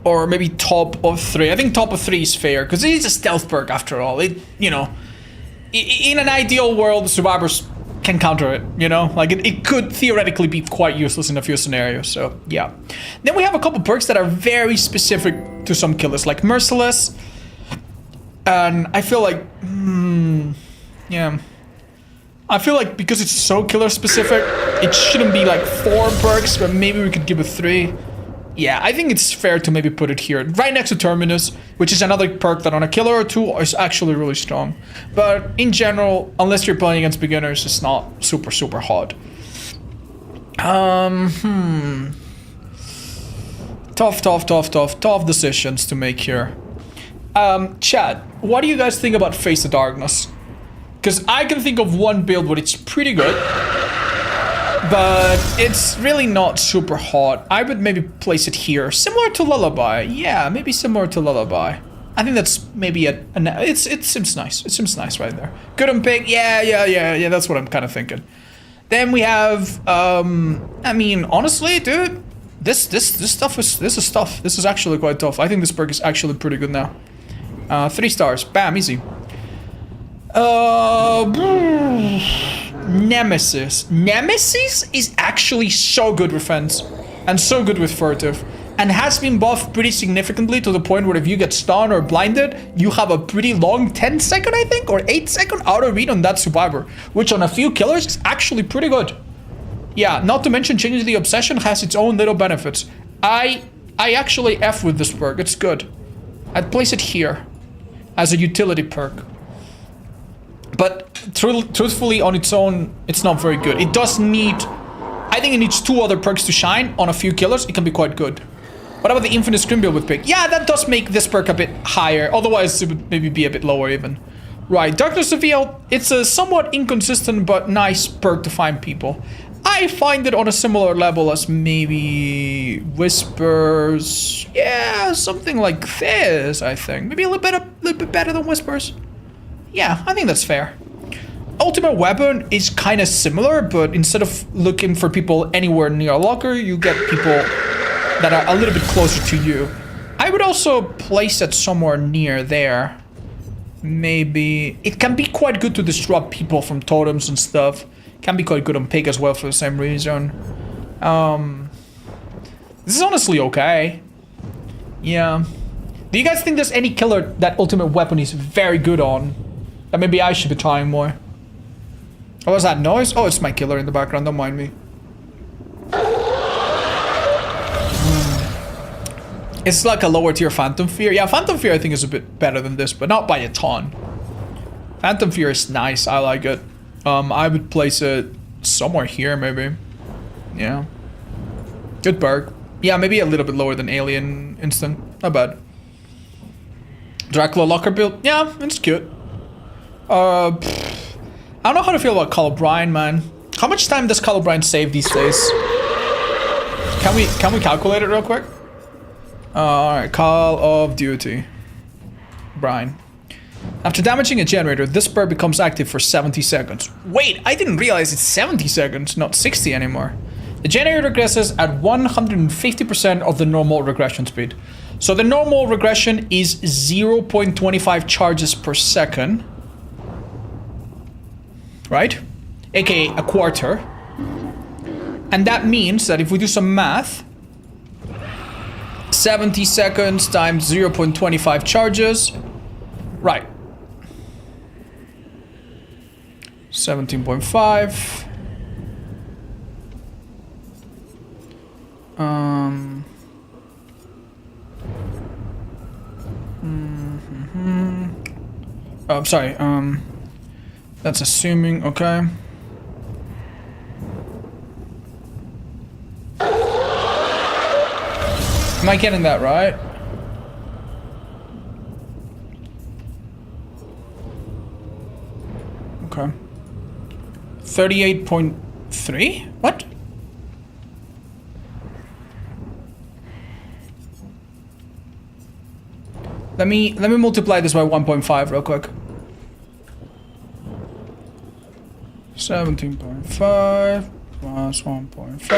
or maybe top of 3. I think top of 3 is fair, because it is a stealth perk after all. It, you know, in an ideal world, survivors can counter it, you know? Like, it could theoretically be quite useless in a few scenarios, so yeah. Then we have a couple perks that are very specific to some killers, like Merciless. And I feel like, yeah. I feel like because it's so killer specific, it shouldn't be like 4 perks, but maybe we could give it 3. Yeah, I think it's fair to maybe put it here, right next to Terminus, which is another perk that on a killer or 2 is actually really strong. But in general, unless you're playing against beginners, it's not super, super hard. Tough decisions to make here. Chad, what do you guys think about Face the Darkness? Because I can think of one build where it's pretty good, but it's really not super hot. I would maybe place it here, similar to Lullaby. Yeah, maybe similar to Lullaby. I think that's maybe it seems nice. It seems nice right there. Good on pick. Yeah. That's what I'm kind of thinking. Then we have, I mean, honestly, dude, this stuff is tough. This is actually quite tough. I think this perk is actually pretty good now. 3 stars. Bam, easy. Nemesis. Nemesis is actually so good with fence and so good with furtive, and has been buffed pretty significantly to the point where if you get stunned or blinded, you have a pretty long 10-second, I think, or 8-second auto read on that survivor, which on a few killers is actually pretty good. Yeah, not to mention changing the obsession has its own little benefits. I actually F with this perk. It's good. I'd place it here as a utility perk. But truthfully, on its own, it's not very good. It does need, I think it needs 2 other perks to shine. On a few killers, it can be quite good. What about the Infinite Scream build with pick? Yeah, that does make this perk a bit higher. Otherwise, it would maybe be a bit lower even. Right, Darkness Revealed, it's a somewhat inconsistent but nice perk to find people. I find it on a similar level as maybe Whispers. Yeah, something like this, I think. Maybe a little bit better than Whispers. Yeah, I think that's fair. Ultimate Weapon is kind of similar, but instead of looking for people anywhere near a locker, you get people that are a little bit closer to you. I would also place it somewhere near there. Maybe it can be quite good to disrupt people from totems and stuff. Can be quite good on pick as well for the same reason. This is honestly okay. Yeah. Do you guys think there's any killer that Ultimate Weapon is very good on? That maybe I should be trying more. What was that noise? Oh, it's my killer in the background, don't mind me. It's like a lower tier Phantom Fear. Yeah, Phantom Fear I think is a bit better than this, but not by a ton. Phantom Fear is nice, I like it. I would place it somewhere here, maybe. Yeah. Good perk. Yeah, maybe a little bit lower than Alien Instant. Not bad. Dracula Locker build. Yeah, it's cute. I don't know how to feel about Call of Brine, man. How much time does Call of Brine save these days? Can we calculate it real quick? Alright, Call of Duty. Brine. After damaging a generator, this perk becomes active for 70 seconds. Wait, I didn't realize it's 70 seconds, not 60 anymore. The generator regresses at 150% of the normal regression speed. So the normal regression is 0.25 charges per second. Right? AKA a quarter. And that means that if we do some math, 70 seconds times 0.25 charges. Right. 17.5. sorry. That's assuming. Okay. Am I getting that right? Okay. 38.3? What? Let me multiply this by 1.5 real quick. 17.5 plus 1.5.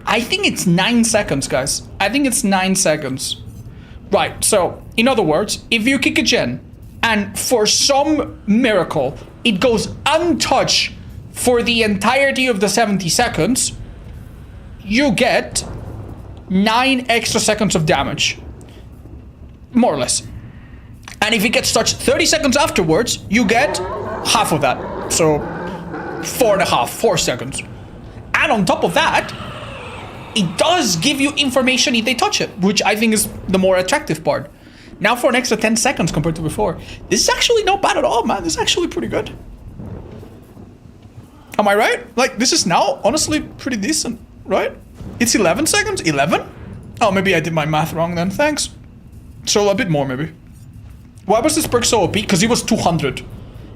I think it's 9 seconds, guys. I think it's 9 seconds. Right, so, in other words, if you kick a gen, and for some miracle, it goes untouched for the entirety of the 70 seconds, you get 9 extra seconds of damage. More or less. And if it gets touched 30 seconds afterwards, you get half of that. So, 4 seconds. And on top of that, it does give you information if they touch it, which I think is the more attractive part. Now for an extra 10 seconds compared to before. This is actually not bad at all, man. This is actually pretty good. Am I right? Like, this is now, honestly, pretty decent, right? It's 11 seconds? 11? Oh, maybe I did my math wrong then. Thanks. So a bit more, maybe. Why was this perk so OP? Because it was 200.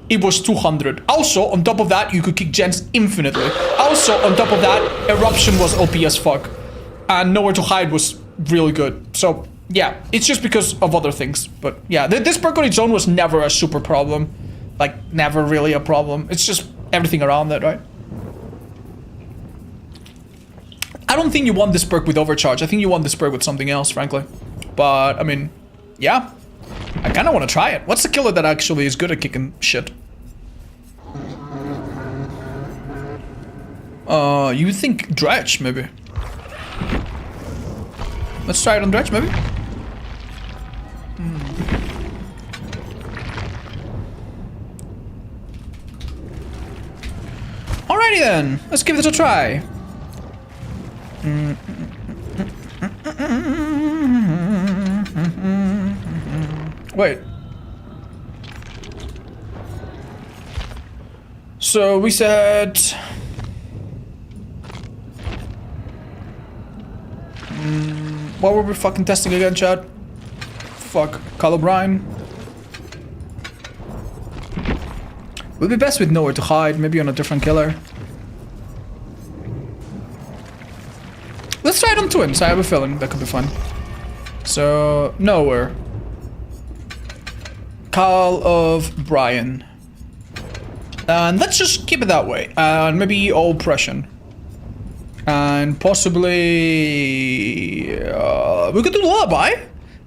It was 200. Also, on top of that, you could kick gens infinitely. Also, on top of that, Eruption was OP as fuck. And Nowhere to Hide was really good. So, yeah, it's just because of other things. But, yeah, this perk on its own was never a super problem. Like, never really a problem. It's just everything around it, right? I don't think you want this perk with Overcharge. I think you want this perk with something else, frankly. But, I mean, yeah. I kind of want to try it. What's the killer that actually is good at kicking shit? You think Dredge, maybe? Let's try it on Dredge, maybe? Alrighty then, let's give this a try. Wait. So we said... what were we fucking testing again, chat? Fuck. Colubrine. Would be best with Nowhere to Hide, maybe on a different killer. Let's try it on twins, I have a feeling that could be fun. So, Nowhere. Call of Brian. And let's just keep it that way. And maybe Oppression. And possibly... we could do Lullaby.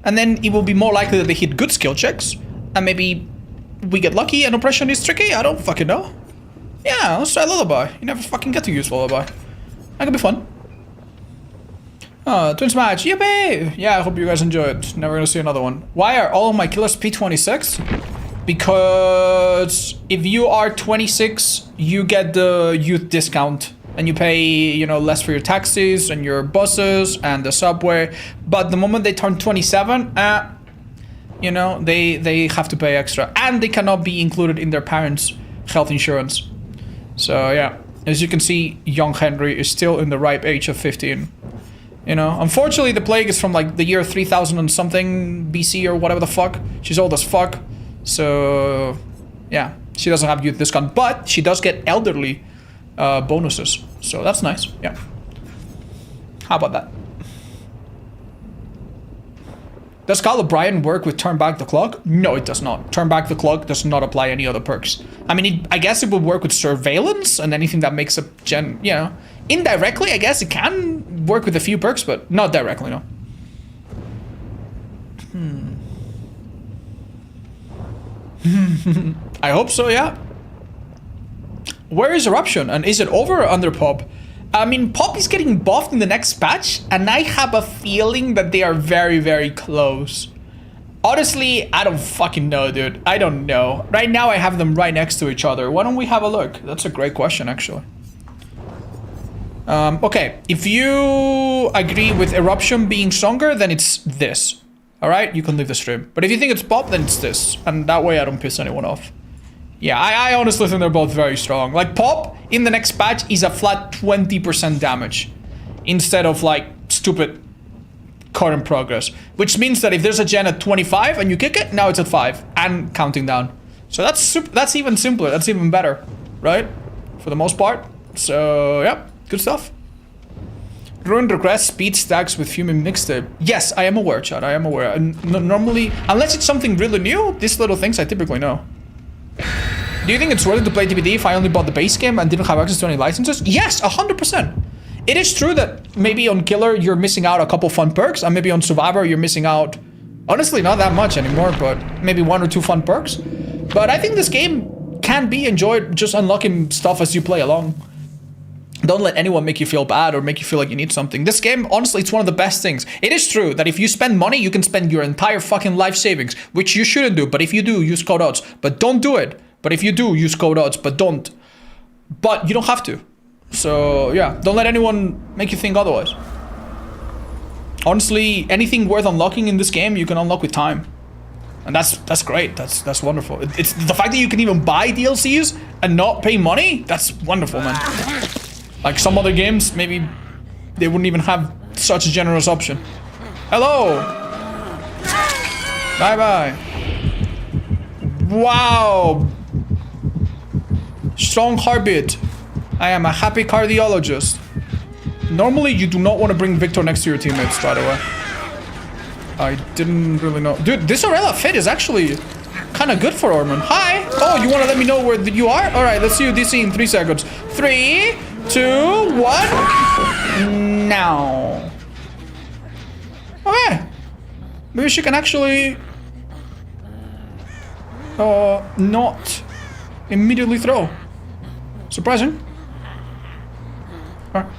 And then it will be more likely that they hit good skill checks. And maybe we get lucky and Oppression is tricky. I don't fucking know. Yeah, let's try Lullaby. You never fucking get to use Lullaby. That could be fun. Twins match. Yippee! Yeah, I hope you guys enjoyed. Never gonna see another one. Why are all of my killers P26? Because if you are 26, you get the youth discount. And you pay, you know, less for your taxis and your buses and the subway. But the moment they turn 27, you know, they have to pay extra. And they cannot be included in their parents' health insurance. So, yeah. As you can see, young Henry is still in the ripe age of 15. You know, unfortunately, the plague is from, like, the year 3000 and something BC or whatever the fuck. She's old as fuck. So, yeah. She doesn't have youth discount. But she does get elderly bonuses, so that's nice. Yeah, how about that? Does Call of Brian work with Turn Back the Clock? No, it does not. Turn Back the Clock does not apply any other perks. I mean, I guess it would work with Surveillance and anything that makes a gen, you know, indirectly. I guess it can work with a few perks, but not directly. No. I hope so. Yeah. Where is Eruption? And is it over or under Pop? I mean, Pop is getting buffed in the next patch, and I have a feeling that they are very, very close. Honestly, I don't fucking know, dude. I don't know. Right now, I have them right next to each other. Why don't we have a look? That's a great question, actually. Okay, if you agree with Eruption being stronger, then it's this. Alright, you can leave the stream. But if you think it's pop, then it's this. And that way I don't piss anyone off. Yeah, I honestly think they're both very strong. Like, pop in the next patch is a flat 20% damage. Instead of, like, stupid current progress. Which means that if there's a gen at 25 and you kick it, now it's at 5. And counting down. So that's even simpler. That's even better. Right? For the most part. So, yeah. Good stuff. Ruined regress speed stacks with human mixtape. Yes, I am aware, Chad. I am aware. And normally, unless it's something really new, these little things I typically know. Do you think it's worth it to play TBD if I only bought the base game and didn't have access to any licenses? Yes, 100%. It is true that maybe on Killer you're missing out a couple fun perks, and maybe on Survivor you're missing out, honestly, not that much anymore, but maybe 1 or 2 fun perks. But I think this game can be enjoyed just unlocking stuff as you play along. Don't let anyone make you feel bad or make you feel like you need something. This game, honestly, it's one of the best things. It is true that if you spend money, you can spend your entire fucking life savings, which you shouldn't do. But if you do, use code odds. But don't do it. But if you do, use code odds. But don't. But you don't have to. So, yeah. Don't let anyone make you think otherwise. Honestly, anything worth unlocking in this game, you can unlock with time. And that's great. That's wonderful. It's the fact that you can even buy DLCs and not pay money. That's wonderful, man. Like some other games, maybe they wouldn't even have such a generous option. Hello. Bye bye. Wow. Strong heartbeat. I am a happy cardiologist. Normally, you do not want to bring Victor next to your teammates, by the way. I didn't really know. Dude, this Aurela fit is actually kind of good for Ormond. Hi. Oh, you want to let me know where you are? All right, let's see you DC in 3 seconds. 3, 2, 1. Now. Okay. Maybe she can actually not immediately throw. Surprising. Alright.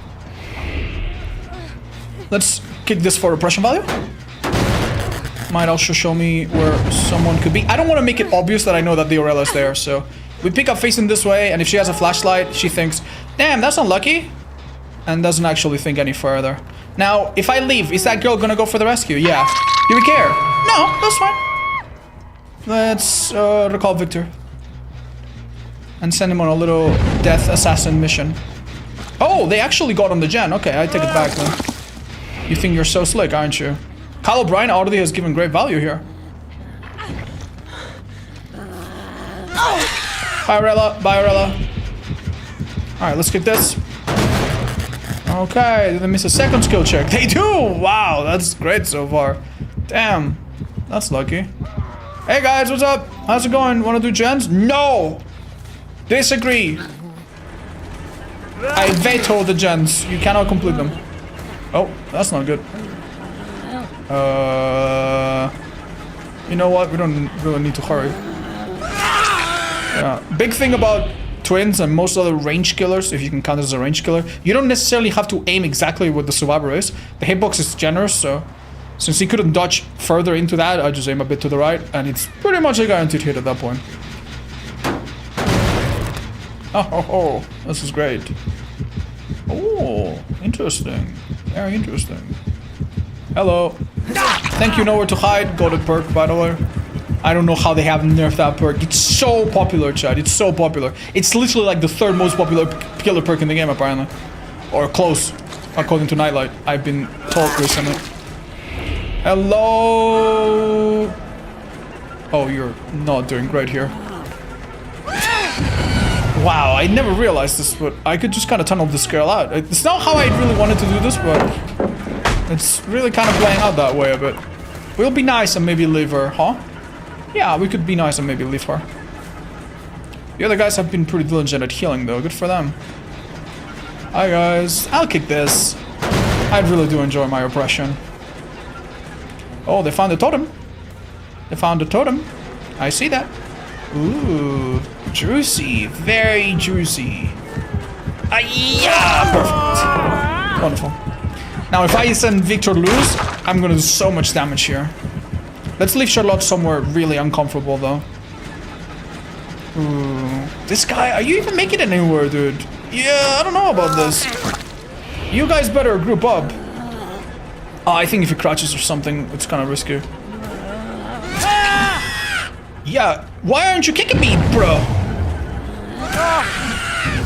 Let's kick this for repression value. Might also show me where someone could be. I don't want to make it obvious that I know that the Aurela is there, so we pick up facing this way, and if she has a flashlight, she thinks, damn, that's unlucky, and doesn't actually think any further. Now, if I leave, is that girl gonna go for the rescue? Yeah. Do we care? No, that's fine. Let's recall Victor. And send him on a little death assassin mission. Oh, they actually got on the gen. Okay, I take it back then. You think you're so slick, aren't you? Kyle O'Brien already has given great value here. Bye, Aurela. Bye, Aurela. Alright, let's get this. Okay, did they miss a second skill check? They do! Wow, that's great so far. Damn. That's lucky. Hey guys, what's up? How's it going? Wanna do gens? No! Disagree. I veto the gens. You cannot complete them. Oh, that's not good. You know what? We don't really need to hurry. Yeah. Big thing about twins and most other range killers, if you can count it as a range killer, you don't necessarily have to aim exactly what the survivor is. The hitbox is generous, so since he couldn't dodge further into that, I just aim a bit to the right, and it's pretty much a guaranteed hit at that point. Oh, this is great. Oh, interesting. Very interesting. Hello. Thank you, nowhere to hide. Goated perk, by the way. I don't know how they haven't nerfed that perk. It's so popular, Chad. It's so popular. It's literally like the 3rd most popular killer perk in the game, apparently. Or close, according to Nightlight. I've been told recently. Hello. Oh, you're not doing great here. Wow, I never realized this, but I could just kind of tunnel this girl out. It's not how I really wanted to do this, but it's really kind of playing out that way a bit. We'll be nice and maybe leave her, huh? Yeah, we could be nice and maybe leave her. The other guys have been pretty diligent at healing, though. Good for them. Hi, guys. I'll kick this. I really do enjoy my oppression. Oh, they found the totem. They found the totem. I see that. Ooh, juicy. Very juicy. Yeah, perfect. Wonderful. Now, if I send Victor loose, I'm gonna do so much damage here. Let's leave Charlotte somewhere really uncomfortable, though. Ooh. This guy, are you even making it anywhere, dude? Yeah, I don't know about this. You guys better group up. Oh, I think if he crouches or something, it's kind of risky. Yeah, why aren't you kicking me, bro?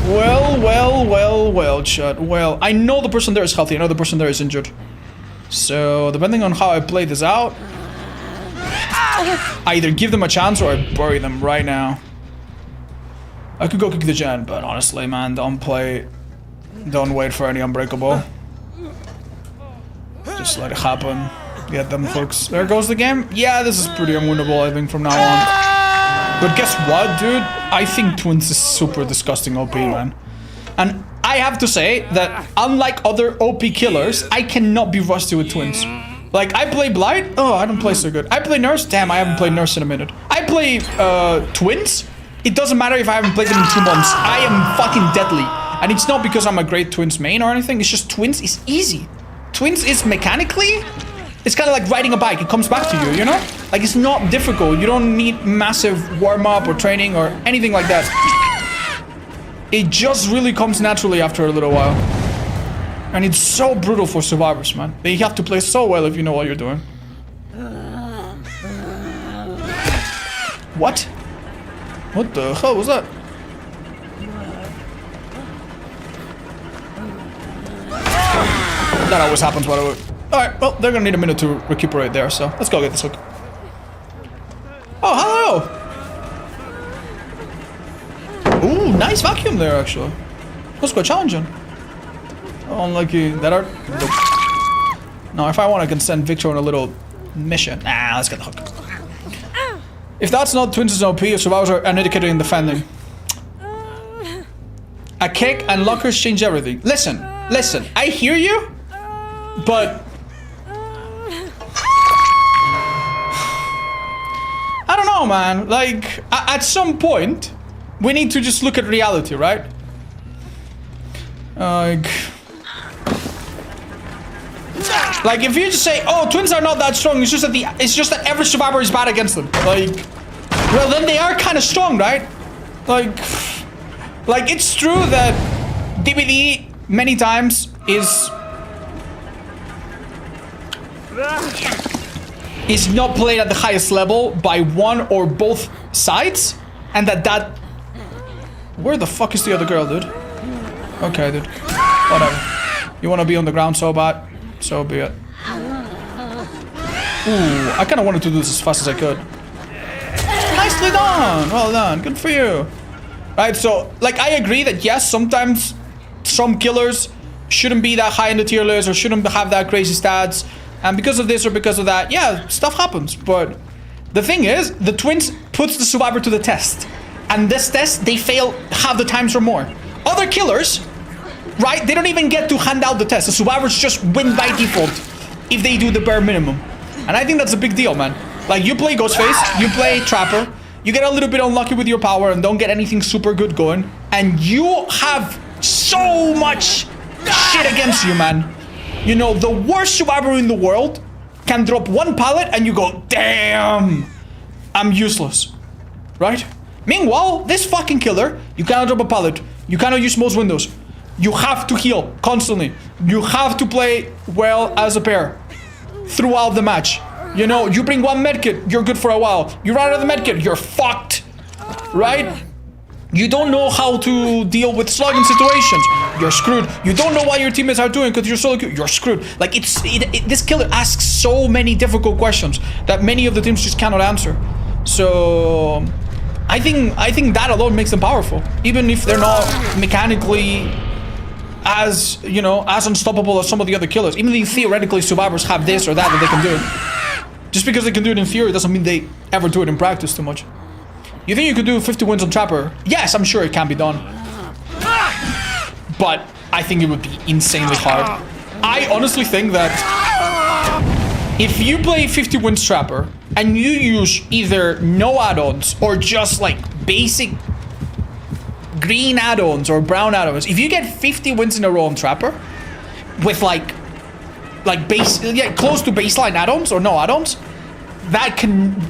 Well, Chud. Well, I know the person there is healthy. I know the person there is injured. So, depending on how I play this out, I either give them a chance or I bury them right now. I could go kick the gen, but honestly, man, don't wait for any unbreakable. Just let it happen. Get them hooks. There goes the game. Yeah, this is pretty unwinnable, I think, from now on. But guess what, dude? I think Twins is super disgusting OP, man. And I have to say that unlike other OP killers, I cannot be rusty with Twins. Like, I play Blight. Oh, I don't play so good. I play Nurse. Damn, I haven't played Nurse in a minute. I play Twins. It doesn't matter if I haven't played them in 2 months. I am fucking deadly. And it's not because I'm a great Twins main or anything. It's just Twins is easy. Twins is mechanically... It's kind of like riding a bike. It comes back to you, you know? Like, it's not difficult. You don't need massive warm-up or training or anything like that. It just really comes naturally after a little while. And it's so brutal for survivors, man. They have to play so well if you know what you're doing. What? What the hell was that? That always happens, by the way. Alright, well, they're gonna need a minute to recuperate there, so let's go get this hook. Oh, hello! Ooh, nice vacuum there, actually. That's quite challenging. Unlucky. That are... No, if I want, I can send Victor on a little mission. Nah, let's get the hook. If that's not Twins' OP, survivors are uneducated in defending. A kick and lockers change everything. Listen, I hear you, but... I don't know, man. Like, at some point, we need to just look at reality, right? Like, if you just say, "Oh, Twins are not that strong," it's just that every survivor is bad against them. Like, well, then they are kind of strong, right? Like, it's true that DVD many times is not played at the highest level by one or both sides, and that... Where the fuck is the other girl, dude? Okay, dude. Whatever. You want to be on the ground so bad? So be it. Ooh, I kind of wanted to do this as fast as I could. Nicely done! Well done. Good for you. Right, so, like, I agree that, yes, sometimes some killers shouldn't be that high in the tier list or shouldn't have that crazy stats. And because of this or because of that, yeah, stuff happens. But the thing is, the Twins puts the survivor to the test. And this test, they fail half the times or more. Other killers, right, they don't even get to hand out the test. The survivors just win by default if they do the bare minimum. And I think that's a big deal, man. Like, you play Ghostface, you play Trapper, you get a little bit unlucky with your power and don't get anything super good going. And you have so much shit against you, man. You know, the worst survivor in the world can drop one pallet and you go, damn, I'm useless, right? Meanwhile, this fucking killer, you cannot drop a pallet. You cannot use most windows. You have to heal constantly. You have to play well as a pair throughout the match. You know, you bring one medkit, you're good for a while. You run out of the medkit, you're fucked, right? You don't know how to deal with slugging situations. You're screwed. You don't know what your teammates are doing because you're solo queue. You're screwed. Like, this killer asks so many difficult questions that many of the teams just cannot answer. So, I think that alone makes them powerful, even if they're not mechanically as, you know, as unstoppable as some of the other killers. Even if theoretically survivors have this or that they can do. Just because they can do it in theory doesn't mean they ever do it in practice too much. You think you could do 50 wins on Trapper? Yes, I'm sure it can be done. But I think it would be insanely hard. I honestly think that if you play 50 wins Trapper and you use either no add-ons or just like basic green add-ons or brown add-ons, if you get 50 wins in a row on Trapper with like close to baseline add-ons or no add-ons,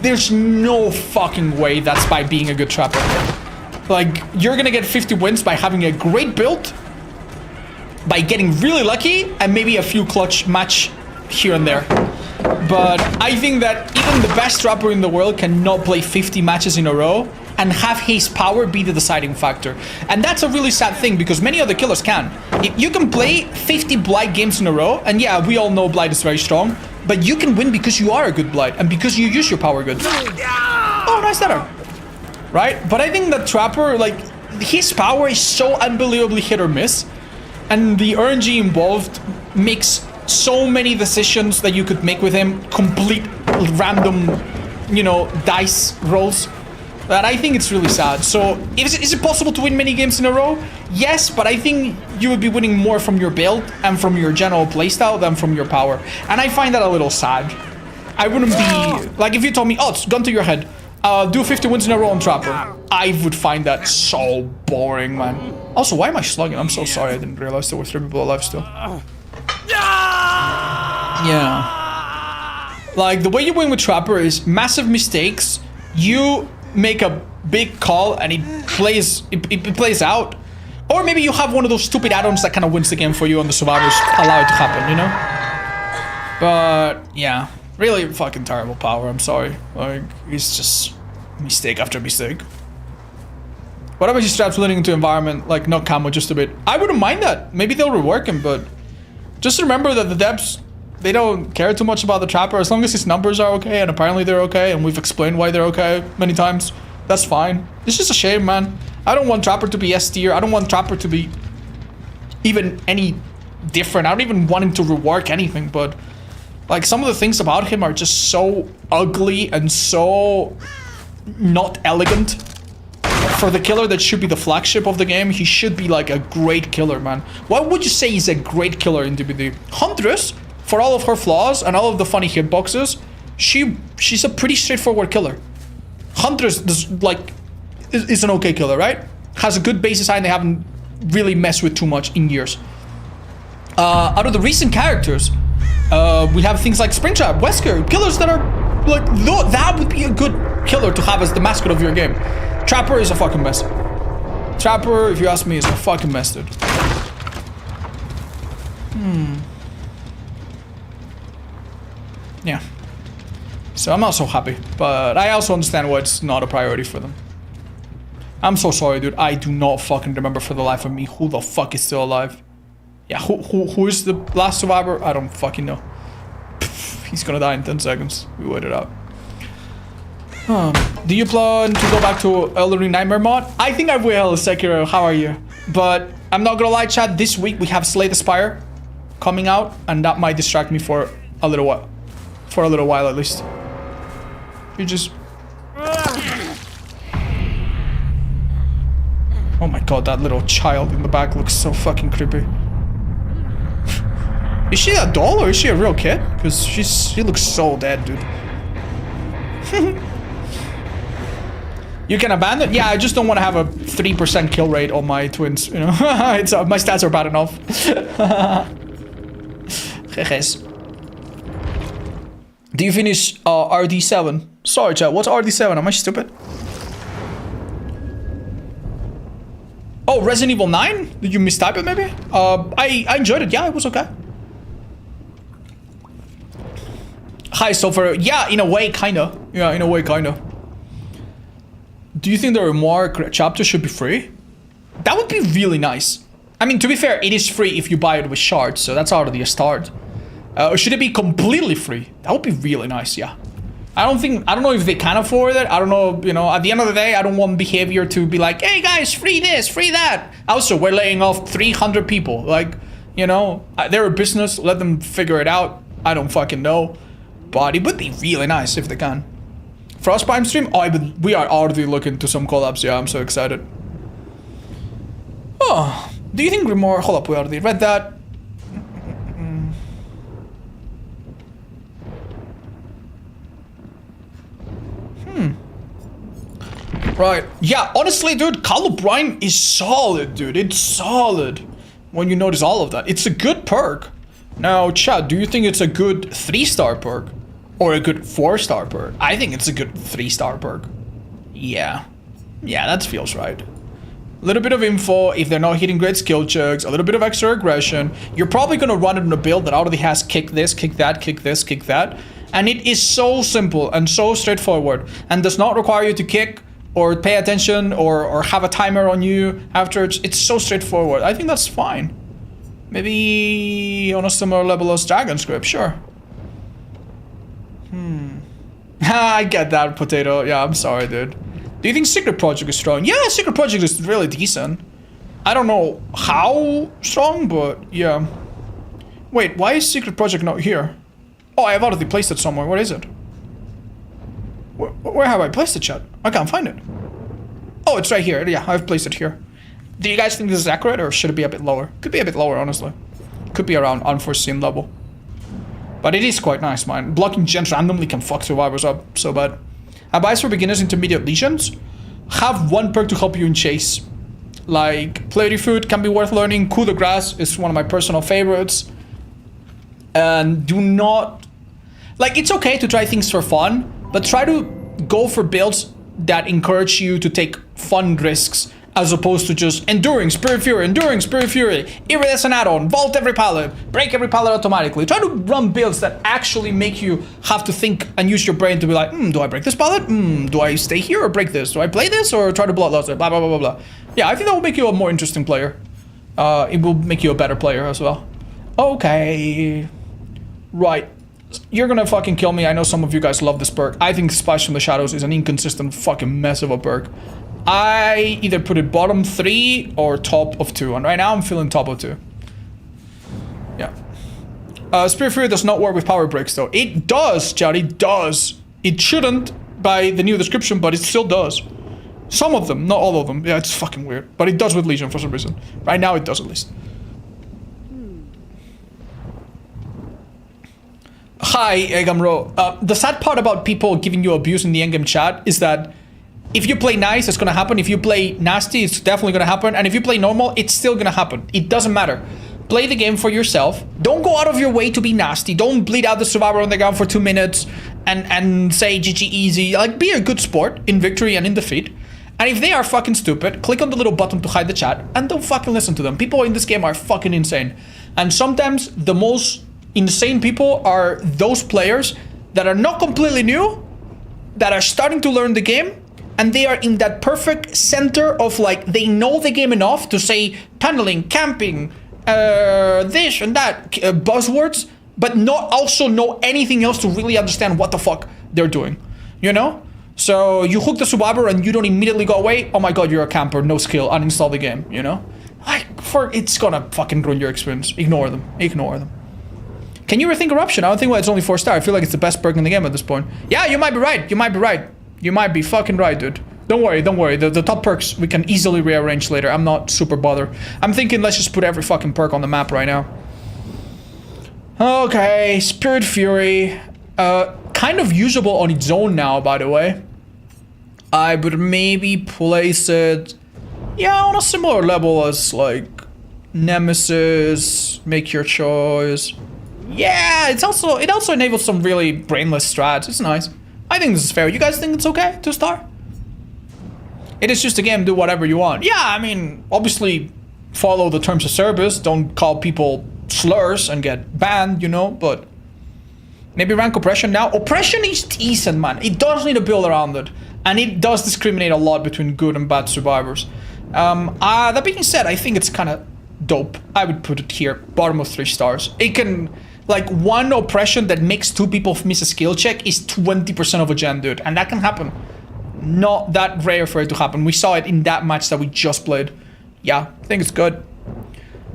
there's no fucking way that's by being a good Trapper. Like, you're gonna get 50 wins by having a great build, by getting really lucky, and maybe a few clutch match here and there. But I think that even the best Trapper in the world cannot play 50 matches in a row and have his power be the deciding factor. And that's a really sad thing because many other killers can. You can play 50 Blight games in a row, and yeah, we all know Blight is very strong, but you can win because you are a good Blight and because you use your power good. Oh, nice setup. Right? But I think that Trapper, like, his power is so unbelievably hit or miss, and the RNG involved makes so many decisions that you could make with him complete random, you know, dice rolls, that I think it's really sad. So is it possible to win many games in a row? Yes, but I think you would be winning more from your build and from your general playstyle than from your power, and I find that a little sad. I wouldn't be like, if you told me, oh, it's gun to your head, do 50 wins in a row on Trapper, I would find that so boring, man. Also, why am I slugging? I'm so sorry, I didn't realize there were 3 people alive still. Yeah. Like, the way you win with Trapper is massive mistakes. You make a big call and it plays out. Or maybe you have one of those stupid add-ons that kind of wins the game for you and the survivors allow it to happen, you know? But, yeah. Really fucking terrible power, I'm sorry. Like, it's just mistake after mistake. What about his straps leading into environment, like not camo just a bit? I wouldn't mind that. Maybe they'll rework him, but just remember that the devs, they don't care too much about the Trapper as long as his numbers are okay, and apparently they're okay, and we've explained why they're okay many times. That's fine. It's just a shame, man. I don't want Trapper to be S tier. I don't want Trapper to be even any different. I don't even want him to rework anything, but like some of the things about him are just so ugly and so not elegant. For the killer that should be the flagship of the game, he should be like a great killer, man. What would you say is a great killer in DBD? Huntress, for all of her flaws and all of the funny hitboxes, she's a pretty straightforward killer. Huntress is an okay killer, right? Has a good base design they haven't really messed with too much in years. Out of the recent characters, we have things like Springtrap, Wesker, killers that are like, that would be a good killer to have as the mascot of your game. Trapper is a fucking mess. Trapper, if you ask me, is a fucking mess, dude. Yeah. So I'm not so happy, but I also understand why it's not a priority for them. I'm so sorry, dude. I do not fucking remember for the life of me who the fuck is still alive. Yeah, who is the last survivor? I don't fucking know. He's gonna die in 10 seconds. We waited out. Do you plan to go back to Elden Ring Nightmare mod? I think I will, Sekiro. How are you? But I'm not gonna lie, chat. This week we have Slay the Spire coming out, and that might distract me for a little while. For a little while, at least. You just... Oh my god, that little child in the back looks so fucking creepy. Is she a doll or is she a real kid? Because she looks so dead, dude. You can abandon? Yeah, I just don't want to have a 3% kill rate on my twins, you know? It's my stats are bad enough. Do you finish RD7? Sorry, chat, what's RD7? Am I stupid? Oh, Resident Evil 9? Did you mistype it maybe? I enjoyed it, yeah, it was okay. Hi, Sofer. Yeah, in a way, kinda. Yeah, in a way, kinda. Do you think there are more chapters should be free? That would be really nice. I mean, to be fair, it is free if you buy it with shards, so that's already a start. Or should it be completely free? That would be really nice, yeah. I don't know if they can afford it. I don't know, you know, at the end of the day, I don't want behavior to be like, hey guys, free this, free that. Also, we're laying off 300 people. Like, you know, they're a business, let them figure it out. I don't fucking know. But it would be really nice if they can. Frostbite stream? Oh, we are already looking to some collabs. Yeah, I'm so excited. Oh, do you think Grimoire... Hold up, we already read that. Right. Yeah, honestly, dude, Call of Brine is solid, dude. It's solid. When you notice all of that. It's a good perk. Now, chat, do you think it's a good 3-star perk? Or a good 4-star perk? I think it's a good 3-star perk. Yeah. Yeah, that feels right. a little bit of info if they're not hitting great skill checks, a little bit of extra aggression. You're probably going to run it in a build that already has kick this, kick that, kick this, kick that. And it is so simple and so straightforward and does not require you to kick or pay attention or have a timer on you after. It's so straightforward. I think that's fine. Maybe on a similar level as Dragon Script, sure. I get that, Potato. Yeah, I'm sorry, dude. Do you think Secret Project is strong? Yeah, Secret Project is really decent. I don't know how strong, but yeah. Wait, why is Secret Project not here? Oh, I have already placed it somewhere. What is it? Where have I placed it, chat? I can't find it. Oh, it's right here. Yeah, I've placed it here. Do you guys think this is accurate, or should it be a bit lower? Could be a bit lower, honestly. Could be around unforeseen level. But it is quite nice, man. Blocking gens randomly can fuck survivors up so bad. Advice for beginners, intermediate legions. Have one perk to help you in chase. Like, Play Food can be worth learning. Coup de Grace is one of my personal favorites. And do not... Like, it's okay to try things for fun, but try to go for builds that encourage you to take fun risks, as opposed to just enduring Spirit Fury, iridescent add-on, vault every pallet, break every pallet automatically. Try to run builds that actually make you have to think and use your brain to be like, do I break this pallet? Do I stay here or break this? Do I play this or try to bloodlust it? Blah, blah, blah, blah, blah. Yeah, I think that will make you a more interesting player. It will make you a better player as well. Okay. Right. You're gonna fucking kill me. I know some of you guys love this perk. I think Spice from the Shadows is an inconsistent fucking mess of a perk. I either put it bottom 3 or top of 2, and right now I'm feeling top of 2. Yeah. Spirit Fury does not work with power breaks though. It does, Chad, it does. It shouldn't by the new description, but it still does. Some of them, not all of them. Yeah, it's fucking weird. But it does with Legion for some reason. Right now it does at least. Hi, Egamro. The sad part about people giving you abuse in the endgame chat is that if you play nice, it's gonna happen. If you play nasty, it's definitely gonna happen. And if you play normal, it's still gonna happen. It doesn't matter. Play the game for yourself. Don't go out of your way to be nasty. Don't bleed out the survivor on the ground for 2 minutes and say GG easy. Like, be a good sport in victory and in defeat. And if they are fucking stupid, click on the little button to hide the chat and don't fucking listen to them. People in this game are fucking insane. And sometimes the most insane people are those players that are not completely new, that are starting to learn the game, and they are in that perfect center of like, they know the game enough to say tunneling, camping, this and that, buzzwords, but not also know anything else to really understand what the fuck they're doing, you know? So you hook the survivor and you don't immediately go away, oh my god, you're a camper, no skill, uninstall the game, you know? Like, it's gonna fucking ruin your experience. Ignore them, ignore them. Can you rethink Eruption? I don't think it's only 4-star. I feel like it's the best perk in the game at this point. Yeah, you might be right. You might be right. You might be fucking right, dude. Don't worry, don't worry. The top perks we can easily rearrange later. I'm not super bothered. I'm thinking let's just put every fucking perk on the map right now. Okay, Spirit Fury. Kind of usable on its own now, by the way. I would maybe place it, yeah, on a similar level as like Nemesis. Make your choice. Yeah, it also enables some really brainless strats. It's nice. I think this is fair. You guys think it's okay? 2-star? It is just a game, do whatever you want. Yeah, I mean, obviously follow the terms of service. Don't call people slurs and get banned, you know, but maybe rank Oppression now. Oppression is decent, man. It does need a build around it. And it does discriminate a lot between good and bad survivors. That being said, I think it's kind of dope. I would put it here, bottom of 3 stars. It can... Like, one oppression that makes 2 people miss a skill check is 20% of a gen, dude. And that can happen. Not that rare for it to happen. We saw it in that match that we just played. Yeah, I think it's good.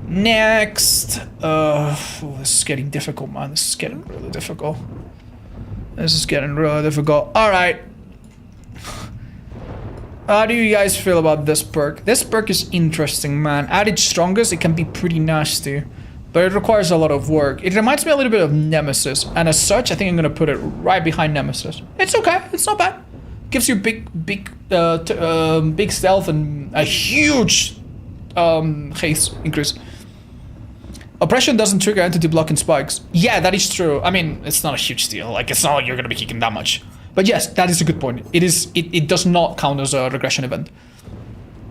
Next. This is getting difficult, man. This is getting really difficult. Alright. How do you guys feel about this perk? This perk is interesting, man. At its strongest, it can be pretty nasty. But it requires a lot of work. It reminds me a little bit of Nemesis. And as such, I think I'm going to put it right behind Nemesis. It's okay. It's not bad. Gives you big stealth and a huge haste increase. Oppression doesn't trigger entity blocking spikes. Yeah, that is true. I mean, it's not a huge deal. Like, it's not like you're going to be kicking that much. But yes, that is a good point. It does not count as a regression event.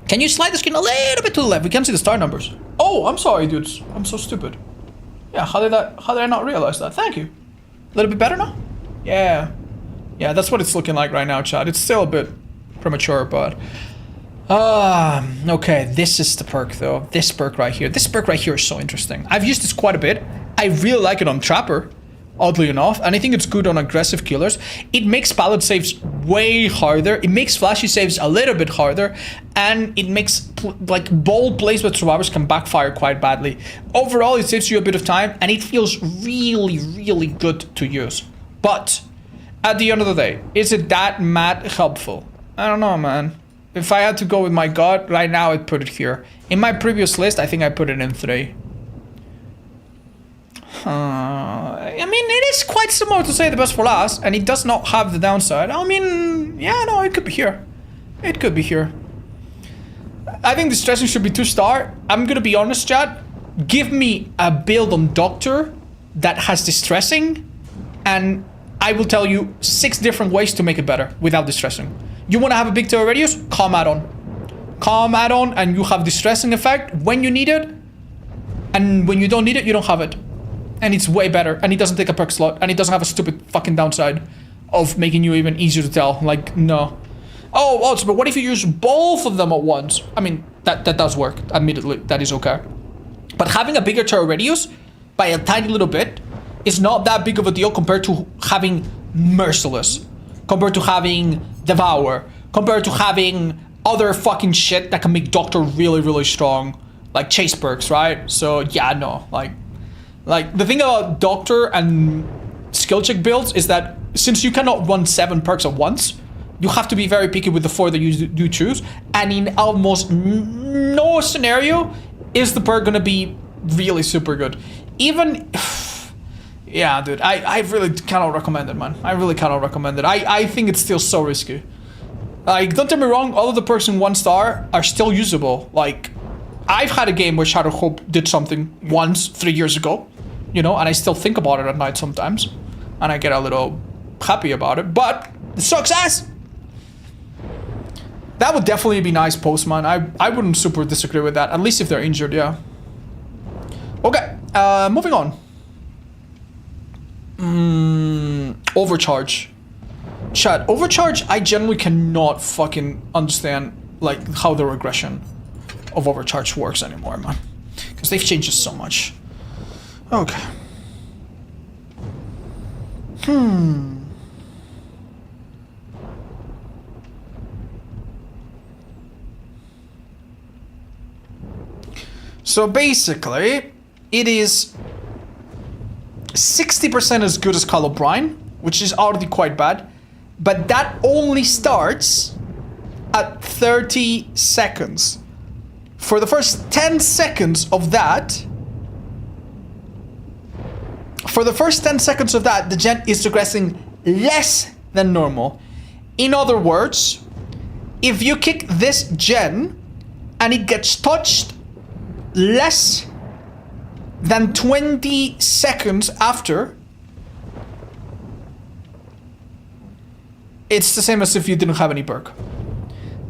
Can you slide the screen a little bit to the left? We can't see the star numbers. Oh, I'm sorry, dudes. I'm so stupid. Yeah, how did I not realize that? Thank you. A little bit better now? Yeah. Yeah, that's what it's looking like right now, chat. It's still a bit premature, but... okay, this is the perk, though. This perk right here. This perk right here is so interesting. I've used this quite a bit. I really like it on Trapper, oddly enough, and I think it's good on aggressive killers. It makes pallet saves way harder. It makes flashy saves a little bit harder, and it makes like bold plays with survivors can backfire quite badly. Overall, it saves you a bit of time, and it feels really, really good to use. But at the end of the day, is it that mad helpful? I don't know, man. If I had to go with my gut, right now I'd put it here. In my previous list, I think I put it in 3. I mean, it is quite similar to say the best for last, and it does not have the downside. I mean, yeah, no, it could be here. It could be here. I think distressing should be 2-star. I'm gonna be honest, chat. Give me a build on Doctor that has distressing, and I will tell you 6 different ways to make it better without distressing. You want to have a big terror radius? Calm add-on. Calm add-on, and you have distressing effect when you need it, and when you don't need it, you don't have it. And it's way better, and it doesn't take a perk slot, and it doesn't have a stupid fucking downside of making you even easier to tell. Like, no. Oh, also, but what if you use both of them at once? I mean, that does work, admittedly. That is okay. But having a bigger terror radius by a tiny little bit is not that big of a deal compared to having Merciless, compared to having Devour, compared to having other fucking shit that can make Doctor really, really strong, like chase perks, right? So yeah, no, like the thing about Doctor and skill check builds is that since you cannot run 7 perks at once, you have to be very picky with the 4 that you do choose, and in almost no scenario is the perk gonna be really super good. Even yeah, dude, I really cannot recommend it, man. I really cannot recommend it. I think it's still so risky. Like, don't get me wrong, all of the perks in 1-star are still usable. Like, I've had a game where Shadow Hope did something once 3 years ago, you know, and I still think about it at night sometimes, and I get a little happy about it, but it sucks ass. That would definitely be nice post, man. I wouldn't super disagree with that, at least if they're injured, yeah. Okay, moving on. Overcharge. Chat, overcharge, I generally cannot fucking understand like how the regression of overcharge works anymore, man. Because they've changed it so much. Okay. So basically, it is 60% as good as Call of Brine, which is already quite bad, but that only starts at 30 seconds. For the first 10 seconds of that, the gen is regressing less than normal. In other words, if you kick this gen and it gets touched less than 20 seconds after, it's the same as if you didn't have any perk.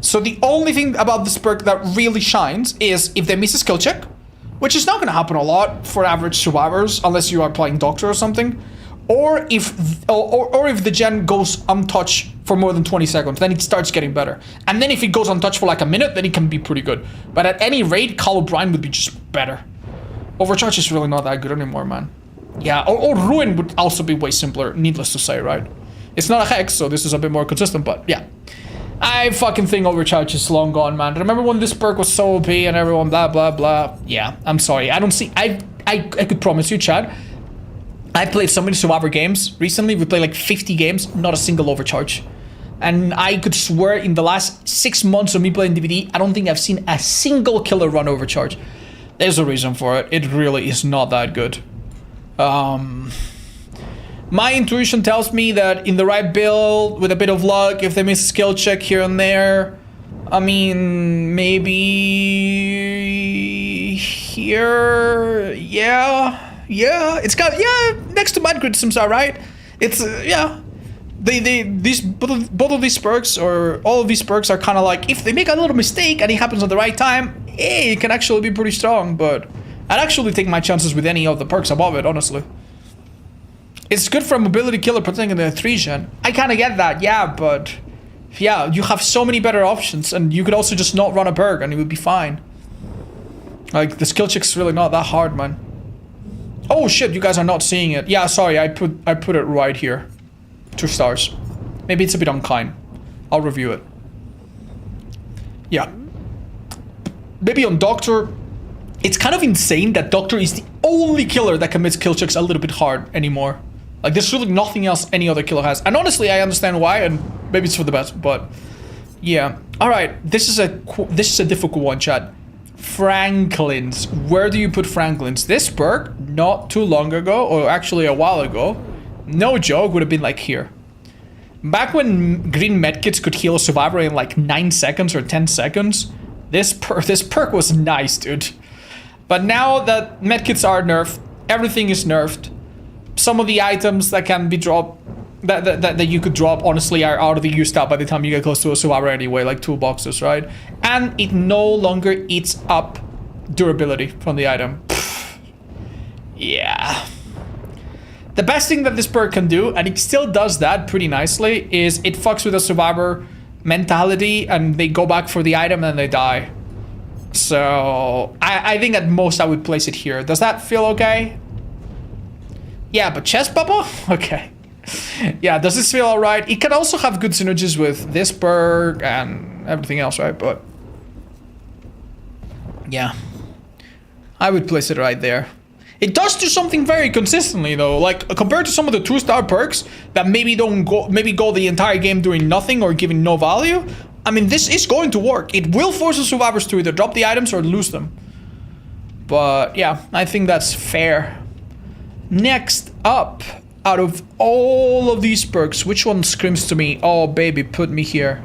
So the only thing about this perk that really shines is if they miss a skill check, which is not going to happen a lot for average survivors unless you are playing Doctor or something, or if the gen goes untouched for more than 20 seconds, then it starts getting better. And then if it goes untouched for like a minute, then it can be pretty good. But at any rate, Call of Brine would be just better. Overcharge is really not that good anymore, man. Yeah, or Ruin would also be way simpler, needless to say, right? It's not a Hex, so this is a bit more consistent, but yeah. I fucking think Overcharge is long gone, man. Remember when this perk was so OP and everyone blah, blah, blah? Yeah, I'm sorry. I don't see... I could promise you, Chad, I played so many Survivor games recently. We played like 50 games, not a single Overcharge. And I could swear in the last 6 months of me playing DVD, I don't think I've seen a single killer run Overcharge. There's a reason for it. It really is not that good. My intuition tells me that in the right build, with a bit of luck, if they miss a skill check here and there, I mean, maybe here, yeah, it's got, yeah, next to Mad Grid seems alright. It's, yeah, both of these perks, or all of these perks, are kind of like, if they make a little mistake and it happens at the right time, it can actually be pretty strong. But I'd actually take my chances with any of the perks above it, honestly. It's good for mobility killer protecting the 3-gen. I kind of get that, yeah, but yeah, you have so many better options, and you could also just not run a perk and it would be fine. Like, the skill check's really not that hard, man. Oh shit, you guys are not seeing it. Yeah, sorry, I put it right here. 2 stars. Maybe it's a bit unkind. I'll review it. Yeah. Maybe on Doctor, it's kind of insane that Doctor is the only killer that commits kill checks a little bit hard anymore. Like, there's really nothing else any other killer has. And honestly, I understand why, and maybe it's for the best, but yeah. All right, this is a difficult one, chat. Franklin's. Where do you put Franklin's? This perk, not too long ago, or actually a while ago, no joke, would have been like here. Back when green medkits could heal a survivor in like 9 seconds or 10 seconds, this perk was nice, dude. But now that medkits are nerfed, everything is nerfed. Some of the items that can be dropped, that you could drop, honestly, are already used up by the time you get close to a survivor anyway, like toolboxes, right? And it no longer eats up durability from the item. Pfft. Yeah. The best thing that this perk can do, and it still does that pretty nicely, is it fucks with a survivor mentality and they go back for the item and they die. So I think at most I would place it here. Does that feel okay? Yeah, but chest bubble? Okay. Yeah, does this feel alright? It can also have good synergies with this perk and everything else, right? But yeah, I would place it right there. It does do something very consistently though, like compared to some of the 2-star perks that maybe go the entire game doing nothing or giving no value. I mean, this is going to work. It will force the survivors to either drop the items or lose them. But yeah, I think that's fair. Next up, out of all of these perks, which one screams to me? Oh baby, put me here.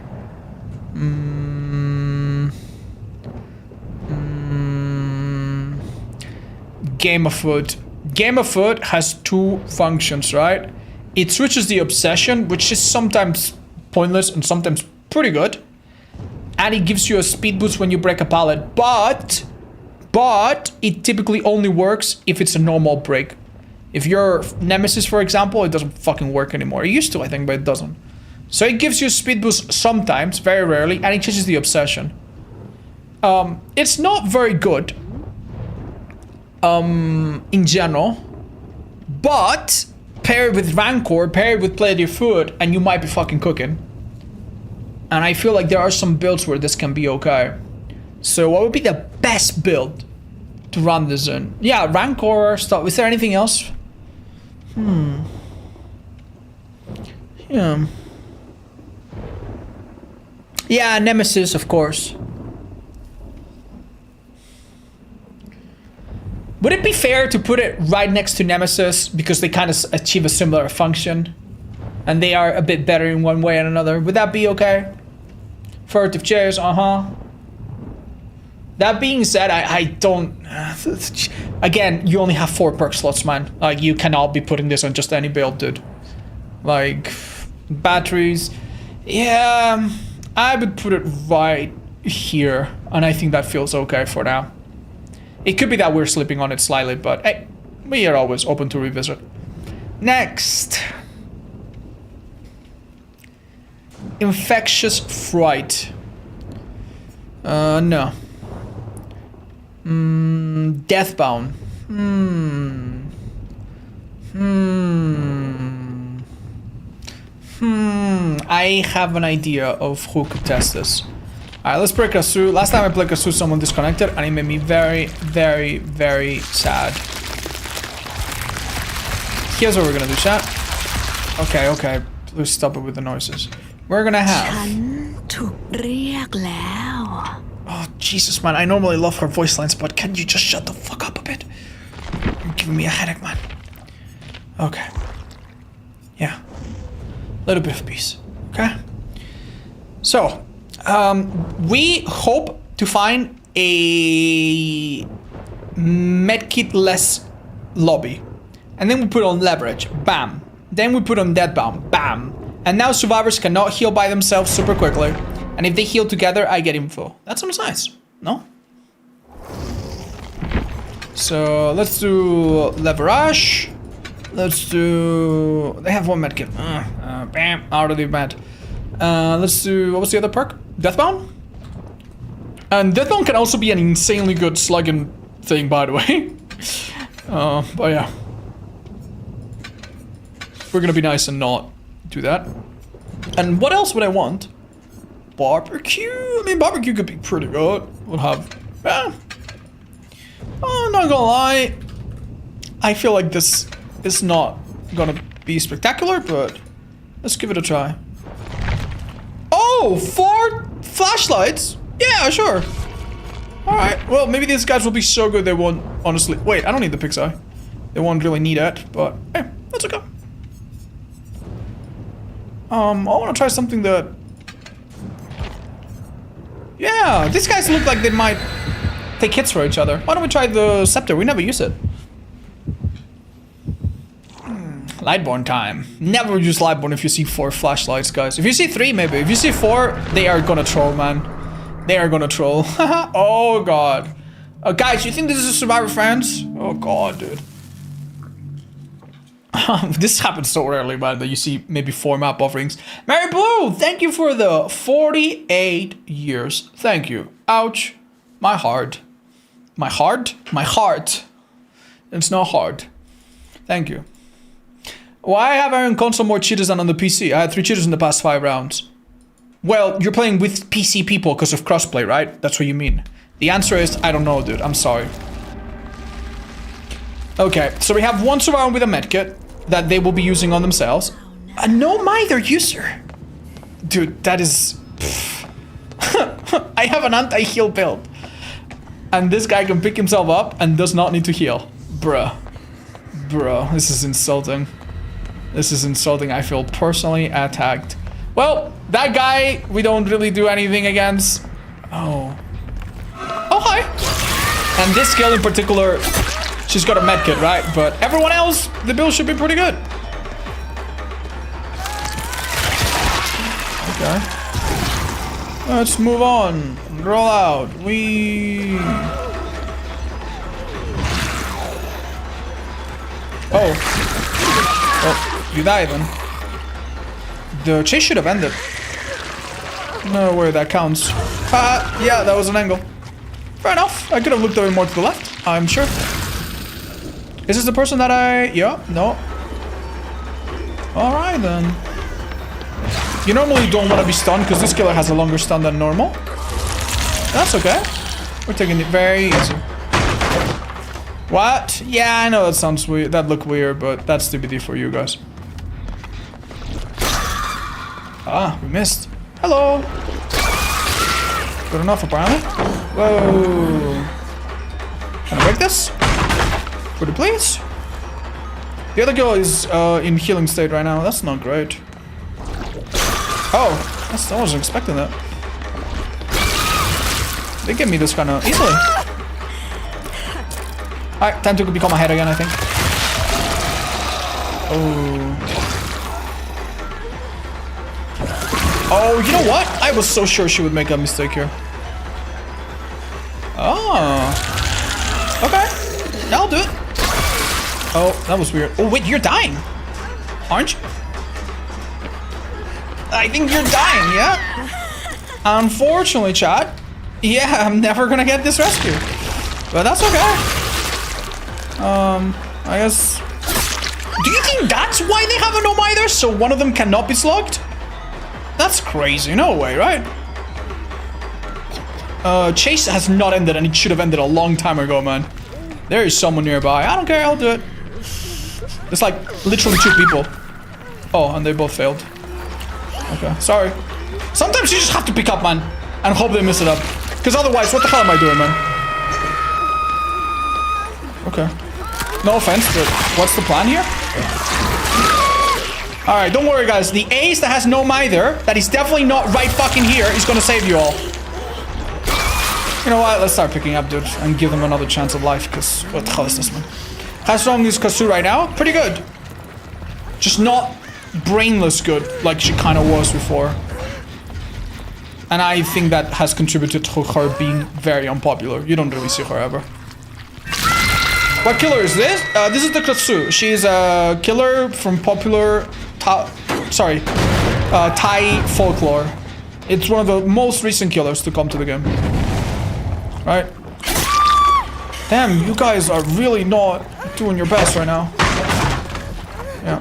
Game of Foot. Game of Foot has 2 functions, right? It switches the obsession, which is sometimes pointless and sometimes pretty good. And it gives you a speed boost when you break a pallet. But it typically only works if it's a normal break. If you're Nemesis, for example, it doesn't fucking work anymore. It used to, I think, but it doesn't. So it gives you a speed boost sometimes, very rarely, and it changes the obsession. It's not very good. In general, but paired with Rancor, paired with Play Your Food, and you might be fucking cooking. And I feel like there are some builds where this can be okay. So what would be the best build to run this in? Yeah, Rancor stuff. Is there anything else? Yeah. Yeah, Nemesis, of course. Would it be fair to put it right next to Nemesis because they kind of achieve a similar function? And they are a bit better in one way and another. Would that be okay? Furtive chairs, That being said, I don't... Again, you only have 4 perk slots, man. Like, you cannot be putting this on just any build, dude. Like, batteries. Yeah, I would put it right here. And I think that feels okay for now. It could be that we're sleeping on it slightly, but hey, we are always open to revisit. Next. Infectious Fright. No. Deathbound. I have an idea of who could test this. Alright, let's play Kasu. Last time I played Kasu, someone disconnected, and it made me very, very, very sad. Here's what we're gonna do, chat. Okay. Please stop it with the noises. We're gonna have... Oh, Jesus, man. I normally love her voice lines, but can you just shut the fuck up a bit? You're giving me a headache, man. Okay. Yeah. Little bit of peace. Okay? So... we hope to find a medkit-less lobby. And then we put on leverage. Bam. Then we put on deadbound. Bam. And now survivors cannot heal by themselves super quickly. And if they heal together, I get info. That sounds nice, no? So let's do leverage. Let's do... They have one medkit. Bam, already bad. Let's do... What was the other perk? Deathbound? And Deathbound can also be an insanely good slugging thing, by the way. But yeah. We're gonna be nice and not do that. And what else would I want? Barbecue? I mean, barbecue could be pretty good. We'll have... Oh, not gonna lie. I feel like this is not gonna be spectacular, but let's give it a try. Oh, 4 flashlights? Yeah, sure. Alright, well, maybe these guys will be so good they won't, honestly... Wait, I don't need the pig's eye. They won't really need it, but hey, that's okay. I want to try something that... Yeah, these guys look like they might take hits for each other. Why don't we try the scepter? We never use it. Lightborn time. Never use Lightborn if you see 4 flashlights, guys. If you see 3, maybe. If you see 4, they are gonna troll, man. They are gonna troll. Oh, God. Guys, you think this is a Survivor, friends? Oh, God, dude. This happens so rarely, man, that you see maybe 4 map offerings. Mary Blue, thank you for the 48 years. Thank you. Ouch. My heart. My heart? My heart. It's not hard. Thank you. Why have I on console more cheaters than on the PC? I had 3 cheaters in the past 5 rounds. Well, you're playing with PC people because of crossplay, right? That's what you mean. The answer is, I don't know, dude. I'm sorry. Okay, so we have one survivor with a medkit that they will be using on themselves. A no mither user. Dude, that is... I have an anti-heal build. And this guy can pick himself up and does not need to heal. Bruh. Bruh, this is insulting. This is insulting. I feel personally attacked. Well, that guy we don't really do anything against. Oh. Oh, hi. And this skill in particular, she's got a medkit, right? But everyone else, the build should be pretty good. Okay. Let's move on. Roll out. Oh, you die then. The chase should have ended. No way that counts. Yeah, that was an angle. Fair enough. I could have looked a bit more to the left, I'm sure. Is this the person that I... Yeah, no. Alright then. You normally don't want to be stunned because this killer has a longer stun than normal. That's okay. We're taking it very easy. What? Yeah, I know that sounds weird. That looked weird, but that's TBD for you guys. Ah, we missed. Hello. Good enough, apparently. Whoa. Can I break this? Pretty please. The other girl is in healing state right now. That's not great. Oh, I wasn't expecting that. They get me this kind of easily. Alright, time to become a head again, I think. Oh. Oh, you know what? I was so sure she would make a mistake here. Oh. Okay. I'll do it. Oh, that was weird. Oh, wait, you're dying. Aren't you? I think you're dying, yeah? Unfortunately, chat. Yeah, I'm never gonna get this rescue. But that's okay. I guess... Do you think that's why they have a no mither? So one of them cannot be slugged? That's crazy. No way, right? Chase has not ended and it should have ended a long time ago, man. There is someone nearby. I don't care, I'll do it. There's like literally 2 people. Oh, and they both failed. Okay, sorry. Sometimes you just have to pick up, man, and hope they mess it up. Because otherwise, what the hell am I doing, man? Okay. No offense, but what's the plan here? Alright, don't worry, guys. The ace that has no mither, that is definitely not right fucking here, is gonna save you all. You know what? Let's start picking up, dude, and give them another chance of life, because what the hell is this, man? How strong is Kasu right now? Pretty good. Just not brainless good like she kind of was before. And I think that has contributed to her being very unpopular. You don't really see her ever. What killer is this? This is the Kratsu. She's a killer from popular Thai folklore. It's one of the most recent killers to come to the game. Right? Damn, you guys are really not doing your best right now. Yeah.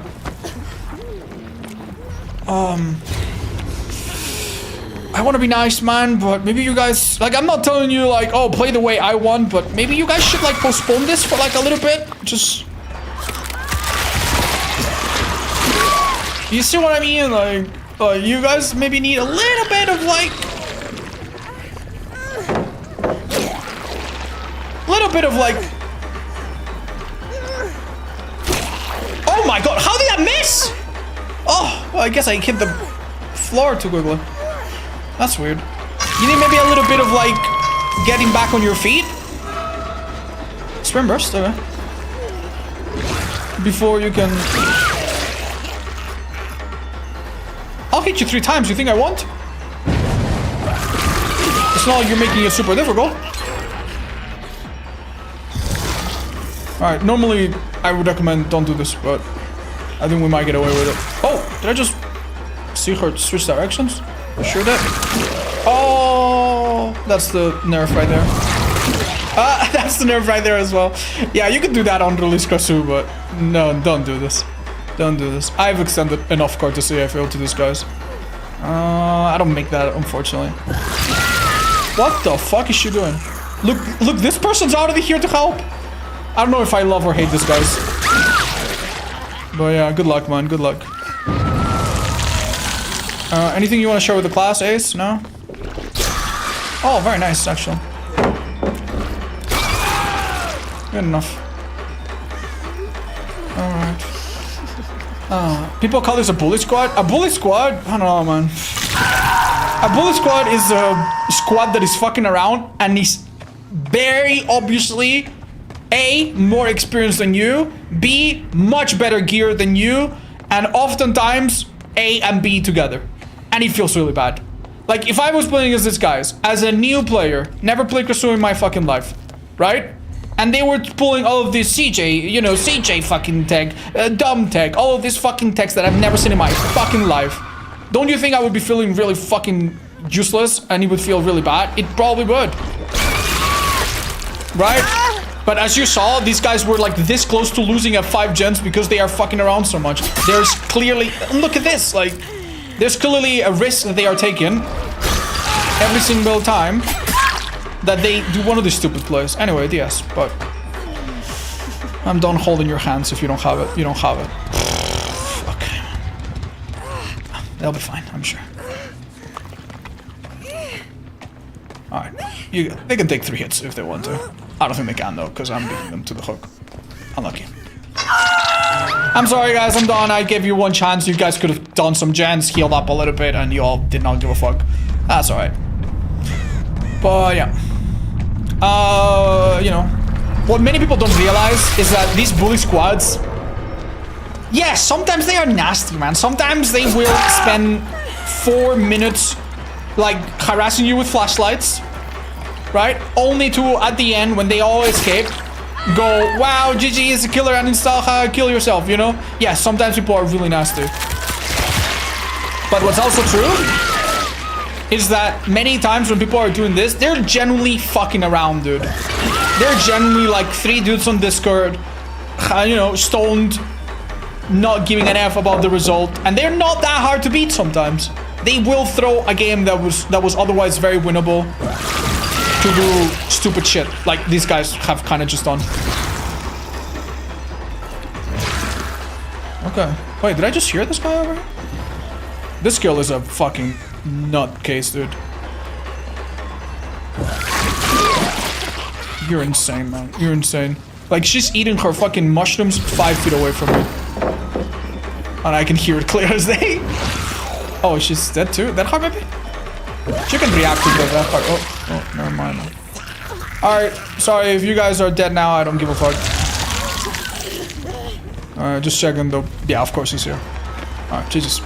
I want to be nice, man, but maybe you guys, like, I'm not telling you, like, oh, play the way I want, but maybe you guys should, like, postpone this for, like, a little bit. Just... You see what I mean? Like, you guys maybe need a little bit of, like... Oh my god, how did I miss? Oh, well, I guess I hit the floor too quickly. That's weird. You need maybe a little bit of, like, getting back on your feet? Spin burst, okay. Before you can... I'll hit you 3 times, you think I won't? It's not like you're making it super difficult. Alright, normally I would recommend don't do this, but I think we might get away with it. Oh, did I just see her switch directions? I sure did. Oh, that's the nerf right there. That's the nerf right there as well. Yeah, you could do that on release Kasu, but no, don't do this. Don't do this. I've extended enough courtesy, I feel, to this guys. I don't make that, unfortunately. What the fuck is she doing? Look, this person's already here to help. I don't know if I love or hate this guys. But yeah, good luck, man. Good luck. Anything you want to share with the class, Ace? No? Oh, very nice, actually. Good enough. Alright. People call this a bully squad? A bully squad? I don't know, man. A bully squad is a squad that is fucking around and is very obviously A, more experienced than you, B, much better gear than you, and oftentimes A and B together. And it feels really bad. Like, if I was playing as these guys, as a new player, never played Krasu in my fucking life, right? And they were pulling all of this CJ, you know, CJ fucking tech, dumb tech, all of these fucking techs that I've never seen in my fucking life. Don't you think I would be feeling really fucking useless and it would feel really bad? It probably would. Right? But as you saw, these guys were like this close to losing at 5 gens because they are fucking around so much. There's clearly, look at this, like, there's clearly a risk that they are taking every single time that they do one of these stupid plays. Anyway, yes, but I'm done holding your hands. If you don't have it, you don't have it. Fuck. They'll be fine, I'm sure. Alright, they can take 3 hits if they want to. I don't think they can though, because I'm beating them to the hook. Unlucky. I'm sorry guys, I'm done. I gave you 1 chance. You guys could have done some gens, healed up a little bit, and you all did not give a fuck. That's alright. But yeah. You know, what many people don't realize is that these bully squads, yeah, sometimes they are nasty, man. Sometimes they will spend 4 minutes like harassing you with flashlights, right? Only to, at the end, when they all escape, go, wow, GG is a killer and install kill yourself, you know? Yeah, sometimes people are really nasty. But what's also true is that many times when people are doing this, they're genuinely fucking around, dude. They're genuinely like 3 dudes on Discord, you know, stoned, not giving an F about the result, and they're not that hard to beat sometimes. They will throw a game that was otherwise very winnable to do stupid shit, like these guys have kind of just done. Okay. Wait, did I just hear this guy over here? This girl is a fucking nutcase, dude. You're insane, man. You're insane. Like, she's eating her fucking mushrooms 5 feet away from me. And I can hear it clear as day. Oh, she's dead too? That hard, maybe? She can react to that hard. Oh, never mind. Alright, sorry, if you guys are dead now, I don't give a fuck. Alright, just checking though. Yeah, of course he's here. Oh, Jesus.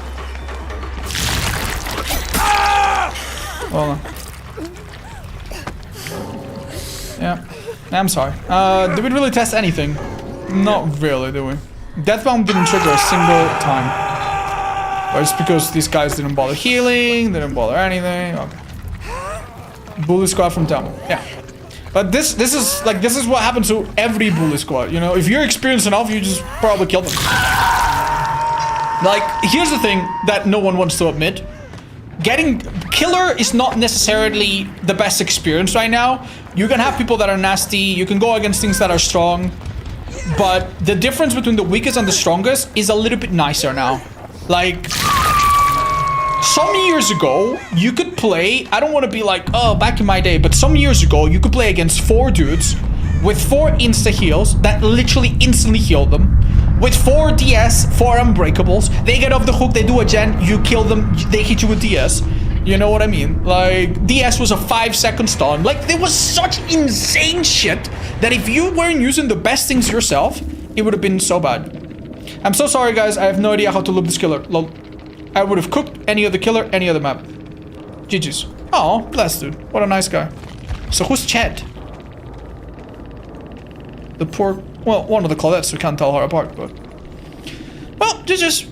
Hold on. Yeah. I'm sorry. Did we really test anything? Not really, did we? Deathbound didn't trigger a single time. Or it's because these guys didn't bother healing, didn't bother anything. Okay. Bully squad from Tamil. Yeah. But this is what happens to every bully squad, you know? If you're experienced enough, you just probably kill them. Like, here's the thing that no one wants to admit. Getting killer is not necessarily the best experience right now. You can have people that are nasty, you can go against things that are strong, but the difference between the weakest and the strongest is a little bit nicer now. Like, some years ago, you could play, I don't want to be like, oh, back in my day, but some years ago, you could play against 4 dudes with 4 insta heals that literally instantly healed them. With 4 DS, 4 unbreakables, they get off the hook, they do a gen, you kill them, they hit you with DS. You know what I mean? Like, DS was a 5-second stun. Like, there was such insane shit that if you weren't using the best things yourself, it would have been so bad. I'm so sorry, guys. I have no idea how to loop this killer. Lol. I would have cooked any other killer, any other map. GG's. Oh, bless, dude. What a nice guy. So who's Chad? The poor... Well, one of the Claudettes, we can't tell her apart, but... Well, just...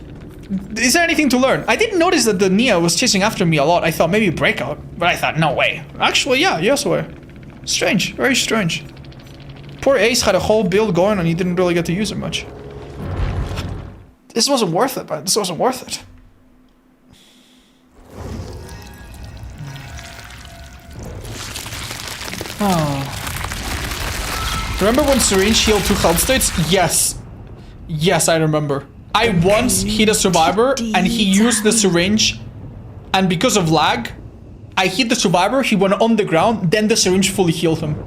Is there anything to learn? I didn't notice that the Nia was chasing after me a lot. I thought maybe breakout, but I thought, no way. Actually, yeah, yes way. Strange, very strange. Poor Ace had a whole build going and he didn't really get to use it much. This wasn't worth it, man. This wasn't worth it. Oh. Remember when Syringe healed 2 health states? Yes. Yes, I remember. I once hit a survivor and he used the syringe, and because of lag, I hit the survivor, he went on the ground, then the syringe fully healed him.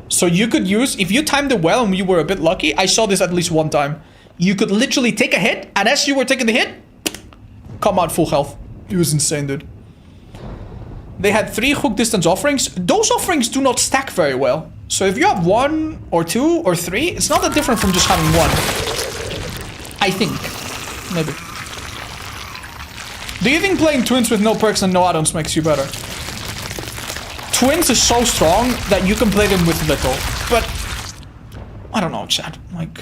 So you could use, if you timed it well and you were a bit lucky, I saw this at least one time. You could literally take a hit, and as you were taking the hit, come out full health. It was insane, dude. They had 3 hook distance offerings. Those offerings do not stack very well. So if you have 1 or 2 or 3, it's not that different from just having 1. I think. Maybe. Do you think playing twins with no perks and no add-ons makes you better? Twins is so strong that you can play them with little. But I don't know, Chad. Like,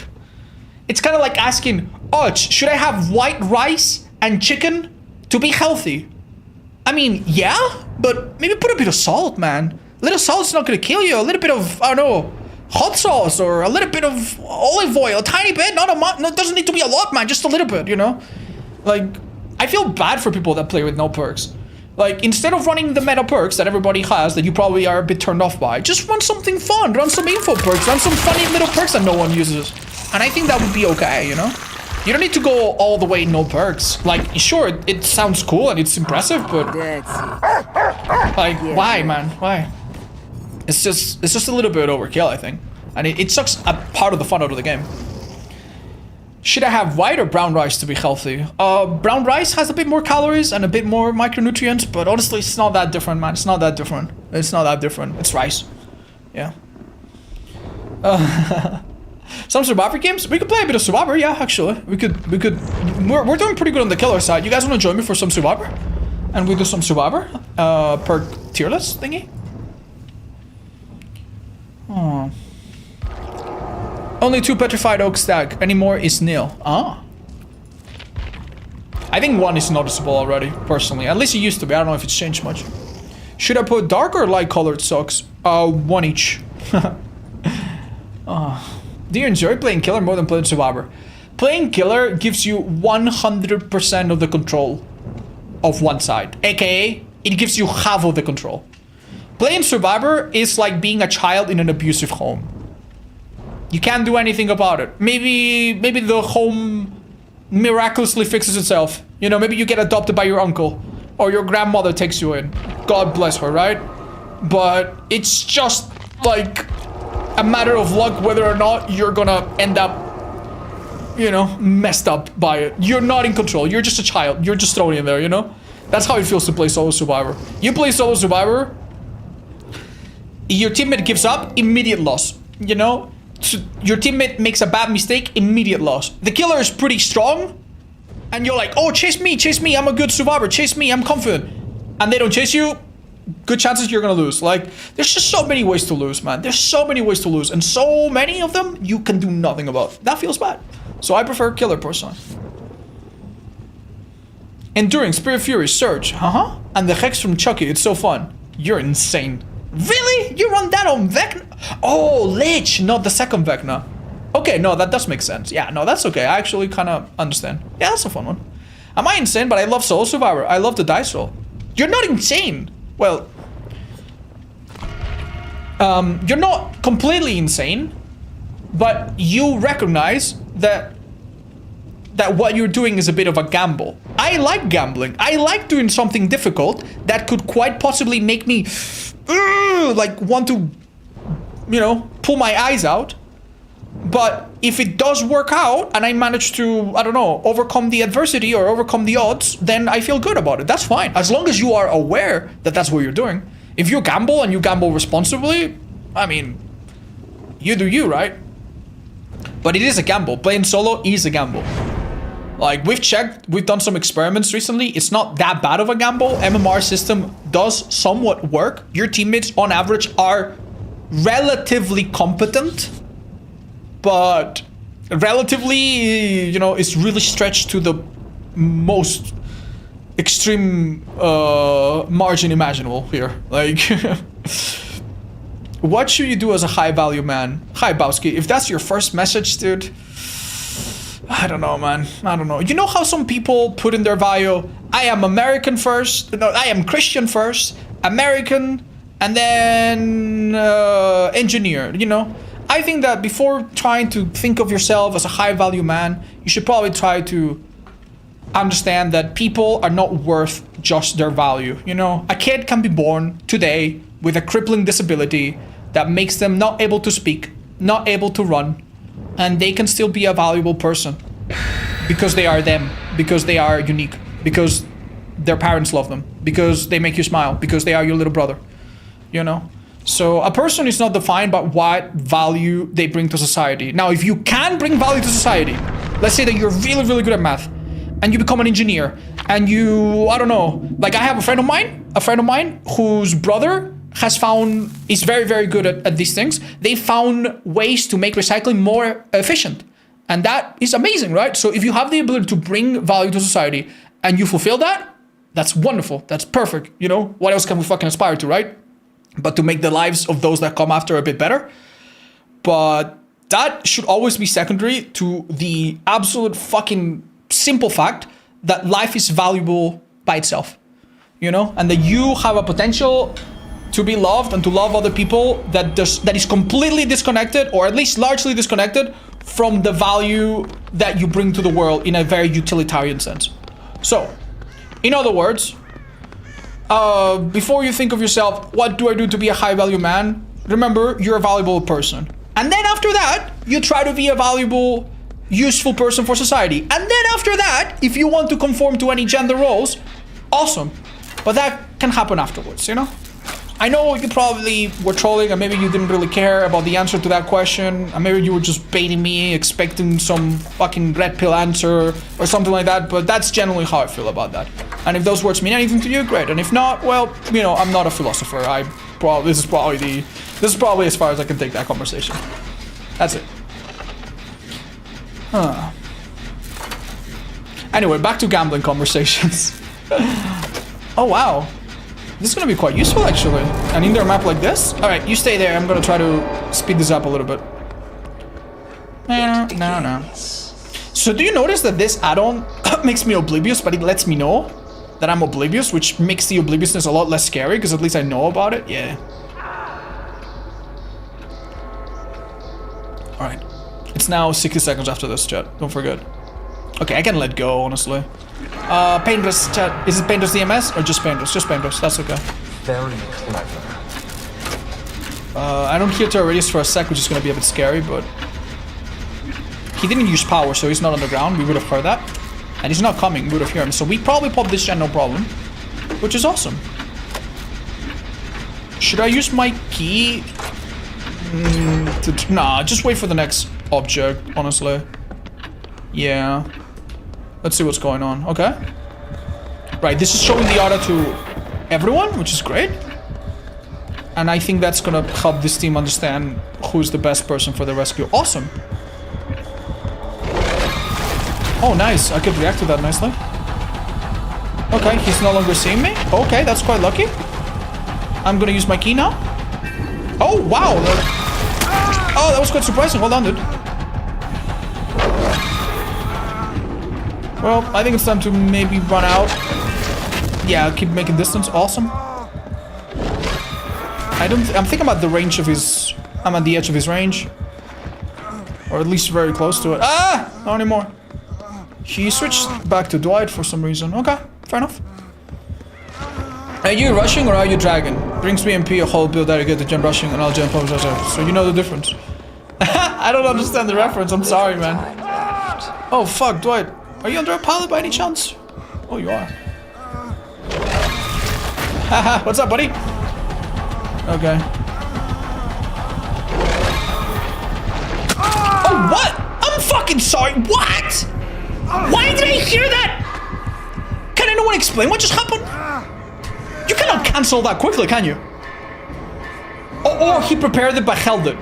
it's kind of like asking, oh, should I have white rice and chicken to be healthy? I mean, yeah, but maybe put a bit of salt, man. A little salt's not gonna kill you. A little bit of, I don't know, hot sauce or a little bit of olive oil, a tiny bit, not a lot. No, it doesn't need to be a lot, man. Just a little bit, you know. Like, I feel bad for people that play with no perks. Like, instead of running the meta perks that everybody has that you probably are a bit turned off by, just run something fun. Run some info perks. Run some funny little perks that no one uses. And I think that would be okay, you know. You don't need to go all the way no perks. Like, sure, it sounds cool and it's impressive, but like, why, man? Why? It's just a little bit overkill, I think. And it sucks a part of the fun out of the game. Should I have white or brown rice to be healthy? Brown rice has a bit more calories and a bit more micronutrients, but honestly, it's not that different, man. It's not that different. It's not that different. It's rice. Yeah. Some Survivor games? We could play a bit of Survivor, yeah, actually. We're doing pretty good on the killer side. You guys want to join me for some Survivor? And we do some Survivor? Per tier list thingy? Oh. Only 2 petrified oak stack. Any more is nil. Ah. I think 1 is noticeable already, personally. At least it used to be. I don't know if it's changed much. Should I put dark or light colored socks? 1 each. Oh. Do you enjoy playing killer more than playing survivor? Playing killer gives you 100% of the control of one side. AKA, it gives you half of the control. Playing survivor is like being a child in an abusive home. You can't do anything about it. Maybe the home miraculously fixes itself. You know, maybe you get adopted by your uncle or your grandmother takes you in. God bless her, right? But it's just like a matter of luck whether or not you're gonna end up, you know, messed up by it. You're not in control. You're just a child. You're just thrown in there, you know? That's how it feels to play solo survivor. You play solo survivor, your teammate gives up, immediate loss, you know? So your teammate makes a bad mistake, immediate loss. The killer is pretty strong, and you're like, oh, chase me, I'm a good survivor, chase me, I'm confident, and they don't chase you, good chances you're gonna lose. Like, there's just so many ways to lose, man. There's so many ways to lose, and so many of them you can do nothing about. That feels bad. So I prefer killer personally. Enduring, Spirit Fury, Surge, and the Hex from Chucky, it's so fun. You're insane. Really? You run that on Vecna? Oh, Lich, not the second Vecna. Okay, no, that does make sense. Yeah, no, that's okay. I actually kind of understand. Yeah, that's a fun one. Am I insane? But I love Solo Survivor. I love the dice roll. You're not insane. Well, you're not completely insane, but you recognize that what you're doing is a bit of a gamble. I like gambling. I like doing something difficult that could quite possibly make me like want to, you know, pull my eyes out. But if it does work out and I manage to, I don't know, overcome the adversity or overcome the odds, then I feel good about it. That's fine. As long as you are aware that that's what you're doing. If you gamble and you gamble responsibly, I mean, you do you, right? But it is a gamble. Playing solo is a gamble. Like, we've checked, we've done some experiments recently. It's not that bad of a gamble. MMR system does somewhat work. Your teammates, on average, are relatively competent. But relatively, you know, it's really stretched to the most extreme margin imaginable here. Like, what should you do as a high value man? Hi, Bowski. If that's your first message, dude, I don't know, man. I don't know. You know how some people put in their bio, I am American first, no, I am Christian first, American, and then engineer, you know? I think that before trying to think of yourself as a high value man, you should probably try to understand that people are not worth just their value. You know, a kid can be born today with a crippling disability that makes them not able to speak, not able to run, and they can still be a valuable person because they are them, because they are unique, because their parents love them, because they make you smile, because they are your little brother, you know? So a person is not defined by what value they bring to society. Now, if you can bring value to society, let's say that you're really, really good at math and you become an engineer and you, I don't know, like I have a friend of mine whose brother is very, very good at these things. They found ways to make recycling more efficient. And that is amazing, right? So if you have the ability to bring value to society and you fulfill that, that's wonderful. That's perfect. You know, what else can we fucking aspire to, right? But to make the lives of those that come after a bit better. But that should always be secondary to the absolute fucking simple fact that life is valuable by itself, you know? And that you have a potential to be loved and to love other people that is completely disconnected, or at least largely disconnected, from the value that you bring to the world in a very utilitarian sense. So, in other words, before you think of yourself, what do I do to be a high value man? Remember, you're a valuable person. And then after that, you try to be a valuable, useful person for society. And then after that, if you want to conform to any gender roles, awesome. But that can happen afterwards, you know? I know you probably were trolling and maybe you didn't really care about the answer to that question. And maybe you were just baiting me, expecting some fucking red pill answer or something like that. But that's generally how I feel about that. And if those words mean anything to you, great. And if not, well, you know, I'm not a philosopher. This is probably as far as I can take that conversation. That's it. Huh. Anyway, back to gambling conversations. Oh, wow. This is going to be quite useful, actually. An indoor map like this? Alright, you stay there. I'm going to try to speed this up a little bit. No. So do you notice that this add-on makes me oblivious, but it lets me know that I'm oblivious, which makes the obliviousness a lot less scary, because at least I know about it? Yeah. Alright. It's now 60 seconds after this, chat. Don't forget. Okay, I can let go, honestly. Paintress, chat. Is it Paintress DMS or just Paintress? Just Paintress, that's okay. Very clever. I don't hear Tierlist for a sec, which is gonna be a bit scary, but... He didn't use power, so he's not on the ground. We would have heard that. And he's not coming, we would have heard him. So we probably pop this gen, no problem. Which is awesome. Should I use my key? Nah, just wait for the next object, honestly. Yeah. Let's see what's going on. Okay. Right, this is showing the auto to everyone, which is great. And I think that's gonna help this team understand who's the best person for the rescue. Awesome. Oh, nice. I could react to that nicely. Okay, he's no longer seeing me. Okay, that's quite lucky. I'm gonna use my key now. Oh, wow. Oh, that was quite surprising. Hold on, dude. Well, I think it's time to maybe run out. Yeah, keep making distance. Awesome. I'm thinking about the range of his... I'm at the edge of his range. Or at least very close to it. Ah! Not anymore. He switched back to Dwight for some reason. Okay, fair enough. Are you rushing or are you dragging? Brings me MP a whole build that I get to jump rushing and I'll jump over. So you know the difference. I don't understand the reference. I'm sorry, man. Oh, fuck, Dwight. Are you under a pallet by any chance? Oh, you are. Haha, what's up, buddy? Okay. Oh, what? I'm fucking sorry. What? Why did I hear that? Can anyone explain what just happened? You cannot cancel that quickly, can you? Or he prepared it but held it.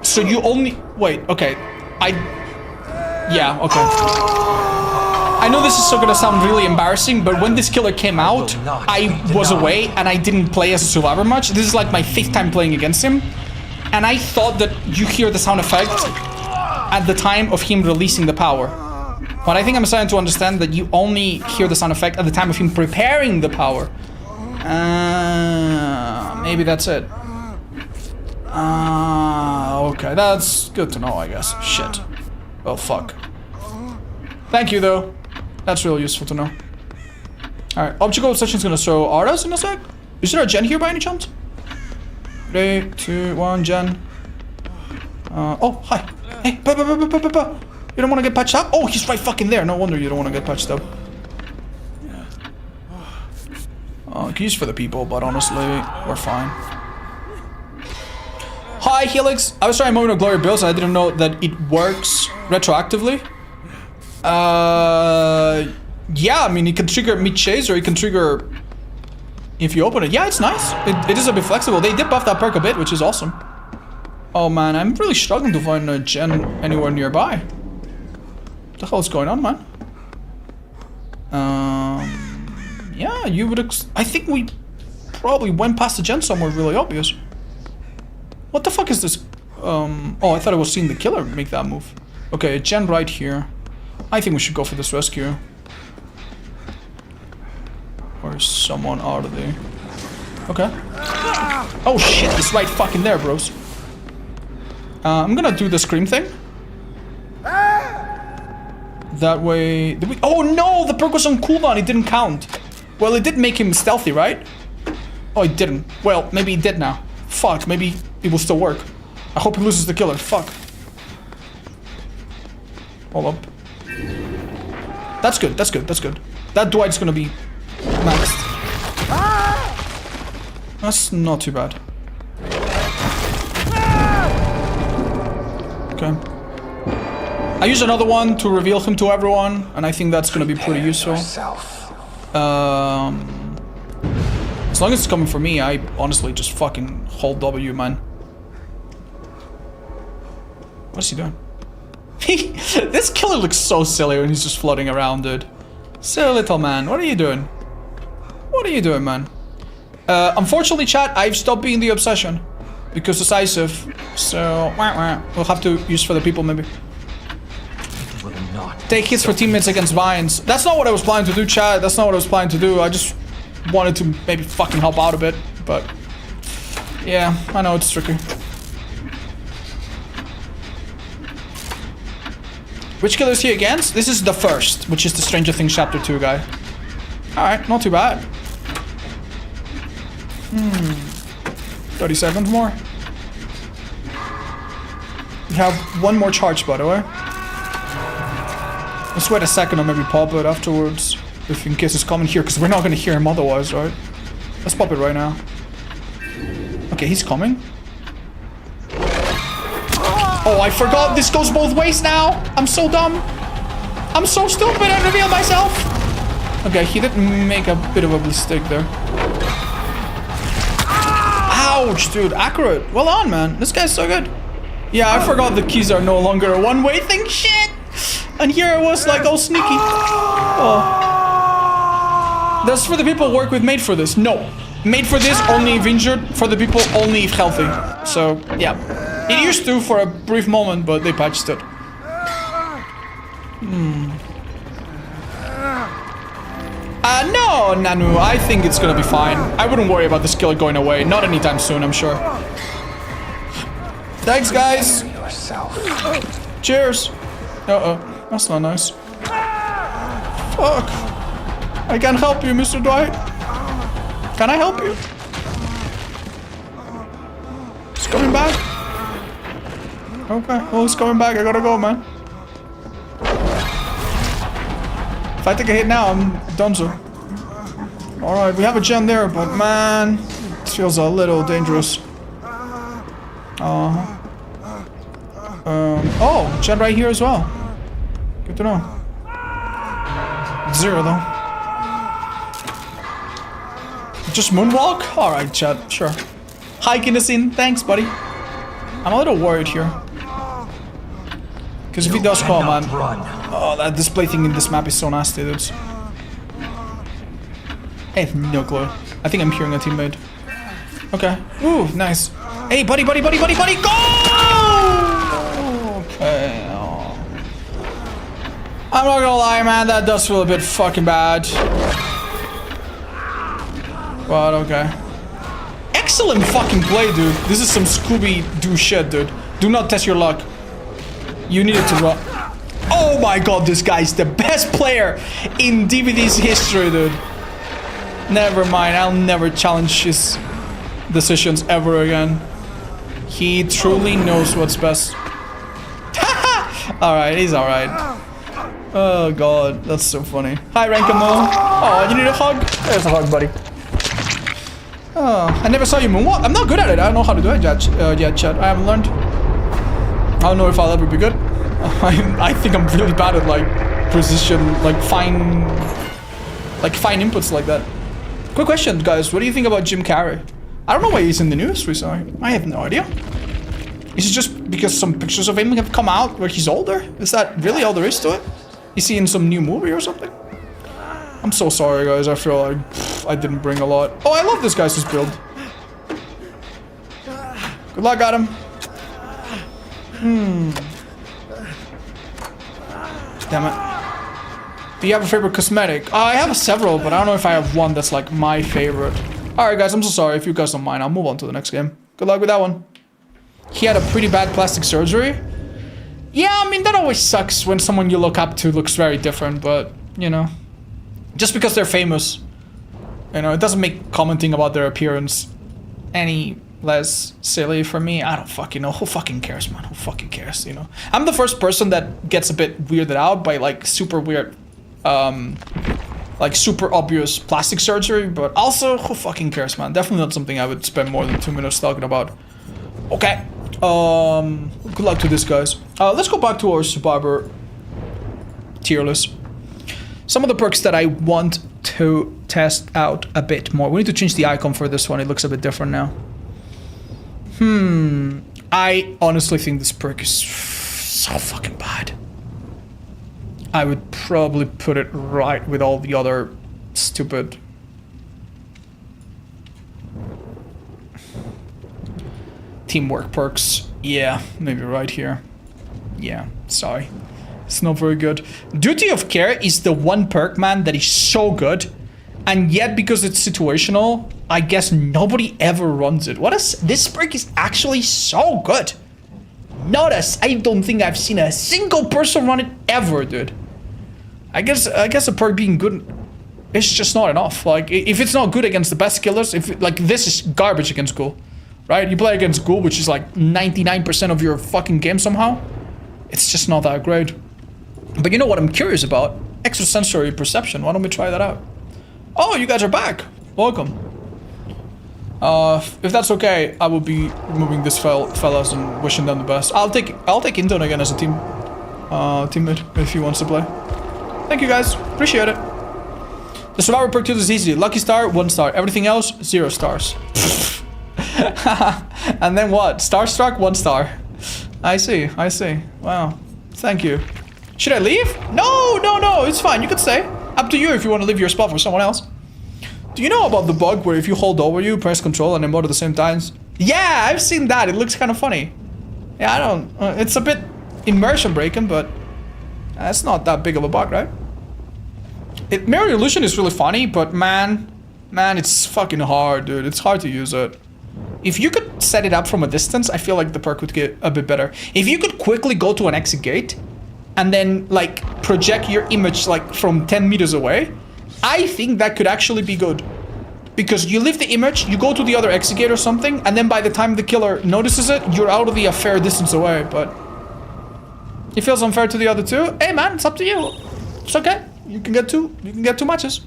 So you only... Wait, okay. Yeah, okay. I know this is still gonna sound really embarrassing, but when this killer came out, I was away and I didn't play as a survivor much. This is like my 5th time playing against him. And I thought that you hear the sound effect at the time of him releasing the power. But I think I'm starting to understand that you only hear the sound effect at the time of him preparing the power. Maybe that's it. Okay, that's good to know, I guess. Shit. Well, fuck. Thank you, though. That's really useful to know. Alright, object goal session's gonna show auras in a sec. Is there a gen here by any chance? 3, 2, 1, gen. Oh, hi. Hey, you don't want to get patched up? Oh, he's right fucking there. No wonder you don't want to get patched up. Keys for the people, but honestly, we're fine. Hi, Helix. I was trying Moment of Glory builds and I didn't know that it works retroactively. Yeah, I mean, it can trigger mid-chase or it can trigger if you open it. Yeah, it's nice. It is a bit flexible. They did buff that perk a bit, which is awesome. Oh, man, I'm really struggling to find a gen anywhere nearby. What the hell is going on, man? Yeah, you would I think we probably went past the gen somewhere really obvious. What the fuck is this? Oh, I thought I was seeing the killer make that move. Okay, a gen right here. I think we should go for this rescue. Where's someone out of there? Okay. Oh shit, it's right fucking there, bros. I'm gonna do the scream thing. That way... Oh no! The perk was on cooldown, it didn't count. Well, it did make him stealthy, right? Oh, it didn't. Well, maybe it did now. Fuck, maybe it will still work. I hope he loses the killer, fuck. Hold up. That's good, that's good, that's good. That Dwight's gonna be maxed. That's not too bad. Okay. I use another one to reveal him to everyone, and I think that's gonna be pretty useful. As long as it's coming from me, I honestly just fucking hold W, man. What is he doing? This killer looks so silly when he's just floating around, dude. Silly little man, what are you doing? What are you doing, man? Unfortunately, chat, I've stopped being the obsession. Because decisive. So, we'll have to use for the people, maybe. Take hits for teammates against vines. That's not what I was planning to do, chat. That's not what I was planning to do. I just wanted to maybe fucking help out a bit. But, yeah, I know it's tricky. Which killer is he against? This is the first, which is the Stranger Things Chapter 2 guy. Alright, not too bad. 30 seconds more. We have one more charge, by the way. Let's wait a second and maybe pop it afterwards. If in case it's coming here, because we're not going to hear him otherwise, right? Let's pop it right now. Okay, he's coming. Oh, I forgot this goes both ways now. I'm so dumb. I'm so stupid, I revealed myself! Okay, he did make a bit of a mistake there. Ouch, dude, accurate. Well on, man. This guy's so good. Yeah, I forgot the keys are no longer a one-way thing. Shit! And here it was like all sneaky. Oh. That's for the people who work with Made for this. No. Made for this, only if injured. For the people, only if healthy. So, yeah. It used to for a brief moment, but they patched it. No, Nanu, I think it's gonna be fine. I wouldn't worry about the skill going away. Not anytime soon, I'm sure. Thanks, guys. Cheers. Uh-oh, that's not nice. Fuck. I can't help you, Mr. Dwight. Can I help you? He's coming back. Okay, well, he's coming back. I gotta go, man. If I take a hit now, I'm done so. Alright, we have a gen there, but man, it feels a little dangerous. Oh, gen right here as well. Good to know. 0 though. Just moonwalk? Alright, chat, sure. Hike in the scene, thanks, buddy. I'm a little worried here. Because if he does call, man. Oh, that display thing in this map is so nasty, dudes. I have no clue. I think I'm hearing a teammate. Okay. Ooh, nice. Hey, buddy, buddy, buddy, buddy, buddy, go! Okay. Oh. I'm not gonna lie, man. That does feel a bit fucking bad. But okay. Excellent fucking play, dude. This is some Scooby-Doo shit, dude. Do not test your luck. You needed to run. Oh my god, this guy's the best player in DVD's history, dude. Never mind, I'll never challenge his decisions ever again. He truly knows what's best. Alright, he's alright. Oh god, that's so funny. Hi, Rankamo. Oh, you need a hug? There's a hug, buddy. Oh, I never saw you moonwalk. I'm not good at it. I don't know how to do it yet, chat. I haven't learned. I don't know if I'll ever be good. I think I'm really bad at like precision, like fine inputs like that. Quick question, guys. What do you think about Jim Carrey? I don't know why he's in the news recently. I have no idea. Is it just because some pictures of him have come out where he's older? Is that really all there is to it? Is he in some new movie or something? I'm so sorry, guys. I feel like I didn't bring a lot. Oh, I love this guy's build. Good luck, Adam. Damn it. Do you have a favorite cosmetic? I have several, but I don't know if I have one that's like my favorite. Alright guys, I'm so sorry. If you guys don't mind, I'll move on to the next game. Good luck with that one. He had a pretty bad plastic surgery. Yeah, I mean, that always sucks when someone you look up to looks very different, but, you know. Just because they're famous, you know, it doesn't make commenting about their appearance any less silly for me. I don't fucking know. Who fucking cares, man? Who fucking cares, you know? I'm the first person that gets a bit weirded out by, like, super weird, like, super obvious plastic surgery, but also, who fucking cares, man? Definitely not something I would spend more than 2 minutes talking about. Okay. Good luck to this, guys. Let's go back to our Survivor tier list. Some of the perks that I want to test out a bit more. We need to change the icon for this one. It looks a bit different now. I honestly think this perk is so fucking bad. I would probably put it right with all the other stupid... teamwork perks. Yeah, maybe right here. Yeah, sorry. It's not very good. Duty of Care is the one perk, man, that is so good. And yet, because it's situational, I guess nobody ever runs it. What is... this perk is actually so good. I don't think I've seen a single person run it ever, dude. I guess a perk being good, it's just not enough. Like, if it's not good against the best killers, if like this is garbage against Ghoul, right? You play against Ghoul, which is like 99% of your fucking game somehow. It's just not that great. But you know what I'm curious about? Extrasensory perception. Why don't we try that out? Oh, you guys are back. Welcome. If that's okay, I will be removing this fellas and wishing them the best. I'll take Inton again as a teammate if he wants to play. Thank you guys. Appreciate it. The Survivor perk 2 is easy. Lucky star, 1 star. Everything else, 0 stars. And then what? Starstruck, 1 star. I see. Wow. Thank you. Should I leave? No, it's fine. You can stay. Up to you if you want to leave your spot for someone else. Do you know about the bug where if you hold over you, press control and emote at the same times? Yeah, I've seen that. It looks kind of funny. Yeah, I don't... it's a bit immersion breaking, but... that's not that big of a bug, right? Mirror illusion is really funny, but man, it's fucking hard, dude. It's hard to use it. If you could set it up from a distance, I feel like the perk would get a bit better. If you could quickly go to an exit gate and then like project your image like from 10 meters away, I think that could actually be good. Because you leave the image, you go to the other exit gate or something, and then by the time the killer notices it, you're out of the a fair distance away, but... it feels unfair to the other two. Hey man, it's up to you. It's okay. You can get two matches.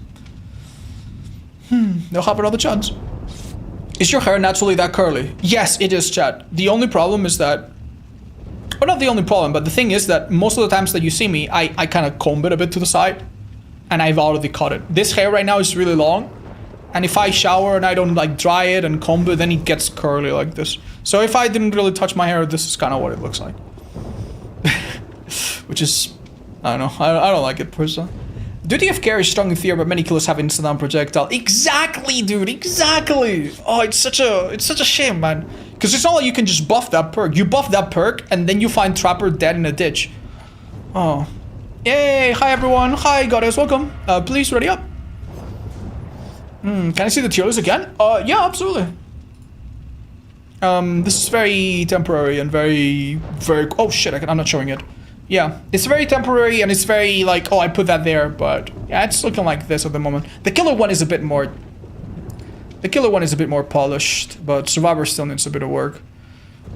They'll have another chance. Is your hair naturally that curly? Yes, it is, chat. The only problem is that... well, not the only problem, but the thing is that most of the times that you see me, I kind of comb it a bit to the side. And I've already cut it. This hair right now is really long. And if I shower and I don't like dry it and comb it, then it gets curly like this. So if I didn't really touch my hair, this is kind of what it looks like. Which is... I don't know. I don't like it personally. Duty of Care is strong in theory, but many killers have instant on projectile. Exactly, dude. Exactly. Oh, it's such a shame, man. Because it's not like you can just buff that perk. You buff that perk, and then you find Trapper dead in a ditch. Oh. Yay. Hi, everyone. Hi, goddess. Welcome. Please, ready up. Can I see the tier list again? Yeah, absolutely. This is very temporary and very... oh, shit. I'm not showing it. Yeah, it's very temporary and it's very like, oh, I put that there, but yeah, it's looking like this at the moment. The killer one is a bit more... the killer one is a bit more polished, but Survivor still needs a bit of work.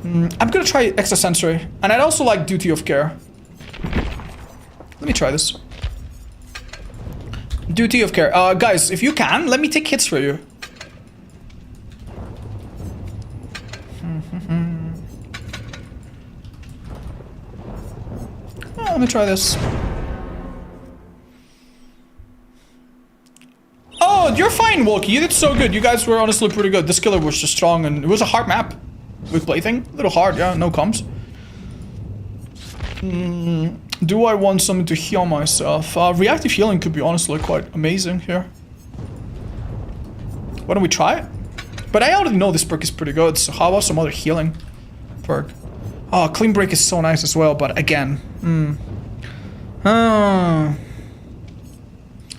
I'm gonna try Extrasensory, and I'd also like Duty of Care. Let me try this. Duty of Care. Guys, if you can, let me take hits for you. Let me try this. Oh, you're fine, Wolkie. You did so good. You guys were honestly pretty good. This killer was just strong, and it was a hard map with plaything. A little hard, yeah. No comms. Do I want something to heal myself? Reactive healing could be honestly quite amazing here. Why don't we try it? But I already know this perk is pretty good, so how about some other healing perk? Oh, Clean Break is so nice as well, but again...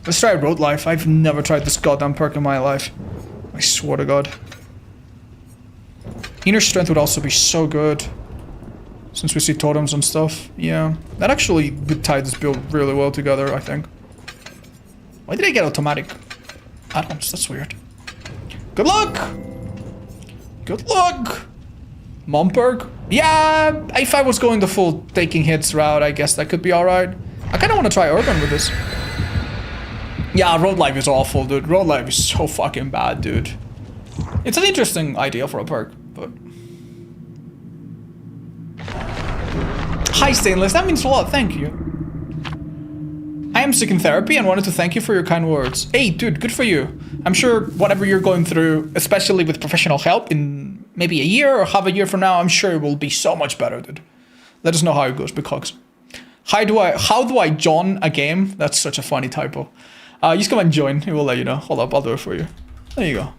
Let's try Road Life. I've never tried this goddamn perk in my life. I swear to God. Inner Strength would also be so good. Since we see totems and stuff. Yeah. That actually would tie this build really well together, I think. Why did I get automatic add-ons? That's weird. Good luck! Good luck! Mom perk? Yeah, if I was going the full taking hits route, I guess that could be alright. I kind of want to try Urban with this. Yeah, Road Life is awful, dude. Road Life is so fucking bad, dude. It's an interesting idea for a perk, but... Hi, Stainless. That means a lot. Thank you. I am sick in therapy and wanted to thank you for your kind words. Hey, dude, good for you. I'm sure whatever you're going through, especially with professional help in maybe a year or half a year from now, I'm sure it will be so much better, dude. Let us know how it goes, because... How do I join a game? That's such a funny typo. Just come and join. It will let you know. Hold up, I'll do it for you. There you go.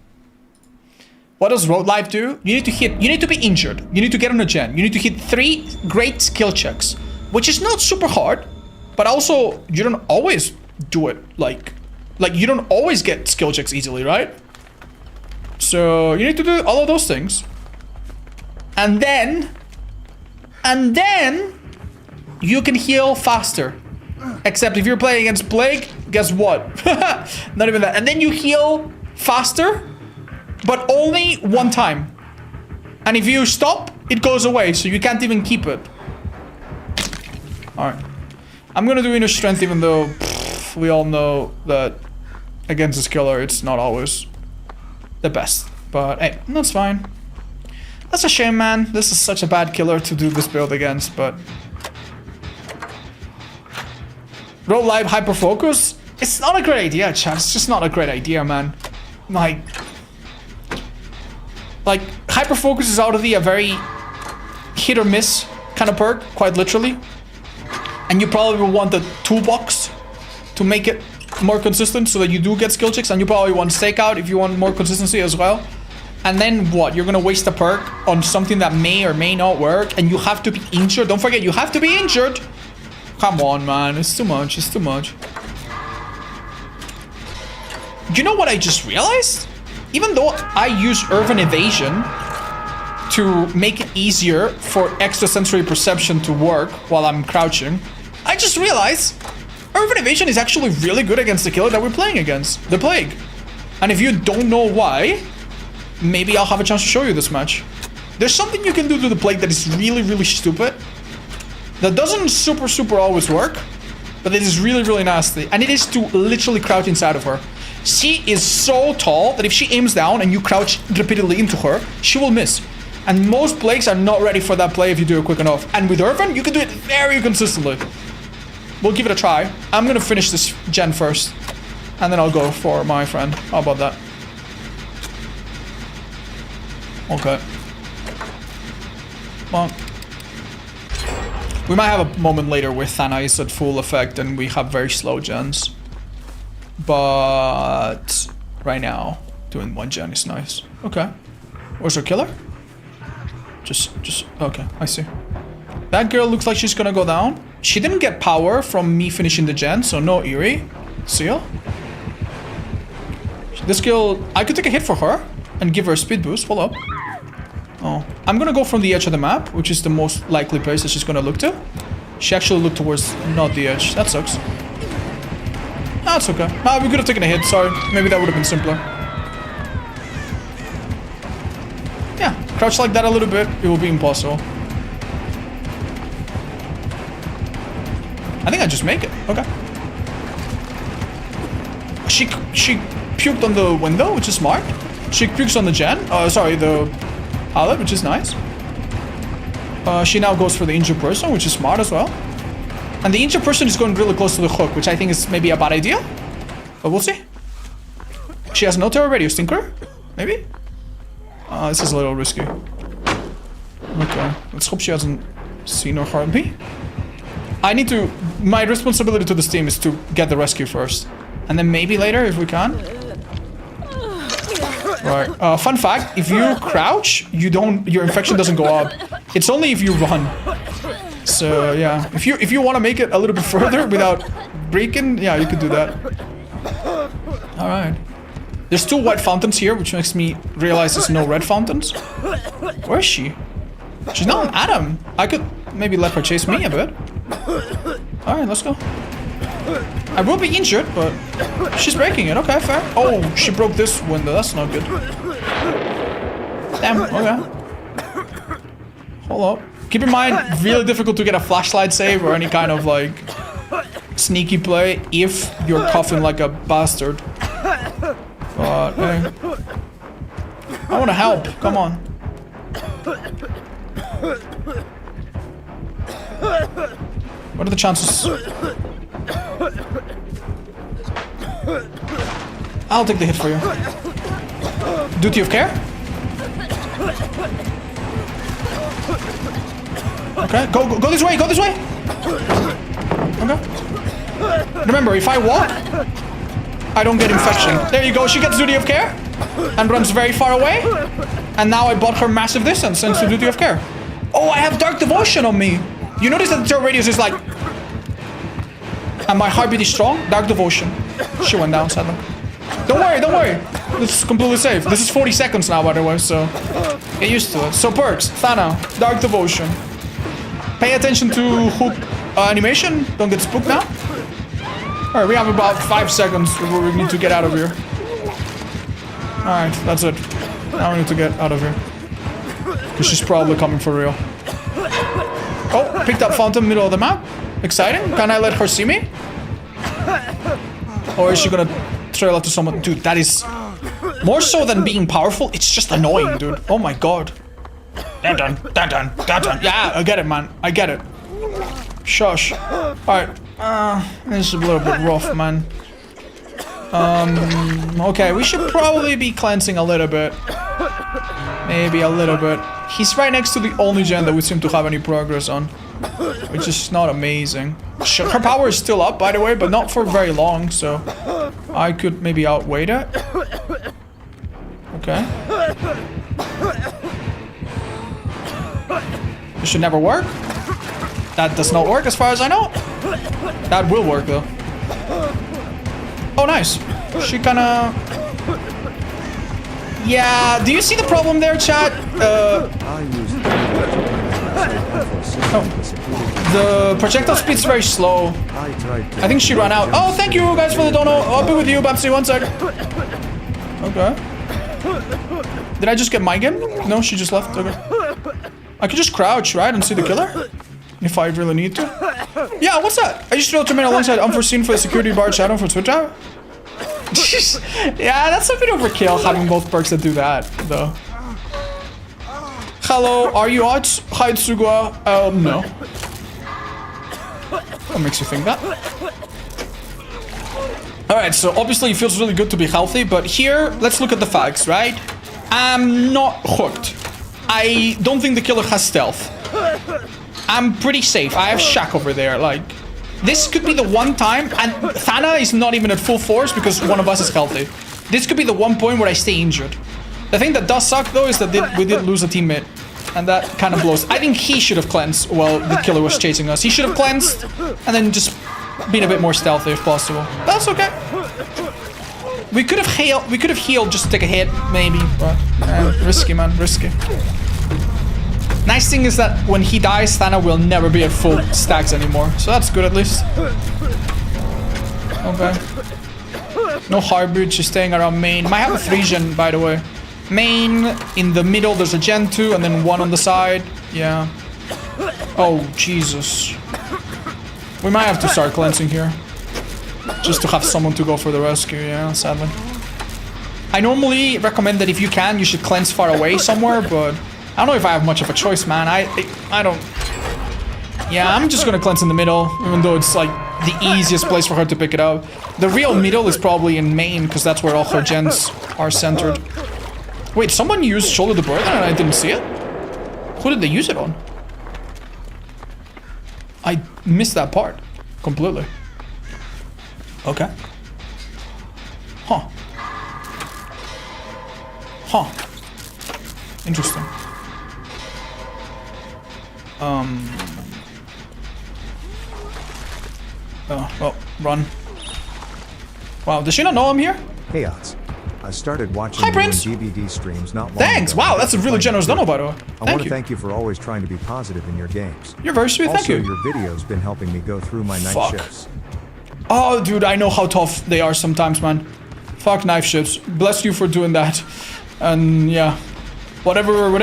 What does Road Life do? You need to be injured. You need to get on a gen. You need to hit 3 great skill checks, which is not super hard, but also you don't always do it like you don't always get skill checks easily, right? So you need to do all of those things. And then you can heal faster. Except if you're playing against Plague, guess what? Not even that. And then you heal faster, but only one time. And if you stop, it goes away, so you can't even keep it. Alright. I'm gonna do Inner Strength, even though we all know that against this killer, it's not always the best. But hey, that's fine. That's a shame, man. This is such a bad killer to do this build against, but... Roll live hyper focus. It's not a great idea, chat. It's just not a great idea, man. Like hyper focus is already a very hit or miss kind of perk, quite literally. And you probably will want the toolbox to make it more consistent so that you do get skill checks, and you probably want stakeout if you want more consistency as well. And then what? You're gonna waste a perk on something that may or may not work, and you have to be injured. Don't forget, you have to be injured. Come on, man. It's too much. It's too much. You know what I just realized? Even though I use Urban Evasion to make it easier for extrasensory perception to work while I'm crouching, I just realized Urban Evasion is actually really good against the killer that we're playing against, the Plague. And if you don't know why, maybe I'll have a chance to show you this match. There's something you can do to the Plague that is really, really stupid. That doesn't super always work, but it is really, really nasty. And it is to literally crouch inside of her. She is so tall that if she aims down and you crouch repeatedly into her, she will miss. And most Plagues are not ready for that play if you do it quick enough. And with Urban, you can do it very consistently. We'll give it a try. I'm gonna finish this gen first, and then I'll go for my friend. How about that? Okay. Well, we might have a moment later where Thana is at full effect and we have very slow gens. But right now, doing one gen is nice. Okay. Where's her killer? Just, okay, I see. That girl looks like she's gonna go down. She didn't get power from me finishing the gen, so no Eerie. Seal. This girl, I could take a hit for her and give her a speed boost. Hold up. Oh, I'm gonna go from the edge of the map, which is the most likely place that she's gonna look to. She actually looked towards not the edge. That sucks. That's okay. We could have taken a hit, sorry. Maybe that would have been simpler. Yeah, crouch like that a little bit, it will be impossible. I think I just make it. Okay. She puked on the window, which is smart. She pukes on the gen. Sorry, the outlet, which is nice. She now goes for the injured person, which is smart as well. And the injured person is going really close to the hook, which I think is maybe a bad idea. But we'll see. She has no terror radio stinker? Maybe? This is a little risky. Okay, let's hope she hasn't seen or heard me. I need to... My responsibility to this team is to get the rescue first. And then maybe later, if we can. Right. Fun fact, if you crouch, your infection doesn't go up. It's only if you run. So, yeah. If you want to make it a little bit further without breaking, yeah, you could do that. Alright. There's 2 white fountains here, which makes me realize there's no red fountains. Where is she? She's not an Adam. I could maybe let her chase me a bit. Alright, let's go. I will be injured, but she's breaking it. Okay, fair. Oh, she broke this window. That's not good. Damn, okay. Hold up. Keep in mind, really difficult to get a flashlight save or any kind of, like, sneaky play if you're coughing like a bastard. But, hey. I want to help. Come on. What are the chances? I'll take the hit for you. Duty of care? Okay, go this way, go this way! Okay. Remember, if I walk, I don't get infection. There you go, she gets duty of care and runs very far away. And now I bought her massive distance into duty of care. Oh, I have Dark Devotion on me. You notice that the terror radius is like... And my heartbeat is strong? Dark Devotion. She went down, sadly. Don't worry, don't worry. This is completely safe. This is 40 seconds now, by the way, so... Get used to it. So perks, Thana, Dark Devotion. Pay attention to hook animation. Don't get spooked now. Alright, we have about 5 seconds before we need to get out of here. Alright, that's it. Now we need to get out of here. Because she's probably coming for real. Oh, picked up fountain middle of the map. Exciting. Can I let her see me? Or is she gonna trail out to someone? Dude, that is... More so than being powerful, it's just annoying, dude. Oh my god. Dun dun, dun dun, dun dun. Yeah, I get it, man. I get it. Shush. Alright, This is a little bit rough, man. Okay, we should probably be cleansing a little bit. Maybe a little bit. He's right next to the only gen that we seem to have any progress on, which is not amazing. Her power is still up, by the way, but not for very long, so I could maybe outweigh that. Okay. This should never work. That does not work as far as I know. That will work though. Oh, nice. She kinda... Yeah, do you see the problem there, chat? The projectile speed's very slow. I think she ran out. Oh, thank you guys for the dono. I'll be with you, Babsy, one sec. Okay. Did I just get my game? No, she just left. Okay. I could just crouch, right, and see the killer? If I really need to. Yeah, what's that? I used to remain alongside unforeseen for the security bar shadow for Twitch out. Yeah, that's a bit overkill having both perks that do that, though. Hello, are you out? Hi, Tsugua. No. What makes you think that? Alright, so obviously it feels really good to be healthy, but here, let's look at the facts, right? I'm not hooked. I don't think the killer has stealth. I'm pretty safe. I have Shaq over there, like... This could be the one time, and Thana is not even at full force because one of us is healthy. This could be the one point where I stay injured. The thing that does suck, though, is that we did lose a teammate. And that kind of blows. I think he should have cleansed while the killer was chasing us. He should have cleansed, and then just been a bit more stealthy if possible. That's okay. We could have healed just to take a hit, maybe. But, risky, man, risky. Nice thing is that when he dies, Thana will never be at full stacks anymore. So that's good at least. Okay. No hybrid, she's staying around main. Might have a 3-gen, by the way. Main, in the middle there's a gen 2 and then 1 on the side. Yeah. Oh, Jesus. We might have to start cleansing here. Just to have someone to go for the rescue, yeah, sadly. I normally recommend that if you can, you should cleanse far away somewhere, but... I don't know if I have much of a choice, man. I don't... Yeah, I'm just gonna cleanse in the middle, even though it's like the easiest place for her to pick it up. The real middle is probably in main, because that's where all her gens are centered. Wait, someone used Shoulder the Bird and I didn't see it? Who did they use it on? I missed that part completely. Okay. Huh. Huh. Interesting. Oh, well, run. Wow, does she not know I'm here? Hey, Ots. I started watching Hi, Prince. DVD streams not long Thanks. ago. Wow, that's a really generous dono, by the way. I want to thank you for always trying to be positive in your games. You're very sweet, thank you. Also, your video's been helping me go through my night shifts. Oh, dude, I know how tough they are sometimes, man. Fuck night shifts. Bless you for doing that. And yeah, whatever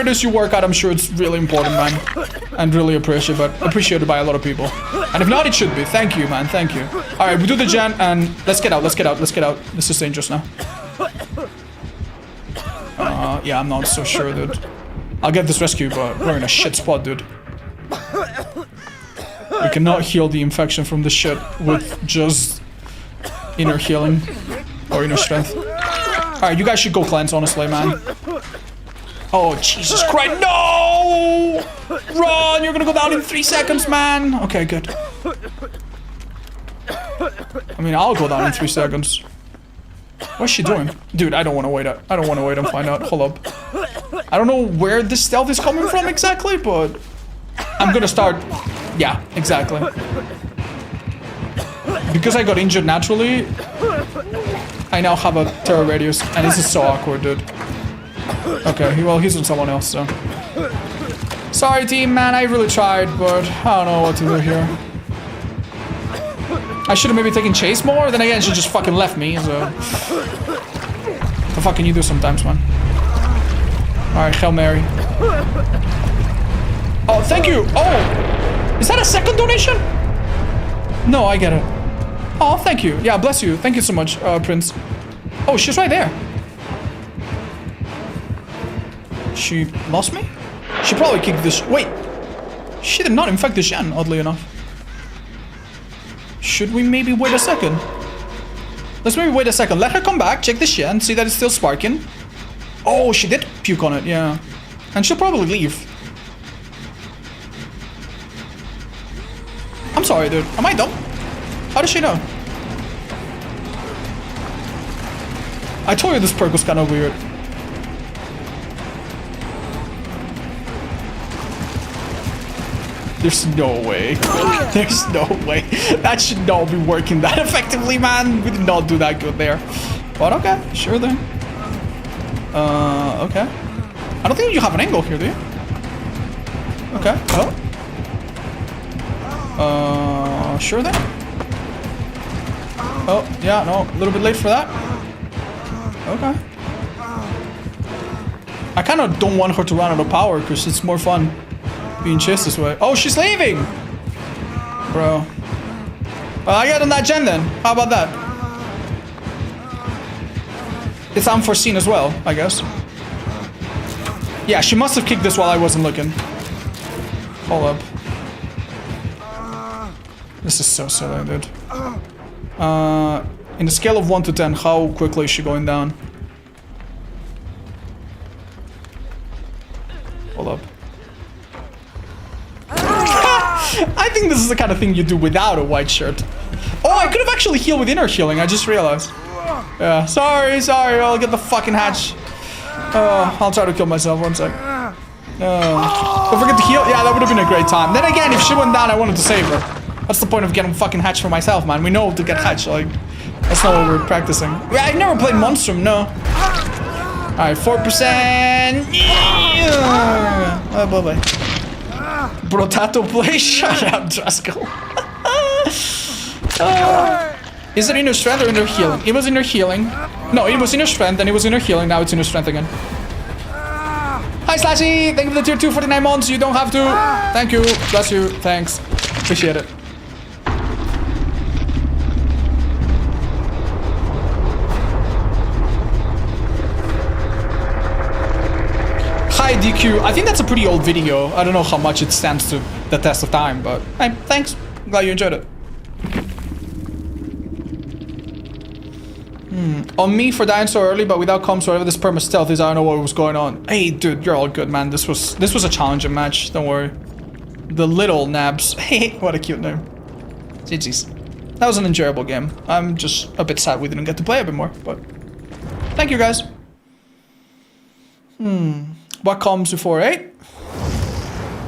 it is you work at, I'm sure it's really important, man. And really appreciated by a lot of people. And if not, it should be. Thank you, man. Thank you. All right, we do the gen and let's get out. Let's get out. Let's get out. This is dangerous now. Yeah, I'm not so sure, dude. I'll get this rescue, but we're in a shit spot, dude. We cannot heal the infection from this shit with just inner healing or inner strength. Alright, you guys should go cleanse, honestly, man. Oh, Jesus Christ, no! Run! You're gonna go down in 3 seconds, man! Okay, good. I mean, I'll go down in 3 seconds. What's she doing? Dude, I don't want to wait. I don't want to wait and find out. Hold up. I don't know where this stealth is coming from exactly, but I'm gonna start. Yeah, exactly. Because I got injured naturally, I now have a terror radius, and this is so awkward, dude. Okay, well, he's on someone else, so. Sorry, team, man. I really tried, but I don't know what to do here. I should have maybe taken chase more, then again, she just fucking left me, so... What the fuck can you do sometimes, man? Alright, Hail Mary. Oh, thank you! Oh! Is that a second donation? No, I get it. Oh, thank you. Yeah, bless you. Thank you so much, Prince. Oh, she's right there. She lost me? She probably kicked this... Wait! She did not infect the Shen, oddly enough. Should we maybe wait a second? Let's maybe wait a second. Let her come back, check the shit, and see that it's still sparking. Oh, she did puke on it, yeah. And she'll probably leave. I'm sorry, dude. Am I dumb? How does she know? I told you this perk was kind of weird. There's no way. There's no way. That should not be working that effectively, man. We did not do that good there. But okay, sure then. Okay. I don't think you have an angle here, do you? Okay. Oh. Sure then. Oh, yeah, no, a little bit late for that. Okay. I kind of don't want her to run out of power because it's more fun being chased this way. Oh, she's leaving! Bro. Well, I get on that gen then. How about that? It's unforeseen as well, I guess. Yeah, she must have kicked this while I wasn't looking. Hold up. This is so silly, dude. In a scale of 1 to 10, how quickly is she going down? Hold up. I think this is the kind of thing you do without a white shirt. Oh, I could have actually healed with inner healing, I just realized. Yeah, sorry, I'll get the fucking hatch. I'll try to kill myself, 1 sec. Don't forget to heal. Yeah, that would have been a great time. Then again, if she went down, I wanted to save her. What's the point of getting fucking hatch for myself, man? We know to get hatch, like, that's not what we're practicing. I've never played Monstrum, no. Alright, 4%. Oh, bye-bye. Brotato play? Shut up, Drasko. Is it inner strength or inner healing? It was inner healing. No, it was inner strength, then it was inner healing, now it's inner strength again. Hi, Slashy! Thank you for the tier 2 for the 9 months. You don't have to. Thank you. Bless you. Thanks. Appreciate it. Hi, DQ. I think that's a pretty old video. I don't know how much it stands to the test of time, but hey, thanks. Glad you enjoyed it. On me for dying so early, but without comms, whatever this perma stealth is, I don't know what was going on. Hey, dude, you're all good, man. This was a challenging match. Don't worry. The little nabs. Hey, what a cute name. GG's. That was an enjoyable game. I'm just a bit sad we didn't get to play a bit more, but thank you, guys. What comes before 8?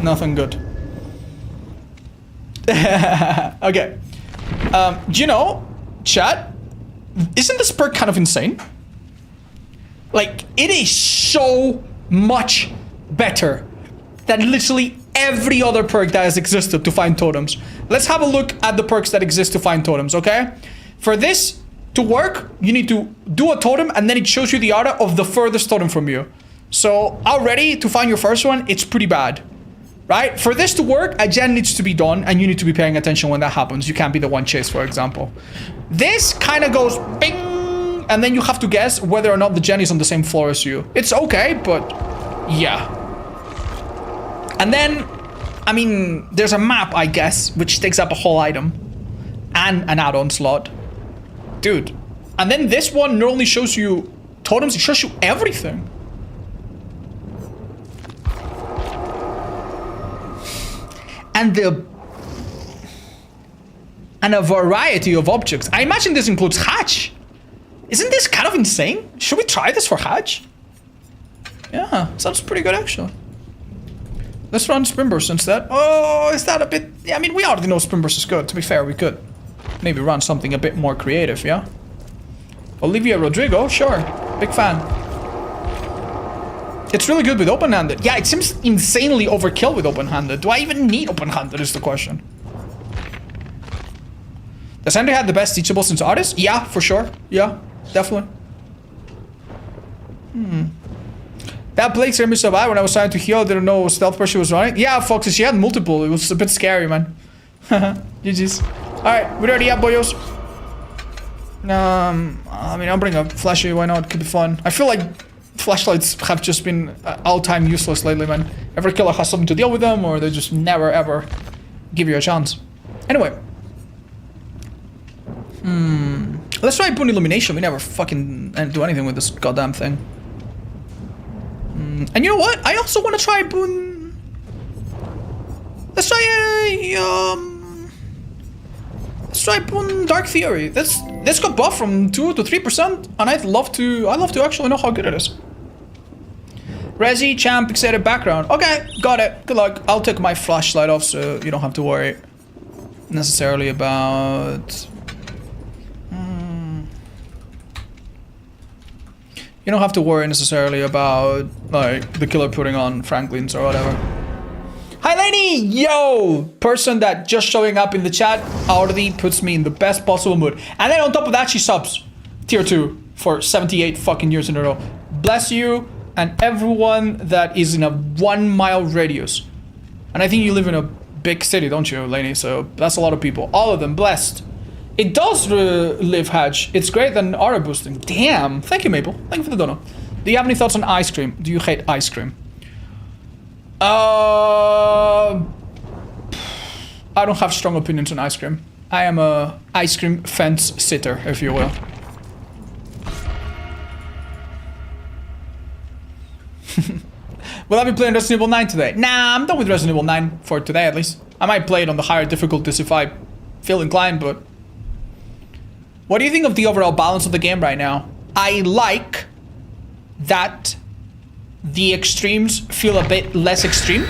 Nothing good. Okay. Do you know, chat? Isn't this perk kind of insane? Like, it is so much better than literally every other perk that has existed to find totems. Let's have a look at the perks that exist to find totems, okay? For this to work, you need to do a totem and then it shows you the aura of the furthest totem from you. So already to find your first one, it's pretty bad. Right? For this to work, a gen needs to be done and you need to be paying attention when that happens. You can't be the one chased, for example. This kind of goes bing, and then you have to guess whether or not the gen is on the same floor as you. It's okay, but yeah. And then, I mean, there's a map, I guess, which takes up a whole item and an add-on slot. Dude. And then this one not only shows you totems, it shows you everything. And a variety of objects. I imagine this includes hatch. Isn't this kind of insane? Should we try this for hatch? Yeah, sounds pretty good actually. Let's run Spring Burst instead. Oh, is that a bit... Yeah, I mean, we already know Spring Burst is good. To be fair, we could maybe run something a bit more creative, yeah? Olivia Rodrigo, sure. Big fan. It's really good with open-handed. Yeah, it seems insanely overkill with open-handed. Do I even need open-handed is the question. Does Henry have the best teachable since artist? Yeah, for sure. Yeah, definitely. That Blake scared me so bad when I was trying to heal. I didn't know stealth pressure was running. Yeah, Foxy, she had multiple. It was a bit scary, man. GG's. Alright, we're already up, boyos. I mean, I'll bring a flashy. Why not? Could be fun. I feel like flashlights have just been all-time useless lately, man. Every killer has something to deal with them, or they just never, ever give you a chance. Anyway. Let's try Boon Illumination. We never fucking do anything with this goddamn thing. And you know what? I also want to try Boon... Let's try let's try Boon Dark Theory. This got buffed from 2 to 3%, and I'd love to actually know how good it is. Resi, champ, fixated background. Okay, got it. Good luck. I'll take my flashlight off so you don't have to worry necessarily about... You don't have to worry necessarily about, like, the killer putting on Franklin's or whatever. Hi, Laney! Yo! Person that just showing up in the chat already puts me in the best possible mood. And then on top of that, she subs tier 2 for 78 fucking years in a row. Bless you and everyone that is in a 1 mile radius. And I think you live in a big city, don't you, Laney? So that's a lot of people. All of them blessed. It does live Hatch. It's great than aura boosting. Damn. Thank you, Maple. Thank you for the dono. Do you have any thoughts on ice cream? Do you hate ice cream? I don't have strong opinions on ice cream. I am a ice cream fence sitter, if you will. Will I be playing Resident Evil 9 today? Nah, I'm done with Resident Evil 9 for today at least. I might play it on the higher difficulties if I feel inclined, but... What do you think of the overall balance of the game right now? I like that the extremes feel a bit less extreme.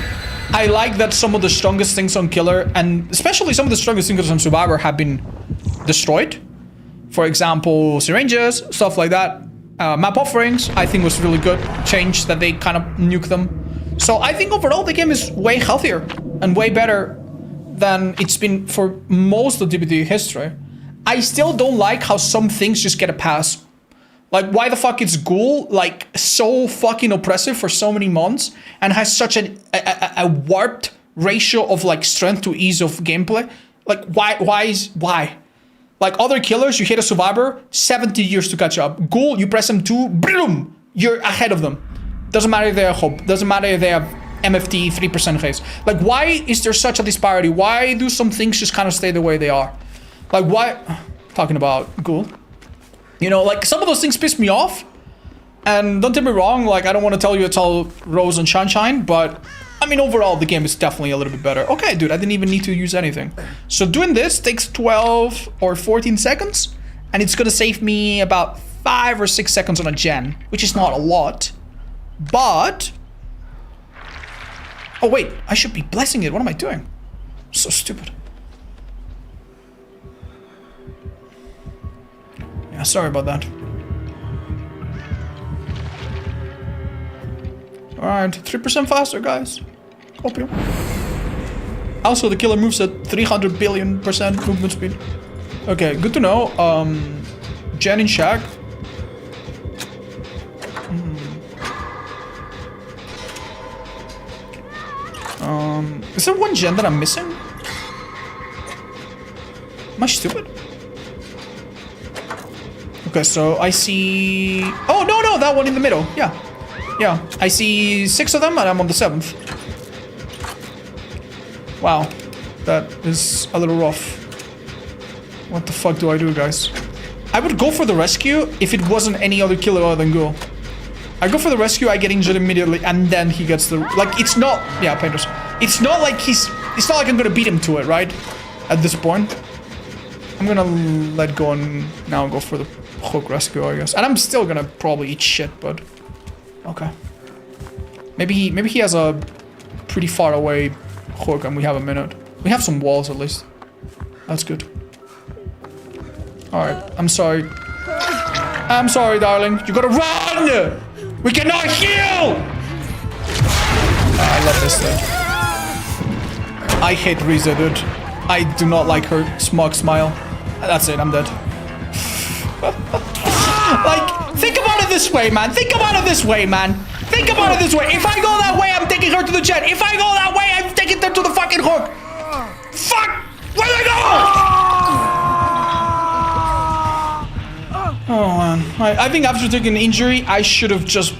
I like that some of the strongest things on Killer, and especially some of the strongest things on Survivor, have been destroyed. For example, syringes, stuff like that. Map offerings, I think was really good. Change that they kind of nuke them. So I think overall the game is way healthier and way better than it's been for most of DBD history. I still don't like how some things just get a pass. Like, why the fuck is Ghoul, like, so fucking oppressive for so many months and has such a warped ratio of, like, strength to ease of gameplay? Like, why? Like, other killers, you hit a Survivor, 70 years to catch up. Ghoul, you press M2, boom, you're ahead of them. Doesn't matter if they have hope. Doesn't matter if they have MFT, 3% haste. Like, why is there such a disparity? Why do some things just kind of stay the way they are? Like, why? Talking about Ghoul. You know, like, some of those things piss me off. And don't get me wrong, like, I don't want to tell you it's all rose and sunshine, but, I mean, overall, the game is definitely a little bit better. Okay, dude, I didn't even need to use anything. So doing this takes 12 or 14 seconds, and it's going to save me about 5 or 6 seconds on a gen, which is not a lot. But... Oh, wait, I should be blessing it. What am I doing? So stupid. Yeah, sorry about that. Alright, 3% faster, guys. Hope you. Also, the killer moves at 300 billion% movement speed. Okay, good to know. Jen in Shack. Is there one gen that I'm missing? Am I stupid? Okay, so I see... Oh, no, that one in the middle. Yeah. I see 6 of them and I'm on the 7th. Wow. That is a little rough. What the fuck do I do, guys? I would go for the rescue if it wasn't any other killer other than Ghoul. I go for the rescue, I get injured immediately, and then he gets the... Like, it's not... Yeah, Painters. It's not like he's... It's not like I'm gonna beat him to it, right? At this point. I'm gonna let go and now go for the hook rescue, I guess. And I'm still gonna probably eat shit, but... Okay. Maybe he has a pretty far away hook and we have a minute. We have some walls at least. That's good. Alright, I'm sorry. I'm sorry, darling. You gotta run! We cannot heal! I love this thing. I hate Riza, dude. I do not like her smug smile. That's it, I'm dead. Like, think about it this way, man. Think about it this way, man. Think about it this way. If I go that way, I'm taking her to the jet. If I go that way, I'm taking her to the fucking hook. Fuck! Where'd I go? Oh, man. I think after taking an injury, I should have just,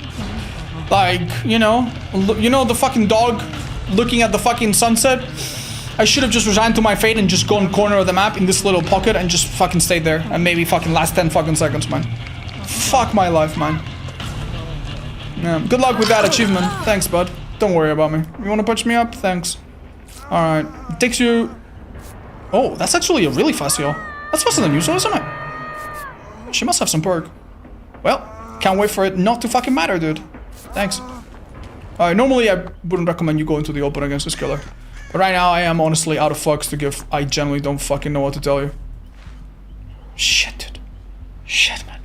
like, you know the fucking dog looking at the fucking sunset? I should have just resigned to my fate and just gone corner of the map in this little pocket and just fucking stayed there. And maybe fucking last 10 fucking seconds, man. Fuck my life, man. Yeah, good luck with that achievement. Thanks, bud. Don't worry about me. You wanna punch me up? Thanks. Alright. Takes you... Oh, that's actually a really fast heal. That's faster than usual, isn't it? She must have some perk. Well, can't wait for it not to fucking matter, dude. Thanks. Alright, normally I wouldn't recommend you go into the open against this killer. But right now I am honestly out of fucks to give. I generally don't fucking know what to tell you. Shit, dude. Shit, man.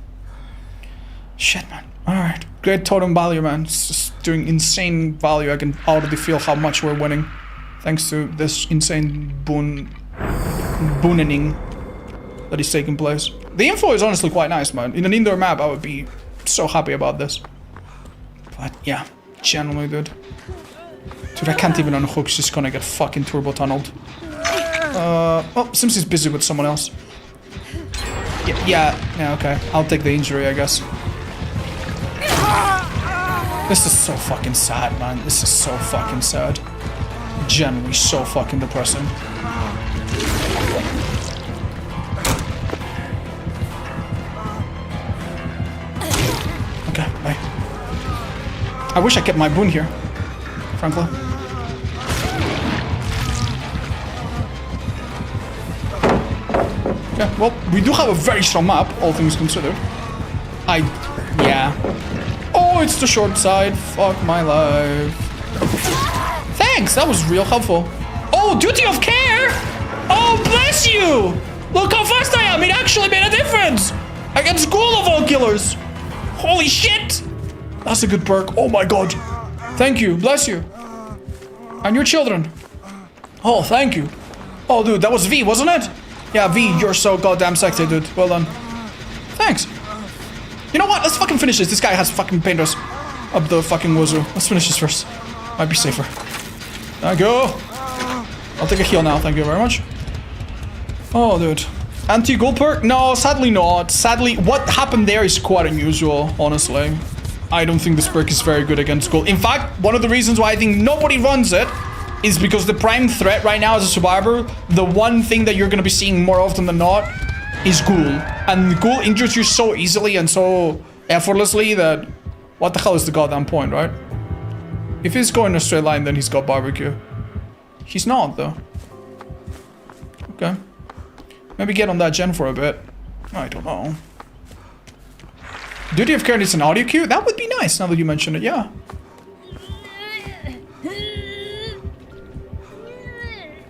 Shit, man. Alright. Great totem value, man. It's just doing insane value. I can already feel how much we're winning. Thanks to this insane booning that is taking place. The info is honestly quite nice, man. In an indoor map, I would be so happy about this. But yeah, generally, dude. Dude, I can't even unhook. She's gonna get fucking turbo tunneled. Oh, seems he's busy with someone else. Yeah, okay. I'll take the injury, I guess. This is so fucking sad, man. This is so fucking sad. Generally so fucking depressing. Okay, bye. I wish I kept my boon here, frankly. Yeah, well, we do have a very strong map, all things considered. Yeah. Oh, it's the short side. Fuck my life. Thanks, that was real helpful. Oh, duty of care! Oh, bless you! Look how fast I am, it actually made a difference! Against Ghoul of all killers! Holy shit! That's a good perk, oh my god. Thank you, bless you. And your children. Oh, thank you. Oh, dude, that was V, wasn't it? Yeah, V, you're so goddamn sexy, dude. Well done. Thanks. You know what? Let's fucking finish this. This guy has fucking painters up the fucking wazoo. Let's finish this first. Might be safer. Thank you. I'll take a heal now. Thank you very much. Oh, dude. Anti-ghoul perk? No, sadly not. Sadly, what happened there is quite unusual, honestly. I don't think this perk is very good against ghoul. In fact, one of the reasons why I think nobody runs it is because the prime threat right now as a survivor, the one thing that you're going to be seeing more often than not is ghoul. And ghoul injures you so easily and so effortlessly that what the hell is the goddamn point, right? If he's going a straight line, then he's got barbecue. He's not, though. Okay. Maybe get on that gen for a bit. I don't know. Duty of care needs an audio cue? That would be nice now that you mention it, yeah.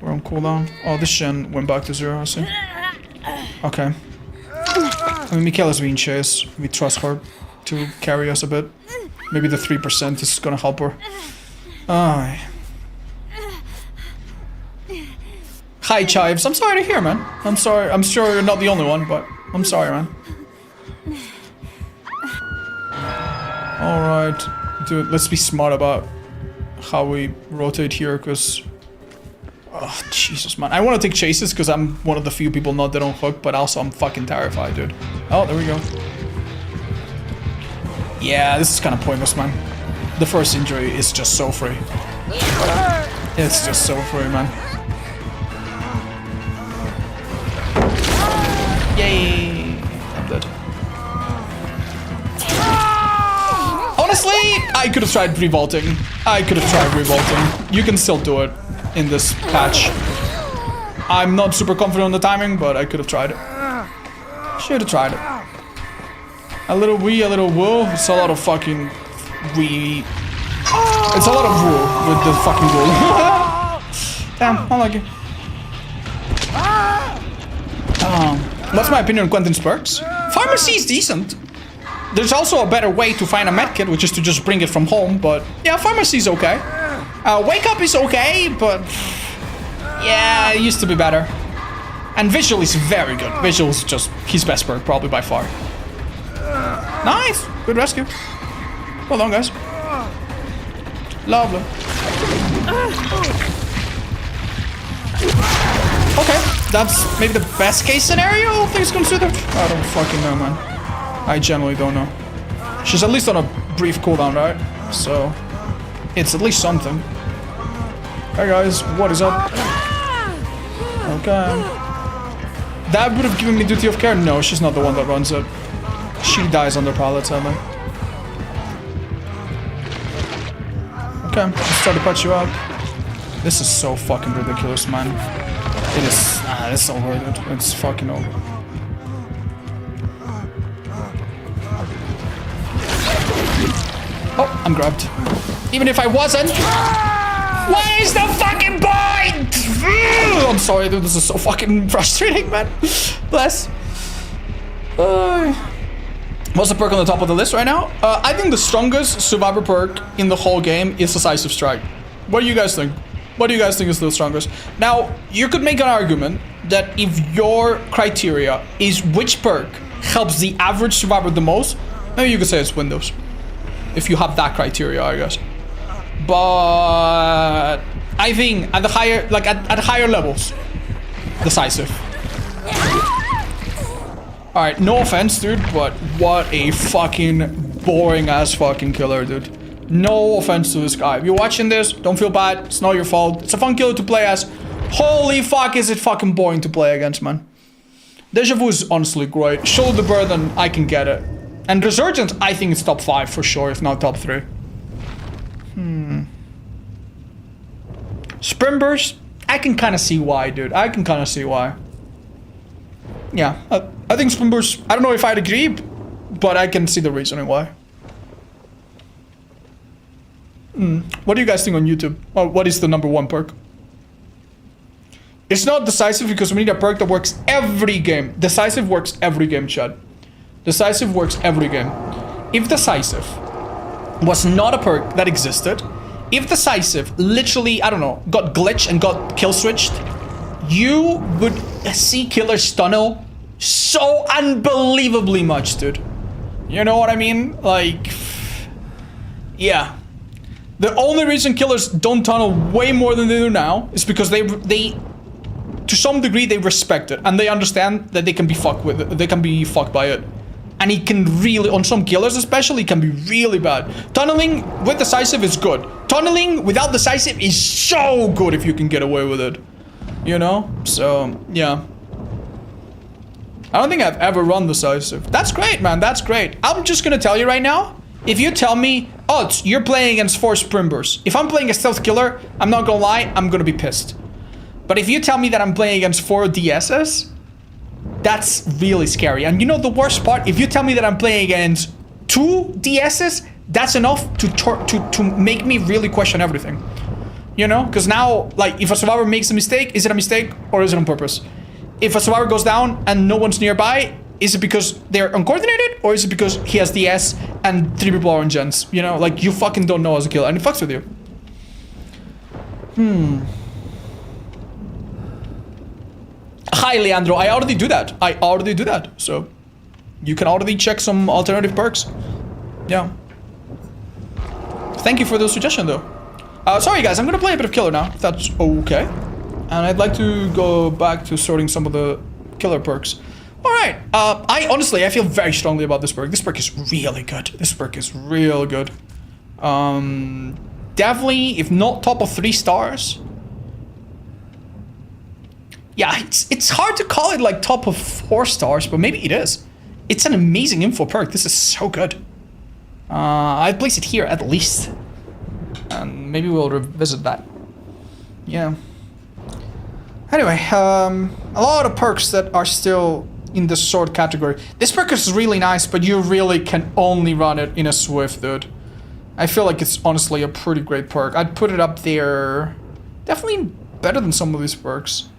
We're on cooldown. Oh, this gen went back to 0, I see. Okay. I mean, Michaela's being chased. We trust her to carry us a bit. Maybe the 3% is gonna help her. Aye. Hi, Chives. I'm sorry to hear, man. I'm sorry. I'm sure you're not the only one, but I'm sorry, man. Alright. Dude, let's be smart about how we rotate here, because... Oh, Jesus, man. I want to take chases because I'm one of the few people not dead on hook, but also I'm fucking terrified, dude. Oh, there we go. Yeah, this is kind of pointless, man. The first injury is just so free. It's just so free, man. Yay! I'm dead. Honestly, I could have tried revolting. You can still do it in this patch. I'm not super confident on the timing, but I could have tried it. Should have tried it. A little wee, a little woo. It's a lot of fucking wee. It's a lot of woo with the fucking woo. Damn, unlucky. What's my opinion on Quentin's perks? Pharmacy is decent. There's also a better way to find a medkit, which is to just bring it from home, but yeah, pharmacy is okay. Wake up is okay, but yeah, it used to be better. And visual is very good. Visual is just his best perk, probably by far. Nice, good rescue. Well done, guys. Lovely. Okay, that's maybe the best case scenario, all things considered. I don't fucking know, man. I generally don't know. She's at least on a brief cooldown, right? So, it's at least something. Hey guys, what is up? Okay. That would have given me duty of care. No, she's not the one that runs it. She dies under pallet, sadly. Okay, let's try to patch you up. This is so fucking ridiculous, man. It is. It's so worth it. It's fucking over. Oh, I'm grabbed. Even if I wasn't. What is the fucking point? I'm sorry, dude. This is so fucking frustrating, man. Bless. What's the perk on the top of the list right now? I think the strongest survivor perk in the whole game is Decisive Strike. What do you guys think? What do you guys think is the strongest? Now, you could make an argument that if your criteria is which perk helps the average survivor the most, maybe you could say it's Windows. If you have that criteria, I guess. But I think at the higher, like at higher levels, Decisive. All right, no offense, dude, but what a fucking boring ass fucking killer, dude. No offense to this guy. If you're watching this, don't feel bad. It's not your fault. It's a fun killer to play as. Holy fuck, is it fucking boring to play against, man. Deja Vu is honestly great. Shoulder Burden, I can get it. And Resurgence, I think it's top 5 for sure, if not top 3. Sprint Burst, I can kind of see why, dude. I can kind of see why. Yeah, I think Sprint Burst, I don't know if I'd agree, but I can see the reasoning why. What do you guys think on YouTube? What is the #1 perk? It's not Decisive because we need a perk that works every game. Decisive works every game, Chad. Decisive works every game. If Decisive was not a perk that existed, if Decisive literally, I don't know, got glitched and got kill switched, you would see killers tunnel so unbelievably much, dude. You know what I mean? Like, yeah. The only reason killers don't tunnel way more than they do now is because they to some degree, they respect it and they understand that they can be fucked with it. They can be fucked by it. And it can really, on some killers especially, can be really bad. Tunneling with Decisive is good. Tunneling without Decisive is so good if you can get away with it. You know? So, yeah. I don't think I've ever run Decisive. That's great, man. That's great. I'm just gonna tell you right now, if you tell me, oh, you're playing against 4 Sprinters. If I'm playing a stealth killer, I'm not gonna lie, I'm gonna be pissed. But if you tell me that I'm playing against 4 DSs, that's really scary. And you know the worst part? If you tell me that I'm playing against 2 DSs, that's enough to make me really question everything. You know? Because now, like, if a survivor makes a mistake, is it a mistake or is it on purpose? If a survivor goes down and no one's nearby, is it because they're uncoordinated or is it because he has DS and 3 people are on gens? You know, like, you fucking don't know as a killer and it fucks with you. Hi, Leandro. I already do that. So, you can already check some alternative perks. Yeah. Thank you for the suggestion, though. Sorry, guys. I'm gonna play a bit of killer now, if that's okay. And I'd like to go back to sorting some of the killer perks. Alright, I feel very strongly about this perk. This perk is really good. This perk is real good. Definitely, if not top of 3 stars. Yeah, it's hard to call it like top of 4 stars, but maybe it is. It's an amazing info perk. This is so good. I'd place it here at least. And maybe we'll revisit that. Yeah. Anyway, a lot of perks that are still in the sword category. This perk is really nice, but you really can only run it in a Swift, dude. I feel like it's honestly a pretty great perk. I'd put it up there. Definitely better than some of these perks.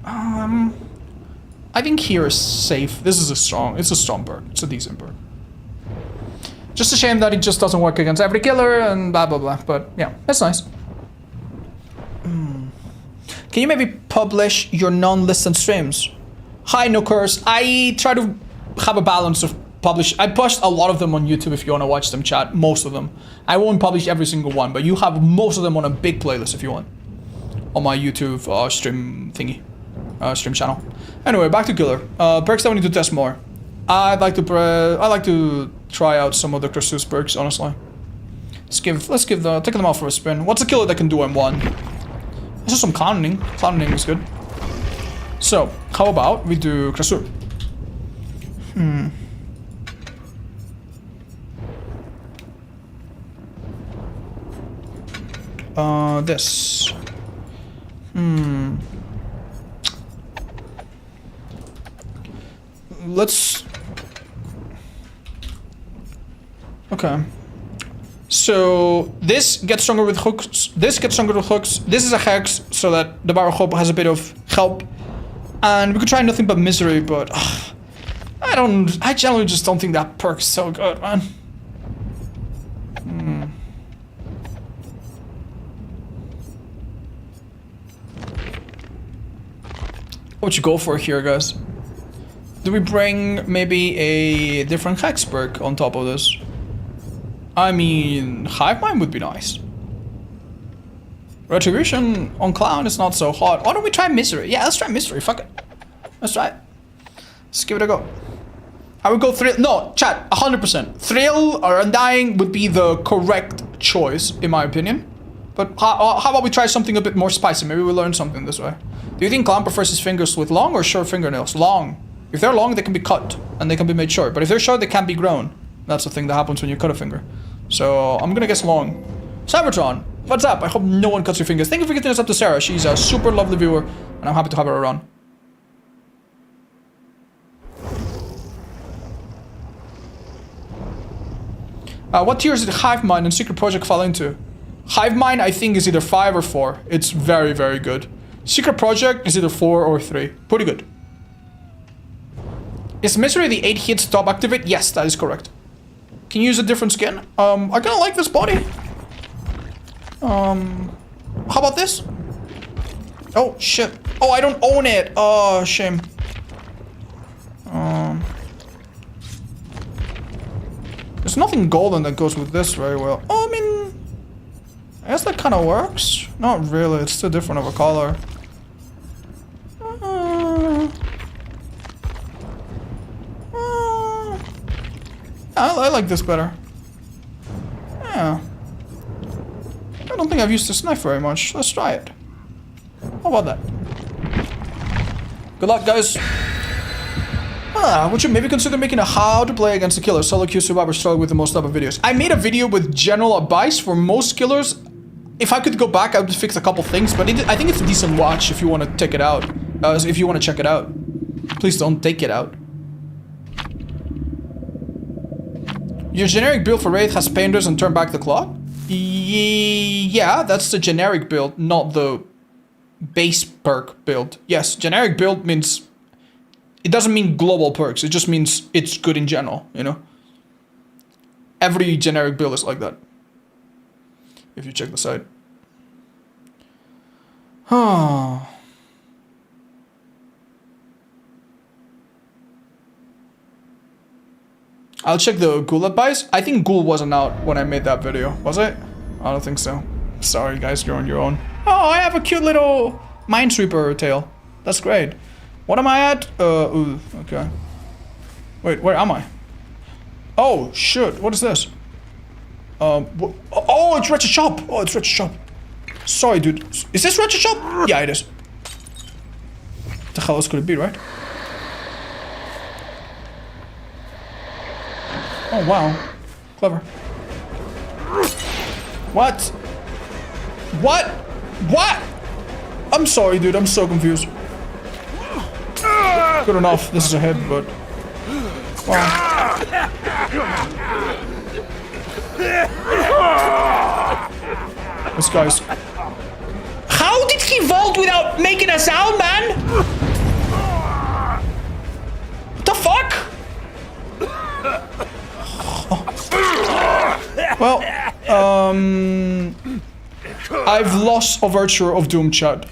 I think here is safe. This is it's a strong perk. It's a decent perk. Just a shame that it just doesn't work against every killer and blah blah blah, but yeah, that's nice. Can you maybe publish your non-listed streams? Hi, no curse. I try to have a balance of publish. I pushed a lot of them on YouTube if you want to watch them, chat. Most of them. I won't publish every single one, but you have most of them on a big playlist if you want. On my YouTube stream thingy. Stream channel. Anyway, back to killer. Perks that we need to test more. I'd like to try out some of the Crassus perks, honestly. Take them out for a spin. What's a killer that can do M1? This is some clowning. Clowning is good. So, how about we do Krasur? This. Let's... Okay. So, this gets stronger with hooks. This gets stronger with hooks. This is a hex, so that the Barrel has a bit of help. And we could try Nothing But Misery, but... I generally just don't think that perk's so good, man. What you go for here, guys? Do we bring maybe a different hex perk on top of this? I mean, Hive Mind would be nice. Retribution on Clown is not so hot. Why don't we try Misery? Yeah, let's try Misery. Fuck it. Let's try it. Let's give it a go. I would go Thrill. No, chat, 100%. Thrill or Undying would be the correct choice, in my opinion. But how about we try something a bit more spicy? Maybe we'll learn something this way. Do you think Clown prefers his fingers with long or short fingernails? Long. If they're long, they can be cut and they can be made short. But if they're short, they can't be grown. That's the thing that happens when you cut a finger. So I'm gonna guess long. Cybertron, what's up? I hope no one cuts your fingers. Thank you for getting us up to Sarah. She's a super lovely viewer, and I'm happy to have her around. What tiers did Hive Mind and Secret Project fall into? Hive Mind, I think, is either 5 or 4. It's very, very good. Secret Project is either 4 or 3. Pretty good. Is Misery the 8 hits top activate? Yes, that is correct. Can you use a different skin? I kind of like this body. How about this? Oh, shit. Oh, I don't own it. Oh, shame. There's nothing golden that goes with this very well. Oh, I mean... I guess that kind of works. Not really, it's too different of a color. I like this better. Yeah. I don't think I've used this knife very much. Let's try it. How about that? Good luck, guys. Would you maybe consider making a how to play against a killer solo queue survivor struggle with the most type of videos? I made a video with general advice for most killers. If I could go back, I would fix a couple things, but I think it's a decent watch if you want to check it out. If you want to check it out. Please don't take it out. Your generic build for Wraith has painters and turn back the clock? Yeah, that's the generic build, not the base perk build. Yes, generic build means... It doesn't mean global perks, it just means it's good in general, you know? Every generic build is like that. If you check the site. I'll check the Ghoul advice. I think Ghoul wasn't out when I made that video, was it? I don't think so. Sorry guys, you're on your own. Oh, I have a cute little Minesweeper tail. That's great. What am I at? Ooh, okay. Wait, where am I? Oh, shit, what is this? Oh, it's Wretched Shop. Oh, it's Wretched Shop. Sorry, dude. Is this Wretched Shop? Yeah, it is. What the hell else could it be, right? Oh, wow. Clever. What? What? What? I'm sorry, dude. I'm so confused. Good enough. This is a hit, but... Wow. This guy's... How did he vault without making a sound, man? What the fuck? Well, I've lost Overture of Doom, chat.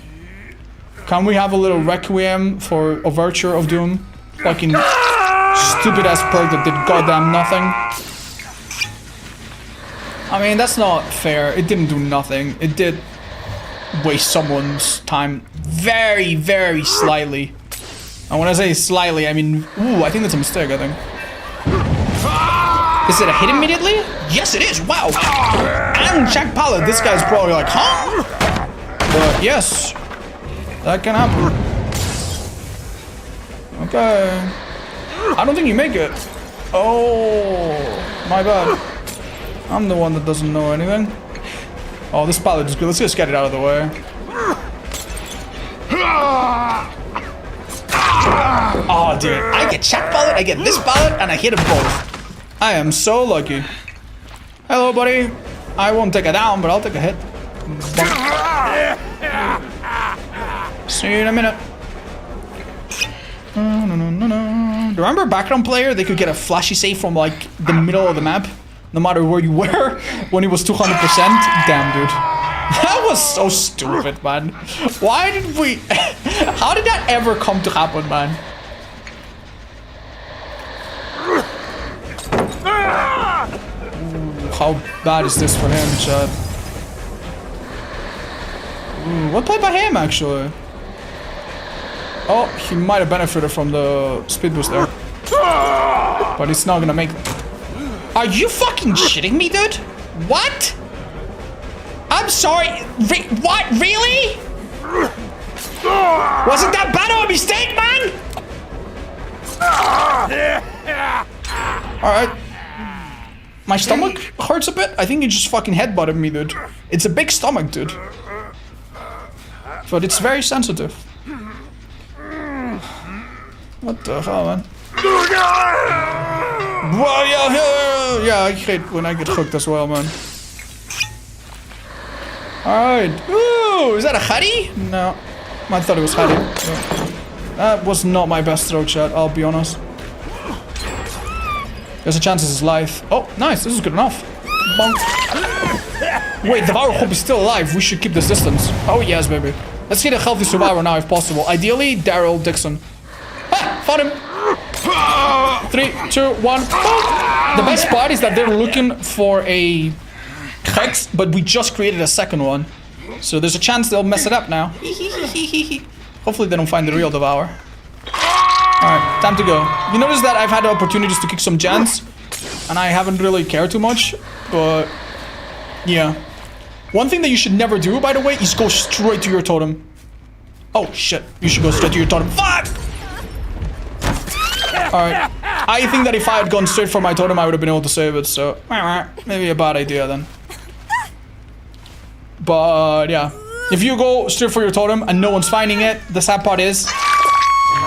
Can we have a little requiem for Overture of Doom? Fucking stupid ass perk that did goddamn nothing. I mean, that's not fair. It didn't do nothing. It did waste someone's time very, very slightly. And when I say slightly, I mean, ooh, I think that's a mistake, I think. Is it a hit immediately? Yes, it is. Wow. And Jack Pallet, this guy's probably like, huh? But yes, that can happen. Okay. I don't think you make it. Oh, my bad. I'm the one that doesn't know anything. Oh, this pallet is good. Let's just get it out of the way. Oh, dude. I get Shaq pallet, I get this pallet, and I hit them both. I am so lucky. Hello, buddy. I won't take it down, but I'll take a hit. See you in a minute. Remember background player? They could get a flashy save from like the middle of the map, no matter where you were, when it was 200%. Damn, dude. That was so stupid, man. Why did we... How did that ever come to happen, man? Ooh, how bad is this for him, Chad? Ooh, what play by him, actually? Oh, he might have benefited from the speed boost there. But he's not gonna make... Are you fucking shitting me, dude? What? I'm sorry. What? Really? Wasn't that bad of a mistake, man? Alright. My stomach hurts a bit. I think you just fucking headbutted me, dude. It's a big stomach, dude. But it's very sensitive. What the hell, man? Well, yeah, I hate when I get hooked as well, man. Alright. Ooh, is that a Huddy? No. I thought it was Huddy. That was not my best throw shot, I'll be honest. There's a chance this is live. Oh, nice, this is good enough. Bonk. Wait, the Devour Hope is still alive. We should keep this distance. Oh, yes, baby. Let's hit a healthy survivor now if possible. Ideally, Daryl Dixon. Ah, found him. 3, 2, 1. Oh. The best part is that they're looking for a Hex, but we just created a second one. So there's a chance they'll mess it up now. Hopefully they don't find the real Devour. Alright, time to go. You notice that I've had opportunities to kick some gens, and I haven't really cared too much, but yeah. One thing that you should never do, by the way, is go straight to your totem. Oh shit, you should go straight to your totem. Fuck! Alright, I think that if I had gone straight for my totem, I would have been able to save it, so maybe a bad idea then. But yeah, if you go straight for your totem and no one's finding it, the sad part is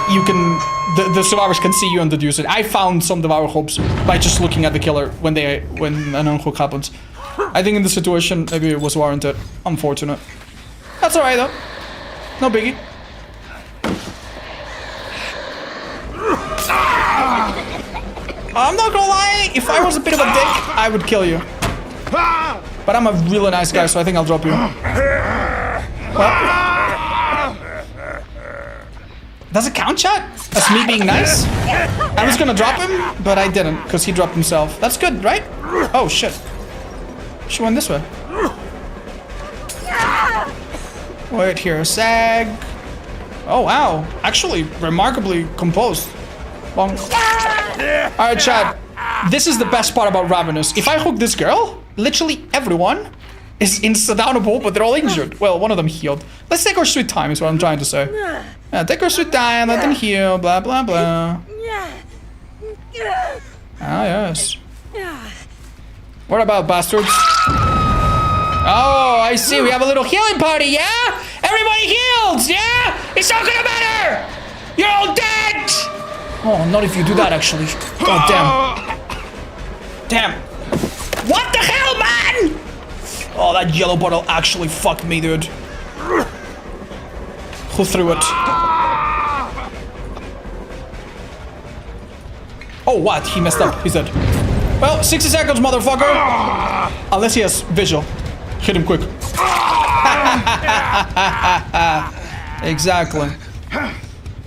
you can, the survivors can see you and deduce it. I found some Devour Hopes by just looking at the killer when an unhook happens. I think in this situation, maybe it was warranted. Unfortunate. That's alright though. No biggie. I'm not gonna lie, if I was a bit of a dick, I would kill you. But I'm a really nice guy, so I think I'll drop you. Well, does it count, chat? As me being nice? I was gonna drop him, but I didn't, because he dropped himself. That's good, right? Oh, shit. She went this way. Wait here, sag. Oh, wow. Actually, remarkably composed. Bonk. Alright, chat. This is the best part about Ravenous. If I hook this girl, literally everyone is insta-downable, but they're all injured. Well, one of them healed. Let's take our sweet time, is what I'm trying to say. Yeah, take our sweet time, let them heal, blah, blah, blah. Ah, yes. What about bastards? Oh, I see. We have a little healing party, yeah? Everybody heals, yeah? It's not gonna matter! You're all dead! Oh, not if you do that, actually. God damn. Damn. What the hell, man? Oh, that yellow bottle actually fucked me, dude. Who threw it? Oh, what? He messed up. He's dead. Well, 60 seconds, motherfucker. Unless he has visual. Hit him quick. Exactly.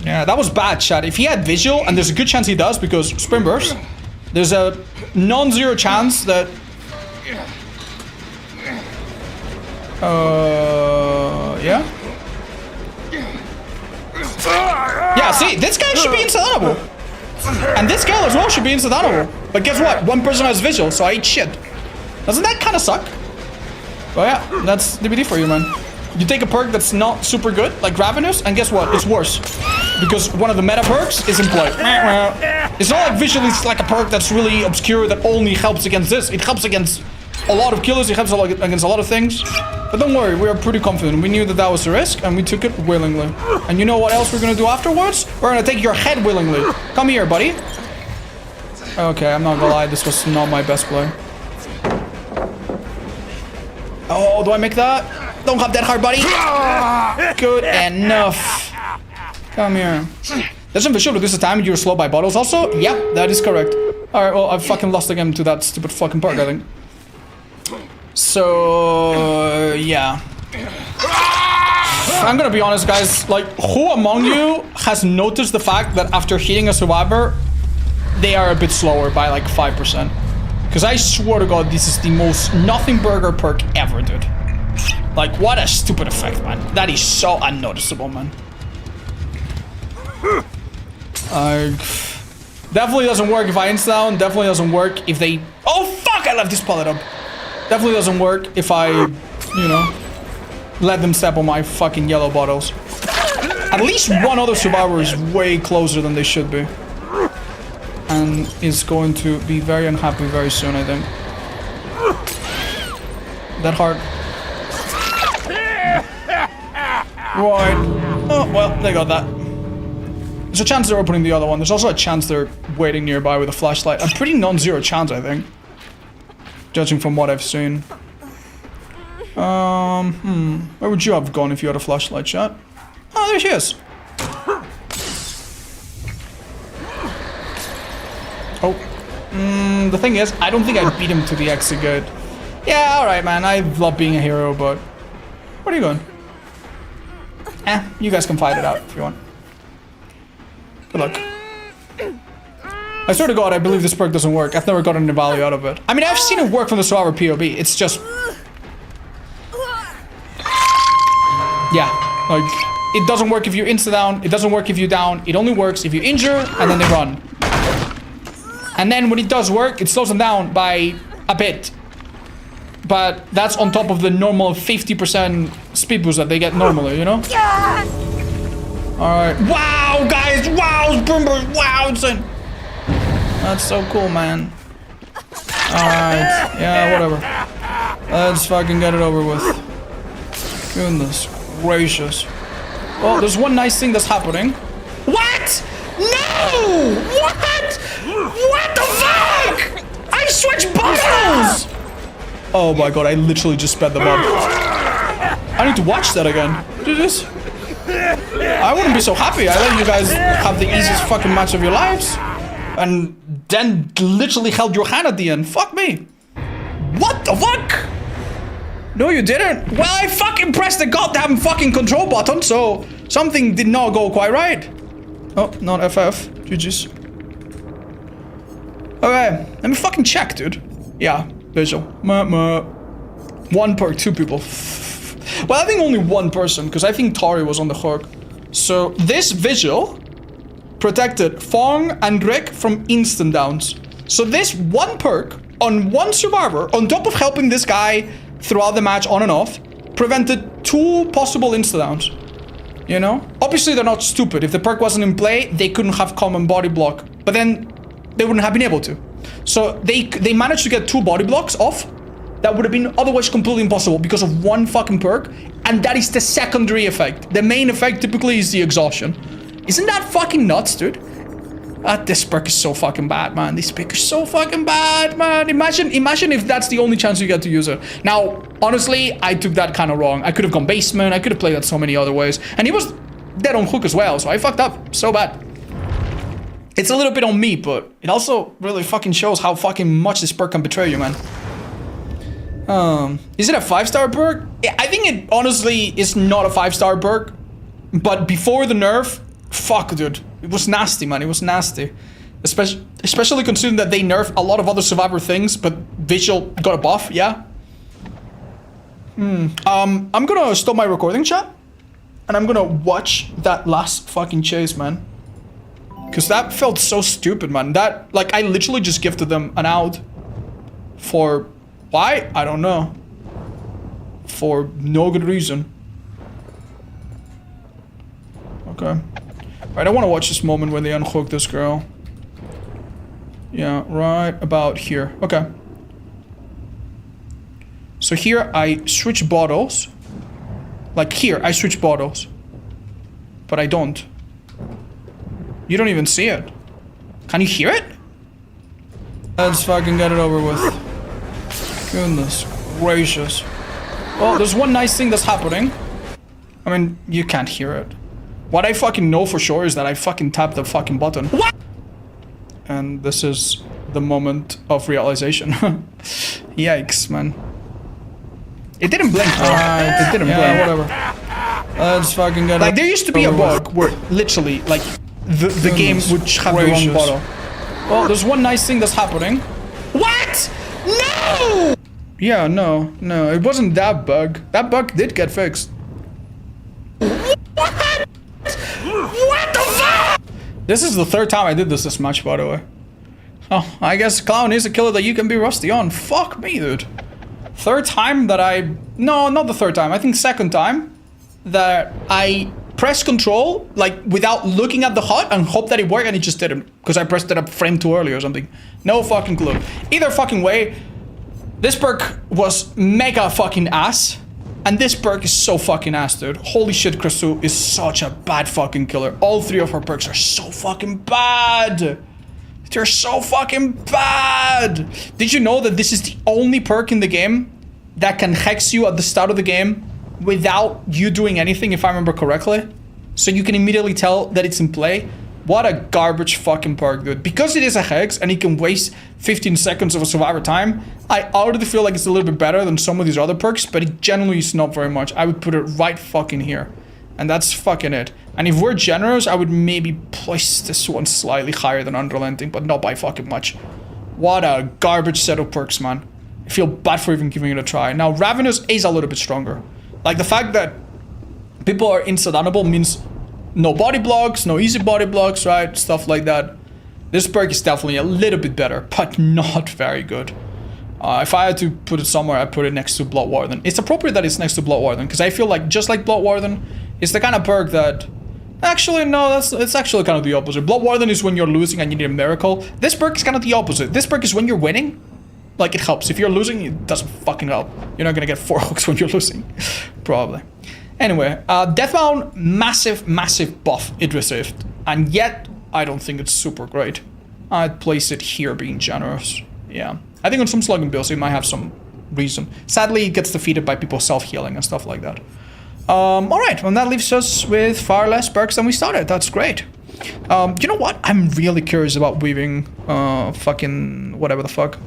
Yeah, that was bad, chat. If he had visual, and there's a good chance he does, because Spring Burst, there's a non-zero chance that... yeah? Yeah, see, this guy should be insta-downable. And this girl as well should be insta-downable. But guess what? One person has visual, so I ate shit. Doesn't that kind of suck? Oh yeah, that's DBD for you, man. you take a perk that's not super good, like Ravenous, and guess what? It's worse. Because one of the meta perks is in play. It's not like visually it's like a perk that's really obscure that only helps against this. It helps against a lot of killers, it helps against a lot of things. But don't worry, we are pretty confident. We knew that that was the risk, and we took it willingly. And you know what else we're gonna do afterwards? We're gonna take your head willingly. Come here, buddy. Okay, I'm not gonna lie, this was not my best play. Oh, do I make that? Don't have that hard, buddy. Good enough. Come here. Doesn't for sure that this is time you're slow by bottles also? Yep, that is correct. Alright, well, I fucking lost again to that stupid fucking perk, I think. So, yeah. I'm gonna be honest, guys. Like, who among you has noticed the fact that after hitting a survivor, they are a bit slower by like 5%? Because I swear to God, this is the most nothing burger perk ever, dude. Like, what a stupid effect, man. That is so unnoticeable, man. Definitely doesn't work if I insta down. Definitely doesn't work if they... Oh, fuck! I left this pallet up. Definitely doesn't work if I, you know, let them step on my fucking yellow bottles. At least one other survivor is way closer than they should be. And is going to be very unhappy very soon, I think. That hard. Right. Oh, well, they got that. There's a chance they're opening the other one. There's also a chance they're waiting nearby with a flashlight. A pretty non-zero chance, I think. Judging from what I've seen. Where would you have gone if you had a flashlight, chat? Oh, there she is. Oh. The thing is, I don't think I beat him to the exit gate. Yeah, alright, man. I love being a hero, but... Where are you going? You guys can fight it out if you want. Good luck. I swear to God, I believe this perk doesn't work. I've never gotten any value out of it. I mean, I've seen it work from the survivor POV. It's just... Yeah, like... It doesn't work if you insta down. It doesn't work if you down. It only works if you injure and then they run. And then when it does work, it slows them down by a bit. But that's on top of the normal 50% speed boost that they get normally, you know? Alright. Wow, guys! Wow, Boombers! Wow, insane! That's so cool, man. Alright. Yeah, whatever. Let's fucking get it over with. Goodness gracious. Well, there's one nice thing that's happening. What? No! What? What the fuck? I switched bottles! Oh my God, I literally just sped them up. I need to watch that again. Do this. I wouldn't be so happy. I let you guys have the easiest fucking match of your lives. And then literally held your hand at the end. Fuck me. What the fuck? No, you didn't. Well, I fucking pressed the goddamn fucking control button, so something did not go quite right. Oh, not FF. GG's. Okay, let me fucking check, dude. Yeah, visual. One perk, two people. Well, I think only one person, because I think Tari was on the hook. So this visual protected Fong and Rick from instant downs. So this one perk on one survivor, on top of helping this guy throughout the match on and off, prevented 2 possible insta downs. You know? Obviously they're not stupid. If the perk wasn't in play, they couldn't have common body block. But then they wouldn't have been able to. So they managed to get 2 body blocks off. That would have been otherwise completely impossible because of one fucking perk. And that is the secondary effect. The main effect typically is the exhaustion. Isn't that fucking nuts, dude? This perk is so fucking bad, man. This perk is so fucking bad, man. Imagine if that's the only chance you get to use it. Now, honestly, I took that kind of wrong. I could have gone basement. I could have played that so many other ways. And he was dead on hook as well, so I fucked up so bad. It's a little bit on me, but it also really fucking shows how fucking much this perk can betray you, man. Is it a 5-star perk? I think it honestly is not a 5-star perk. But before the nerf, fuck, dude. It was nasty, man. It was nasty. Especially considering that they nerfed a lot of other survivor things, but visual got a buff, yeah? I'm gonna stop my recording, chat. And I'm gonna watch that last fucking chase, man. Because that felt so stupid, man. That, like, I literally just gifted them an out. For... why? I don't know. For no good reason. Okay. I don't want to watch this moment when they unhook this girl. Yeah, right about here. Okay. So here I switch bottles. Like here, I switch bottles. But I don't. You don't even see it. Can you hear it? Let's fucking get it over with. Goodness gracious. Well, there's one nice thing that's happening. I mean, you can't hear it. What I fucking know for sure is that I fucking tapped the fucking button. What? And this is the moment of realization. Yikes, man. It didn't blink. It didn't blink. Whatever. Let's fucking get it. Like, there used to be a bug where literally, like, the game would have the wrong bottle. Well, there's one nice thing that's happening. What? No! Yeah, no, it wasn't that bug. That bug did get fixed. What? What the fuck? This is the third time I did this match, by the way. Oh, I guess Clown is a killer that you can be rusty on. Fuck me, dude. Third time that I... No, not the third time. I think second time that I press control, like, without looking at the HUD and hope that it worked, and it just didn't. Because I pressed it a frame too early or something. No fucking clue. Either fucking way, this perk was mega fucking ass. And this perk is so fucking ass, dude. Holy shit, Kresu is such a bad fucking killer. All three of her perks are so fucking bad. They're so fucking bad. Did you know that this is the only perk in the game that can hex you at the start of the game without you doing anything, if I remember correctly? So you can immediately tell that it's in play. What a garbage fucking perk, dude. Because it is a hex and it can waste 15 seconds of a survivor time, I already feel like it's a little bit better than some of these other perks, but it generally is not very much. I would put it right fucking here. And that's fucking it. And if we're generous, I would maybe place this one slightly higher than Unrelenting, but not by fucking much. What a garbage set of perks, man. I feel bad for even giving it a try. Now, Ravenous is a little bit stronger. Like, the fact that people are insta-dunnable means no body blocks, no easy body blocks, right? Stuff like that. This perk is definitely a little bit better, but not very good. If I had to put it somewhere, I'd put it next to Blood Warden. It's appropriate that it's next to Blood Warden, because I feel like, just like Blood Warden, it's the kind of perk that... Actually, no, it's actually kind of the opposite. Blood Warden is when you're losing and you need a miracle. This perk is kind of the opposite. This perk is when you're winning. Like, it helps. If you're losing, it doesn't fucking help. You're not gonna get 4 hooks when you're losing. Probably. Anyway, Deathbound, massive buff it received. And yet, I don't think it's super great. I'd place it here, being generous. Yeah. I think on some slugging builds, it might have some reason. Sadly, it gets defeated by people self-healing and stuff like that. Alright, well, that leaves us with far less perks than we started. That's great. You know what? I'm really curious about weaving, fucking whatever the fuck.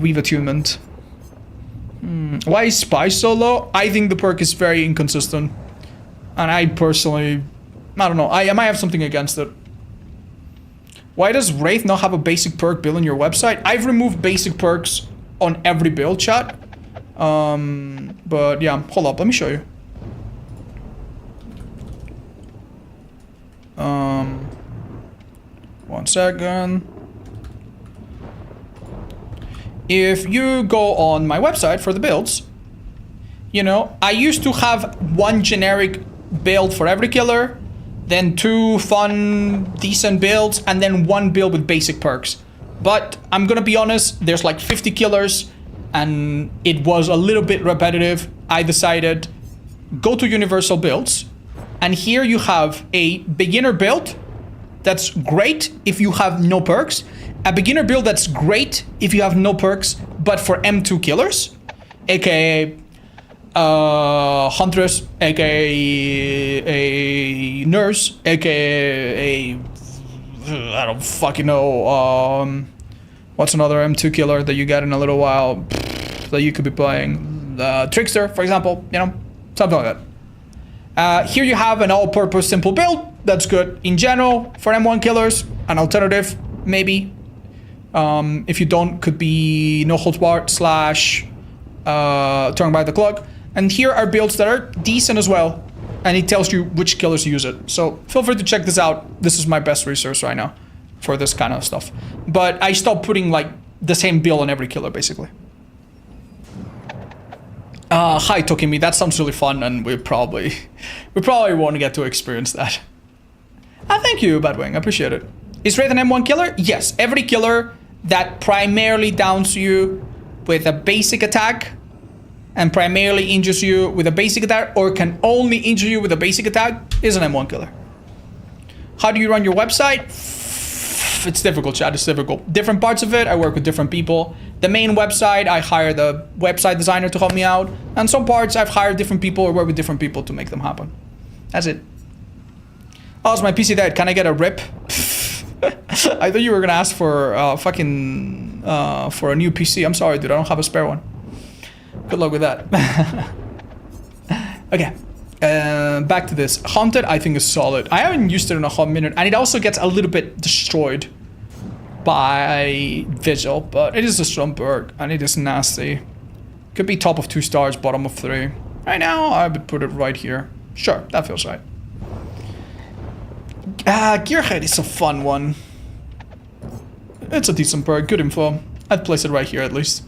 Weave attunement. Why is Spy so low? I think the perk is very inconsistent. And I personally, I don't know, I might have something against it. Why does Wraith not have a basic perk build on your website? I've removed basic perks on every build, chat. But yeah, hold up, let me show you. One second. If you go on my website for the builds, you know, I used to have one generic build for every killer, then 2 fun, decent builds, and then 1 build with basic perks. But I'm gonna be honest, there's like 50 killers, and it was a little bit repetitive. I decided, go to universal builds, and here you have a beginner build that's great if you have no perks, a beginner build that's great if you have no perks, but for M2 killers, aka Huntress, aka a nurse, aka I don't fucking know, what's another M2 killer that you get in a little while that you could be playing? Trickster, for example, you know, something like that. Here you have an all-purpose simple build that's good in general for M1 killers. An alternative, maybe. If you don't, could be No Holds Barred / Turn Back the Clock. And here are builds that are decent as well. And it tells you which killers to use it. So feel free to check this out. This is my best resource right now for this kind of stuff. But I stopped putting like the same build on every killer, basically. Hi, Tokimi. That sounds really fun, and we probably won't get to experience that. Thank you, Badwing. I appreciate it. Is Raid an M1 killer? Yes. Every killer that primarily downs you with a basic attack and primarily injures you with a basic attack or can only injure you with a basic attack is an M1 killer. How do you run your website? It's difficult, chat. It's difficult. Different parts of it, I work with different people. The main website, I hire the website designer to help me out. And some parts, I've hired different people or work with different people to make them happen. That's it. Oh, is my PC dead? Can I get a rip? I thought you were gonna ask for for a new PC. I'm sorry, dude. I don't have a spare one. Good luck with that. Okay. Back to this. Haunted, I think is solid. I haven't used it in a hot minute, and it also gets a little bit destroyed by Vigil, but it is a strong perk, and it is nasty. Could be top of 2 stars, bottom of 3. Right now, I would put it right here. Sure, that feels right. Gearhead is a fun one. It's a decent perk, good info. I'd place it right here at least.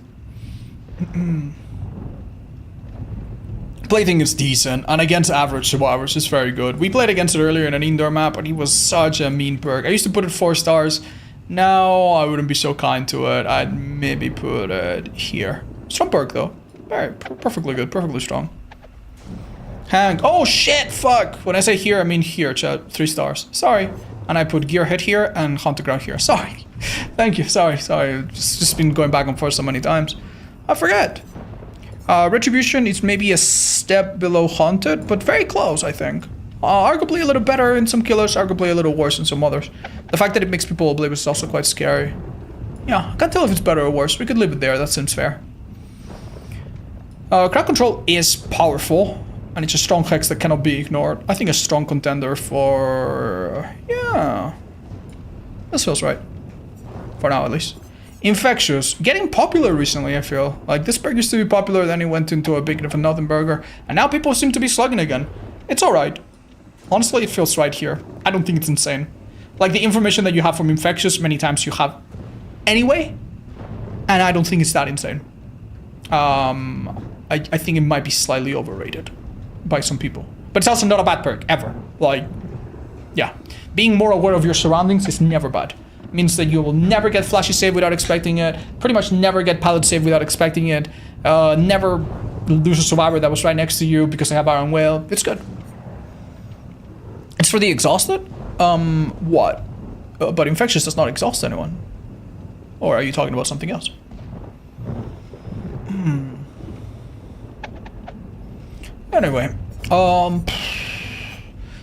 Plaything is decent, and against average survivors is very good. We played against it earlier in an indoor map, and he was such a mean perk. I used to put it 4 stars. Now I wouldn't be so kind to it. I'd maybe put it here. Strong perk though. Very perfectly good, perfectly strong. Hank. Oh shit, fuck. When I say here, I mean here, chat. 3 stars. Sorry. And I put Gearhead here and Haunted Ground here. Sorry. Thank you. Sorry. Just been going back and forth so many times. I forget. Retribution is maybe a step below Haunted, but very close, I think. Arguably a little better in some killers, arguably a little worse in some others. The fact that it makes people oblivious is also quite scary. Yeah, I can't tell if it's better or worse. We could leave it there, that seems fair. Crowd control is powerful, and it's a strong hex that cannot be ignored. I think a strong contender for... yeah. This feels right. For now, at least. Infectious. Getting popular recently, I feel. Like, this perk used to be popular, then it went into a big of a nothing burger, and now people seem to be slugging again. It's alright. Honestly, it feels right here. I don't think it's insane. Like, the information that you have from Infectious, many times you have anyway, and I don't think it's that insane. I think it might be slightly overrated by some people. But it's also not a bad perk, ever. Like, yeah. Being more aware of your surroundings is never bad. It means that you will never get flashy save without expecting it, pretty much never get pallet save without expecting it, never lose a survivor that was right next to you because they have Iron Whale. It's good. It's for the exhausted? What? But Infectious does not exhaust anyone. Or are you talking about something else? Anyway,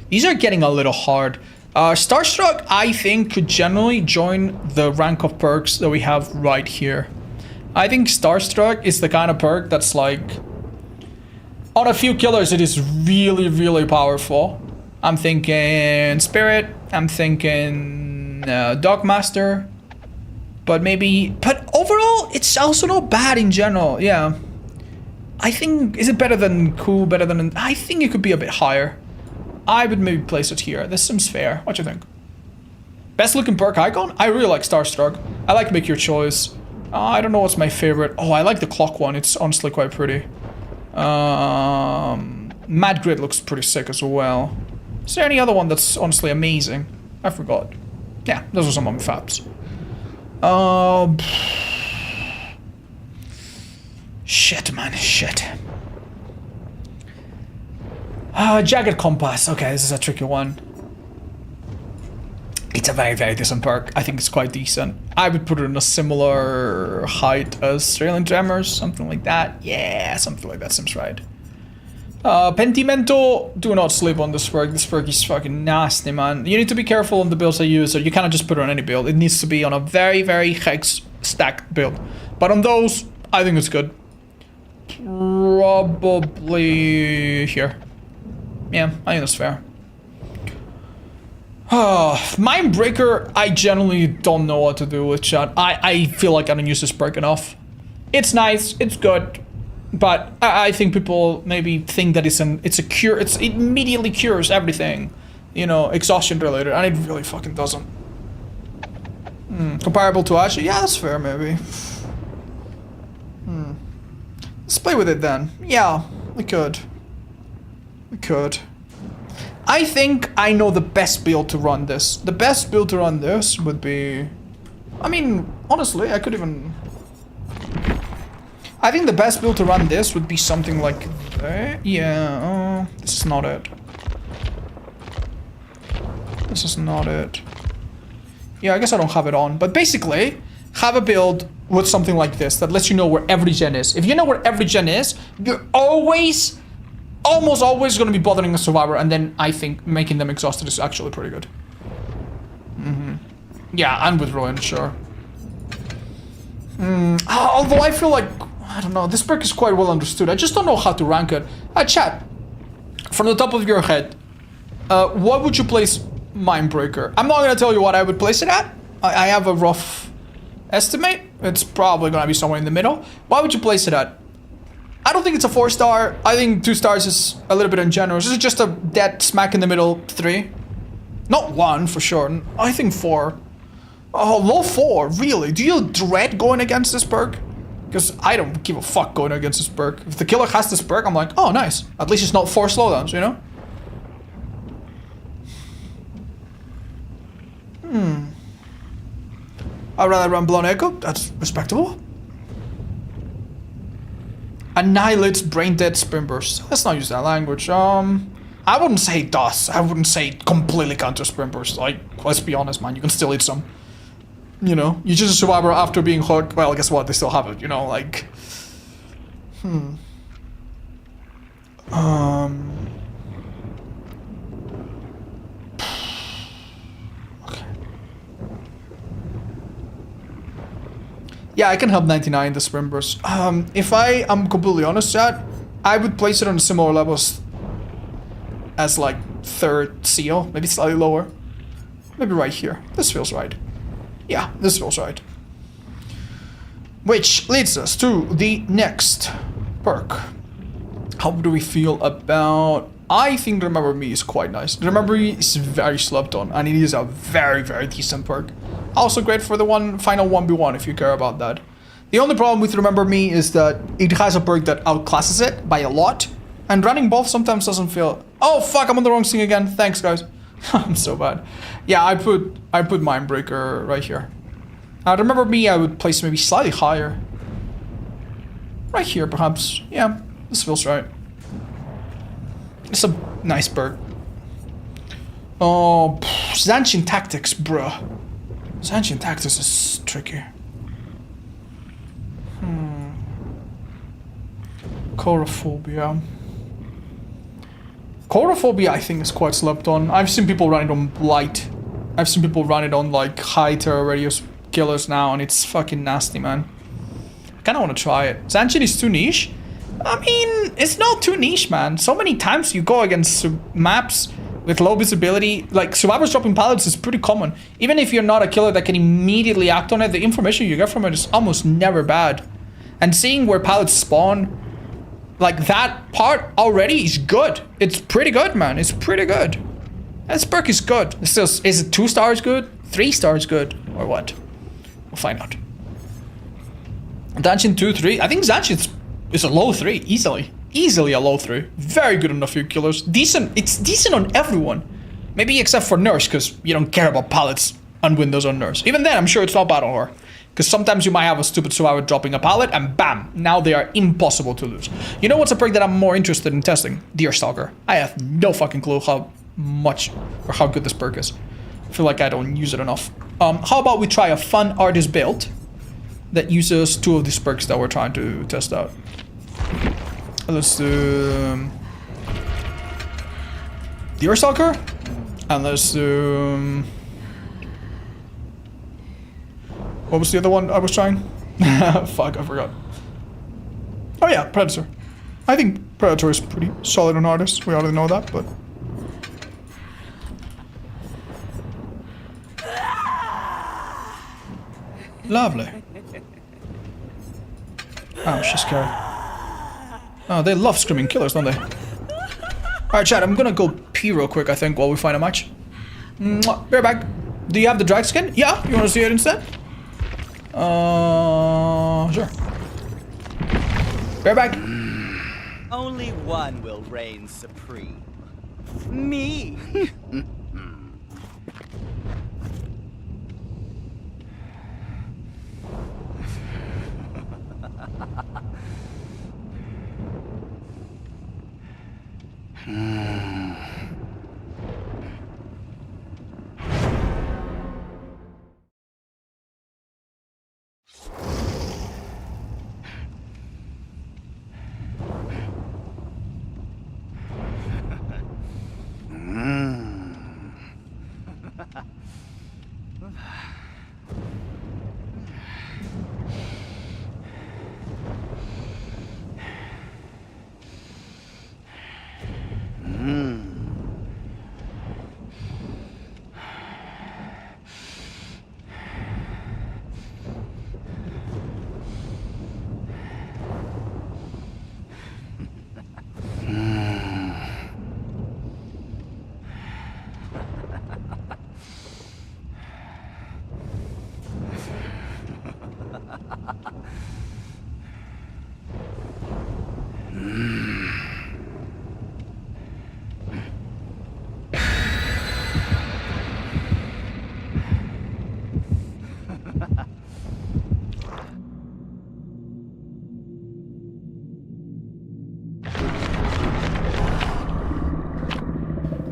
these are getting a little hard. Starstruck, I think, could generally join the rank of perks that we have right here. I think Starstruck is the kind of perk that's like... on a few killers, it is really, really powerful. I'm thinking Spirit, I'm thinking Dogmaster, but maybe... but overall, it's also not bad in general, yeah. I think... is it better than Ku, better than... I think it could be a bit higher. I would maybe place it here. This seems fair. What do you think? Best looking perk icon? I really like Starstruck. I like Make Your Choice. I don't know what's my favorite. Oh, I like the clock one. It's honestly quite pretty. Mad Grid looks pretty sick as well. Is there any other one that's honestly amazing? I forgot. Yeah, those are some of my faps. Shit, man. Shit. Jagged Compass. Okay, this is a tricky one. It's a very, very decent perk. I think it's quite decent. I would put it in a similar height as Australian Tremors, something like that. Yeah, something like that seems right. Pentimento, do not sleep on this perk. This perk is fucking nasty, man. You need to be careful on the builds I use, or you cannot just put it on any build. It needs to be on a very, very hex stacked build. But on those, I think it's good. Probably here. Yeah, I think that's fair. Mindbreaker, I generally don't know what to do with, chat. I feel like I don't use this perk enough. It's nice, it's good, but I think people maybe think that it's a cure. It immediately cures everything, you know, exhaustion related, and it really fucking doesn't. Comparable to Ashe? Yeah, that's fair, maybe. Let's play with it then. Yeah, we could. We could. I think I know the best build to run this. The best build to run this would be... I mean, honestly, I could even... I think the best build to run this would be something like that. Yeah, this is not it. This is not it. Yeah, I guess I don't have it on. But basically, have a build with something like this that lets you know where every gen is. If you know where every gen is, you're always, almost always going to be bothering a survivor. And then I think making them exhausted is actually pretty good. Yeah, and with ruin, sure. Although I feel like, I don't know, this perk is quite well understood. I just don't know how to rank it. Chat, from the top of your head, what would you place Mindbreaker? I'm not going to tell you what I would place it at. I have a rough estimate. It's probably going to be somewhere in the middle. Why would you place it at? I don't think it's a 4-star. I think 2 stars is a little bit ungenerous. This is just a dead smack in the middle 3. Not 1 for sure. I think 4. Oh, low 4, really? Do you dread going against this perk? Because I don't give a fuck going against this perk. If the killer has this perk, I'm like, oh, nice. At least it's not 4 slowdowns, you know? I'd rather run Blown Echo. That's respectable. Annihilates brain dead spin burst. Let's not use that language. I wouldn't say it does. I wouldn't say it completely counter spin burst. Like, let's be honest, man. You can still eat some. You know, you just a survivor after being hooked. Well, guess what? They still have it. You know, like. Okay. Yeah, I can help 99 the spin burst. If I am completely honest, chat, I would place it on similar levels as like 3rd seal, maybe slightly lower. Maybe right here. This feels right. Yeah, this feels right. Which leads us to the next perk. How do we feel about... I think Remember Me is quite nice. Remember Me is very slept on, and it is a very, very decent perk. Also great for the final 1v1 if you care about that. The only problem with Remember Me is that it has a perk that outclasses it by a lot, and running both sometimes doesn't feel... Oh fuck, I'm on the wrong thing again. Thanks, guys. I'm so bad. Yeah, I put Mindbreaker right here. Now, Remember Me, I would place maybe slightly higher. Right here, perhaps. Yeah, this feels right. It's a nice perk. Oh, Zanchin Tactics, bruh. Zanchin Tactics is tricky. Chorophobia. Chorophobia, I think, is quite slept on. I've seen people run it on light. I've seen people run it on like high terror radius killers now, and it's fucking nasty, man. I kind of want to try it. Zanchin is too niche. I mean, it's not too niche, man. So many times you go against maps with low visibility. Like, survivors dropping pallets is pretty common. Even if you're not a killer that can immediately act on it, the information you get from it is almost never bad. And seeing where pallets spawn, like that part already is good. It's pretty good, man. It's pretty good. This perk is good. It's still, is it 2 stars good? 3 stars good? Or what? We'll find out. Zanchin 2, 3. I think Zanchin is a low 3, easily. Easily a low 3. Very good on a few killers. Decent. It's decent on everyone. Maybe except for Nurse, because you don't care about pallets and windows on Nurse. Even then, I'm sure it's not bad on her. Because sometimes you might have a stupid survivor dropping a pallet and bam, now they are impossible to lose. You know what's a perk that I'm more interested in testing? Deerstalker. I have no fucking clue how much or how good this perk is. I feel like I don't use it enough. How about we try a fun artist build that uses 2 of these perks that we're trying to test out. Let's do Deerstalker, and let's do... What was the other one I was trying? Fuck, I forgot. Oh yeah, Predator. I think Predator is pretty solid on artists. We already know that, but... Lovely. Oh, she's scary. Oh, they love screaming killers, don't they? Alright, chat, I'm gonna go pee real quick, I think, while we find a match. Mwah. Be right back. Do you have the drag skin? Yeah? You wanna see it instead? Sure. Bear back. Only one will reign supreme. Me.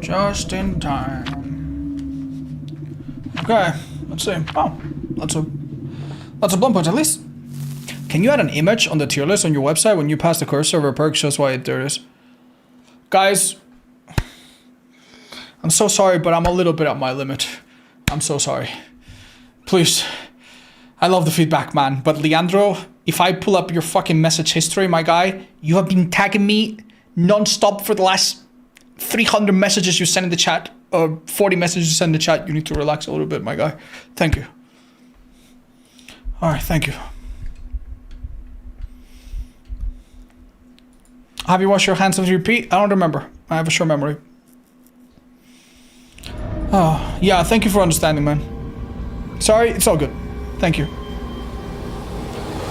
Just in time. Okay, let's see. Oh, lots of blunt points at least. Can you add an image on the tier list on your website when you pass the cursor over a perk shows why there is? Guys, I'm so sorry, but I'm a little bit at my limit. I'm so sorry. Please. I love the feedback, man. But Leandro, if I pull up your fucking message history, my guy, you have been tagging me non-stop for the last 300 messages you send in the chat, or 40 messages you send in the chat. You need to relax a little bit, my guy. Thank you. All right, thank you. Have you washed your hands with repeat? I don't remember. I have a short memory. Oh, yeah, thank you for understanding, man. Sorry, it's all good. Thank you.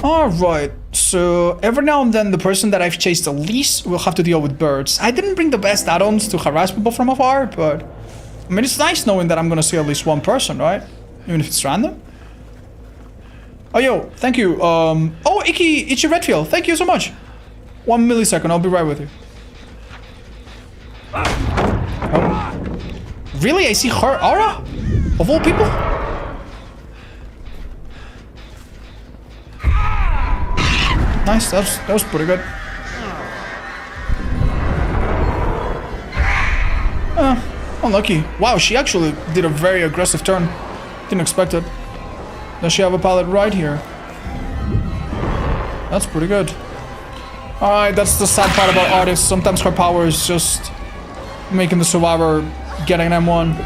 All right, so every now and then the person that I've chased the least will have to deal with birds. I didn't bring the best add-ons to harass people from afar, but I mean, it's nice knowing that I'm gonna see at least one person, right? Even if it's random. Oh, yo, thank you. Oh, Itchy Redfield, thank you so much. 1 millisecond, I'll be right with you. Oh. Really? I see her aura? Of all people? Nice, that was pretty good. Unlucky. Wow, she actually did a very aggressive turn. Didn't expect it. Does she have a pallet right here? That's pretty good. Alright, that's the sad part about artists. Sometimes her power is just making the survivor get an M1.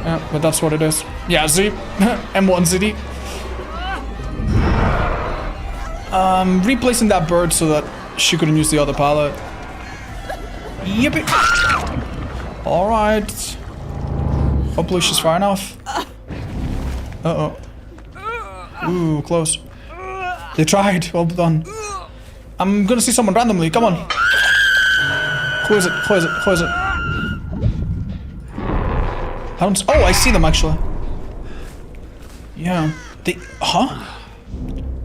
Yeah, but that's what it is. Yeah, see? M1 city. Replacing that bird so that she couldn't use the other pallet. Yippee! Alright. Hopefully she's far enough. Uh-oh. Ooh, close. They tried. Well done. I'm gonna see someone randomly. Come on. Who is it? Who is it? Who is it? I don't... Oh, I see them actually. Yeah. They... Huh?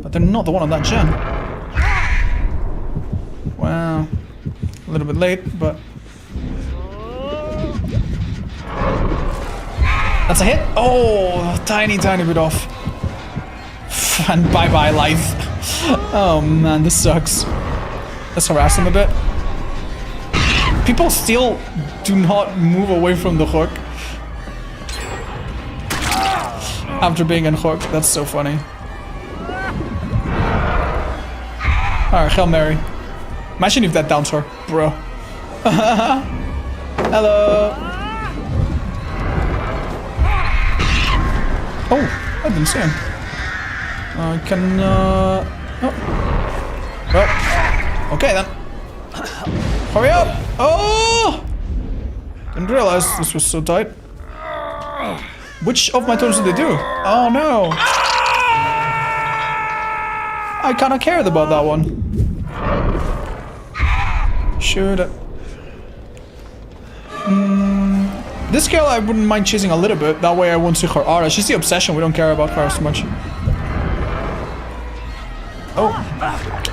But they're not the one on that gen. Wow. A little bit late, but... That's a hit? Oh, tiny bit off. And bye-bye life. Oh man, this sucks. Let's harass him a bit. People still do not move away from the hook. After being unhooked, that's so funny. Alright, Hail Mary. Imagine if that downs her, bro. Hello. Oh, I didn't see him. I can, oh. Well, okay then. Hurry up! Oh! Didn't realize this was so tight. Which of my turns did they do? Oh no! I kind of cared about that one. Should... This girl I wouldn't mind chasing a little bit. That way I won't see her aura. She's the obsession. We don't care about her so much. Oh.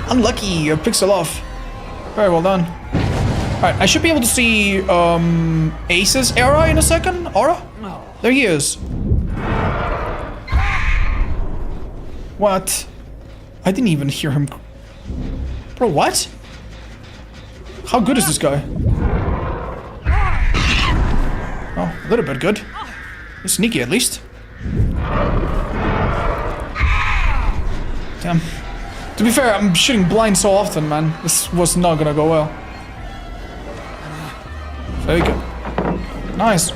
Unlucky. A pixel off. Very well done. Alright, I should be able to see Ace's aura in a second. Aura? There he is. What? I didn't even hear him. Bro, what? How good is this guy? Oh, a little bit good. He's sneaky at least. Damn. To be fair, I'm shooting blind so often, man. This was not gonna go well. Very good. Nice.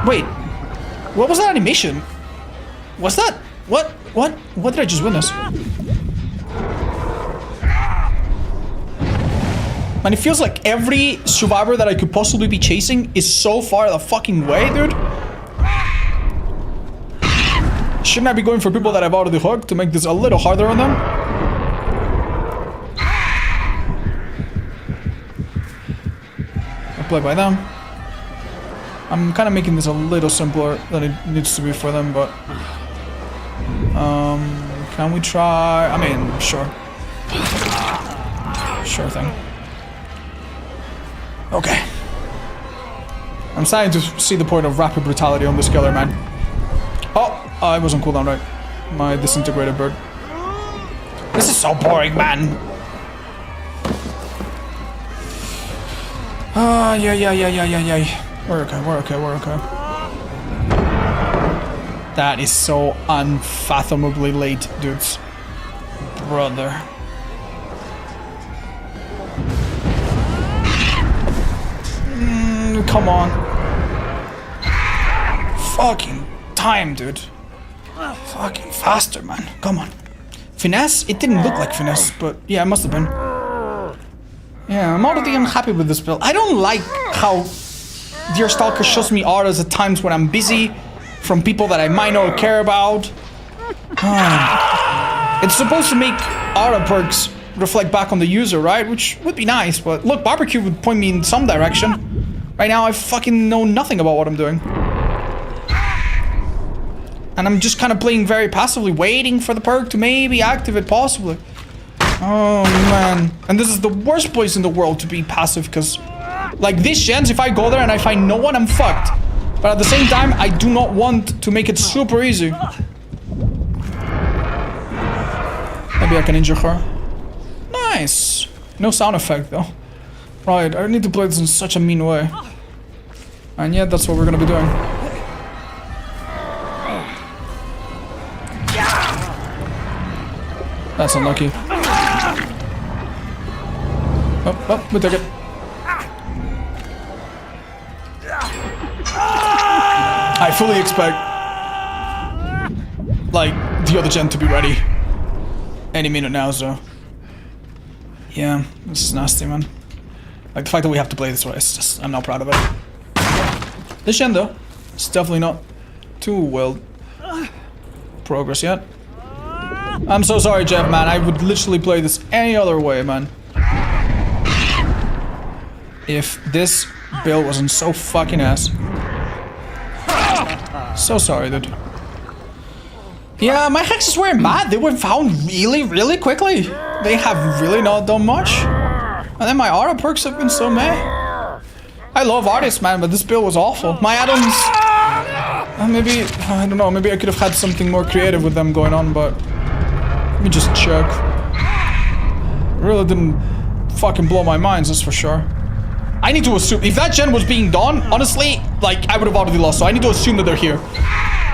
Wait. What was that animation? Was that... What? What did I just witness? And it feels like every survivor that I could possibly be chasing is so far the fucking way, dude. Shouldn't I be going for people that I've already hooked to make this a little harder on them? I'll play by them. I'm kind of making this a little simpler than it needs to be for them, but... can we try... I mean, sure. Sure thing. Okay. I'm starting to see the point of rapid brutality on this killer, man. Oh, I was on cooldown, right? My disintegrated bird. This is so boring, man. Yeah. We're okay. That is so unfathomably late, dudes. Brother. Come on. Fucking time, dude. Fucking faster, man. Come on. Finesse? It didn't look like finesse, but yeah, it must have been. Yeah, I'm already unhappy with this build. I don't like how Deerstalker shows me auras at times when I'm busy from people that I might not care about. It's supposed to make aura perks reflect back on the user, right? Which would be nice, but look, barbecue would point me in some direction. Right now, I fucking know nothing about what I'm doing. And I'm just kind of playing very passively, waiting for the perk to maybe activate, possibly. Oh, man. And this is the worst place in the world to be passive, because... Like, this gens, if I go there and I find no one, I'm fucked. But at the same time, I do not want to make it super easy. Maybe I can injure her. Nice. No sound effect, though. Right, I need to play this in such a mean way. And yet, that's what we're gonna be doing. That's unlucky. Oh, we took it. I fully expect, like, the other gen to be ready any minute now, so... Yeah, this is nasty, man. Like, the fact that we have to play this way, it's just... I'm not proud of it. This gen, though, it's definitely not too well progress yet. I'm so sorry, Jeff, man. I would literally play this any other way, man. If this build wasn't so fucking ass. So sorry, dude. Yeah, my hexes weren't bad. They were found really, really quickly. They have really not done much. And then my aura perks have been so meh. I love artists, man, but this build was awful. My add-ons... maybe... I don't know, maybe I could have had something more creative with them going on, but... Let me just check. It really didn't fucking blow my mind, that's for sure. I need to assume... If that gen was being done, honestly, like, I would have already lost, so I need to assume that they're here.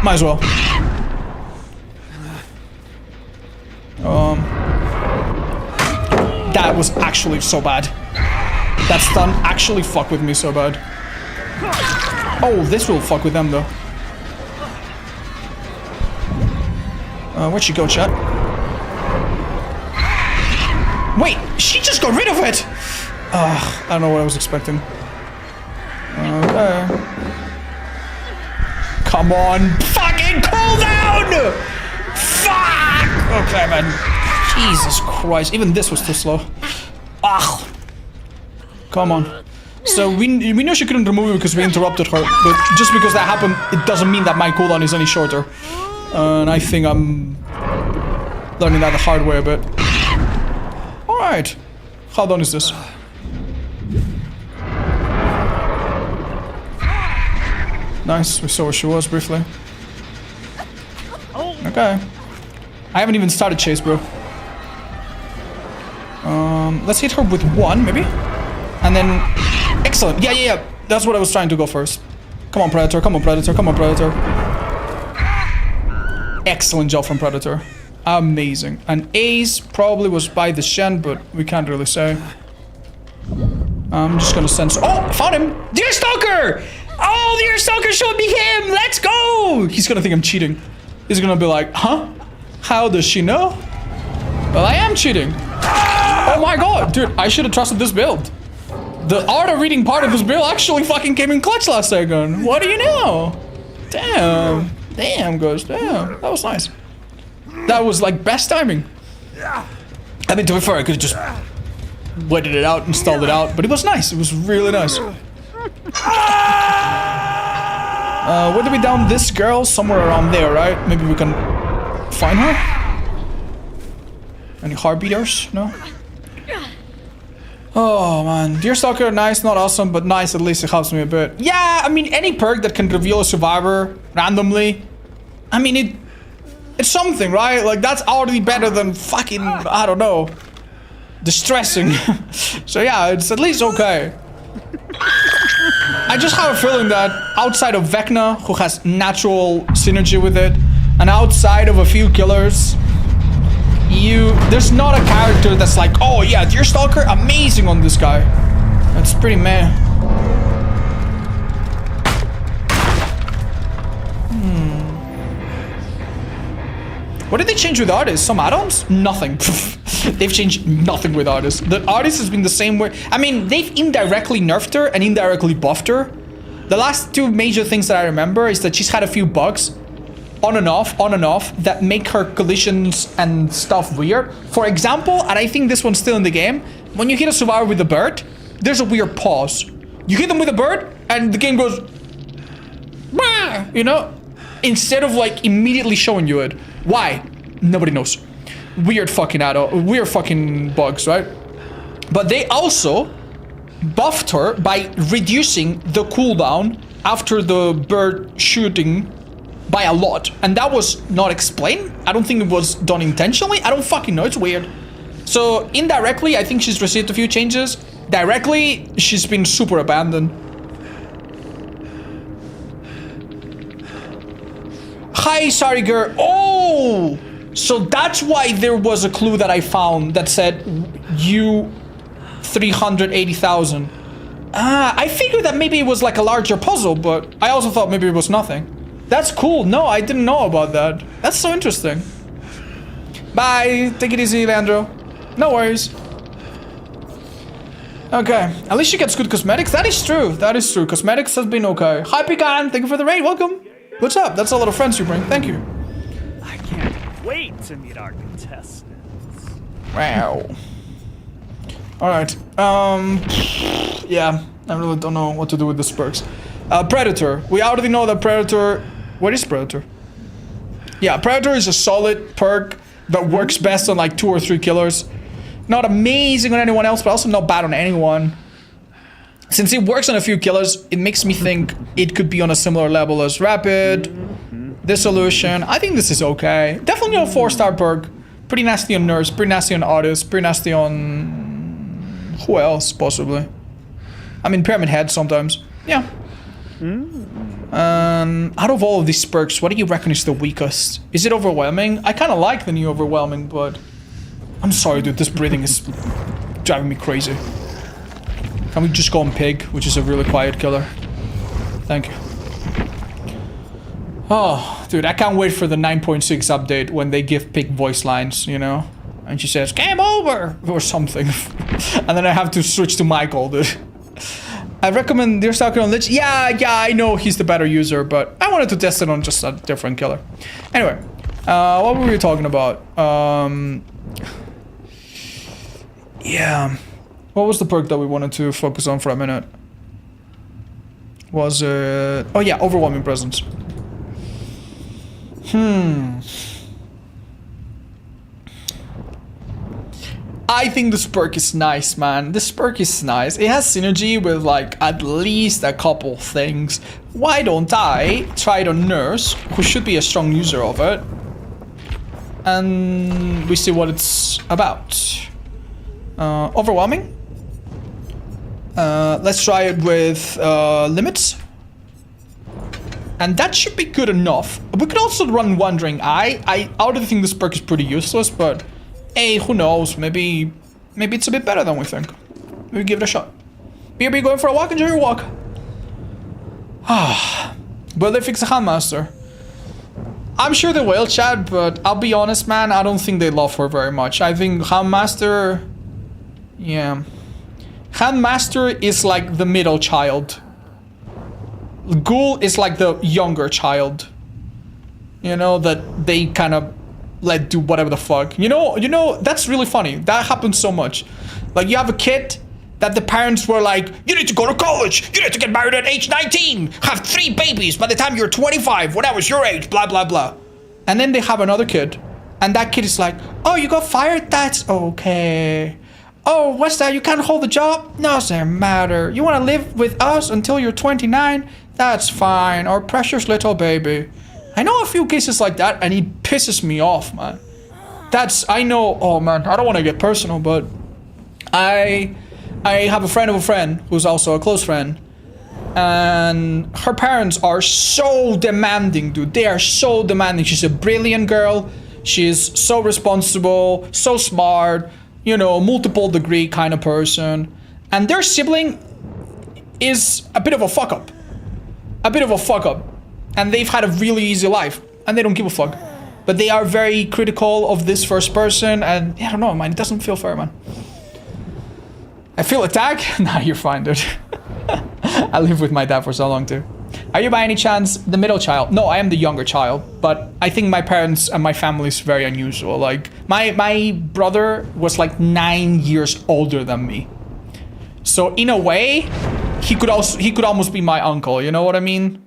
Might as well. That was actually so bad. That stun actually fucked with me so bad. Oh, this will fuck with them, though. Where'd she go, chat? Wait, she just got rid of it! I don't know what I was expecting. Okay. Come on, fucking cool down! Okay, man. Jesus Christ. Even this was too slow. Ah. Come on. So we knew she couldn't remove it because we interrupted her. But just because that happened, it doesn't mean that my cooldown is any shorter. And I think I'm learning that the hard way a bit. Alright. How done is this? Nice. We saw where she was briefly. Okay. I haven't even started chase, bro. Let's hit her with one, maybe? And then... Excellent. Yeah. That's what I was trying to go first. Come on, Predator. Come on, Predator. Come on, Predator. Excellent job from Predator. Amazing. And Ace probably was by the Shen, but we can't really say. I'm just gonna send... Oh! Found him! Deerstalker! Oh, the Deerstalker showed me him! Let's go! He's gonna think I'm cheating. He's gonna be like, huh? How does she know? Well, I am cheating. Oh my god, dude, I should have trusted this build. The auto reading part of this build actually fucking came in clutch last second. What do you know? Damn. Damn, Ghost. Damn. That was nice. That was like best timing. I mean, to be fair, I could have just waited it out, installed it out, but it was nice. It was really nice. Where do we down this girl? Somewhere around there, right? Maybe we can find her? Any heartbeaters? No? Oh man, Deerstalker, nice, not awesome, but nice, at least it helps me a bit. Yeah, I mean, any perk that can reveal a survivor randomly, I mean, it's something, right? Like, that's already better than fucking, I don't know, distressing. So yeah, it's at least okay. I just have a feeling that outside of Vecna, who has natural synergy with it, and outside of a few killers, there's not a character that's like, oh yeah, Deerstalker, amazing on this guy. That's pretty meh. What did they change with artists? Some add-ons? Nothing. They've changed nothing with artists. The artist has been the same way. I mean, they've indirectly nerfed her and indirectly buffed her. The last two major things that I remember is that she's had a few bugs on and off, that make her collisions and stuff weird. For example, and I think this one's still in the game, when you hit a survivor with a bird, there's a weird pause. You hit them with a bird, and the game goes, bah, you know? Instead of like immediately showing you it. Why? Nobody knows. Weird fucking bugs, right? But they also buffed her by reducing the cooldown after the bird shooting by a lot, and that was not explained. I don't think it was done intentionally. I don't fucking know. It's weird. So indirectly, I think she's received a few changes. Directly, she's been super abandoned. Hi, sorry girl. Oh, so that's why there was a clue that I found that said you 380,000. I figured that maybe it was like a larger puzzle, but I also thought maybe it was nothing. That's cool. No, I didn't know about that. That's so interesting. Bye. Take it easy, Leandro. No worries. Okay. At least she gets good cosmetics. That is true. That is true. Cosmetics has been okay. Hi, Pecan. Thank you for the raid. Welcome. What's up? That's a lot of friends you bring. Thank you. I can't wait to meet our contestants. Wow. Alright. Yeah. I really don't know what to do with the perks. Predator. We already know that Predator... What is Predator? Yeah, Predator is a solid perk that works best on like 2 or 3 killers. Not amazing on anyone else, but also not bad on anyone. Since it works on a few killers, it makes me think it could be on a similar level as Rapid, Dissolution. I think this is okay. Definitely a 4-star perk. Pretty nasty on Nurse, pretty nasty on Artist, pretty nasty on... Who else, possibly? I mean, Pyramid Head sometimes. Yeah. Out of all of these perks, what do you reckon is the weakest? Is it Overwhelming? I kind of like the new Overwhelming, but... I'm sorry, dude, this breathing is driving me crazy. Can we just go on Pig, which is a really quiet killer? Thank you. Oh, dude, I can't wait for the 9.6 update when they give Pig voice lines, you know? And she says, game over! Or something. And then I have to switch to Michael, dude. I recommend Deerstalker on Lich. Yeah, I know he's the better user, but I wanted to test it on just a different killer. Anyway, What were we talking about? Yeah. What was the perk that we wanted to focus on for a minute? Was it... Oh yeah, overwhelming presence. I think this perk is nice, man. This perk is nice. It has synergy with like at least a couple things. Why don't I try it on Nurse, who should be a strong user of it, and we see what it's about. Overwhelming. Let's try it with limits. And that should be good enough. We could also run Wandering Eye. I already think this perk is pretty useless, but hey, who knows? Maybe it's a bit better than we think. Maybe give it a shot. BRB going for a walk? Enjoy your walk. Will they fix a Handmaster? I'm sure they will, Chad, but I'll be honest, man, I don't think they love her very much. I think Handmaster... Yeah. Handmaster is like the middle child. Ghoul is like the younger child. You know, that they kind of let do whatever the fuck. You know, that's really funny. That happens so much. Like, you have a kid that the parents were like, you need to go to college, you need to get married at age 19, have 3 babies by the time you're 25, when I was your age, blah, blah, blah. And then they have another kid, and that kid is like, oh, you got fired? That's okay. Oh, what's that? You can't hold a job? Doesn't matter. You want to live with us until you're 29? That's fine. Our precious little baby. I know a few cases like that, and it pisses me off, man. I know, oh man, I don't want to get personal, but I have a friend of a friend who's also a close friend, and her parents are so demanding, dude. They are so demanding. She's a brilliant girl. She's so responsible, so smart, you know, multiple degree kind of person. And their sibling is a bit of a fuck up. A bit of a fuck up. And they've had a really easy life, and they don't give a fuck. But they are very critical of this first person, and I don't know, man, it doesn't feel fair, man. I feel attacked? Nah, you're fine, dude. I lived with my dad for so long, too. Are you by any chance the middle child? No, I am the younger child, but I think my parents and my family is very unusual. Like, my brother was like 9 years older than me. So in a way, he could almost be my uncle, you know what I mean?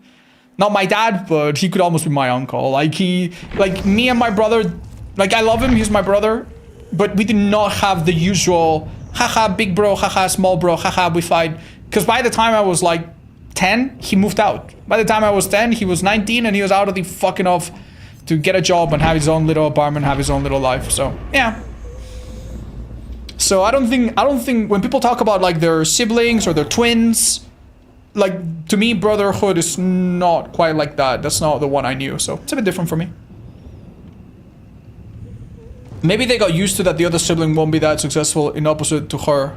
Not my dad, but he could almost be my uncle. Like, me and my brother, like, I love him, he's my brother, but we did not have the usual, haha, big bro, haha, small bro, haha, we fight. Because by the time I was like 10, he moved out. By the time I was 10, he was 19, and he was out of the fucking off to get a job and have his own little apartment, have his own little life. So, yeah. So I don't think when people talk about like their siblings or their twins, like, to me, brotherhood is not quite like that. That's not the one I knew, so it's a bit different for me. Maybe they got used to that the other sibling won't be that successful in opposite to her.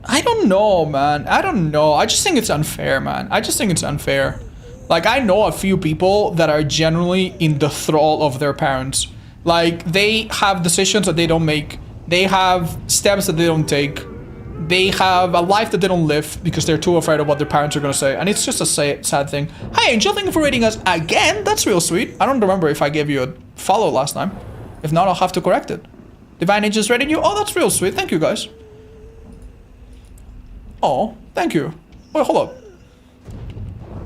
I don't know, man. I don't know. I just think it's unfair, man. I just think it's unfair. Like, I know a few people that are generally in the thrall of their parents. Like, they have decisions that they don't make. They have steps that they don't take. They have a life that they don't live because they're too afraid of what their parents are going to say. And it's just a sad thing. Hi, Angel, thank you for rating us again. That's real sweet. I don't remember if I gave you a follow last time. If not, I'll have to correct it. Divine Angel's rating you. Oh, that's real sweet. Thank you, guys. Oh, thank you. Wait, hold up.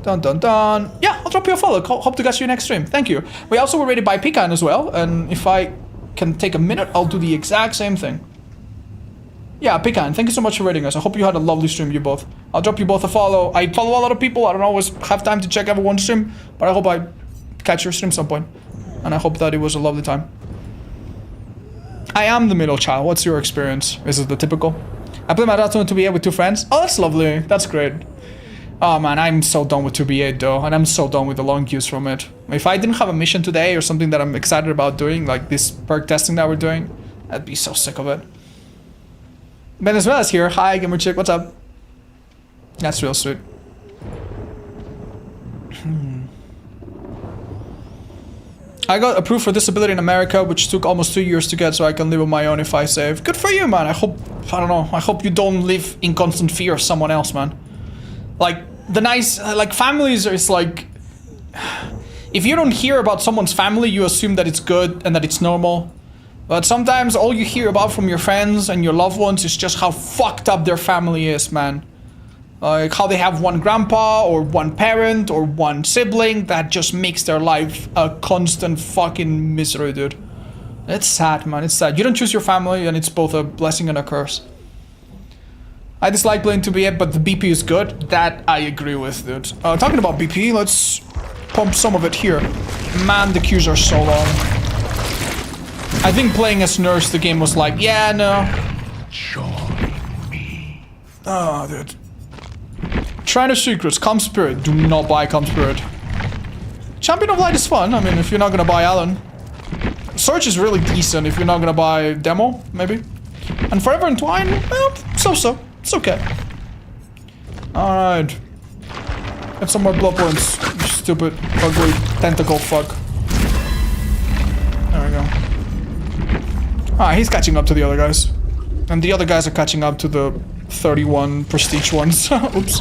Dun, dun, dun. Yeah, I'll drop you a follow. Hope to catch you next stream. Thank you. We also were rated by Pecan as well. And if I can take a minute, I'll do the exact same thing. Yeah, Pecan, thank you so much for rating us. I hope you had a lovely stream, you both. I'll drop you both a follow. I follow a lot of people. I don't always have time to check everyone's stream, but I hope I catch your stream some point. And I hope that it was a lovely time. I am the middle child. What's your experience? Is it the typical? I play my Ratun 2B8 with 2 friends. Oh, that's lovely. That's great. Oh man, I'm so done with 2B8 though, and I'm so done with the long queues from it. If I didn't have a mission today or something that I'm excited about doing, like this perk testing that we're doing, I'd be so sick of it. Venezuela's here. Hi, Gamer Chick. What's up? That's real sweet. I got approved for disability in America, which took almost 2 years to get, so I can live on my own if I save. Good for you, man. I don't know. I hope you don't live in constant fear of someone else, man. Like, the nice, like, families is like, If you don't hear about someone's family, you assume that it's good and that it's normal. But sometimes all you hear about from your friends and your loved ones is just how fucked up their family is, man. Like how they have one grandpa or one parent or one sibling that just makes their life a constant fucking misery, dude. It's sad, man. It's sad. You don't choose your family, and it's both a blessing and a curse. I dislike playing 2B, but the BP is good. That I agree with, dude. Talking about BP, let's pump some of it here. Man, the queues are so long. I think playing as Nurse, the game was like, yeah, no. Oh, dude. Trainer Secrets, Calm Spirit. Do not buy Calm Spirit. Champion of Light is fun. I mean, if you're not gonna buy Alan. Search is really decent if you're not gonna buy Demo, maybe. And Forever Entwine, well, so-so. It's okay. Alright. Get some more blood points, you stupid, ugly, tentacle fuck. There we go. Alright, he's catching up to the other guys. And the other guys are catching up to the 31 prestige ones. Oops.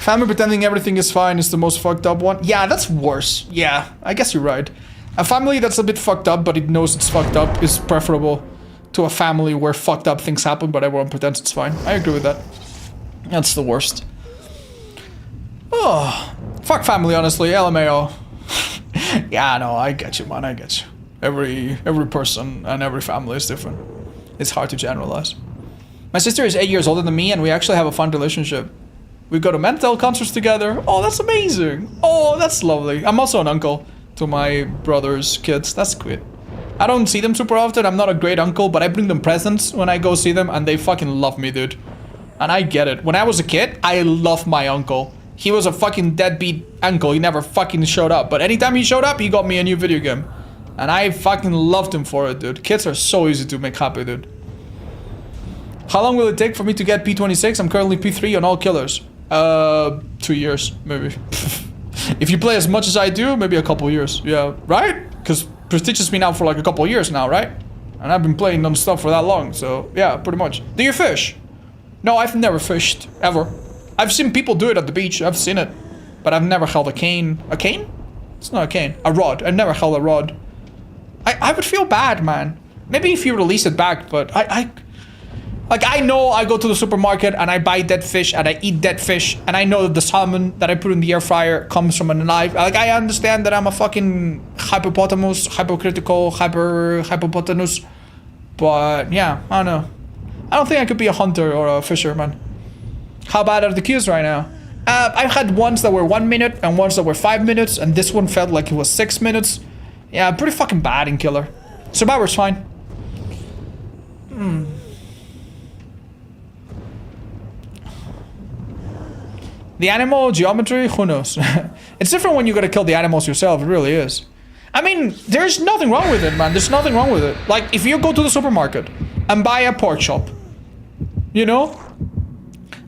Family pretending everything is fine is the most fucked up one. Yeah, that's worse. Yeah, I guess you're right. A family that's a bit fucked up, but it knows it's fucked up, is preferable to a family where fucked up things happen, but everyone pretends it's fine. I agree with that. That's the worst. Oh, fuck family, honestly. LMAO. Yeah, no, I get you, man. I get you. Every person and every family is different. It's hard to generalize. My sister is 8 years older than me, and we actually have a fun relationship. We go to mental concerts together. Oh, that's amazing. Oh, that's lovely. I'm also an uncle to my brother's kids. That's sweet. I don't see them super often. I'm not a great uncle, but I bring them presents when I go see them, and they fucking love me, dude. And I get it. When I was a kid, I loved my uncle. He was a fucking deadbeat uncle. He never fucking showed up. But anytime he showed up, he got me a new video game. And I fucking loved him for it, dude. Kids are so easy to make happy, dude. How long will it take for me to get P26? I'm currently P3 on all killers. 2 years, maybe. If you play as much as I do, maybe a couple years. Yeah, right? Because Prestige has been out for like a couple years now, right? And I've been playing non-stop for that long, so yeah, pretty much. Do you fish? No, I've never fished, ever. I've seen people do it at the beach, I've seen it. But I've never held a cane. A cane? It's not a cane. A rod. I've never held a rod. I would feel bad, man. Maybe if you release it back, but like, I know I go to the supermarket and I buy dead fish and I eat dead fish, and I know that the salmon that I put in the air fryer comes from a knife. Like, I understand that I'm a fucking hypocritical hypopotamus. But yeah, I don't know. I don't think I could be a hunter or a fisherman. How bad are the queues right now? I've had ones that were 1 minute and ones that were 5 minutes, and this one felt like it was 6 minutes. Yeah, pretty fucking bad in Killer. Survivor's fine. The animal geometry, who knows? It's different when you gotta kill the animals yourself, it really is. I mean, there's nothing wrong with it, man. There's nothing wrong with it. Like, if you go to the supermarket and buy a pork chop, you know?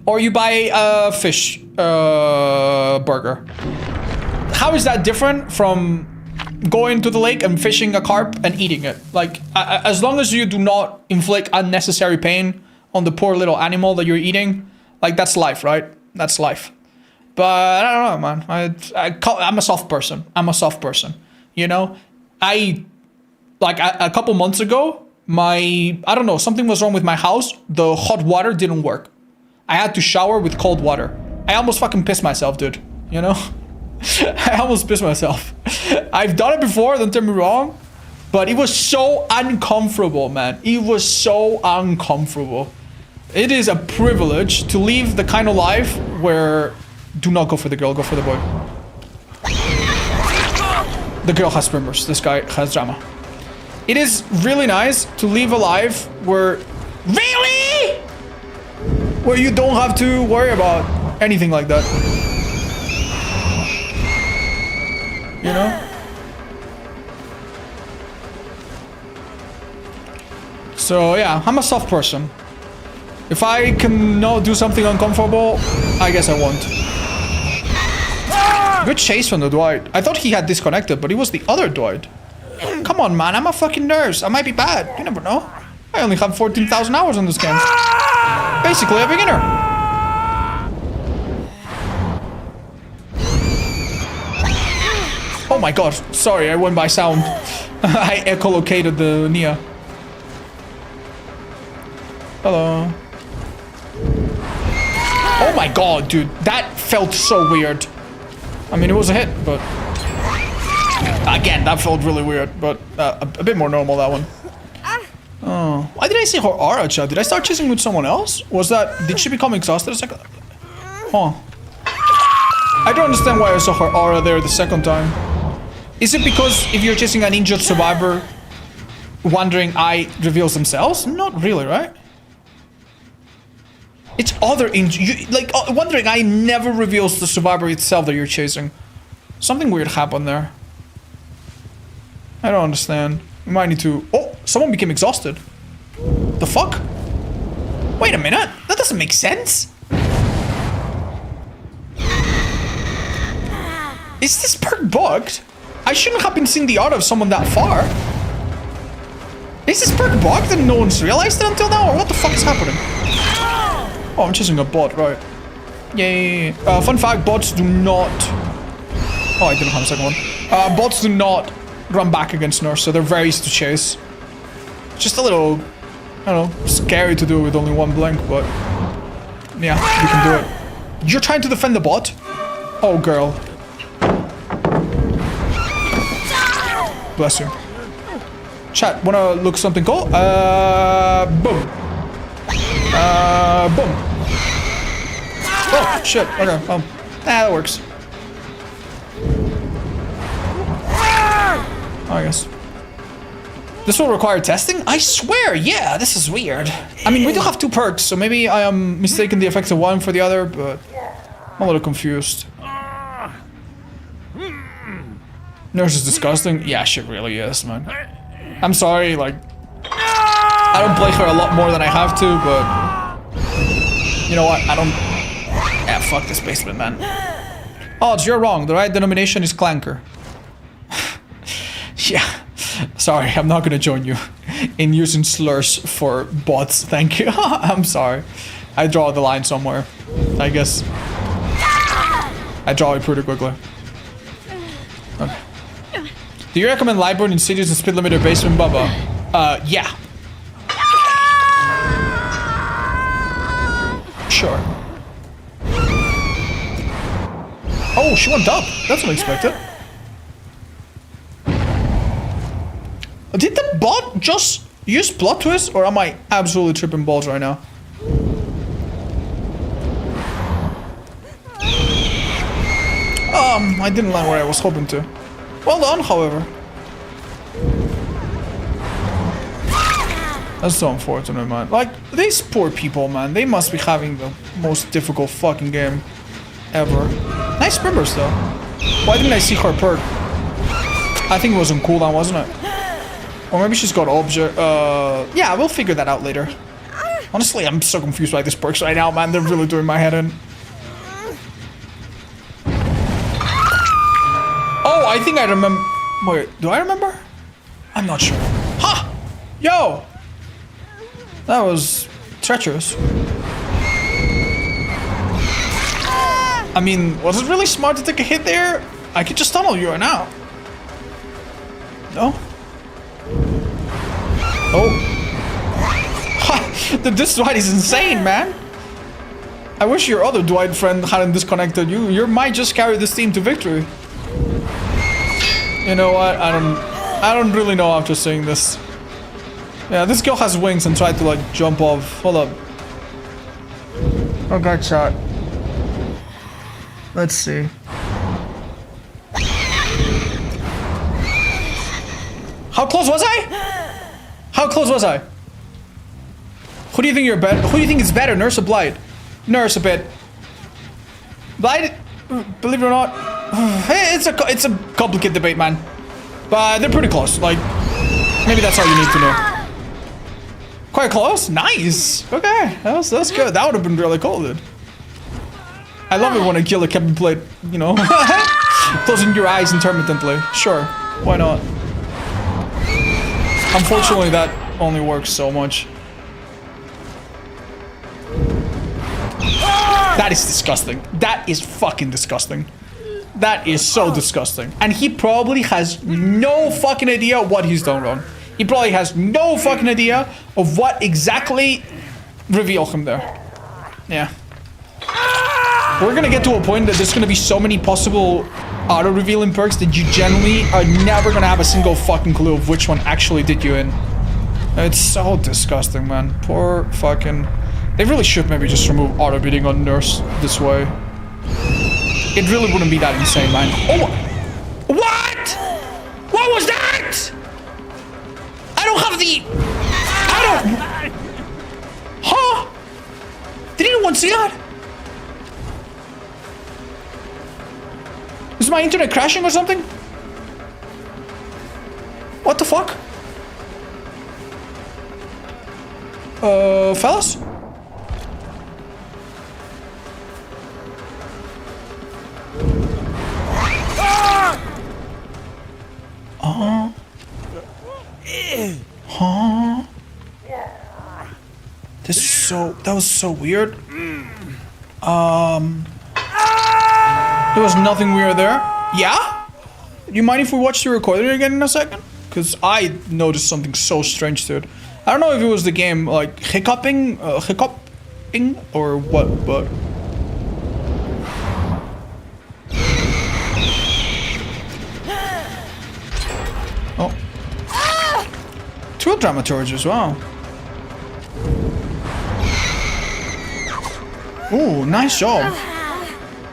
Or you buy a fish burger. How is that different from going to the lake and fishing a carp and eating it? Like, as long as you do not inflict unnecessary pain on the poor little animal that you're eating, like, that's life, right? That's life. But I don't know, man. I'm a soft person. I'm a soft person. You know? Like, a couple months ago, I don't know, something was wrong with my house. The hot water didn't work. I had to shower with cold water. I almost fucking pissed myself, dude. You know? I almost pissed myself. I've done it before, don't get me wrong. But it was so uncomfortable, man. It was so uncomfortable. It is a privilege to live the kind of life where... Do not go for the girl, go for the boy. The girl has swimmers. This guy has drama. It is really nice to live a life where... Really? Where you don't have to worry about anything like that. You know? So yeah, I'm a soft person. If I can not do something uncomfortable, I guess I won't. Good chase from the Dwight. I thought he had disconnected, but it was the other Dwight. Come on, man. I'm a fucking nurse. I might be bad. You never know. I only have 14,000 hours on this game. Basically a beginner. my god, sorry, I went by sound. I echolocated the Nia. Hello. Oh my god, dude, that felt so weird. I mean, it was a hit, but... Again, that felt really weird, but a bit more normal, that one. Oh, why did I see her aura, chat? Did I start chasing with someone else? Was that... Did she become exhausted a second? Huh. I don't understand why I saw her aura there the second time. Is it because if you're chasing an injured survivor, Wandering Eye reveals themselves? Not really, right? It's other Wandering Eye never reveals the survivor itself that you're chasing. Something weird happened there. I don't understand. We might need to... Oh, someone became exhausted. The fuck? Wait a minute. That doesn't make sense. Is this perk bugged? I shouldn't have been seeing the art of someone that far. Is this perk bugged and no one's realized it until now? Or what the fuck is happening? Oh, I'm chasing a bot, right. Yay. Fun fact, bots do not... Oh, I didn't have a second one. Bots do not run back against nurse, so they're very easy to chase. Just a little, I don't know, scary to do with only one blink, but... Yeah, you can do it. You're trying to defend the bot? Oh, girl. Bless you. Chat, wanna look something cool? Boom. Boom. Oh, shit. Okay, that works. I guess. This will require testing? I swear, yeah, this is weird. I mean, we do have 2 perks, so maybe I am mistaking the effect of one for the other, but I'm a little confused. Nurse is disgusting. Yeah, she really is, man. I'm sorry, like... I don't play her a lot more than I have to, but... You know what? I don't... Yeah, fuck this basement, man. Odds, you're wrong. The right denomination is clanker. Yeah. Sorry, I'm not gonna join you in using slurs for bots. Thank you. I'm sorry. I draw the line somewhere. I guess. I draw it pretty quickly. Okay. Do you recommend Lightburn, Insidious, and Speed Limiter Basement, Bubba? Yeah. Sure. Oh, she went up. That's unexpected. Did the bot just use plot twist, or am I absolutely tripping balls right now? I didn't land where I was hoping to. Well done, however. That's so unfortunate, man. Like, these poor people, man. They must be having the most difficult fucking game ever. Nice primers, though. Why didn't I see her perk? I think it was on cooldown, wasn't it? Or maybe she's got object. Yeah, we'll figure that out later. Honestly, I'm so confused by these perks right now, man. They're really doing my head in. Oh, I think I remember. Wait, do I remember? I'm not sure. Ha! Yo! That was treacherous. I mean, was it really smart to take a hit there? I could just tunnel you right now. No? Oh. Ha! This Dwight is insane, man. I wish your other Dwight friend hadn't disconnected you. You might just carry this team to victory. You know what? I don't really know after saying this. Yeah, this girl has wings and tried to like jump off. Hold up. Oh, got shot. Let's see. How close was I? How close was I? Who do you think you're better? Who do you think is better, Nurse or Blight? Nurse a bit. Blight, believe it or not, it's a complicated debate, man. But they're pretty close. Like, maybe that's all you need to know. Quite close. Nice. Okay, that's good. That would have been really cool, dude. I love it when a killer can be played, you know, closing your eyes intermittently. Sure, why not? Unfortunately, that only works so much. That is disgusting. That is fucking disgusting. That is so disgusting. And he probably has no fucking idea what he's done wrong. He probably has no fucking idea of what exactly revealed him there. Yeah. We're gonna get to a point that there's gonna be so many possible auto-revealing perks that you generally are never gonna have a single fucking clue of which one actually did you in. It's so disgusting, man. Poor fucking... They really should maybe just remove auto-beating on Nurse this way. It really wouldn't be that insane, man. Oh! What? What was that? I don't have the... I don't... Huh? Did anyone see that? Is my internet crashing or something? What the fuck? Fellas? Huh? This is so... That was so weird. There was nothing weird there. Yeah? Do you mind if we watch the recording again in a second? Because I noticed something so strange to it. I don't know if it was the game, like, hiccuping or what, but... Oh. Two dramaturges, wow. Ooh, nice job.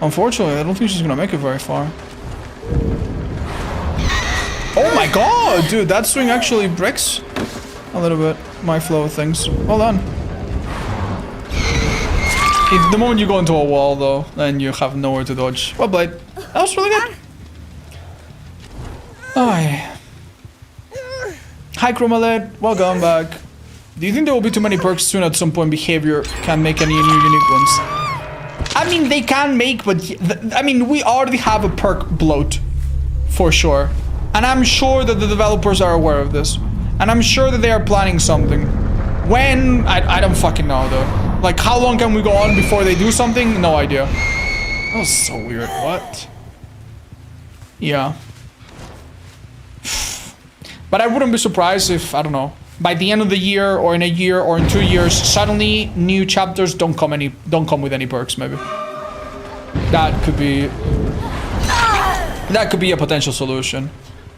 Unfortunately, I don't think she's gonna make it very far. Oh my god, dude, that swing actually breaks a little bit my flow of things. Well done. If the moment you go into a wall, though, then you have nowhere to dodge. Well played. That was really good. Hi. Hi, Chromaled. Welcome back. Do you think there will be too many perks soon at some point behavior can make any new unique ones? I mean, they can make, but I mean, we already have a perk bloat for sure. And I'm sure that the developers are aware of this. And I'm sure that they are planning something. When? I don't fucking know, though. Like, how long can we go on before they do something? No idea. That was so weird. What? Yeah. But I wouldn't be surprised if, I don't know, by the end of the year or in a year or in 2 years, suddenly new chapters don't come with any perks, maybe. That could be a potential solution.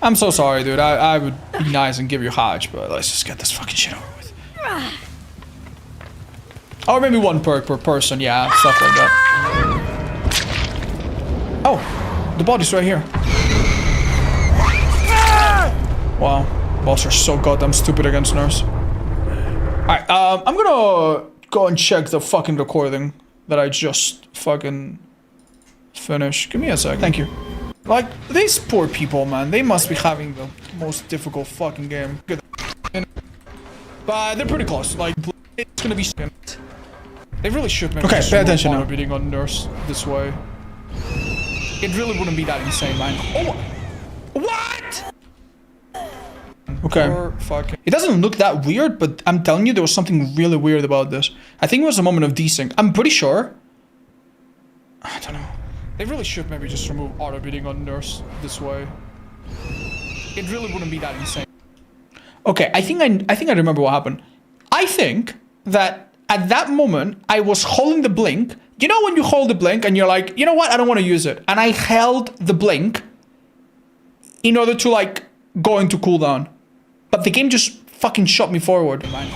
I'm so sorry, dude. I would be nice and give you Hodge, but let's just get this fucking shit over with. Or maybe one perk per person, yeah, stuff like that. Oh, the body's right here. Wow, boss are so goddamn stupid against Nurse. Alright, I'm gonna go and check the fucking recording that I just fucking finished. Give me a sec. Thank you. Like, these poor people, man, they must be having the most difficult fucking game. Good. But they're pretty close. Like, it's gonna be... They really should make pay attention now. Beating on Nurse this way. It really wouldn't be that insane, man. Oh! What? Okay. It doesn't look that weird, but I'm telling you, there was something really weird about this. I think it was a moment of desync. I'm pretty sure. I don't know. They really should maybe just remove auto-beating on Nurse this way. It really wouldn't be that insane. Okay, I think I remember what happened. I think that at that moment, I was holding the blink. You know when you hold the blink and you're like, you know what? I don't want to use it. And I held the blink in order to, like, go into cooldown. But the game just fucking shot me forward, man.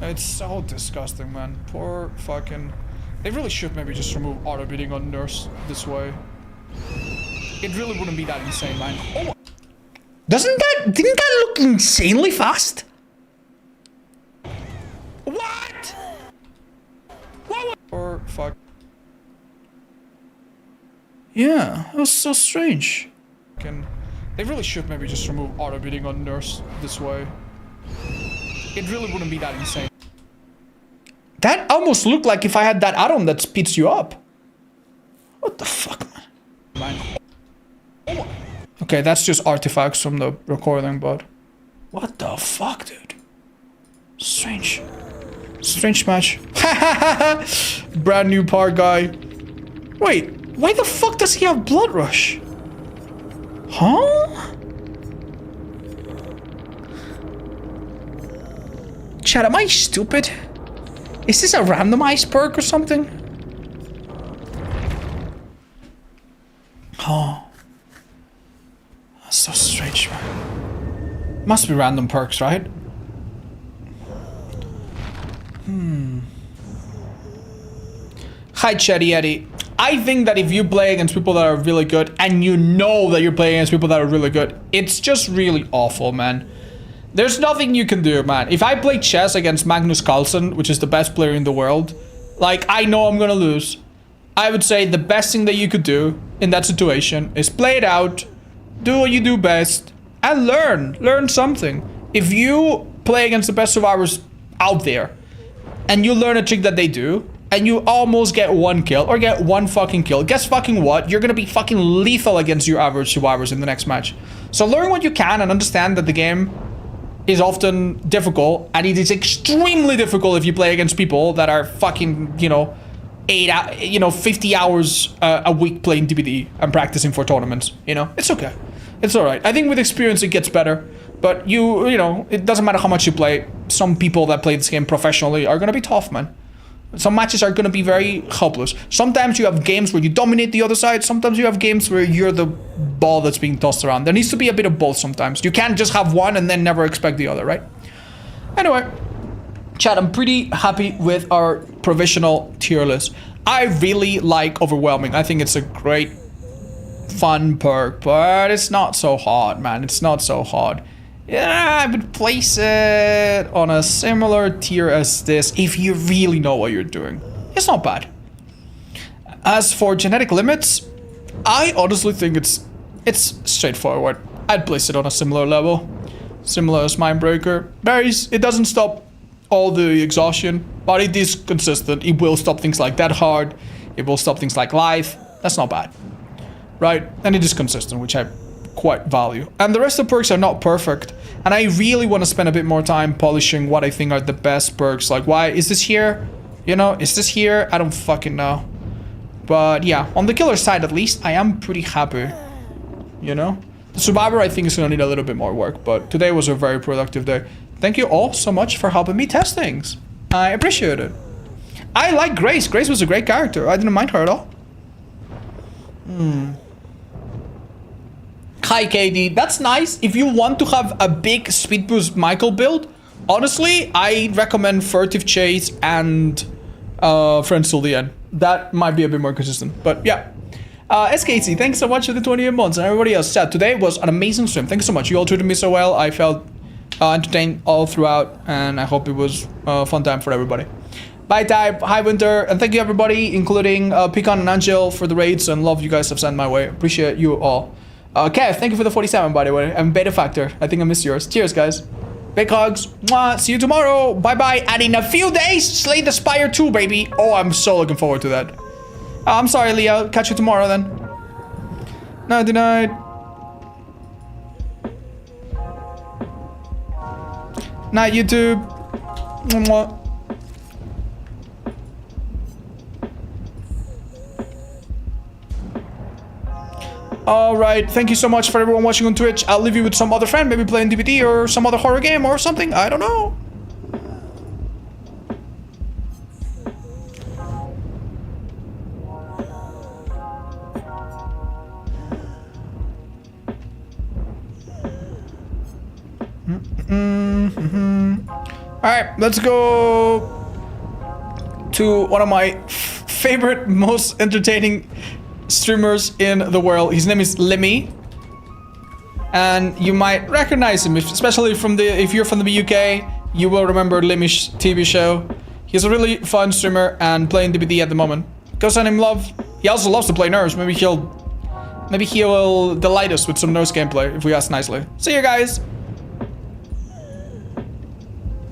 Oh, it's so disgusting, man. Poor fucking... They really should maybe just remove auto-beating on Nurse this way. It really wouldn't be that insane, man. Oh. Didn't that look insanely fast? What? What? Or fuck. Yeah, that was so strange. They really should maybe just remove auto-beating on Nurse this way. It really wouldn't be that insane. That almost looked like if I had that add-on that speeds you up. What the fuck, man? Okay, that's just artifacts from the recording, but... What the fuck, dude? Strange. Strange match. Brand new part guy. Wait, Why the fuck does he have Blood Rush? Huh? Chat, am I stupid? Is this a randomized perk or something? Oh. That's so strange, man. Must be random perks, right? Hi, Chatty Eddie. I think that if you play against people that are really good, and you know that you're playing against people that are really good, it's just really awful, man. There's nothing you can do, man. If I play chess against Magnus Carlsen, which is the best player in the world, like, I know I'm gonna lose. I would say the best thing that you could do in that situation is play it out, do what you do best, and learn. Learn something. If you play against the best survivors out there, and you learn a trick that they do, and you almost get one kill, or get one fucking kill, guess fucking what? You're gonna be fucking lethal against your average survivors in the next match. So learn what you can and understand that the game is often difficult, and it is extremely difficult if you play against people that are fucking, you know, 50 hours a week playing DBD and practicing for tournaments, you know? It's okay. It's alright. I think with experience it gets better, but you know, it doesn't matter how much you play. Some people that play this game professionally are gonna be tough, man. Some matches are gonna be very helpless. Sometimes you have games where you dominate the other side. Sometimes you have games where you're the ball that's being tossed around. There needs to be a bit of both sometimes. You can't just have one and then never expect the other, right? Anyway, chat, I'm pretty happy with our provisional tier list. I really like Overwhelming. I think it's a great, fun perk, but it's not so hard, man. It's not so hard. Yeah, I would place it on a similar tier as this if you really know what you're doing. It's not bad. As for genetic limits, I honestly think it's straightforward. I'd place it on a similar level. Similar as Mindbreaker. It doesn't stop all the exhaustion, but it is consistent. It will stop things like Dead Hard. It will stop things like Life. That's not bad. Right? And it is consistent, which I quite value. And the rest of the perks are not perfect. And I really want to spend a bit more time polishing what I think are the best perks. Like, why is this here? You know, is this here? I don't fucking know. But yeah, on the killer side at least, I am pretty happy. You know? The Survivor I think is going to need a little bit more work, but today was a very productive day. Thank you all so much for helping me test things. I appreciate it. I like Grace. Grace was a great character. I didn't mind her at all. Hi, KD. That's nice. If you want to have a big speed boost Michael build, honestly, I recommend Furtive Chase and Friends Till the End. That might be a bit more consistent, but yeah. SKC, thanks so much for the 28 months, and everybody else. Chat, today was an amazing stream. Thank you so much. You all treated me so well. I felt entertained all throughout, and I hope it was a fun time for everybody. Bye, Type. Hi, Winter. And thank you, everybody, including Pecan and Angel for the raids and love you guys have sent my way. Appreciate you all. Kev, thank you for the 47, by the way. And Beta Factor. I think I missed yours. Cheers, guys. Big hugs. Mwah. See you tomorrow. Bye-bye. And in a few days, Slay the Spire 2, baby. Oh, I'm so looking forward to that. I'm sorry, Leo. Catch you tomorrow, then. Night, night. Night, YouTube. Mwah. Alright, thank you so much for everyone watching on Twitch. I'll leave you with some other friend, maybe playing DVD or some other horror game or something. I don't know. Alright, let's go to one of my favorite, most entertaining streamers in the world. His name is Lemmy, and you might recognize him, especially if you're from the UK. You will remember Lemmy's TV show. He's a really fun streamer and playing DBD at the moment. Go send him love. He also loves to play Nurse. Maybe he will delight us with some Nurse gameplay if we ask nicely. See you guys.